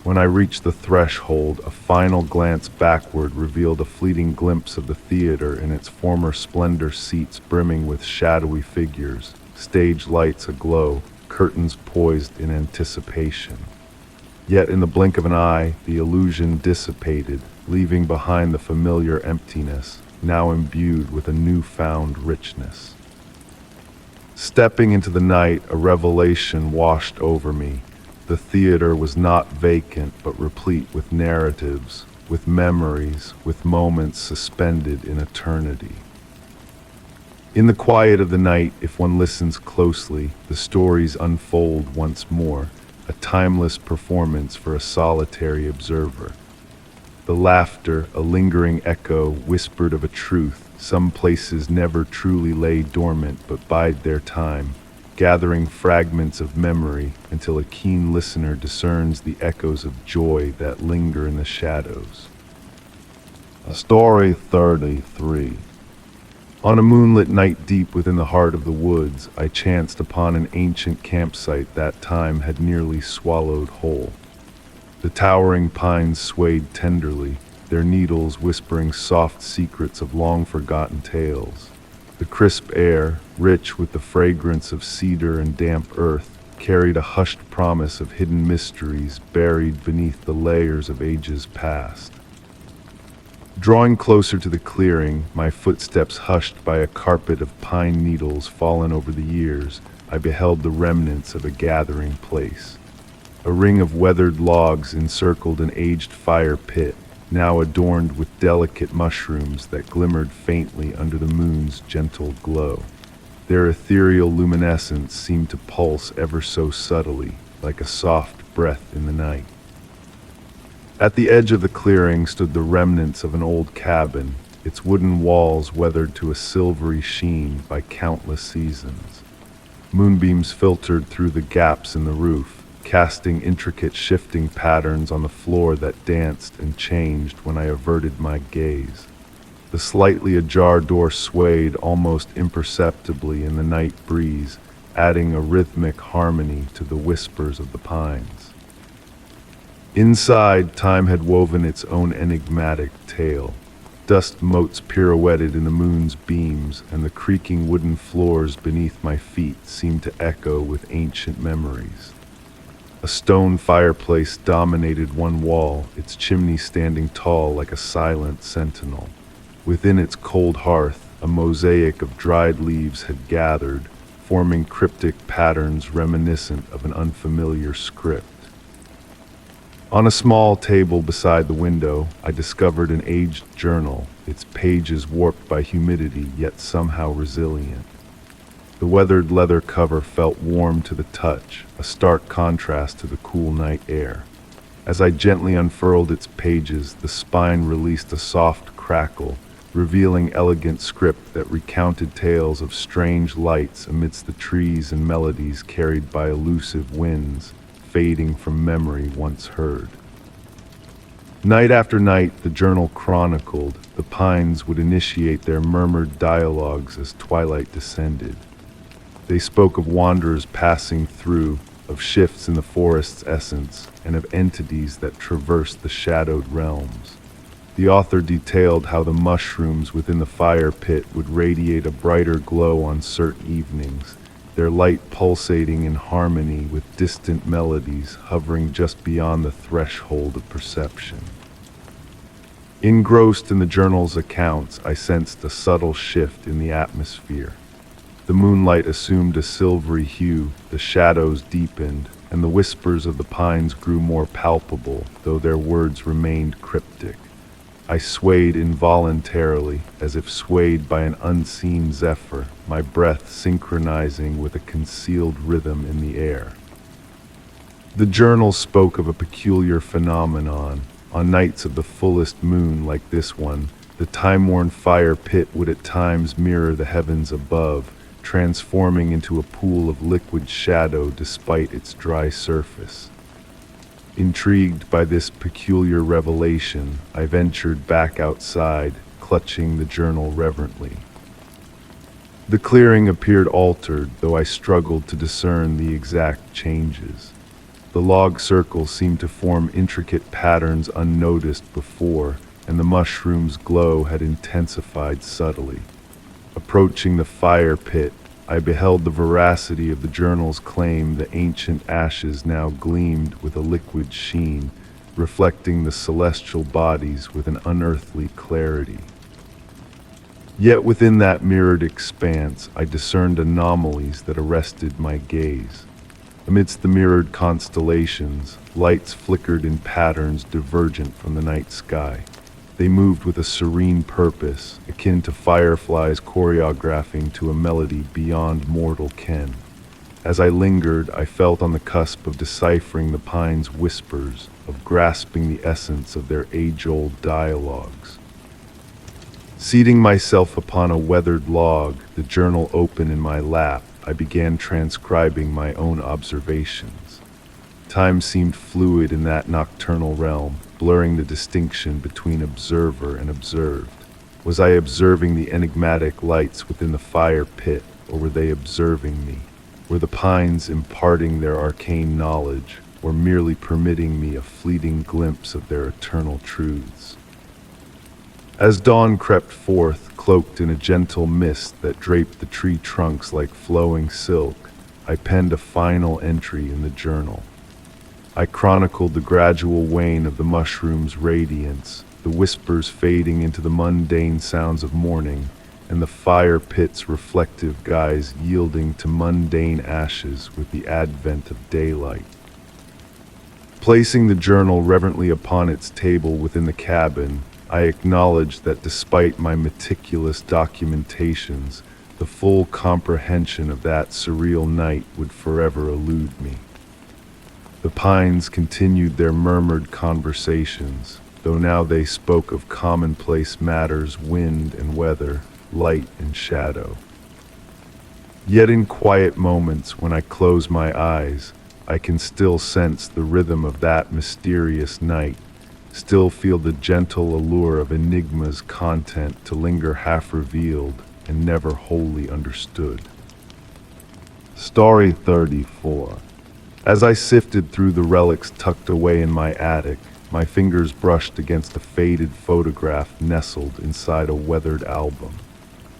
When I reached the threshold, a final glance backward revealed a fleeting glimpse of the theater in its former splendor, seats brimming with shadowy figures, stage lights aglow, curtains poised in anticipation. Yet in the blink of an eye, the illusion dissipated, leaving behind the familiar emptiness, now imbued with a newfound richness. Stepping into the night, a revelation washed over me. The theater was not vacant, but replete with narratives, with memories, with moments suspended in eternity. In the quiet of the night, if one listens closely, the stories unfold once more, a timeless performance for a solitary observer. The laughter, a lingering echo, whispered of a truth. Some places never truly lay dormant but bide their time, gathering fragments of memory until a keen listener discerns the echoes of joy that linger in the shadows. Story 33. On a moonlit night deep within the heart of the woods, I chanced upon an ancient campsite that time had nearly swallowed whole. The towering pines swayed tenderly, their needles whispering soft secrets of long-forgotten tales. The crisp air, rich with the fragrance of cedar and damp earth, carried a hushed promise of hidden mysteries buried beneath the layers of ages past. Drawing closer to the clearing, my footsteps hushed by a carpet of pine needles fallen over the years, I beheld the remnants of a gathering place. A ring of weathered logs encircled an aged fire pit, now adorned with delicate mushrooms that glimmered faintly under the moon's gentle glow. Their ethereal luminescence seemed to pulse ever so subtly, like a soft breath in the night. At the edge of the clearing stood the remnants of an old cabin, its wooden walls weathered to a silvery sheen by countless seasons. Moonbeams filtered through the gaps in the roof, casting intricate shifting patterns on the floor that danced and changed when I averted my gaze. The slightly ajar door swayed almost imperceptibly in the night breeze, adding a rhythmic harmony to the whispers of the pines. Inside, time had woven its own enigmatic tale. Dust motes pirouetted in the moon's beams, and the creaking wooden floors beneath my feet seemed to echo with ancient memories. A stone fireplace dominated one wall, its chimney standing tall like a silent sentinel. Within its cold hearth, a mosaic of dried leaves had gathered, forming cryptic patterns reminiscent of an unfamiliar script. On a small table beside the window, I discovered an aged journal, its pages warped by humidity yet somehow resilient. The weathered leather cover felt warm to the touch, a stark contrast to the cool night air. As I gently unfurled its pages, the spine released a soft crackle, revealing elegant script that recounted tales of strange lights amidst the trees and melodies carried by elusive winds, fading from memory once heard. Night after night, the journal chronicled, the pines would initiate their murmured dialogues as twilight descended. They spoke of wanderers passing through, of shifts in the forest's essence, and of entities that traversed the shadowed realms. The author detailed how the mushrooms within the fire pit would radiate a brighter glow on certain evenings, their light pulsating in harmony with distant melodies hovering just beyond the threshold of perception. Engrossed in the journal's accounts, I sensed a subtle shift in the atmosphere. The moonlight assumed a silvery hue, the shadows deepened, and the whispers of the pines grew more palpable, though their words remained cryptic. I swayed involuntarily, as if swayed by an unseen zephyr, my breath synchronizing with a concealed rhythm in the air. The journal spoke of a peculiar phenomenon. On nights of the fullest moon like this one, the time-worn fire pit would at times mirror the heavens above, transforming into a pool of liquid shadow despite its dry surface. Intrigued by this peculiar revelation, I ventured back outside, clutching the journal reverently. The clearing appeared altered, though I struggled to discern the exact changes. The log circles seemed to form intricate patterns unnoticed before, and the mushroom's glow had intensified subtly. Approaching the fire pit, I beheld the veracity of the journal's claim. The ancient ashes now gleamed with a liquid sheen, reflecting the celestial bodies with an unearthly clarity. Yet within that mirrored expanse, I discerned anomalies that arrested my gaze. Amidst the mirrored constellations, lights flickered in patterns divergent from the night sky. They moved with a serene purpose, akin to fireflies choreographing to a melody beyond mortal ken. As I lingered, I felt on the cusp of deciphering the pines' whispers, of grasping the essence of their age-old dialogues. Seating myself upon a weathered log, the journal open in my lap, I began transcribing my own observations. Time seemed fluid in that nocturnal realm, blurring the distinction between observer and observed. Was I observing the enigmatic lights within the fire pit, or were they observing me? Were the pines imparting their arcane knowledge, or merely permitting me a fleeting glimpse of their eternal truths? As dawn crept forth, cloaked in a gentle mist that draped the tree trunks like flowing silk, I penned a final entry in the journal. I chronicled the gradual wane of the mushroom's radiance, the whispers fading into the mundane sounds of morning, and the fire pit's reflective guise yielding to mundane ashes with the advent of daylight. Placing the journal reverently upon its table within the cabin, I acknowledged that despite my meticulous documentations, the full comprehension of that surreal night would forever elude me. The pines continued their murmured conversations, though now they spoke of commonplace matters, wind and weather, light and shadow. Yet in quiet moments when I close my eyes, I can still sense the rhythm of that mysterious night, still feel the gentle allure of enigma's content to linger half revealed and never wholly understood. Story 34. As I sifted through the relics tucked away in my attic, my fingers brushed against a faded photograph nestled inside a weathered album.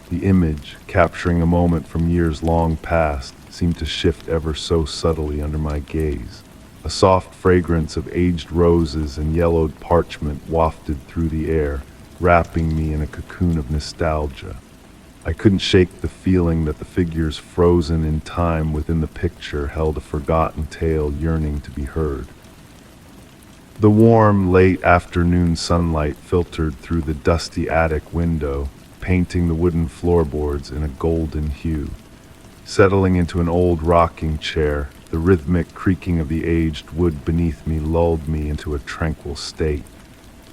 The image, capturing a moment from years long past, seemed to shift ever so subtly under my gaze. A soft fragrance of aged roses and yellowed parchment wafted through the air, wrapping me in a cocoon of nostalgia. I couldn't shake the feeling that the figures frozen in time within the picture held a forgotten tale yearning to be heard. The warm, late afternoon sunlight filtered through the dusty attic window, painting the wooden floorboards in a golden hue. Settling into an old rocking chair, the rhythmic creaking of the aged wood beneath me lulled me into a tranquil state.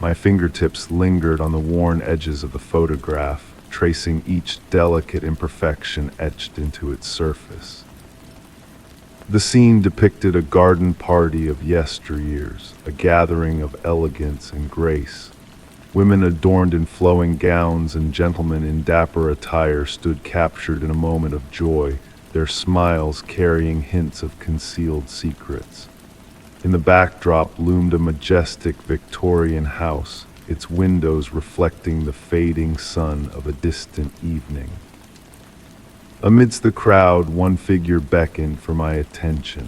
My fingertips lingered on the worn edges of the photograph, tracing each delicate imperfection etched into its surface. The scene depicted a garden party of yesteryears, a gathering of elegance and grace. Women adorned in flowing gowns and gentlemen in dapper attire stood captured in a moment of joy, their smiles carrying hints of concealed secrets. In the backdrop loomed a majestic Victorian house, its windows reflecting the fading sun of a distant evening. Amidst the crowd, one figure beckoned for my attention.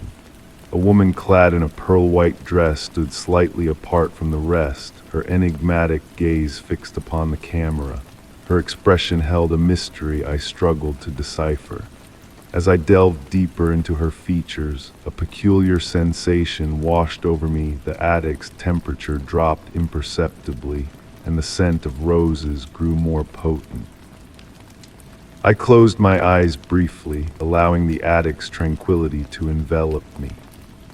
A woman clad in a pearl-white dress stood slightly apart from the rest, her enigmatic gaze fixed upon the camera. Her expression held a mystery I struggled to decipher. As I delved deeper into her features, a peculiar sensation washed over me. The attic's temperature dropped imperceptibly, and the scent of roses grew more potent. I closed my eyes briefly, allowing the attic's tranquility to envelop me.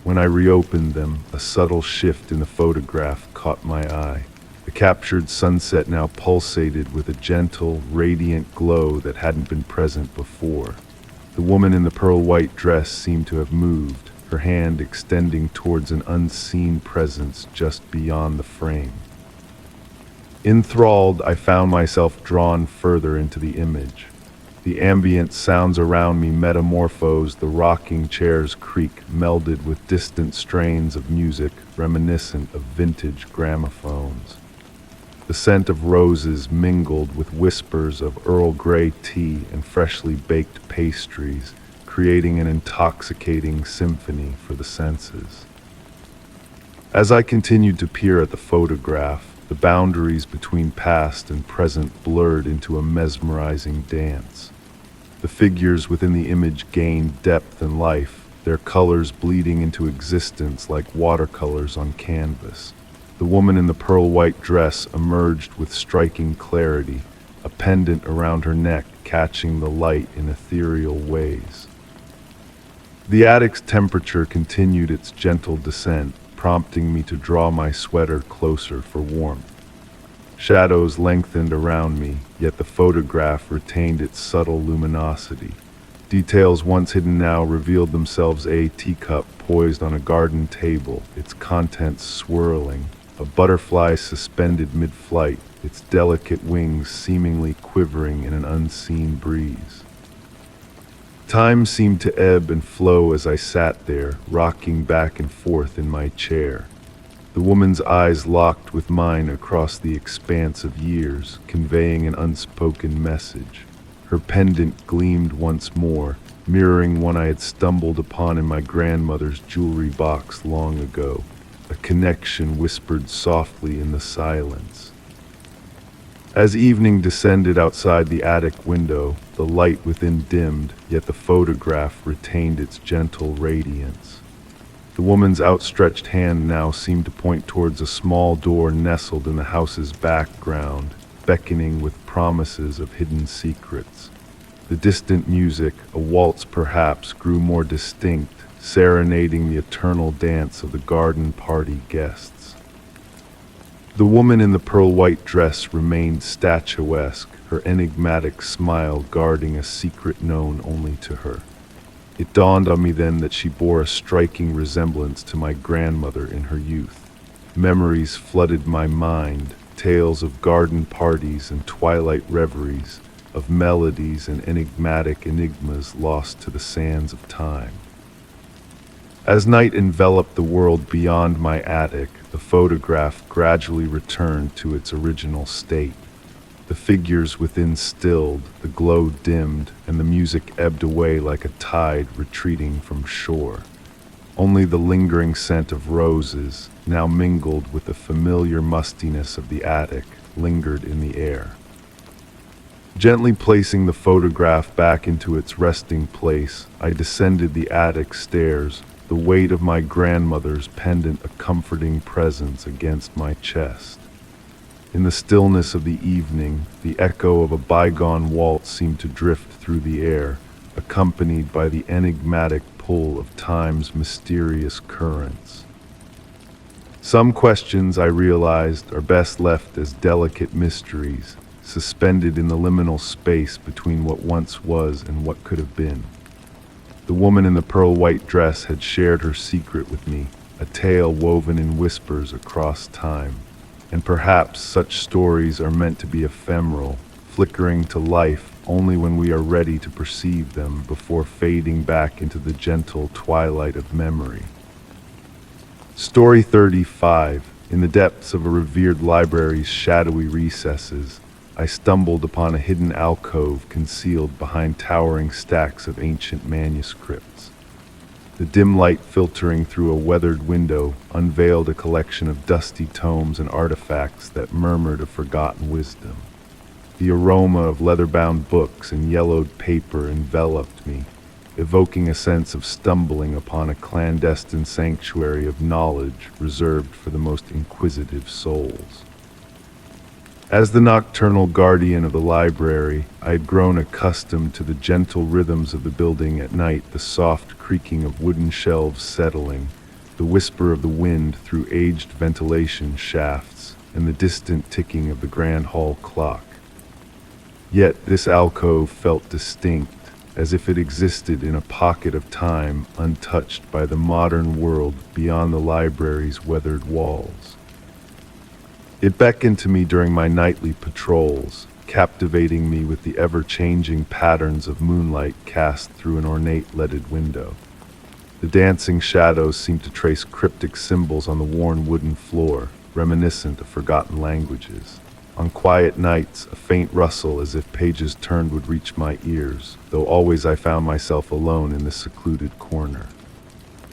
When I reopened them, a subtle shift in the photograph caught my eye. The captured sunset now pulsated with a gentle, radiant glow that hadn't been present before. The woman in the pearl-white dress seemed to have moved, her hand extending towards an unseen presence just beyond the frame. Enthralled, I found myself drawn further into the image. The ambient sounds around me metamorphosed, the rocking chair's creak melded with distant strains of music reminiscent of vintage gramophones. The scent of roses mingled with whispers of Earl Grey tea and freshly baked pastries, creating an intoxicating symphony for the senses. As I continued to peer at the photograph, the boundaries between past and present blurred into a mesmerizing dance. The figures within the image gained depth and life, their colors bleeding into existence like watercolors on canvas. The woman in the pearl-white dress emerged with striking clarity, a pendant around her neck catching the light in ethereal ways. The attic's temperature continued its gentle descent, prompting me to draw my sweater closer for warmth. Shadows lengthened around me, yet the photograph retained its subtle luminosity. Details once hidden now revealed themselves: a teacup poised on a garden table, its contents swirling, a butterfly suspended mid-flight, its delicate wings seemingly quivering in an unseen breeze. Time seemed to ebb and flow as I sat there, rocking back and forth in my chair. The woman's eyes locked with mine across the expanse of years, conveying an unspoken message. Her pendant gleamed once more, mirroring one I had stumbled upon in my grandmother's jewelry box long ago. A connection whispered softly in the silence. As evening descended outside the attic window, the light within dimmed, yet the photograph retained its gentle radiance. The woman's outstretched hand now seemed to point towards a small door nestled in the house's background, beckoning with promises of hidden secrets. The distant music, a waltz perhaps, grew more distinct, serenading the eternal dance of the garden party guests. The woman in the pearl-white dress remained statuesque, her enigmatic smile guarding a secret known only to her. It dawned on me then that she bore a striking resemblance to my grandmother in her youth. Memories flooded my mind, tales of garden parties and twilight reveries, of melodies and enigmatic enigmas lost to the sands of time. As night enveloped the world beyond my attic, the photograph gradually returned to its original state. The figures within stilled, the glow dimmed, and the music ebbed away like a tide retreating from shore. Only the lingering scent of roses, now mingled with the familiar mustiness of the attic, lingered in the air. Gently placing the photograph back into its resting place, I descended the attic stairs, the weight of my grandmother's pendant a comforting presence against my chest. In the stillness of the evening, the echo of a bygone waltz seemed to drift through the air, accompanied by the enigmatic pull of time's mysterious currents. Some questions, I realized, are best left as delicate mysteries, suspended in the liminal space between what once was and what could have been. The woman in the pearl-white dress had shared her secret with me, a tale woven in whispers across time. And perhaps such stories are meant to be ephemeral, flickering to life only when we are ready to perceive them before fading back into the gentle twilight of memory. Story 35. In the depths of a revered library's shadowy recesses, I stumbled upon a hidden alcove concealed behind towering stacks of ancient manuscripts. The dim light filtering through a weathered window unveiled a collection of dusty tomes and artifacts that murmured of forgotten wisdom. The aroma of leather-bound books and yellowed paper enveloped me, evoking a sense of stumbling upon a clandestine sanctuary of knowledge reserved for the most inquisitive souls. As the nocturnal guardian of the library, I had grown accustomed to the gentle rhythms of the building at night, the soft creaking of wooden shelves settling, the whisper of the wind through aged ventilation shafts, and the distant ticking of the grand hall clock. Yet this alcove felt distinct, as if it existed in a pocket of time untouched by the modern world beyond the library's weathered walls. It beckoned to me during my nightly patrols, captivating me with the ever-changing patterns of moonlight cast through an ornate leaded window. The dancing shadows seemed to trace cryptic symbols on the worn wooden floor, reminiscent of forgotten languages. On quiet nights, a faint rustle as if pages turned would reach my ears, though always I found myself alone in this secluded corner.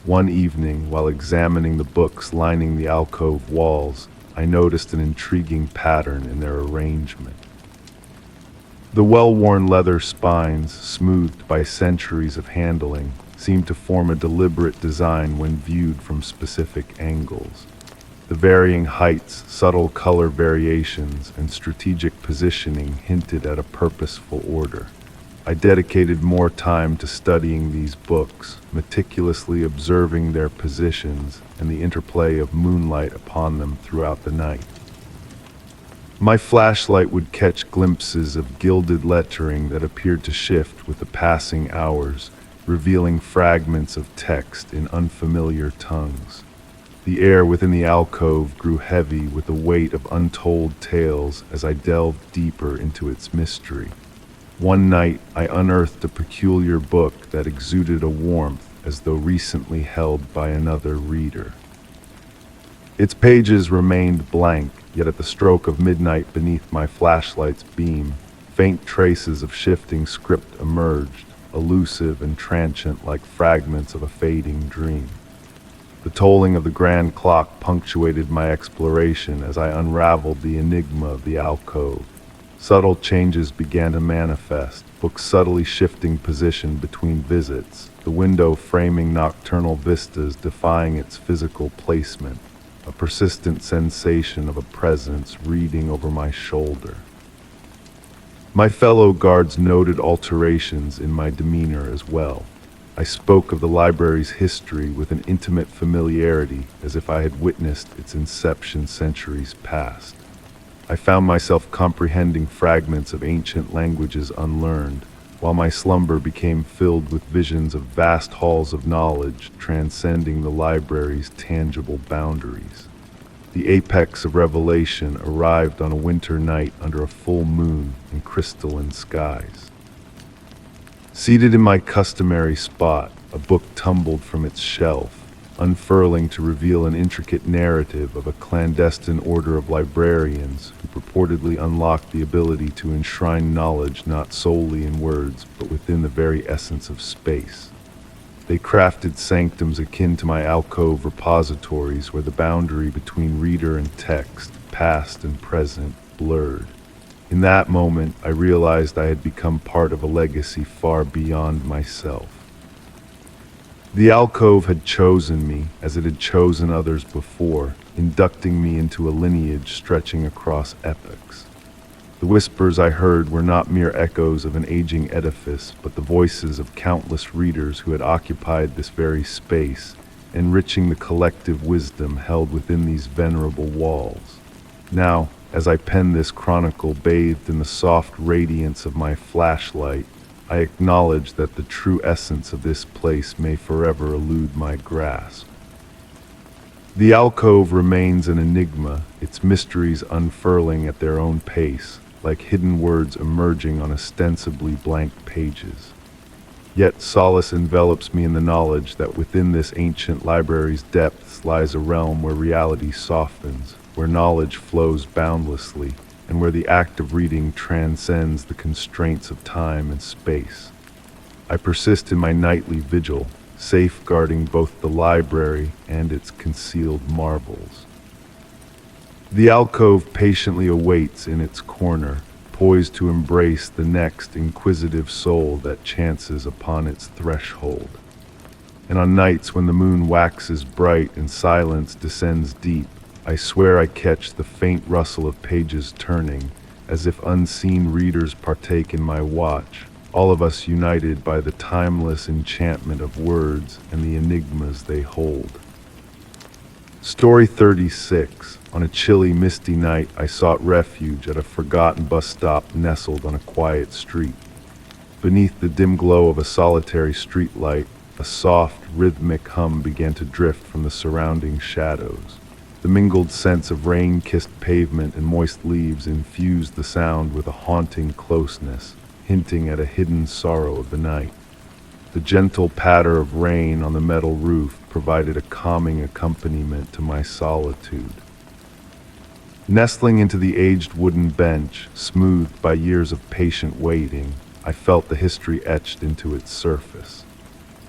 One evening, while examining the books lining the alcove walls, I noticed an intriguing pattern in their arrangement. The well-worn leather spines, smoothed by centuries of handling, seemed to form a deliberate design when viewed from specific angles. The varying heights, subtle color variations, and strategic positioning hinted at a purposeful order. I dedicated more time to studying these books, meticulously observing their positions and the interplay of moonlight upon them throughout the night. My flashlight would catch glimpses of gilded lettering that appeared to shift with the passing hours, revealing fragments of text in unfamiliar tongues. The air within the alcove grew heavy with the weight of untold tales as I delved deeper into its mystery. One night, I unearthed a peculiar book that exuded a warmth as though recently held by another reader. Its pages remained blank, yet at the stroke of midnight beneath my flashlight's beam, faint traces of shifting script emerged, elusive and transient like fragments of a fading dream. The tolling of the grand clock punctuated my exploration as I unraveled the enigma of the alcove. Subtle changes began to manifest, books subtly shifting position between visits, the window framing nocturnal vistas defying its physical placement, a persistent sensation of a presence reading over my shoulder. My fellow guards noted alterations in my demeanor as well. I spoke of the library's history with an intimate familiarity, as if I had witnessed its inception centuries past. I found myself comprehending fragments of ancient languages unlearned, while my slumber became filled with visions of vast halls of knowledge transcending the library's tangible boundaries. The apex of revelation arrived on a winter night under a full moon and crystalline skies. Seated in my customary spot, a book tumbled from its shelf, unfurling to reveal an intricate narrative of a clandestine order of librarians who purportedly unlocked the ability to enshrine knowledge not solely in words but within the very essence of space. They crafted sanctums akin to my alcove repositories where the boundary between reader and text, past and present, blurred. In that moment, I realized I had become part of a legacy far beyond myself. The alcove had chosen me, as it had chosen others before, inducting me into a lineage stretching across epochs. The whispers I heard were not mere echoes of an aging edifice, but the voices of countless readers who had occupied this very space, enriching the collective wisdom held within these venerable walls. Now, as I pen this chronicle bathed in the soft radiance of my flashlight, I acknowledge that the true essence of this place may forever elude my grasp. The alcove remains an enigma, its mysteries unfurling at their own pace, like hidden words emerging on ostensibly blank pages. Yet solace envelops me in the knowledge that within this ancient library's depths lies a realm where reality softens, where knowledge flows boundlessly, and where the act of reading transcends the constraints of time and space. I persist in my nightly vigil, safeguarding both the library and its concealed marvels. The alcove patiently awaits in its corner, poised to embrace the next inquisitive soul that chances upon its threshold. And on nights when the moon waxes bright and silence descends deep, I swear I catch the faint rustle of pages turning, as if unseen readers partake in my watch, all of us united by the timeless enchantment of words and the enigmas they hold. Story 36. On a chilly, misty night, I sought refuge at a forgotten bus stop nestled on a quiet street. Beneath the dim glow of a solitary streetlight, a soft, rhythmic hum began to drift from the surrounding shadows. The mingled scents of rain-kissed pavement and moist leaves infused the sound with a haunting closeness, hinting at a hidden sorrow of the night. The gentle patter of rain on the metal roof provided a calming accompaniment to my solitude. Nestling into the aged wooden bench, smoothed by years of patient waiting, I felt the history etched into its surface.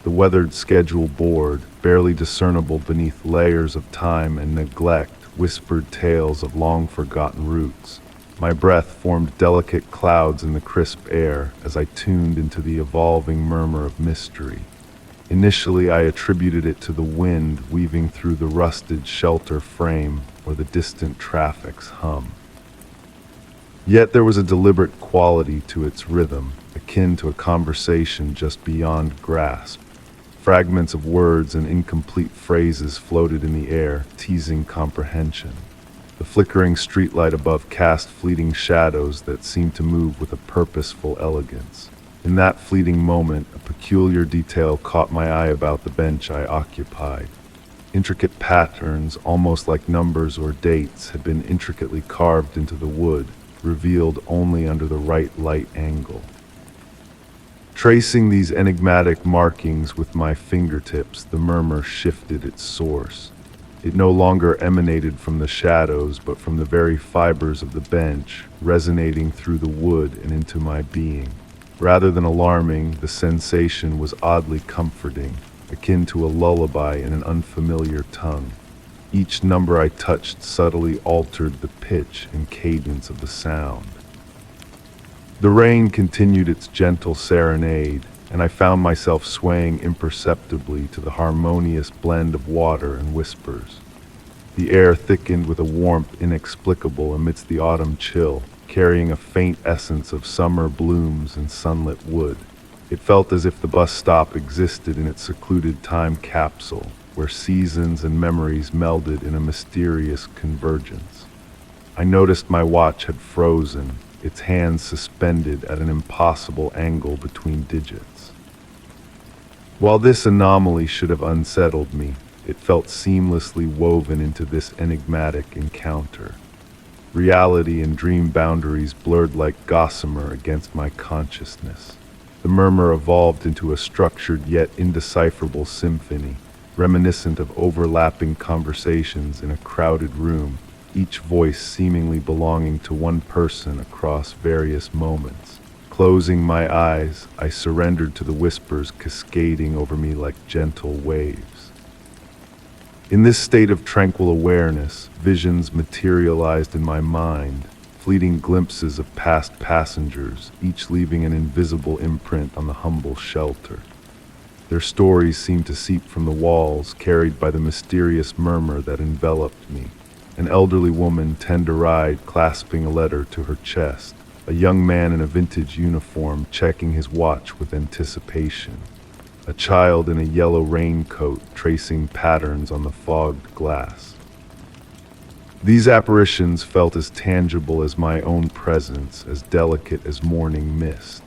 The weathered schedule board, barely discernible beneath layers of time and neglect, whispered tales of long-forgotten roots. My breath formed delicate clouds in the crisp air as I tuned into the evolving murmur of mystery. Initially, I attributed it to the wind weaving through the rusted shelter frame or the distant traffic's hum. Yet there was a deliberate quality to its rhythm, akin to a conversation just beyond grasp. Fragments of words and incomplete phrases floated in the air, teasing comprehension. The flickering streetlight above cast fleeting shadows that seemed to move with a purposeful elegance. In that fleeting moment, a peculiar detail caught my eye about the bench I occupied. Intricate patterns, almost like numbers or dates, had been intricately carved into the wood, revealed only under the right light angle. Tracing these enigmatic markings with my fingertips, the murmur shifted its source. It no longer emanated from the shadows, but from the very fibers of the bench, resonating through the wood and into my being. Rather than alarming, the sensation was oddly comforting, akin to a lullaby in an unfamiliar tongue. Each number I touched subtly altered the pitch and cadence of the sound. The rain continued its gentle serenade, and I found myself swaying imperceptibly to the harmonious blend of water and whispers. The air thickened with a warmth inexplicable amidst the autumn chill, carrying a faint essence of summer blooms and sunlit wood. It felt as if the bus stop existed in its secluded time capsule, where seasons and memories melded in a mysterious convergence. I noticed my watch had frozen, its hands suspended at an impossible angle between digits. While this anomaly should have unsettled me, it felt seamlessly woven into this enigmatic encounter. Reality and dream boundaries blurred like gossamer against my consciousness. The murmur evolved into a structured yet indecipherable symphony, reminiscent of overlapping conversations in a crowded room, each voice seemingly belonging to one person across various moments. Closing my eyes, I surrendered to the whispers cascading over me like gentle waves. In this state of tranquil awareness, visions materialized in my mind, fleeting glimpses of past passengers, each leaving an invisible imprint on the humble shelter. Their stories seemed to seep from the walls, carried by the mysterious murmur that enveloped me. An elderly woman, tender-eyed, clasping a letter to her chest. A young man in a vintage uniform checking his watch with anticipation. A child in a yellow raincoat tracing patterns on the fogged glass. These apparitions felt as tangible as my own presence, as delicate as morning mist.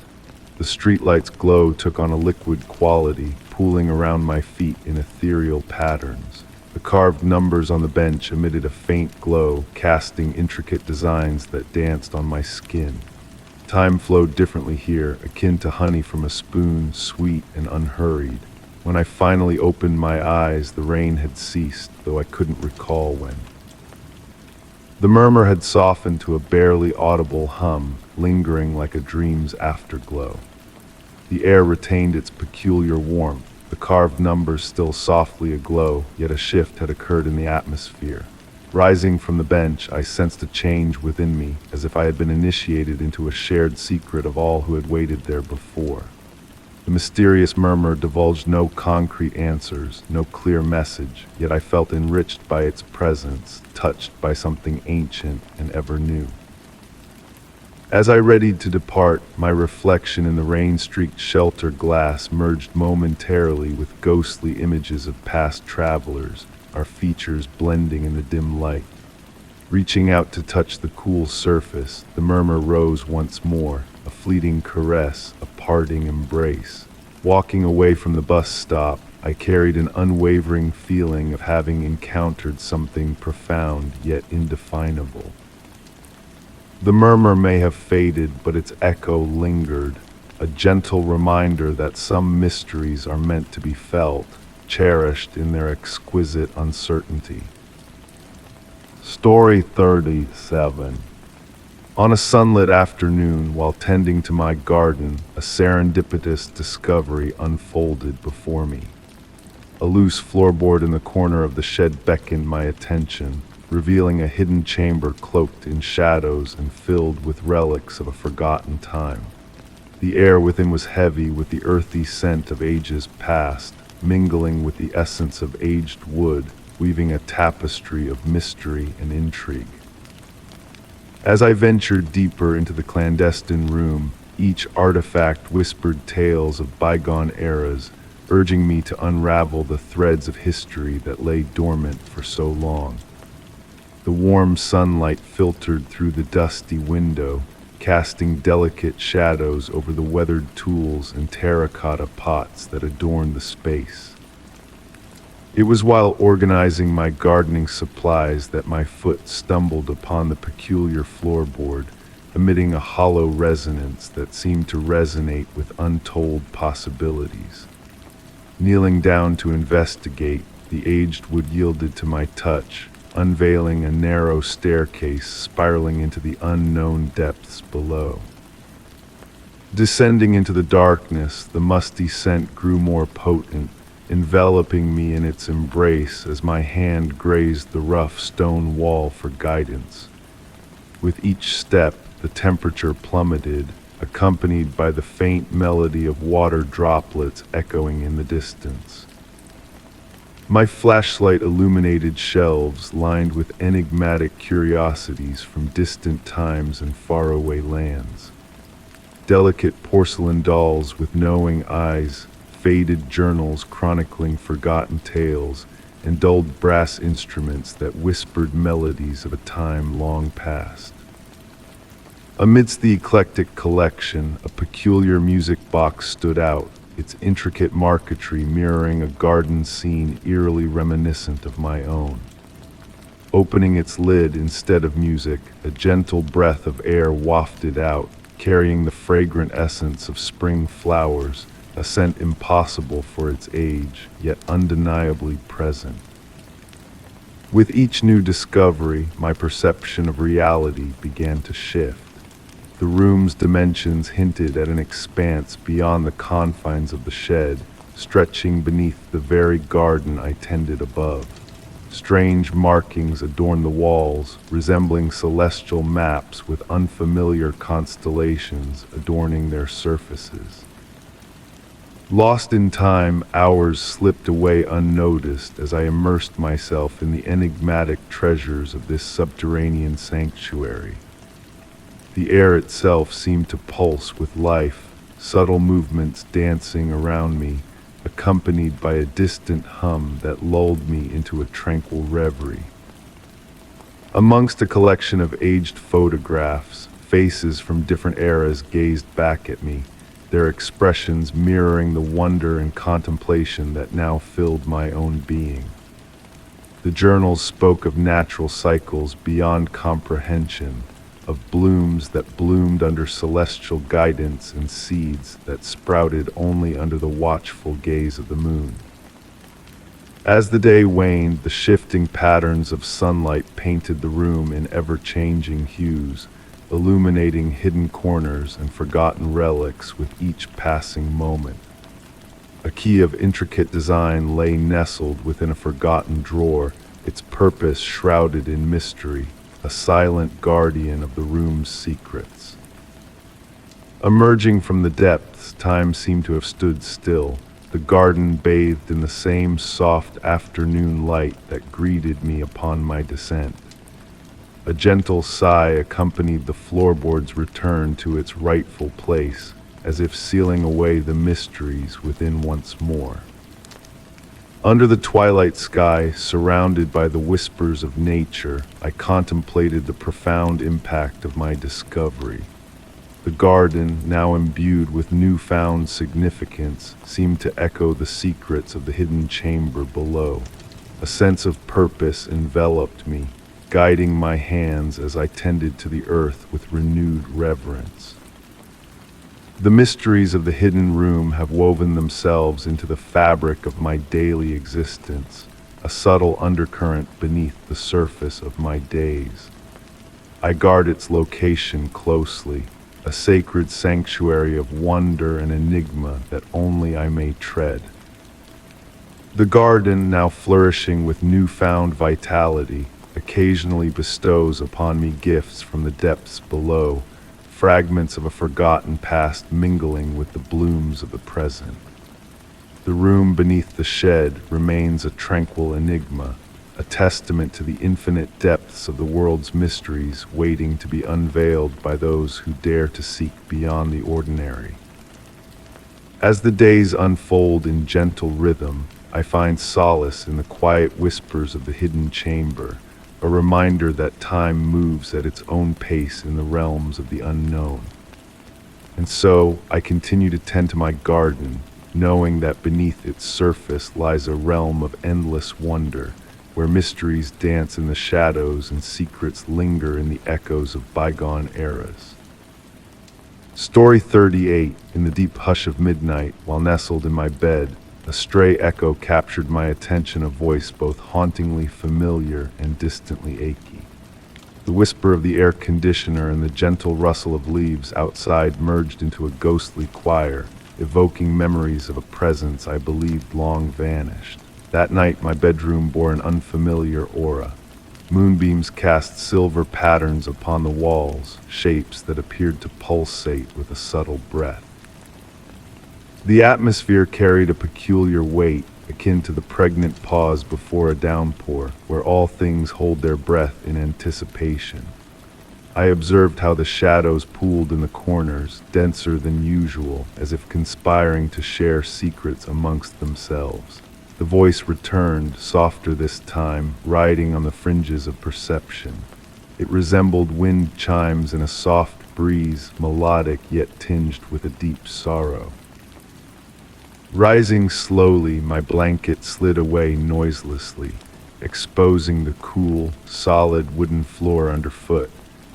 The streetlight's glow took on a liquid quality, pooling around my feet in ethereal patterns. The carved numbers on the bench emitted a faint glow, casting intricate designs that danced on my skin. Time flowed differently here, akin to honey from a spoon, sweet and unhurried. When I finally opened my eyes, the rain had ceased, though I couldn't recall when. The murmur had softened to a barely audible hum, lingering like a dream's afterglow. The air retained its peculiar warmth, the carved numbers still softly aglow, yet a shift had occurred in the atmosphere. Rising from the bench, I sensed a change within me, as if I had been initiated into a shared secret of all who had waited there before. The mysterious murmur divulged no concrete answers, no clear message, yet I felt enriched by its presence, touched by something ancient and ever new. As I readied to depart, my reflection in the rain-streaked shelter glass merged momentarily with ghostly images of past travelers, our features blending in the dim light. Reaching out to touch the cool surface, the murmur rose once more, a fleeting caress, a parting embrace. Walking away from the bus stop, I carried an unwavering feeling of having encountered something profound yet indefinable. The murmur may have faded, but its echo lingered, a gentle reminder that some mysteries are meant to be felt, cherished in their exquisite uncertainty. Story 37. On a sunlit afternoon, while tending to my garden, a serendipitous discovery unfolded before me. A loose floorboard in the corner of the shed beckoned my attention, revealing a hidden chamber cloaked in shadows and filled with relics of a forgotten time. The air within was heavy with the earthy scent of ages past, mingling with the essence of aged wood, weaving a tapestry of mystery and intrigue. As I ventured deeper into the clandestine room, each artifact whispered tales of bygone eras, urging me to unravel the threads of history that lay dormant for so long. The warm sunlight filtered through the dusty window, casting delicate shadows over the weathered tools and terracotta pots that adorned the space. It was while organizing my gardening supplies that my foot stumbled upon the peculiar floorboard, emitting a hollow resonance that seemed to resonate with untold possibilities. Kneeling down to investigate, the aged wood yielded to my touch, unveiling a narrow staircase spiraling into the unknown depths below. Descending into the darkness, the musty scent grew more potent, enveloping me in its embrace as my hand grazed the rough stone wall for guidance. With each step, the temperature plummeted, accompanied by the faint melody of water droplets echoing in the distance. My flashlight illuminated shelves lined with enigmatic curiosities from distant times and faraway lands. Delicate porcelain dolls with knowing eyes, faded journals chronicling forgotten tales, and dulled brass instruments that whispered melodies of a time long past. Amidst the eclectic collection, a peculiar music box stood out, its intricate marquetry mirroring a garden scene eerily reminiscent of my own. Opening its lid instead of music, a gentle breath of air wafted out, carrying the fragrant essence of spring flowers, a scent impossible for its age, yet undeniably present. With each new discovery, my perception of reality began to shift. The room's dimensions hinted at an expanse beyond the confines of the shed, stretching beneath the very garden I tended above. Strange markings adorned the walls, resembling celestial maps with unfamiliar constellations adorning their surfaces. Lost in time, hours slipped away unnoticed as I immersed myself in the enigmatic treasures of this subterranean sanctuary. The air itself seemed to pulse with life, subtle movements dancing around me, accompanied by a distant hum that lulled me into a tranquil reverie. Amongst a collection of aged photographs, faces from different eras gazed back at me, their expressions mirroring the wonder and contemplation that now filled my own being. The journals spoke of natural cycles beyond comprehension, of blooms that bloomed under celestial guidance and seeds that sprouted only under the watchful gaze of the moon. As the day waned, the shifting patterns of sunlight painted the room in ever-changing hues, illuminating hidden corners and forgotten relics with each passing moment. A key of intricate design lay nestled within a forgotten drawer, its purpose shrouded in mystery, a silent guardian of the room's secrets. Emerging from the depths, time seemed to have stood still, the garden bathed in the same soft afternoon light that greeted me upon my descent. A gentle sigh accompanied the floorboard's return to its rightful place, as if sealing away the mysteries within once more. Under the twilight sky, surrounded by the whispers of nature, I contemplated the profound impact of my discovery. The garden, now imbued with newfound significance, seemed to echo the secrets of the hidden chamber below. A sense of purpose enveloped me, guiding my hands as I tended to the earth with renewed reverence. The mysteries of the hidden room have woven themselves into the fabric of my daily existence, a subtle undercurrent beneath the surface of my days. I guard its location closely, a sacred sanctuary of wonder and enigma that only I may tread. The garden, now flourishing with newfound vitality, occasionally bestows upon me gifts from the depths below, fragments of a forgotten past mingling with the blooms of the present. The room beneath the shed remains a tranquil enigma, a testament to the infinite depths of the world's mysteries waiting to be unveiled by those who dare to seek beyond the ordinary. As the days unfold in gentle rhythm, I find solace in the quiet whispers of the hidden chamber, a reminder that time moves at its own pace in the realms of the unknown. And so I continue to tend to my garden, knowing that beneath its surface lies a realm of endless wonder, where mysteries dance in the shadows and secrets linger in the echoes of bygone eras. Story 38. In the deep hush of midnight, while nestled in my bed, a stray echo captured my attention, a voice both hauntingly familiar and distantly achy. The whisper of the air conditioner and the gentle rustle of leaves outside merged into a ghostly choir, evoking memories of a presence I believed long vanished. That night, my bedroom bore an unfamiliar aura. Moonbeams cast silver patterns upon the walls, shapes that appeared to pulsate with a subtle breath. The atmosphere carried a peculiar weight, akin to the pregnant pause before a downpour, where all things hold their breath in anticipation. I observed how the shadows pooled in the corners, denser than usual, as if conspiring to share secrets amongst themselves. The voice returned, softer this time, riding on the fringes of perception. It resembled wind chimes in a soft breeze, melodic yet tinged with a deep sorrow. Rising slowly, my blanket slid away noiselessly, exposing the cool, solid wooden floor underfoot,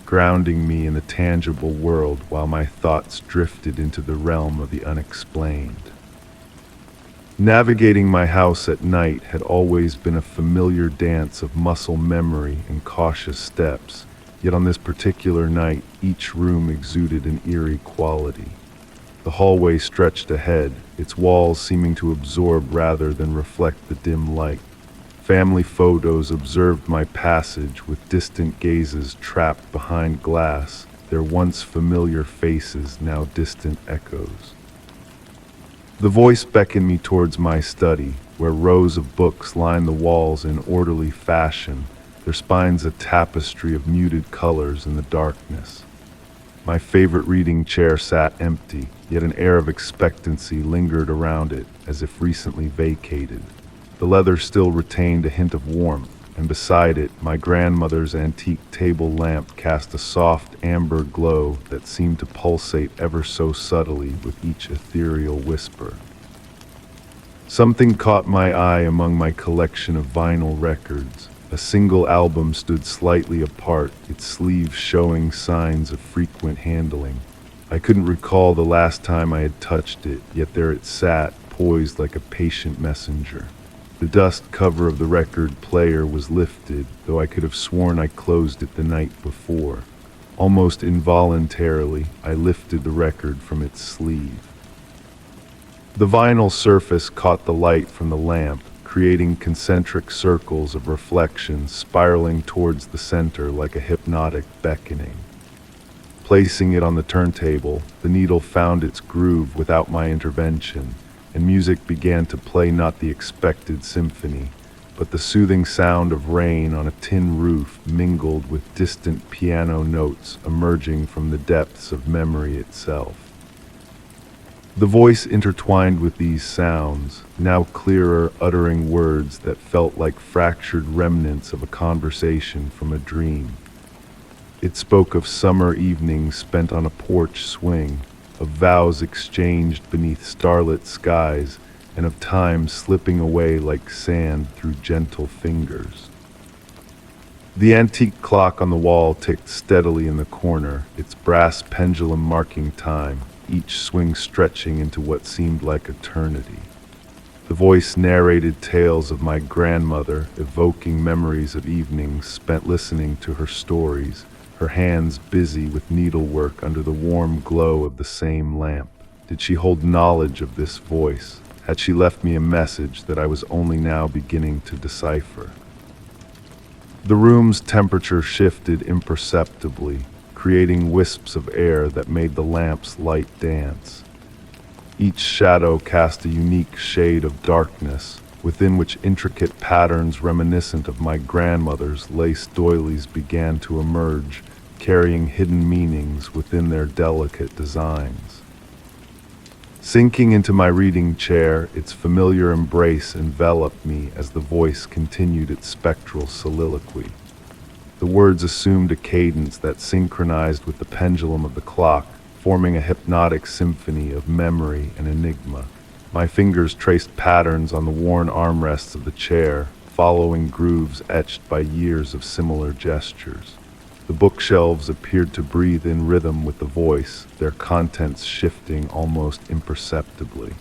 grounding me in the tangible world while my thoughts drifted into the realm of the unexplained. Navigating my house at night had always been a familiar dance of muscle memory and cautious steps, yet on this particular night, each room exuded an eerie quality. The hallway stretched ahead, its walls seeming to absorb rather than reflect the dim light. Family photos observed my passage with distant gazes trapped behind glass, their once familiar faces now distant echoes. The voice beckoned me towards my study, where rows of books lined the walls in orderly fashion, their spines a tapestry of muted colors in the darkness. My favorite reading chair sat empty, yet an air of expectancy lingered around it, as if recently vacated. The leather still retained a hint of warmth, and beside it, my grandmother's antique table lamp cast a soft amber glow that seemed to pulsate ever so subtly with each ethereal whisper. Something caught my eye among my collection of vinyl records. A single album stood slightly apart, its sleeves showing signs of frequent handling. I couldn't recall the last time I had touched it, yet there it sat, poised like a patient messenger. The dust cover of the record player was lifted, though I could have sworn I closed it the night before. Almost involuntarily, I lifted the record from its sleeve. The vinyl surface caught the light from the lamp, creating concentric circles of reflection spiraling towards the center like a hypnotic beckoning. Placing it on the turntable, the needle found its groove without my intervention, and music began to play not the expected symphony, but the soothing sound of rain on a tin roof mingled with distant piano notes emerging from the depths of memory itself. The voice intertwined with these sounds, now clearer, uttering words that felt like fractured remnants of a conversation from a dream. It spoke of summer evenings spent on a porch swing, of vows exchanged beneath starlit skies, and of time slipping away like sand through gentle fingers. The antique clock on the wall ticked steadily in the corner, its brass pendulum marking time, each swing stretching into what seemed like eternity. The voice narrated tales of my grandmother, evoking memories of evenings spent listening to her stories, her hands busy with needlework under the warm glow of the same lamp. Did she hold knowledge of this voice? Had she left me a message that I was only now beginning to decipher? The room's temperature shifted imperceptibly, creating wisps of air that made the lamp's light dance. Each shadow cast a unique shade of darkness, within which intricate patterns reminiscent of my grandmother's lace doilies began to emerge, carrying hidden meanings within their delicate designs. Sinking into my reading chair, its familiar embrace enveloped me as the voice continued its spectral soliloquy. The words assumed a cadence that synchronized with the pendulum of the clock, forming a hypnotic symphony of memory and enigma. My fingers traced patterns on the worn armrests of the chair, following grooves etched by years of similar gestures. The bookshelves appeared to breathe in rhythm with the voice, their contents shifting almost imperceptibly.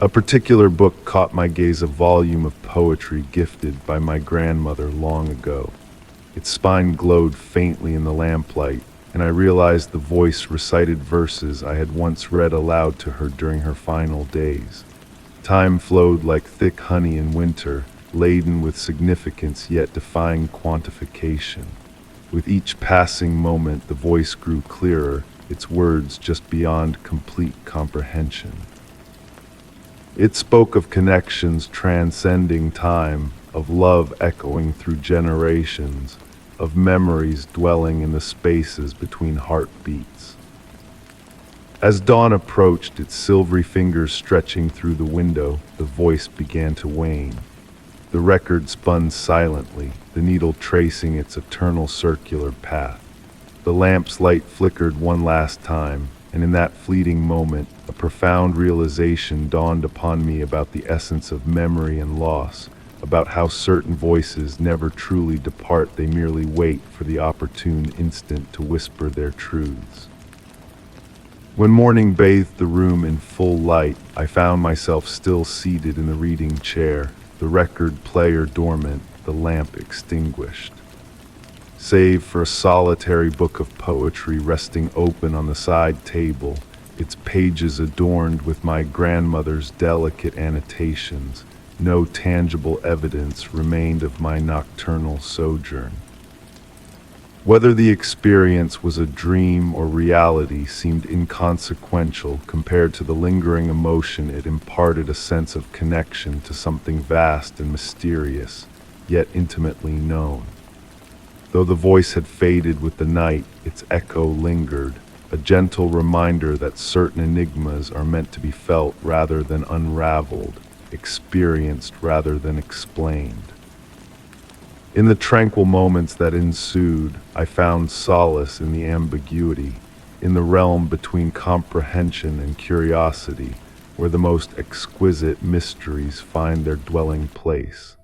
A particular book caught my gaze, a volume of poetry gifted by my grandmother long ago. Its spine glowed faintly in the lamplight, and I realized the voice recited verses I had once read aloud to her during her final days. Time flowed like thick honey in winter, laden with significance yet defying quantification. With each passing moment, the voice grew clearer, its words just beyond complete comprehension. It spoke of connections transcending time, of love echoing through generations, of memories dwelling in the spaces between heartbeats. As dawn approached, its silvery fingers stretching through the window, the voice began to wane. The record spun silently, the needle tracing its eternal circular path. The lamp's light flickered one last time, and in that fleeting moment, a profound realization dawned upon me about the essence of memory and loss, about how certain voices never truly depart, they merely wait for the opportune instant to whisper their truths. When morning bathed the room in full light, I found myself still seated in the reading chair, the record player dormant, the lamp extinguished. Save for a solitary book of poetry resting open on the side table, its pages adorned with my grandmother's delicate annotations, no tangible evidence remained of my nocturnal sojourn. Whether the experience was a dream or reality seemed inconsequential compared to the lingering emotion it imparted, a sense of connection to something vast and mysterious, yet intimately known. Though the voice had faded with the night, its echo lingered, a gentle reminder that certain enigmas are meant to be felt rather than unraveled, experienced rather than explained. In the tranquil moments that ensued, I found solace in the ambiguity, in the realm between comprehension and curiosity, where the most exquisite mysteries find their dwelling place.